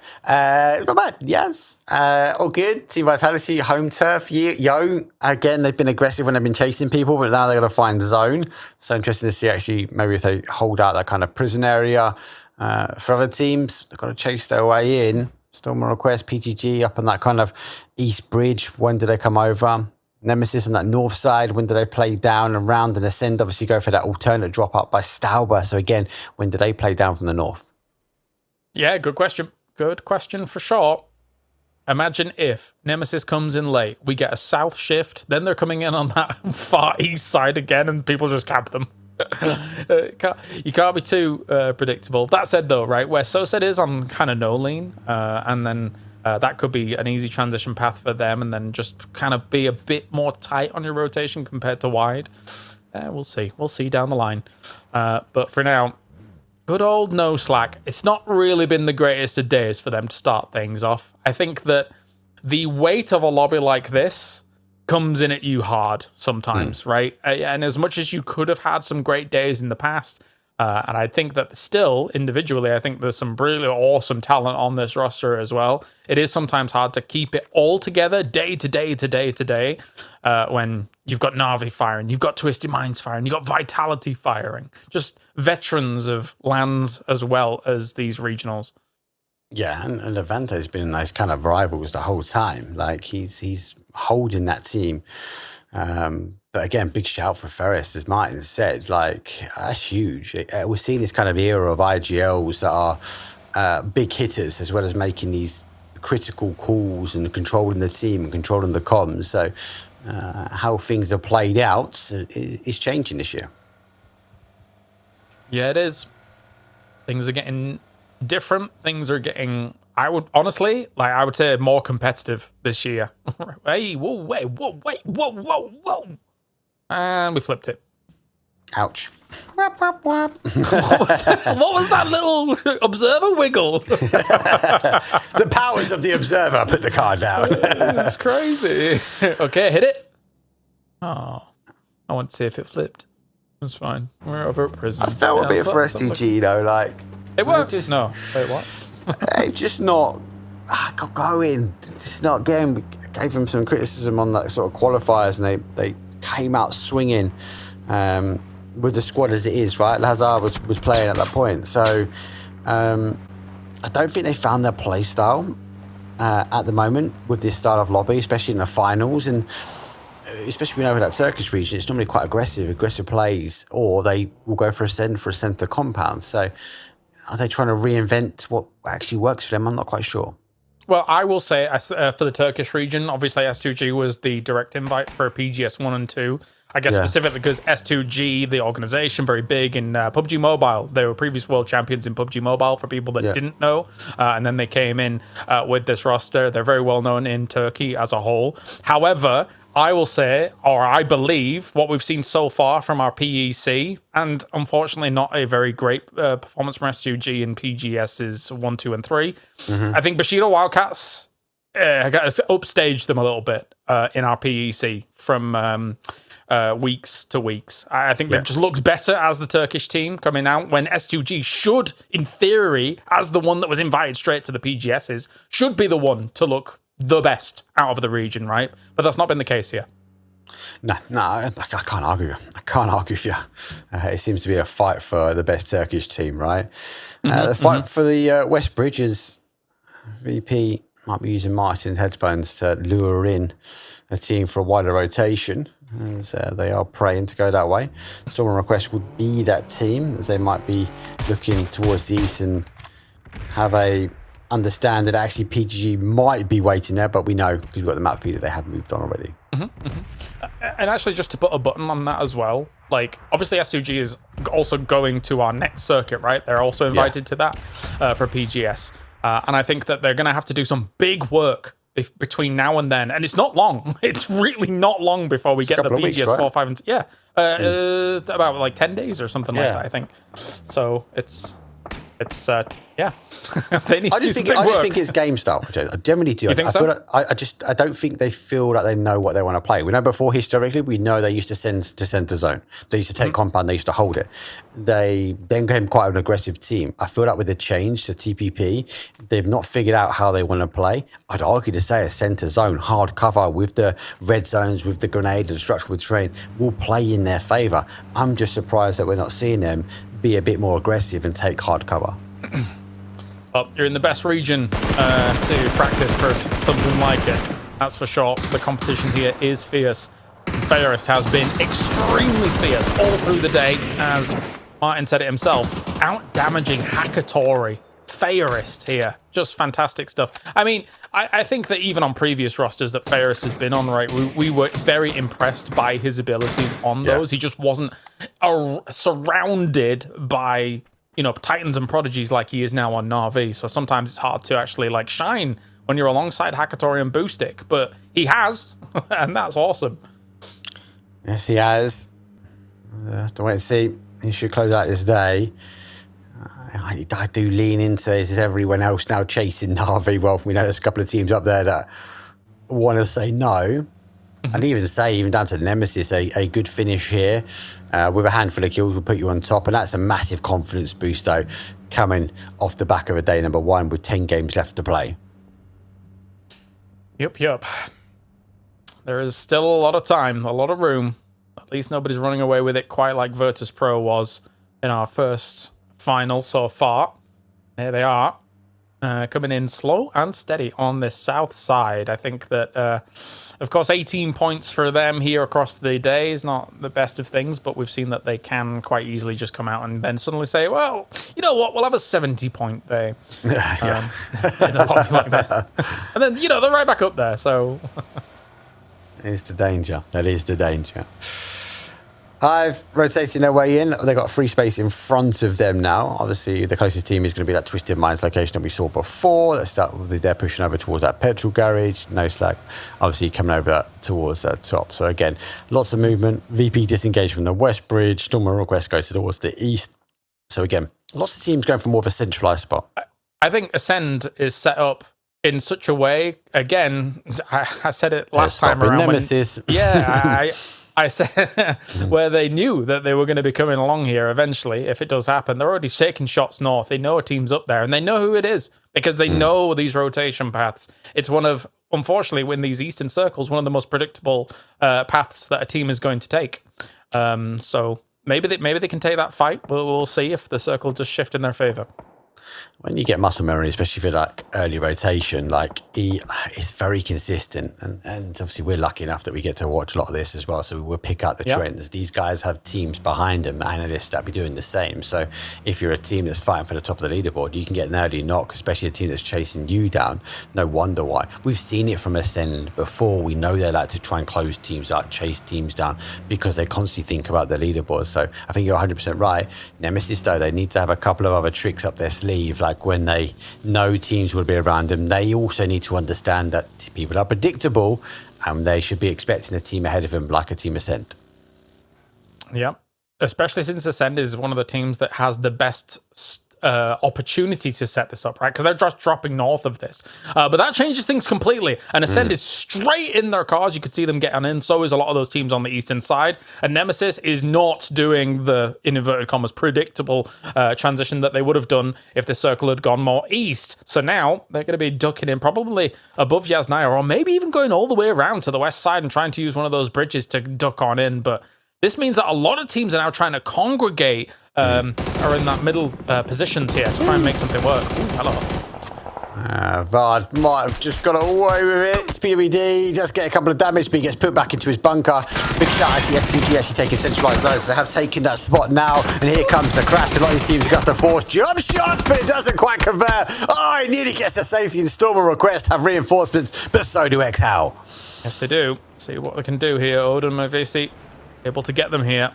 Not bad. Yes. All good. Team Vitality, home turf. Yooo, again, they've been aggressive when they've been chasing people, but now they're going to find zone. So interesting to see actually maybe if they hold out that kind of prison area. For other teams, they've got to chase their way in. Storm request, PGG up on that kind of east bridge. When do they come over? Nemesis on that north side. When do they play down and round and ascend? Obviously go for that alternate drop up by Stauber. So again, when do they play down from the north? Yeah, good question. Good question for sure. Imagine if Nemesis comes in late, we get a south shift, then they're coming in on that far east side again, and people just camp them. You can't be too predictable. That said, though, right, where Soset is on kind of no lean, and then that could be an easy transition path for them, and then just kind of be a bit more tight on your rotation compared to wide. We'll see. We'll see down the line. But for now, good old noslack. It's not really been the greatest of days for them to start things off. I think that the weight of a lobby like this comes in at you hard sometimes, right? And as much as you could have had some great days in the past, and I think that still, individually, I think there's some really awesome talent on this roster as well. It is sometimes hard to keep it all together day to day to day to day when you've got Na'Vi firing, you've got Twisted Minds firing, you've got Vitality firing. Just veterans of LANs as well as these regionals. Yeah, and Levante's been those kind of rivals the whole time. Like, he's holding that team. But again, big shout for Ferris, as Martin said. Like, that's huge. We're seeing this kind of era of IGLs that are big hitters, as well as making these critical calls and controlling the team and controlling the comms. So how things are played out is changing this year. Yeah, it is. Things are getting different. Things are getting, I would honestly, like, I would say more competitive this year. Hey, whoa, wait, whoa, wait, whoa, whoa, whoa. And we flipped it. Ouch. What was that little observer wiggle? The powers of the observer put the card down. That's crazy. Okay, hit it. Oh, I want to see if it flipped. It's fine. We're over at prison. I felt a bit for STG, you know, like... It worked. No. Wait, what? It's just not... got going. Just not getting... Gave them some criticism on that sort of qualifiers, and they came out swinging with the squad as it is, right? Lazar was playing at that point. So I don't think they found their play style at the moment with this style of lobby, especially in the finals. And especially when over that Turkish region, it's normally quite aggressive plays, or they will go for a center compound. So are they trying to reinvent what actually works for them? I'm not quite sure. Well, I will say, for the Turkish region, obviously S2G was the direct invite for PGS 1 and 2. I guess specifically because S2G, the organization, very big in PUBG Mobile. They were previous world champions in PUBG Mobile, for people that didn't know. And then they came in with this roster. They're very well known in Turkey as a whole. However, I will say, or I believe, what we've seen so far from our PEC, and unfortunately not a very great performance from S2G in PGS's 1, 2, and 3. I think Bushido Wildcats upstaged them a little bit in our PEC from weeks to weeks. I think they've just looked better as the Turkish team coming out, when S2G should, in theory, as the one that was invited straight to the PGSs, should be the one to look the best out of the region, right? But that's not been the case here. No, I can't argue. I can't argue with you. It seems to be a fight for the best Turkish team, right? The fight for the West Bridges. VP might be using Martin's headphones to lure in a team for a wider rotation, as they are praying to go that way. Storm Request would be that team, as they might be looking towards the east and have a understand that actually PGG might be waiting there, but we know, because we've got the map that they have moved on already. And actually, just to put a button on that as well, like, obviously S2G is also going to our next circuit, right? They're also invited to that for PGS. And I think that they're going to have to do some big work between now and then. And it's not long. It's really not long before we get the PGS weeks, 4, 5, and... Yeah. About like 10 days or something like that, I think. So it's yeah. They need I just think it's game style. I generally do. You think so? Feel like, I don't think they feel like they know what they want to play. We know before, historically, we know they used to send to center zone. They used to take compound. They used to hold it. They then became quite an aggressive team. I feel like with the change to TPP, they've not figured out how they want to play. I'd argue to say a center zone, hard cover with the red zones, with the grenade and structural terrain will play in their favor. I'm just surprised that we're not seeing them be a bit more aggressive and take hard cover. Well, you're in the best region to practice for something like it. That's for sure. The competition here is fierce. Ferris has been extremely fierce all through the day, as Martin said it himself. Out-damaging Hakatori. Fairist here. Just fantastic stuff. I mean, I think that even on previous rosters that Ferris has been on, right, we were very impressed by his abilities on those. He just wasn't surrounded by, you know, titans and prodigies like he is now on Na'Vi. So sometimes it's hard to actually like shine when you're alongside Hackatori and Boostic, but he has, and that's awesome. Yes, he has. Have to wait and see. He should close out this day. I do lean into this. Is everyone else now chasing Na'Vi? Well, we know there's a couple of teams up there that want to say no. And even down to Nemesis, a good finish here with a handful of kills will put you on top. And that's a massive confidence boost, though, coming off the back of a day number 1 with 10 games left to play. Yep. There is still a lot of time, a lot of room. At least nobody's running away with it quite like Virtus Pro was in our first final so far. There they are, coming in slow and steady on this south side. I think that, of course, 18 points for them here across the day is not the best of things, but we've seen that they can quite easily just come out and then suddenly say, well, you know what, we'll have a 70-point day. In a lobby like that. And then, they're right back up there, so... Is the danger. That is the danger. HiVE rotating their way in. They've got free space in front of them now. Obviously, the closest team is going to be that Twisted Minds location that we saw before. Let's start with they're pushing over towards that petrol garage. noslack, obviously, coming over towards that top. So, again, lots of movement. VP disengaged from the west bridge. Stormer Request goes towards the east. So, again, lots of teams going for more of a centralized spot. I think Ascend is set up in such a way, again, I said it last time around. Nemesis. I said where they knew that they were going to be coming along here eventually, if it does happen. They're already shaking shots north. They know a team's up there, and they know who it is because they know these rotation paths. It's one of, unfortunately, in these eastern circles, one of the most predictable paths that a team is going to take. So maybe they can take that fight. We'll see if the circle does shift in their favor. When you get muscle memory, especially for like early rotation, like it's very consistent, and obviously we're lucky enough that we get to watch a lot of this as well, so we'll pick out the trends. These guys have teams behind them, analysts that be doing the same. So if you're a team that's fighting for the top of the leaderboard, you can get an early knock, especially a team that's chasing you down. No wonder why. We've seen it from Ascend before. We know they like to try and close teams out, chase teams down, because they constantly think about the leaderboard. So I think you're 100% right. Nemesis, though, they need to have a couple of other tricks up their sleeve, like when they know teams will be around them. They also need to understand that people are predictable and they should be expecting a team ahead of them, like a team Ascend. Yeah, especially since Ascend is one of the teams that has the best opportunity to set this up, right? Because they're just dropping north of this. But that changes things completely. And Ascend is straight in their cars. You could see them getting in. So is a lot of those teams on the eastern side. And Nemesis is not doing the, in inverted commas, predictable transition that they would have done if the circle had gone more east. So now they're going to be ducking in probably above Yasnaya, or maybe even going all the way around to the west side and trying to use one of those bridges to duck on in. But this means that a lot of teams are now trying to congregate are in that middle positions here to try and make something work. Ooh, hello. Vard might have just got away with it. It's PWD, does get a couple of damage, but he gets put back into his bunker. Big shout out to FTG actually taking centralized zones. They have taken that spot now, and here comes the crash. A lot of these teams have got to force jump shot, but it doesn't quite convert. Oh, he nearly gets a safety and Stormer Request have reinforcements, but so do exHOWL. Yes, they do. See what they can do here. Odin Movisi able to get them here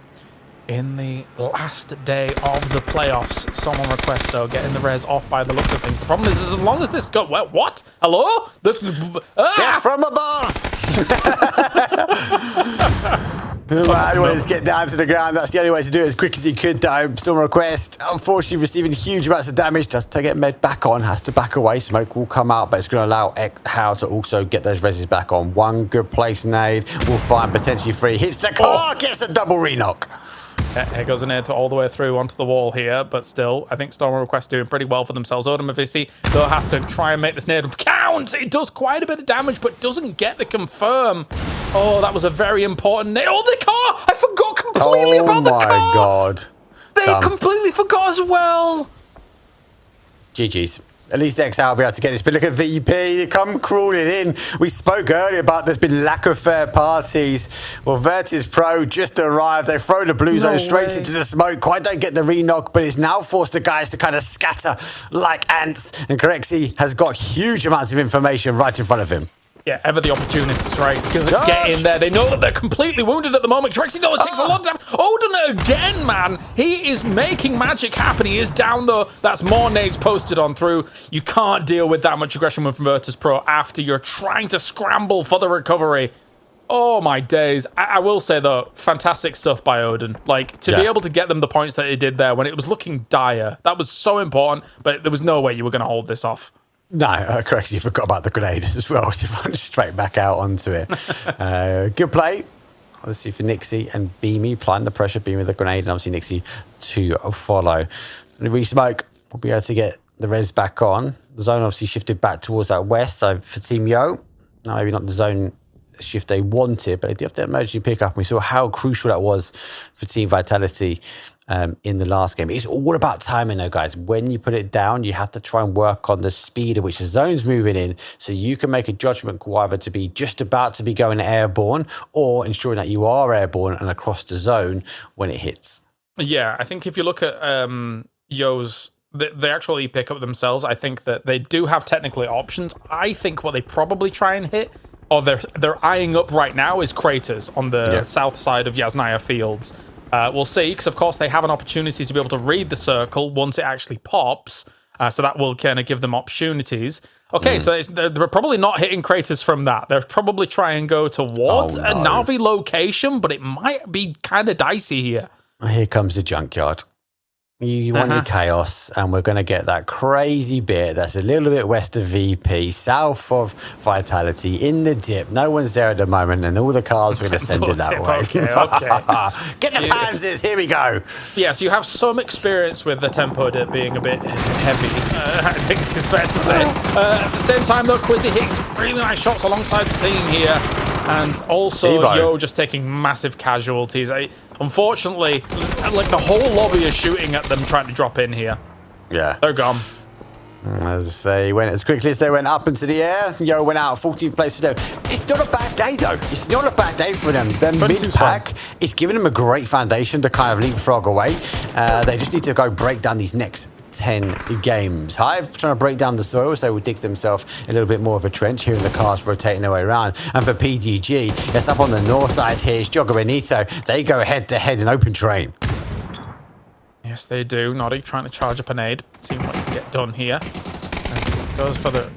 in the last day of the playoffs. Someone request, though, getting the res off by the look of things. The problem is as long as this go... Well, what? Hello? Death from above! Man wanted to get down to the ground. That's the only way to do it as quick as he could, though. Storm Request, unfortunately, receiving huge amounts of damage. Does to get med back on, has to back away. Smoke will come out, but it's going to allow exHOWL to also get those reses back on. One good place nade will find potentially 3. Hits the car, gets a double re-knock. Here goes an air all the way through onto the wall here, but still, I think Storm Request doing pretty well for themselves. Odin Mavisi, though, has to try and make this nade count. It does quite a bit of damage, but doesn't get the confirm. Oh, that was a very important nade. Oh, the car! I forgot completely about the car! Oh, my God. They completely forgot as well. GG's. At least exHOWL will be able to get this. But look at VP, they come crawling in. We spoke earlier about there's been lack of fair parties. Well, Virtus Pro just arrived. They throw the blue zone straight into the smoke. Quite don't get the re-knock, but it's now forced the guys to kind of scatter like ants. And Corexi has got huge amounts of information right in front of him. Yeah, ever the opportunists, right? Get in there. They know that they're completely wounded at the moment. Trixie knows it takes a long time. Odin again, man. He is making magic happen. He is down, though. That's more nades posted on through. You can't deal with that much aggression with Virtus Pro after you're trying to scramble for the recovery. Oh, my days. I will say, though, fantastic stuff by Odin. Like, to be able to get them the points that he did there when it was looking dire, that was so important, but there was no way you were going to hold this off. No, correct. You forgot about the grenades as well. So run straight back out onto it. Good play, obviously, for Nixie and Beamy, applying the pressure, Beamy with the grenade, and obviously Nixie to follow. And re-smoke, we'll be able to get the res back on. The zone obviously shifted back towards that west. So for Team Yooo, no, maybe not the zone shift they wanted, but they do have the emergency pickup. And we saw how crucial that was for Team Vitality in the last game. It's all about timing though, guys. When you put it down, you have to try and work on the speed at which the zone's moving in, so you can make a judgment call either to be just about to be going airborne or ensuring that you are airborne and across the zone when it hits. Yeah, I think if you look at Yoo's, they actually pick up themselves. I think that they do have technically options. I think what they probably try and hit, or they're eyeing up right now, is craters on the south side of Yasnaya Fields. We'll see, because of course they have an opportunity to be able to read the circle once it actually pops, so that will kind of give them opportunities. Okay, so they're probably not hitting craters from that. They're probably trying to go towards a Na'Vi location, but it might be kind of dicey here. Here comes the junkyard. You wanted chaos, and we're going to get that crazy bit that's a little bit west of VP, south of Vitality, in the dip. No one's there at the moment, and all the cars are going to send it that way. Okay. Get the panzers, here we go. Yes, you have some experience with the tempo dip being a bit heavy, I think it's fair to say. At the same time, though, Quizzy hits really nice shots alongside the team here, and also Yooo just taking massive casualties. Unfortunately, like the whole lobby is shooting at them trying to drop in here. Yeah. They're gone. As they went as quickly as they went up into the air, Yooo went out 14th place for them. It's not a bad day, though. It's not a bad day for them. Their mid-pack is giving them a great foundation to kind of leapfrog away. They just need to go break down these next 10 games. HiVE trying to break down the soil, so they will dig themselves a little bit more of a trench here in the cars rotating their way around. And for PDG, it's up on the north side here. It's Joga Bonito. They go head-to-head in open terrain. Yes, they do. Noddy trying to charge up a nade. See what he can get done here. And goes for the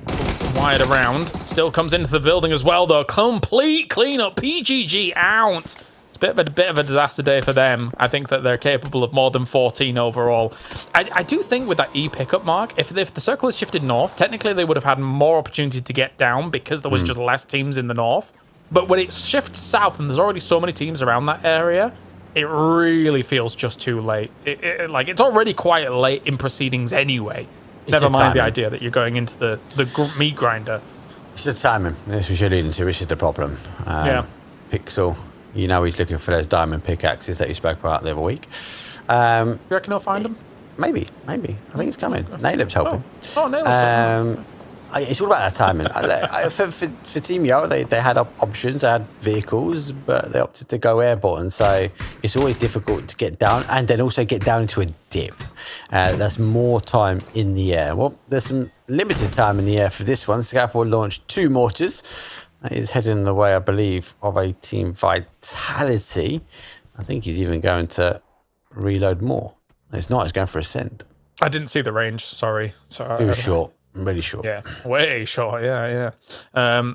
wide around. Still comes into the building as well, though. Complete cleanup. PGG out. It's a bit of a disaster day for them. I think that they're capable of more than 14 overall. I do think with that E pickup mark, if the circle had shifted north, technically they would have had more opportunity to get down because there was just less teams in the north. But when it shifts south and there's already so many teams around that area, it really feels just too late. Like, it's already quite late in proceedings anyway. Never mind the idea that you're going into the meat grinder. It's the timing. This was you're alluding to, which is the problem. Pixel, you know he's looking for those diamond pickaxes that you spoke about the other week. You reckon he'll find them? Maybe. I think it's coming. Naileb's helping. Naileb's it's all about that timing. For Team Yooo, they had options, they had vehicles, but they opted to go airborne. So it's always difficult to get down, and then also get down into a dip. That's more time in the air. Well, there's some limited time in the air for this one. Scaffold launched 2 mortars. That is heading in the way, I believe, of a Team Vitality. I think he's even going to reload more. It's not, he's going for Ascend. I didn't see the range, sorry. It was short. Really short. Yeah, way short. Yeah. I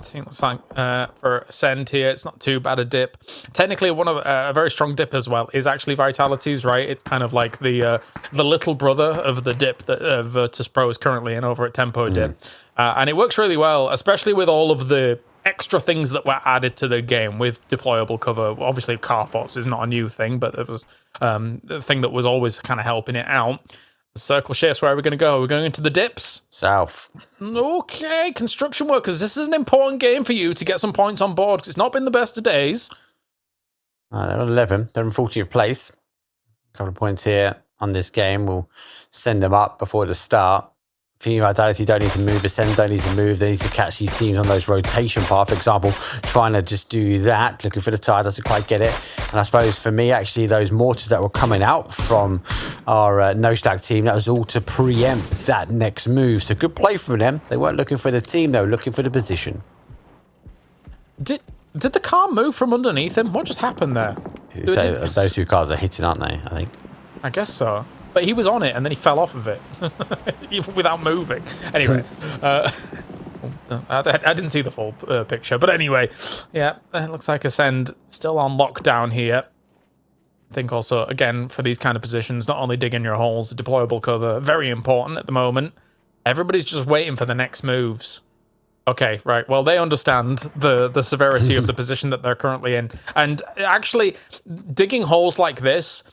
think it's like for Ascend here, it's not too bad a dip. Technically, one of a very strong dip as well is actually Vitality's, right? It's kind of like the little brother of the dip that Virtus Pro is currently in over at Tempo Dip, and it works really well, especially with all of the extra things that were added to the game with deployable cover. Obviously, Carforce is not a new thing, but it was the thing that was always kind of helping it out. Circle shifts, where are we going to go? We're going into the dips. South. Okay, construction workers. This is an important game for you to get some points on board, because it's not been the best of days. They're on 11. They're in 14th place. A couple of points here on this game. We'll send them up before the start. Team Vitality don't need to move. Ascend don't need to move. They need to catch these teams on those rotation paths. For example, trying to just do that, looking for the tire, doesn't quite get it. And I suppose for me, actually, those mortars that were coming out from our noslack team, that was all to preempt that next move. So good play from them. They weren't looking for the team, they were looking for the position. Did the car move from underneath him? What just happened there? So those two cars are hitting, aren't they? I think. I guess so. But he was on it, and then he fell off of it, even without moving. Anyway, I didn't see the full picture. But anyway, yeah, it looks like Ascend still on lockdown here. I think also, again, for these kind of positions, not only digging your holes, deployable cover, very important at the moment. Everybody's just waiting for the next moves. Okay, right. Well, they understand the severity of the position that they're currently in. And actually, digging holes like this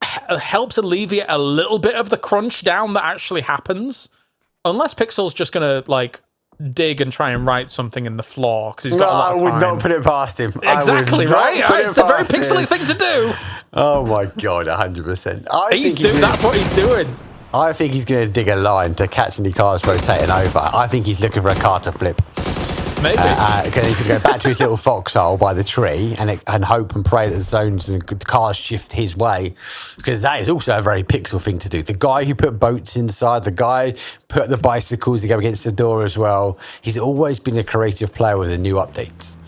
helps alleviate a little bit of the crunch down that actually happens. Unless Pixel's just going to, like, dig and try and write something in the floor, because he's got a lot of time. I would not put it past him. Exactly, right? It's a very pixely thing to do. Oh, my God, 100%. That's what he's doing. I think he's going to dig a line to catch any cars rotating over. I think he's looking for a car to flip. Maybe. Because he's going to go back to his little foxhole by the tree and hope and pray that the zones and cars shift his way. Because that is also a very Pixel thing to do. The guy who put boats inside, the guy put the bicycles to go against the door as well. He's always been a creative player with the new updates.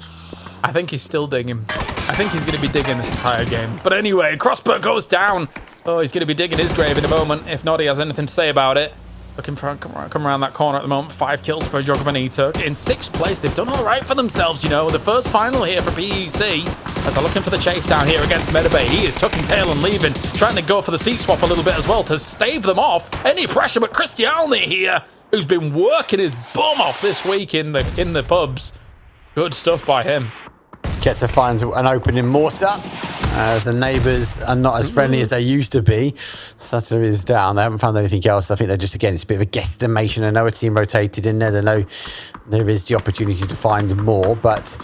I think he's still digging. I think he's going to be digging this entire game. But anyway, Crossbow goes down. Oh, he's going to be digging his grave in a moment. If not, he has anything to say about it. Looking for come around that corner at the moment. 5 kills for Joga Bonito. In 6th place, they've done all right for themselves, you know. The first final here for PEC. As they're looking for the chase down here against Medabay. He is tucking tail and leaving. Trying to go for the seat swap a little bit as well to stave them off. Any pressure, but Cristiano here, who's been working his bum off this week in the pubs. Good stuff by him. Gets to find an opening mortar, as the neighbours are not as friendly as they used to be. Sutter is down. They haven't found anything else. I think they're just, again, it's a bit of a guesstimation. I know a team rotated in there. They know there is the opportunity to find more, but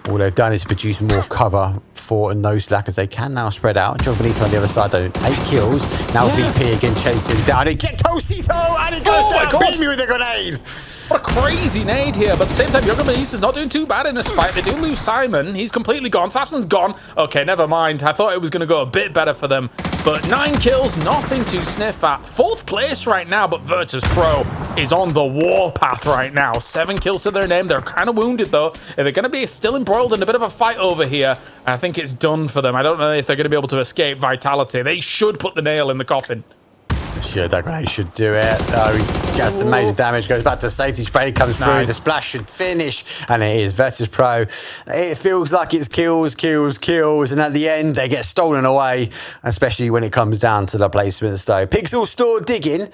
all they've done is produce more cover for noslack, as they can now spread out. Joga Bonito on the other side, though, 8 kills. Now VP again chasing down. Ejectocito, and it goes down. Beat me with a grenade. What a crazy nade here, but at the same time, Joga Bonito is not doing too bad in this fight. They do lose Simon. He's completely gone. Sapson's gone. Okay, never mind. I thought it was going to go a bit better for them. But 9 kills, nothing to sniff at. 4th place right now, but Virtus Pro is on the warpath right now. 7 kills to their name. They're kind of wounded, though. If they're going to be still embroiled in a bit of a fight over here, I think it's done for them. I don't know if they're going to be able to escape Vitality. They should put the nail in the coffin. Sure, that grenade should do it. He gets some major damage, goes back to safety spray, comes through, the splash should finish, and it is Virtus Pro. It feels like it's kills, and at the end they get stolen away, especially when it comes down to the placements though. Pixel still digging,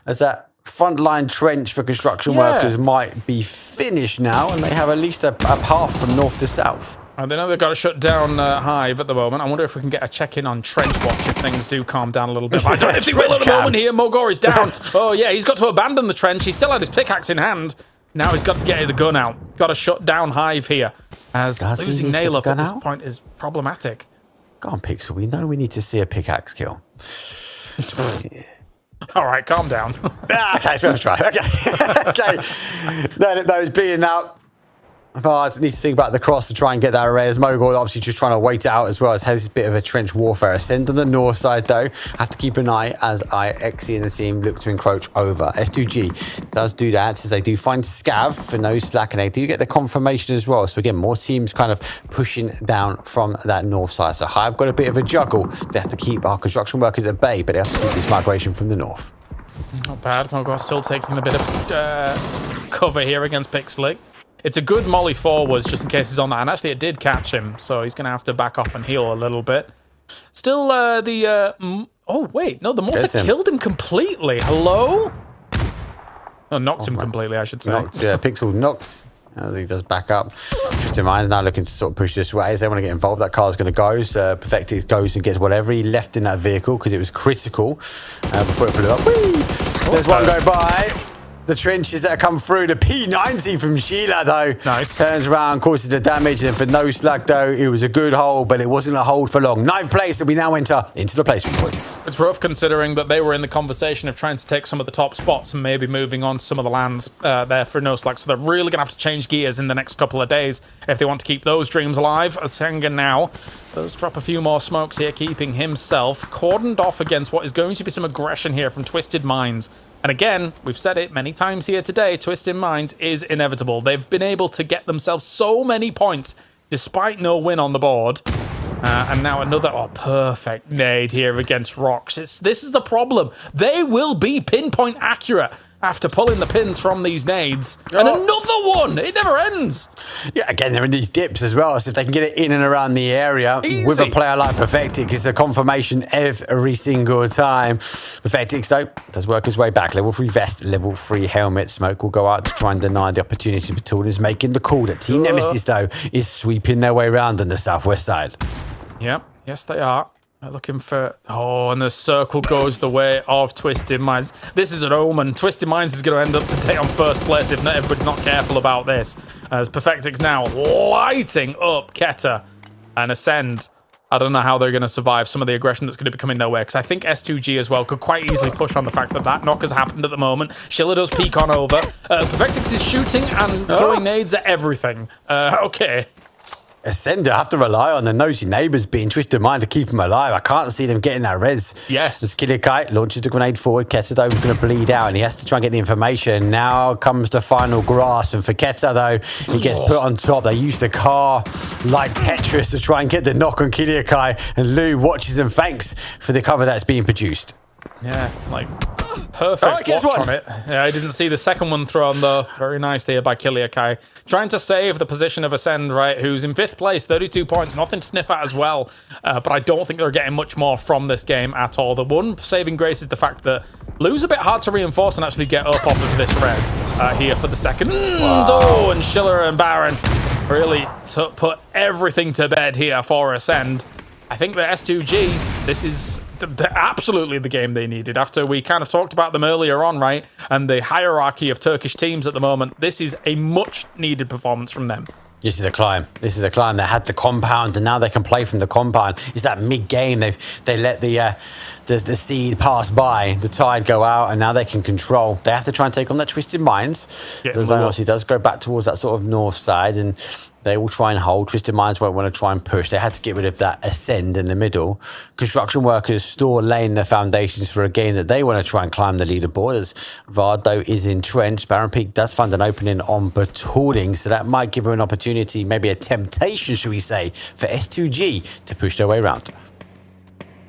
as that frontline trench for construction workers might be finished now, and they have at least a path from north to south. And they know they've got to shut down HiVE at the moment. I wonder if we can get a check-in on Trench Watch if things do calm down a little bit. I don't know if they will at the moment here. Mogor is down. Oh, yeah, he's got to abandon the trench. He still had his pickaxe in hand. Now he's got to get the gun out. Got to shut down HiVE here, as losing Nail up at this point is problematic. Go on, Pixel. We know we need to see a pickaxe kill. All right, calm down. Okay, it's worth a try. Okay. No, he's bleeding out. Vars needs to think about the cross to try and get that array, as Mogor obviously just trying to wait it out as well, as has a bit of a trench warfare. Ascend on the north side though, have to keep an eye as IXE and the team look to encroach over. S2G does do that, as they do find Scav for noslack, and they do get the confirmation as well. So again, more teams kind of pushing down from that north side. So HiVE got a bit of a juggle. They have to keep our construction workers at bay, but they have to keep this migration from the north. Not bad. Mogor still taking a bit of cover here against Pixlick. It's a good molly forwards, just in case he's on that. And actually, it did catch him, so he's going to have to back off and heal a little bit. Still, oh, wait. No, the mortar killed him completely. Hello? Oh, knocked him completely, I should say. Pixel knocks. As he does back up. Tristan Mines now looking to sort of push this way as they want to get involved. That car's going to go. So Perfected goes and gets whatever he left in that vehicle, because it was critical before it blew up. Whee! There's one go by. The trenches that come through. The P90 from Sheila, though. Nice. Turns around, causes the damage. And for noslack, though, it was a good hold, but it wasn't a hold for long. 9th place, and we now enter into the placement points. It's rough considering that they were in the conversation of trying to take some of the top spots and maybe moving on to some of the lands there for noslack. So they're really going to have to change gears in the next couple of days if they want to keep those dreams alive. Senga now does drop a few more smokes here, keeping himself cordoned off against what is going to be some aggression here from Twisted Minds. And again, we've said it many times here today, Twisted Minds is inevitable. They've been able to get themselves so many points despite no win on the board. And now another, perfect nade here against Rocks. This is the problem. They will be pinpoint accurate after pulling the pins from these nades. And another one! It never ends! Yeah, again, they're in these dips as well, so if they can get it in and around the area with a player like Perfectix, it's a confirmation every single time. Perfectix, though, does work his way back. Level 3 vest, level 3 helmet. Smoke will go out to try and deny the opportunity. Batul is making the call that Team Nemesis, though, is sweeping their way around on the southwest side. Yep, yes they are. They're looking for... and the circle goes the way of Twisted Minds. This is an omen. Twisted Minds is going to end up the day on first place if everybody's not careful about this. As Perfectix now lighting up Keta and Ascend. I don't know how they're going to survive some of the aggression that's going to be coming their way, because I think S2G as well could quite easily push on the fact that that knock has happened at the moment. Schiller does peek on over. Perfectix is shooting and throwing nades at everything. Okay. Ascender have to rely on the nosy neighbours being Twisted Mind to keep them alive. I can't see them getting that res. Yes. The Skilly Kite launches the grenade forward. Keta, though, is going to bleed out, and he has to try and get the information. Now comes the final grasp, and for Keta, though, he gets put on top. They use the car like Tetris to try and get the knock on Kiliakai, and Lou watches and thanks for the cover that's being produced. Yeah, like, perfect watch on it. Yeah, I didn't see the second one thrown, though. Very nice there by Kiliakai. Trying to save the position of Ascend, right, who's in 5th place, 32 points, nothing to sniff at as well. But I don't think they're getting much more from this game at all. The one saving grace is the fact that Lou's a bit hard to reinforce and actually get up off of this res here for the second. Oh, and Schiller and Baron really put everything to bed here for Ascend. I think the S2G, this is absolutely the game they needed. After we kind of talked about them earlier on, right? And the hierarchy of Turkish teams at the moment, this is a much-needed performance from them. This is a climb. This is a climb. They had the compound, and now they can play from the compound. It's that mid-game. They let the seed pass by, the tide go out, and now they can control. They have to try and take on that Twisted Minds. The zone obviously does go back towards that sort of north side, and they will try and hold. Twisted Minds won't want to try and push. They had to get rid of that Ascend in the middle. Construction workers still laying the foundations for a game that they want to try and climb the leaderboard, as Vardo is entrenched. Baron Peak does find an opening on Batooling, so that might give him an opportunity, maybe a temptation, should we say, for S2G to push their way around.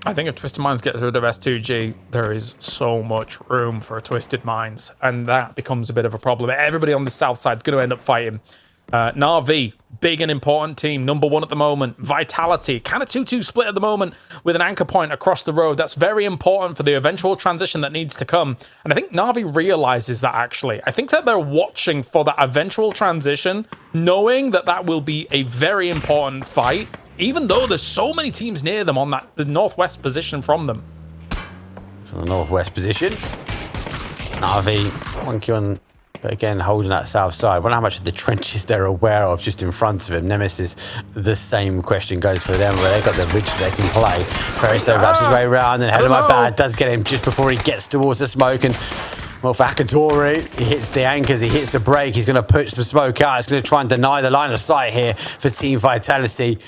I think if Twisted Minds gets rid of S2G, there is so much room for Twisted Minds, and that becomes a bit of a problem. Everybody on the south side is going to end up fighting. Na'Vi, big and important team, number 1 at the moment. Vitality, kind of 2-2 split at the moment with an anchor point across the road. That's very important for the eventual transition that needs to come. And I think Na'Vi realizes that, actually. I think that they're watching for that eventual transition, knowing that that will be a very important fight, even though there's so many teams near them on the northwest position from them. So the northwest position. Na'Vi, monkey on... But again, holding that south side. I wonder how much of the trenches they're aware of just in front of him. Nemesis, the same question goes for them, where they've got the ridge they can play. Ferris though wraps his way around, and Hell of My Bad does get him just before he gets towards the smoke. And well, for Akatori, he hits the anchors, he hits the brake. He's going to push some smoke out. He's going to try and deny the line of sight here for Team Vitality.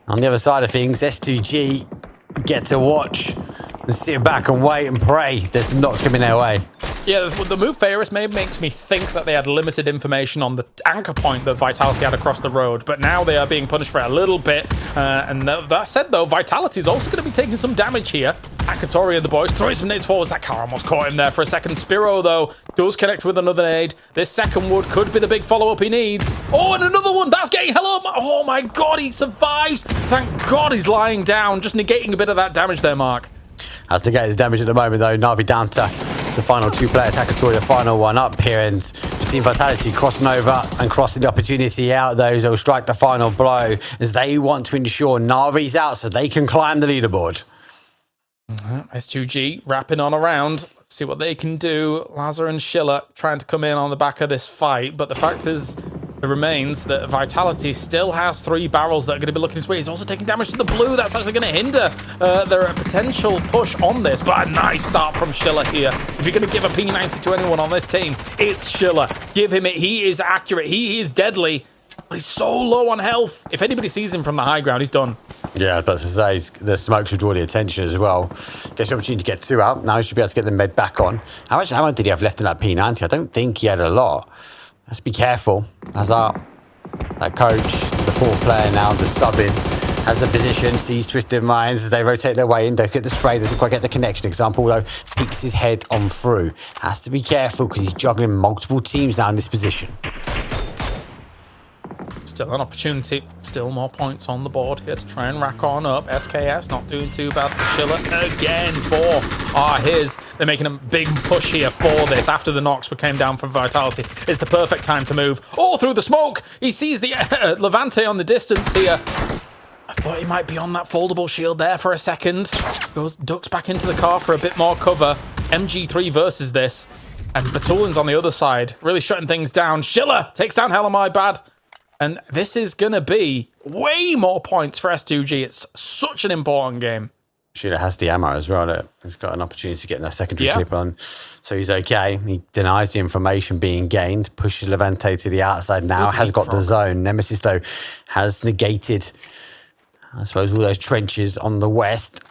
On the other side of things, S2G get to watch and sit back and wait and pray there's some knocks coming their way. Yeah, the move Ferris made makes me think that they had limited information on the anchor point that Vitality had across the road, but now they are being punished for it a little bit. And that said, though, Vitality is also going to be taking some damage here. Akatori and the boys throwing some nades forwards. That car almost caught him there for a second. Spiro, though, does connect with another nade. This second wood could be the big follow-up he needs. Oh, and another one. That's getting hello. Oh, my God, he survives. Thank God he's lying down, just negating a bit of that damage there, Mark. That's negating the damage at the moment, though. Na'Vi down to the final 2 players. Akatori, the final one up here, and Team Vitality crossing over and crossing the opportunity out. Those will strike the final blow as they want to ensure Na'Vi's out so they can climb the leaderboard. S2G wrapping on around. Let's see what they can do. Lazar and Schiller trying to come in on the back of this fight, but the fact is, it remains that Vitality still has 3 barrels that are going to be looking his way. He's also taking damage to the blue. That's actually going to hinder their potential push on this. But a nice start from Schiller here. If you're going to give a P90 to anyone on this team, it's Schiller. Give him it. He is accurate. He is deadly. But he's so low on health. If anybody sees him from the high ground, he's done. Yeah, but to say, the smokes will draw the attention as well. Gets the opportunity to get 2 out. Now he should be able to get the med back on. How much did he have left in that P90? I don't think he had a lot. Let's be careful. Lazar That coach, the fourth player now, the sub-in, has the position, sees Twisted Minds as they rotate their way in. Don't get the spray, doesn't quite get the connection. Example, though, peeks his head on through. Has to be careful because he's juggling multiple teams now in this position. Still an opportunity, still more points on the board here to try and rack on up. SKS not doing too bad for Chiller again for HiVE. They're making a big push here for this after the knocks came down from Vitality. It's the perfect time to move all through the smoke. He sees the Levante on the distance here. I thought he might be on that foldable shield there for a second. Ducks back into the car for a bit more cover. MG3 versus this. And Batulin's on the other side, really shutting things down. Schiller takes down Hell Am I Bad. And this is going to be way more points for S2G. It's such an important game. Schiller has the ammo as well. He's got an opportunity to get that secondary clip on. So he's okay. He denies the information being gained, pushes Levante to the outside now, has got the zone. Nemesis, though, has negated, I suppose, all those trenches on the west.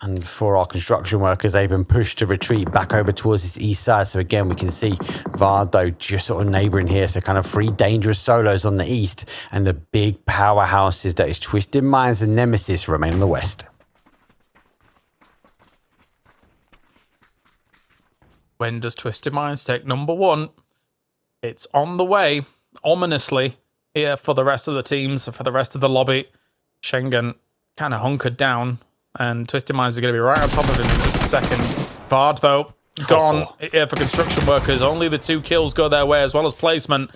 And for our construction workers, they've been pushed to retreat back over towards this east side. So again, we can see Vardo just sort of neighbouring here. So kind of 3 dangerous solos on the east. And the big powerhouses that is Twisted Minds and Nemesis remain on the west. When does Twisted Minds take number 1? It's on the way, ominously, here for the rest of the teams, for the rest of the lobby. Schengen kind of hunkered down. And Twisted Minds are going to be right on top of him in just a second. Vard, though, gone here for construction workers. Only the 2 kills go their way, as well as placement.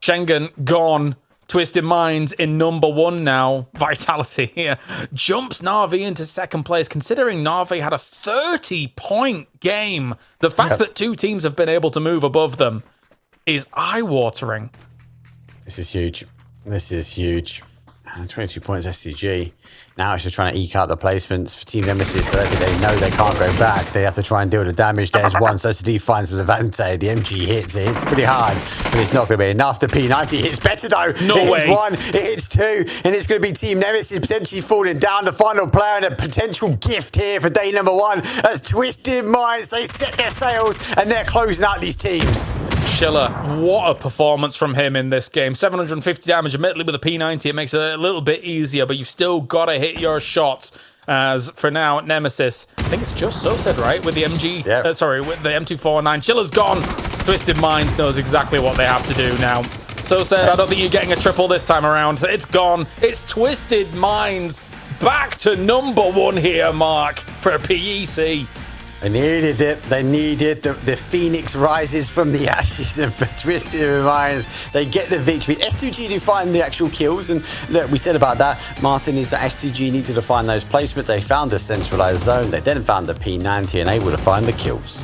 Schengen gone. Twisted Minds in number 1 now. Vitality here jumps Na'Vi into second place, considering Na'Vi had a 30-point game. The fact that 2 teams have been able to move above them is eye-watering. This is huge. This is huge. 22 points SCG. Now it's just trying to eke out the placements for Team Nemesis. So they know they can't go back. They have to try and deal the damage. There's one. So SD finds Levante. The MG hits. It hits pretty hard, but it's not going to be enough. The P90 hits better, though. No way. It hits 1. It hits 2. And it's going to be Team Nemesis potentially falling down. The final player and a potential gift here for day number 1. As Twisted Minds, they set their sails and they're closing out these teams. Schiller, what a performance from him in this game. 750 damage, admittedly with a P90, it makes it a little bit easier, but you've still got to hit your shots. As for now, Nemesis, I think it's just so said, right? With the MG, with the M249. Schiller's gone. Twisted Minds knows exactly what they have to do now. So said, I don't think you're getting a triple this time around. It's gone. It's Twisted Minds back to number 1 here, Mark, for PEC. They needed it. They needed the phoenix rises from the ashes, and for Twisted Minds, they get the victory. S2G do find the actual kills, and look, we said about that, Martin, is that S2G needed to find those placements. They found the centralized zone. They then found the P90 and able to find the kills.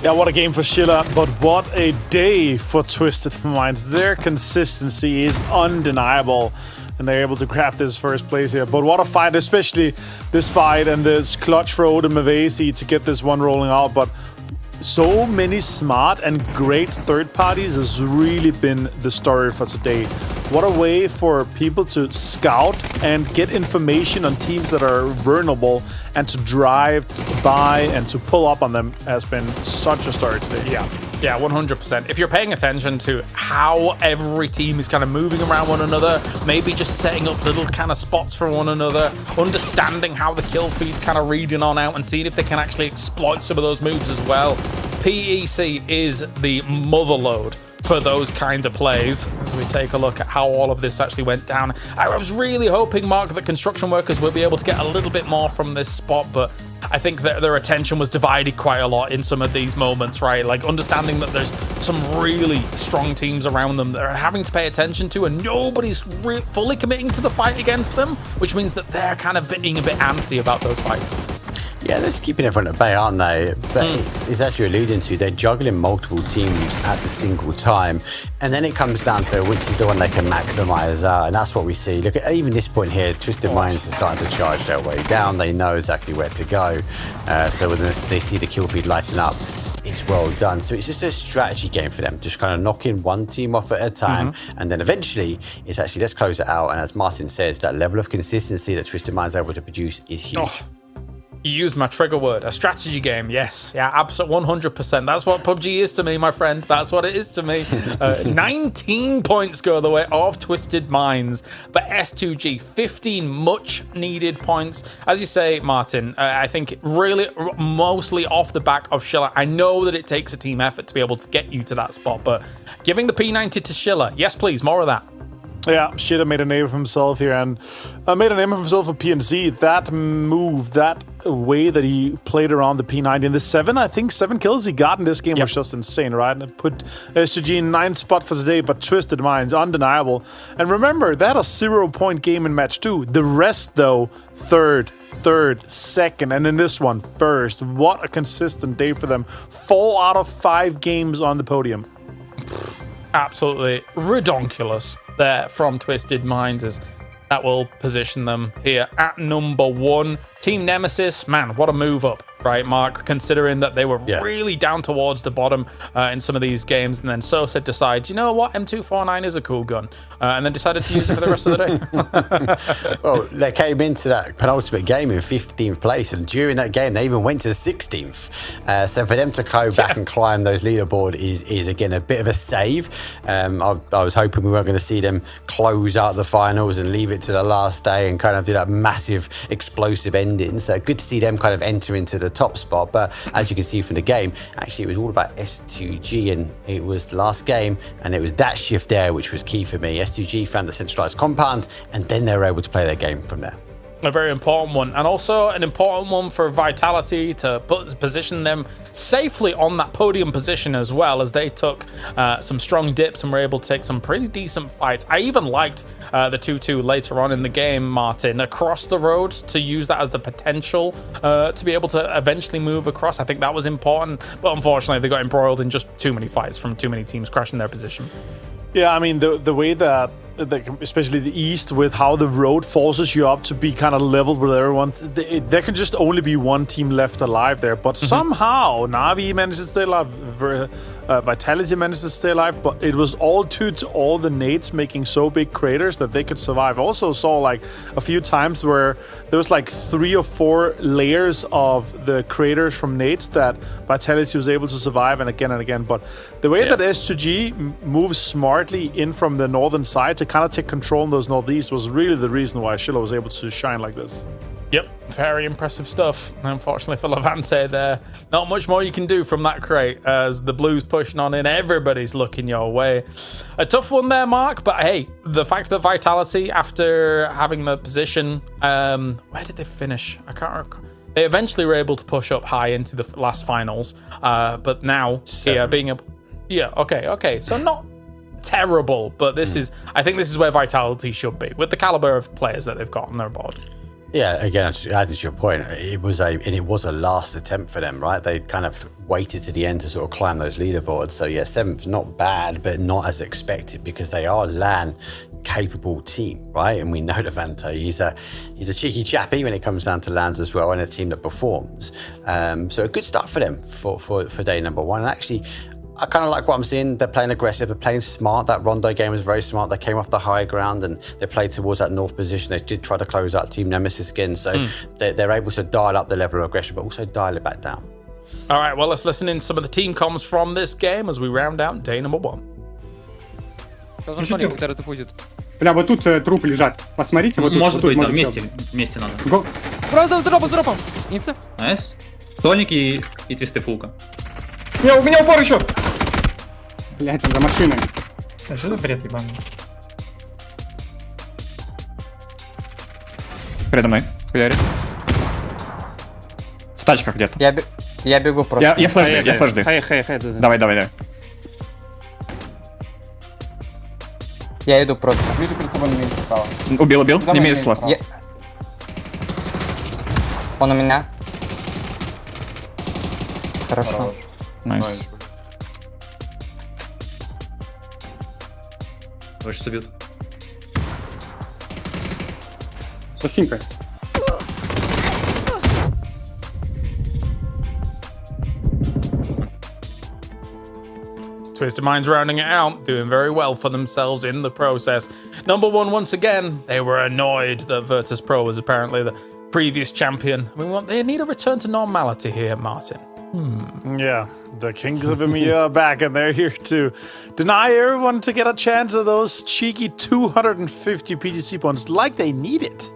Yeah, what a game for Schiller, but what a day for Twisted Minds. Their consistency is undeniable, and they're able to grab this first place here. But what a fight, especially this fight and this clutch for Odin Mavesi to get this one rolling out. But so many smart and great third parties has really been the story for today. What a way for people to scout and get information on teams that are vulnerable and to drive by and to pull up on them has been such a story today. Yeah, 100%. If you're paying attention to how every team is kind of moving around one another, maybe just setting up little kind of spots for one another, understanding how the kill feed's kind of reading on out and seeing if they can actually exploit some of those moves as well. PEC is the motherlode for those kinds of plays. As we take a look at how all of this actually went down. I was really hoping, Mark, that construction workers would be able to get a little bit more from this spot, but I think that their attention was divided quite a lot in some of these moments, right? Like understanding that there's some really strong teams around them that are having to pay attention to, and nobody's fully committing to the fight against them, which means that they're kind of being a bit antsy about those fights. Yeah, they're just keeping everyone at bay, aren't they? But it's actually alluding to, they're juggling multiple teams at the single time. And then it comes down to which is the one they can maximize out. And that's what we see. Look at even this point here, Twisted Minds are starting to charge their way down. They know exactly where to go. So when they see the kill feed lighting up, it's well done. So it's just a strategy game for them, just kind of knocking one team off at a time. And then eventually, it's actually, let's close it out. And as Martin says, that level of consistency that Twisted Minds are able to produce is huge. You used my trigger word, a strategy game. Yes, yeah, absolutely 100%. That's what PUBG is to me, my friend. That's what it is to me. 19 points go the way of Twisted Minds, but S2G 15 much needed points. As you say, Martin, I think really mostly off the back of Schiller. I know that it takes a team effort to be able to get you to that spot, but giving the P90 to Schiller, yes, please, more of that. Yeah, Schiller made a name of himself here and made a name of himself for PNC. That move, that way that he played around the P90 in the 7 kills he got in this game was just insane, right? And it put S2G in 9th spot for today, but Twisted Minds, undeniable. And remember, that a 0-point game in match 2. The rest, though, third, second, and in this one, first. What a consistent day for them. 4 out of 5 games on the podium. Absolutely redonkulous there from Twisted Minds, as that will position them here at number 1. Team Nemesis, man, what a move up, right, Mark? Considering that they were really down towards the bottom in some of these games, and then Sosa decides, you know what, M249 is a cool gun, and then decided to use it for the rest of the day. Well, they came into that penultimate game in 15th place, and during that game, they even went to the 16th. So for them to go back and climb those leaderboard is again a bit of a save. I was hoping we weren't going to see them close out the finals and leave it to the last day and kind of do that massive explosive ending. So good to see them kind of enter into the top spot. But as you can see from the game, actually it was all about S2G, and it was the last game, and it was that shift there which was key for me. S2G found the centralized compound, and then they were able to play their game from there. A very important one, and also an important one for Vitality to position them safely on that podium position, as well as they took some strong dips and were able to take some pretty decent fights. I even liked the 2-2 later on in the game, Martin, across the road, to use that as the potential to be able to eventually move across. I think that was important, but unfortunately they got embroiled in just too many fights from too many teams crashing their position. Yeah, I mean, the way that, especially the East, with how the road forces you up to be kind of leveled with everyone, there can just only be one team left alive there. But somehow, Na'Vi managed to stay alive, Vitality managed to stay alive, but it was all due to all the nades making so big craters that they could survive. I also saw like a few times where there was like 3 or 4 layers of the craters from nades that Vitality was able to survive, and again. But the way that S2G moves smartly in from the northern side to kind of take control in those northeast was really the reason why Schiller was able to shine like this. Yep, very impressive stuff. Unfortunately for Levante there, not much more you can do from that crate as the Blues pushing on in. Everybody's looking your way. A tough one there, Mark, but hey, the fact that Vitality, after having the position, where did they finish? I can't recall. They eventually were able to push up high into the last finals, but now being able... Yeah, okay, so not terrible, but this is, I think this is where Vitality should be with the caliber of players that they've got on their board. Yeah, again, adding to your point, it was a last attempt for them, right? They kind of waited to the end to sort of climb those leaderboards. So yeah, 7th, not bad, but not as expected, because they are a LAN capable team, right? And we know Levante, he's a cheeky chappy when it comes down to LANs as well, and a team that performs. So a good start for them for day number 1. And actually, I kind of like what I'm seeing. They're playing aggressive, they're playing smart. That Rondo game was very smart. They came off the high ground and they played towards that north position. They did try to close out Team Nemesis again. So they're able to dial up the level of aggression, but also dial it back down. All right, well, let's listen in some of the team comms from this game as we round out day number 1. Бля, вот тут трупы лежат. Посмотрите, вот тут. Может быть, да, вместе надо. Дропом. Инста. Найс. Тоник и твисты фулка. У меня упор еще! Блять, за машиной. Что за бред ебаный? Передо мной. Хуярит. В тачках где-то. Я бегу просто. Я флешды. Хай. Давай. Я иду просто. Вижу перед собой на меня стало. Убил. Не имеет слаз. Он у меня. Хорошо. Найс. Очень что бьют. Спасибо. Twisted Minds rounding it out, doing very well for themselves in the process. Number one, once again, they were annoyed that Virtus Pro was apparently the previous champion. I mean, they need a return to normality here, Martin. Yeah, the Kings of EMEA are back, and they're here to deny everyone to get a chance of those cheeky 250 PGC points like they need it.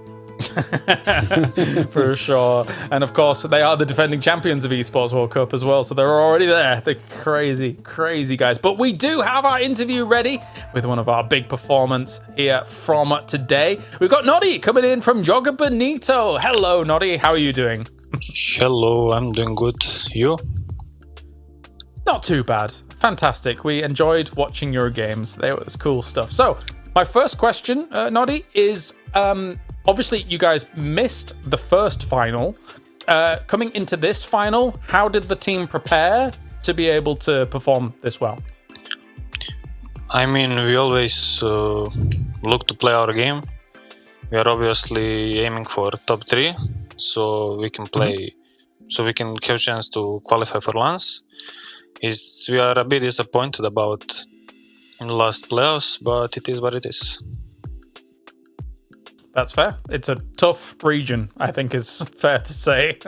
For sure. And of course, they are the defending champions of Esports World Cup as well, so they're already there. They're crazy, crazy guys. But we do have our interview ready with one of our big performers here from today. We've got Noddy coming in from Joga Bonito. Hello, Noddy. How are you doing? Hello, I'm doing good. You? Not too bad. Fantastic. We enjoyed watching your games. They was cool stuff. So, my first question, Noddy, is obviously you guys missed the first final. Coming into this final, how did the team prepare to be able to perform this well? I mean, we always look to play our game. We are obviously aiming for top 3, so we can play, so we can have a chance to qualify for LANs. We are a bit disappointed about the last playoffs, but it is what it is. That's fair. It's a tough region, I think is fair to say.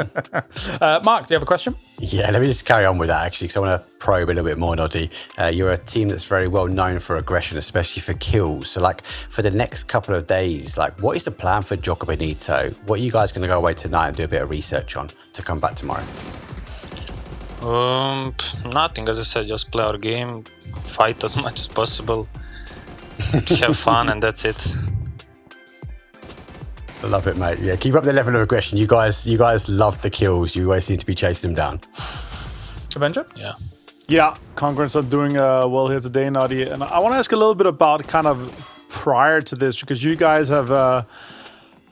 Mark, do you have a question? Yeah, let me just carry on with that, actually, because I want to probe a little bit more, Noddy. You're a team that's very well known for aggression, especially for kills. So, like, for the next couple of days, like, what is the plan for Joga Bonito? What are you guys going to go away tonight and do a bit of research on to come back tomorrow? Nothing, as I said, just play our game, fight as much as possible, have fun, and that's it. I love it, mate. Yeah, keep up the level of aggression. You guys love the kills. You always seem to be chasing them down. Avenger? Yeah, Congress are doing well here today, Noddy. And I want to ask a little bit about kind of prior to this, because you guys have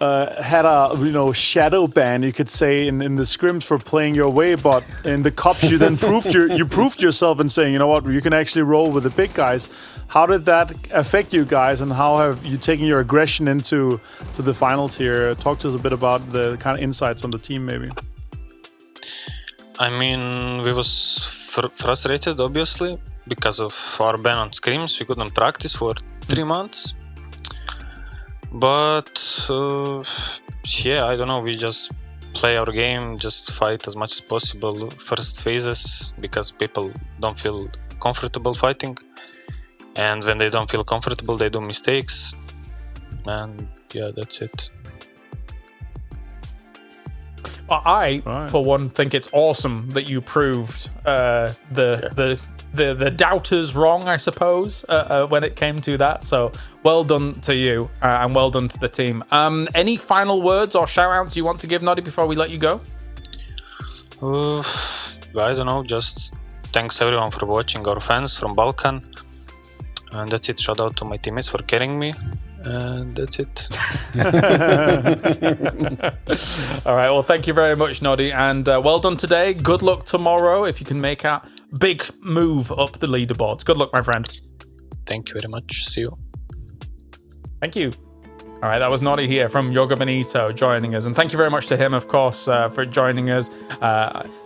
had a shadow ban, you could say, in the scrims for playing your way, but in the cups you then proved yourself and saying, you know what, you can actually roll with the big guys. How did that affect you guys, and how have you taken your aggression into the finals here? Talk to us a bit about the kind of insights on the team, maybe. I mean, we was frustrated, obviously, because of our ban on scrims. We couldn't practice for 3 months. But yeah, I don't know, we just play our game, just fight as much as possible first phases, because people don't feel comfortable fighting, and when they don't feel comfortable they do mistakes, and yeah, that's it. I, for one, think it's awesome that you proved the doubters wrong, I suppose, when it came to that. So well done to you, and well done to the team. Any final words or shout-outs you want to give, Noddy, before we let you go? I don't know, just thanks everyone for watching, our fans from Balkan. And that's it. Shout out to my teammates for carrying me. And that's it. All right, well, thank you very much, Noddy, and well done today. Good luck tomorrow if you can make a big move up the leaderboards. Good luck, my friend. Thank you very much. See you. Thank you. All right, that was Noddy here from Joga Bonito joining us, and thank you very much to him, of course, for joining us.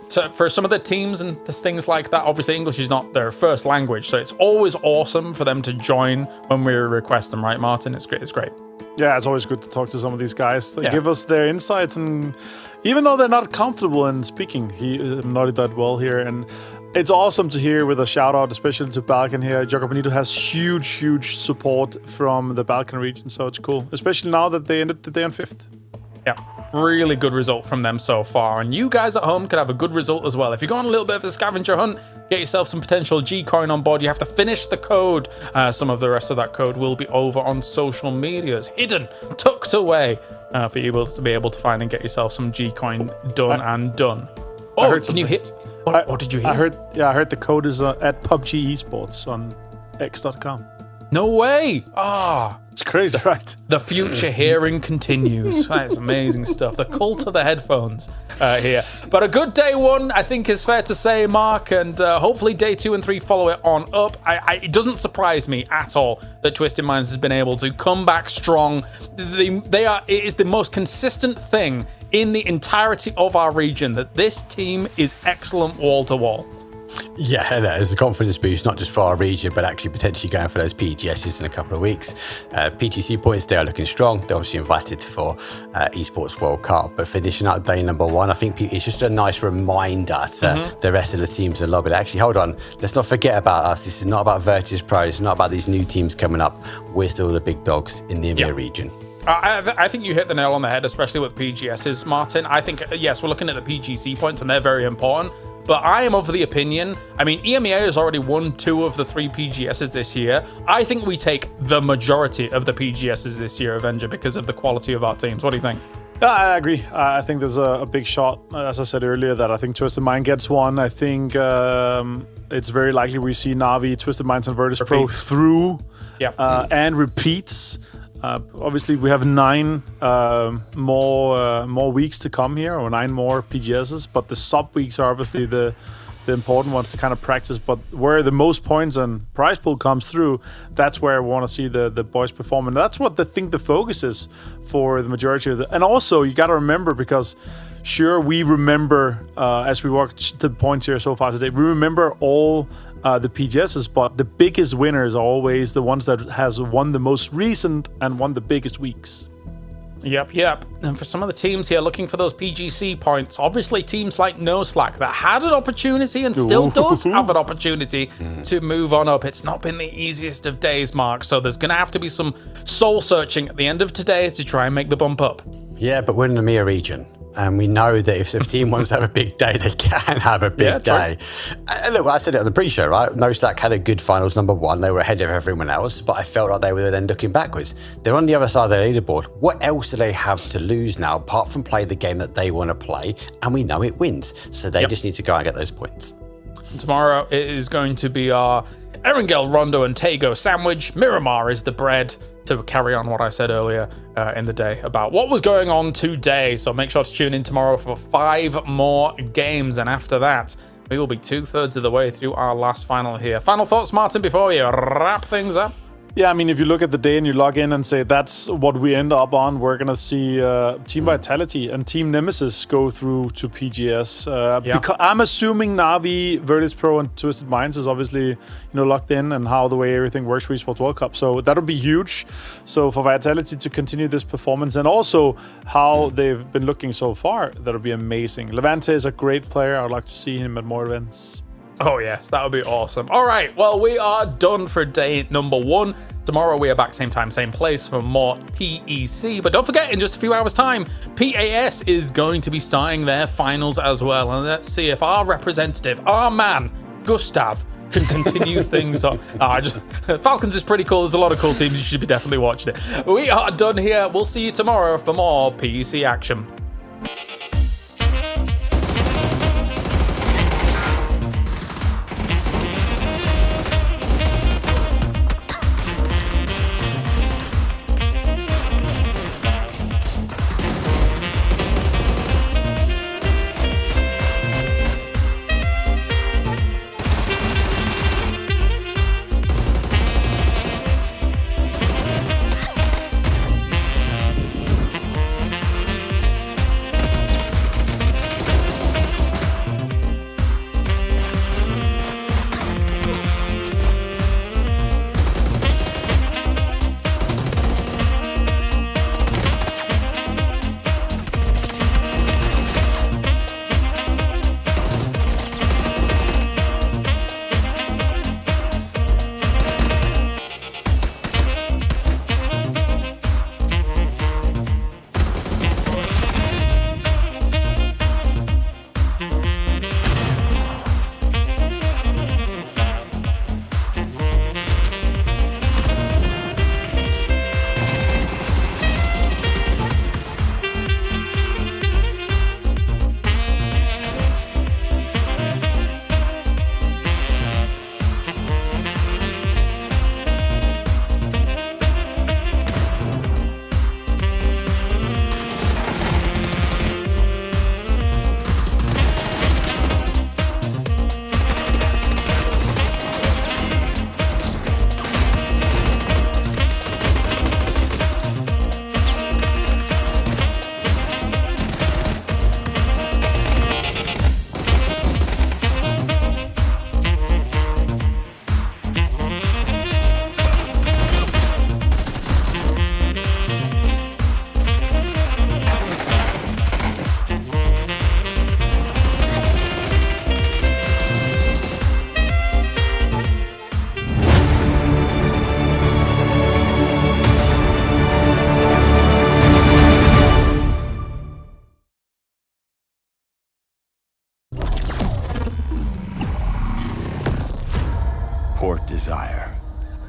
So for some of the teams and things like that, obviously English is not their first language, so it's always awesome for them to join when we request them, right, Martin? It's great. It's great. Yeah, it's always good to talk to some of these guys. They give us their insights, and even though they're not comfortable in speaking, Noddy did well here, and it's awesome to hear with a shout out, especially to Balkan here. Joga Bonito has huge support from the Balkan region, so it's cool, especially now that they ended the day on 5th. Yeah, really good result from them so far, and you guys at home could have a good result as well. If you're going a little bit of a scavenger hunt, get yourself some potential G-Coin on board. You have to finish the code. Some of the rest of that code will be over on social medias, hidden, tucked away, for you to be able to find and get yourself some G-Coin done. Oh, can you hit? What did you hear? I heard the code is at PUBG Esports on x.com. No way! It's crazy, right? The future hearing continues. That is amazing stuff. The cult of the headphones here. But a good day one, I think, is fair to say, Mark, and hopefully day 2 and 3 follow it on up. It doesn't surprise me at all that Twisted Minds has been able to come back strong. It is the most consistent thing in the entirety of our region that this team is excellent wall to wall. Yeah, it's a confidence boost, not just for our region, but actually potentially going for those PGSs in a couple of weeks. PGC points, they are looking strong. They're obviously invited for Esports World Cup, but finishing up day number 1, I think it's just a nice reminder to the rest of the teams in lobby. Actually, hold on, let's not forget about us. This is not about Virtus Pro. It's not about these new teams coming up. We're still the big dogs in the EMEA region. I think you hit the nail on the head, especially with PGSs, Martin. I think, yes, we're looking at the PGC points, and they're very important. But I am of the opinion, I mean, EMEA has already won 2 of the 3 PGSs this year. I think we take the majority of the PGSs this year, Avenger, because of the quality of our teams. What do you think? I agree. I think there's a big shot, as I said earlier, that I think Twisted Mind gets one. I think it's very likely we see Na'Vi, Twisted Minds, and Virtus Pro through and repeats. Obviously, we have 9 more weeks to come here, or 9 more PGSs, but the sub weeks are obviously the important ones to kind of practice. But where the most points and prize pool comes through, that's where I want to see the boys perform, and that's what I think the focus is for the majority of the. And also, you got to remember, because sure, we remember as we watch the points here so far today, we remember all the PGSs, but the biggest winners are always the ones that has won the most recent and won the biggest weeks. Yep. And for some of the teams here looking for those PGC points, obviously teams like noslack that had an opportunity and still does have an opportunity to move on up. It's not been the easiest of days, Mark, so there's going to have to be some soul searching at the end of today to try and make the bump up. Yeah, but we're in the EMEA region. And we know that if a team wants to have a big day, they can have a big day. Look, I said it on the pre-show, right? noslack had a good finals number 1. They were ahead of everyone else, but I felt like they were then looking backwards. They're on the other side of the leaderboard. What else do they have to lose now, apart from play the game that they want to play? And we know it wins. So they just need to go and get those points. Tomorrow it is going to be our Erangel, Rondo, and Tego sandwich. Miramar is the bread, to carry on what I said earlier in the day about what was going on today. So make sure to tune in tomorrow for 5 more games. And after that, we will be 2/3 of the way through our last final here. Final thoughts, Martin, before we wrap things up? Yeah, I mean, if you look at the day and you log in and say that's what we end up on, we're going to see Team Vitality and Team Nemesis go through to PGS. Because I'm assuming Na'Vi, Virtus Pro, and Twisted Minds is obviously, locked in, and how the way everything works for Esports World Cup. So that'll be huge. So for Vitality to continue this performance, and also how they've been looking so far, that'll be amazing. Levante is a great player. I'd like to see him at more events. Oh yes, that would be awesome. All right, well, we are done for day number 1. Tomorrow we are back same time, same place for more PEC. But don't forget, in just a few hours' time, PAS is going to be starting their finals as well. And let's see if our representative, our man, Gustav, can continue things on. Falcons is pretty cool. There's a lot of cool teams. You should be definitely watching it. We are done here. We'll see you tomorrow for more PEC action. Desire.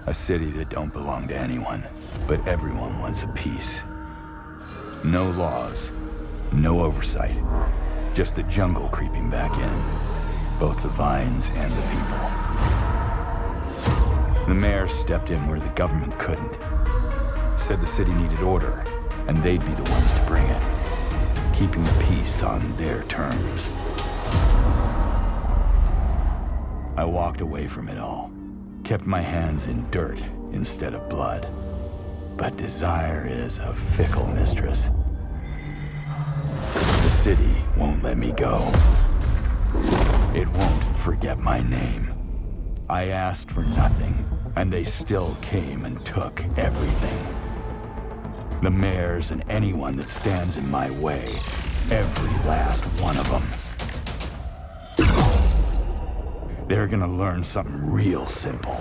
A city that don't belong to anyone, but everyone wants a piece. No laws, no oversight. Just the jungle creeping back in. Both the vines and the people. The mayor stepped in where the government couldn't. Said the city needed order, and they'd be the ones to bring it. Keeping the peace on their terms. I walked away from it all. Kept my hands in dirt instead of blood. But desire is a fickle mistress. The city won't let me go. It won't forget my name. I asked for nothing, and they still came and took everything. The mayors and anyone that stands in my way, every last one of them. They're gonna learn something real simple.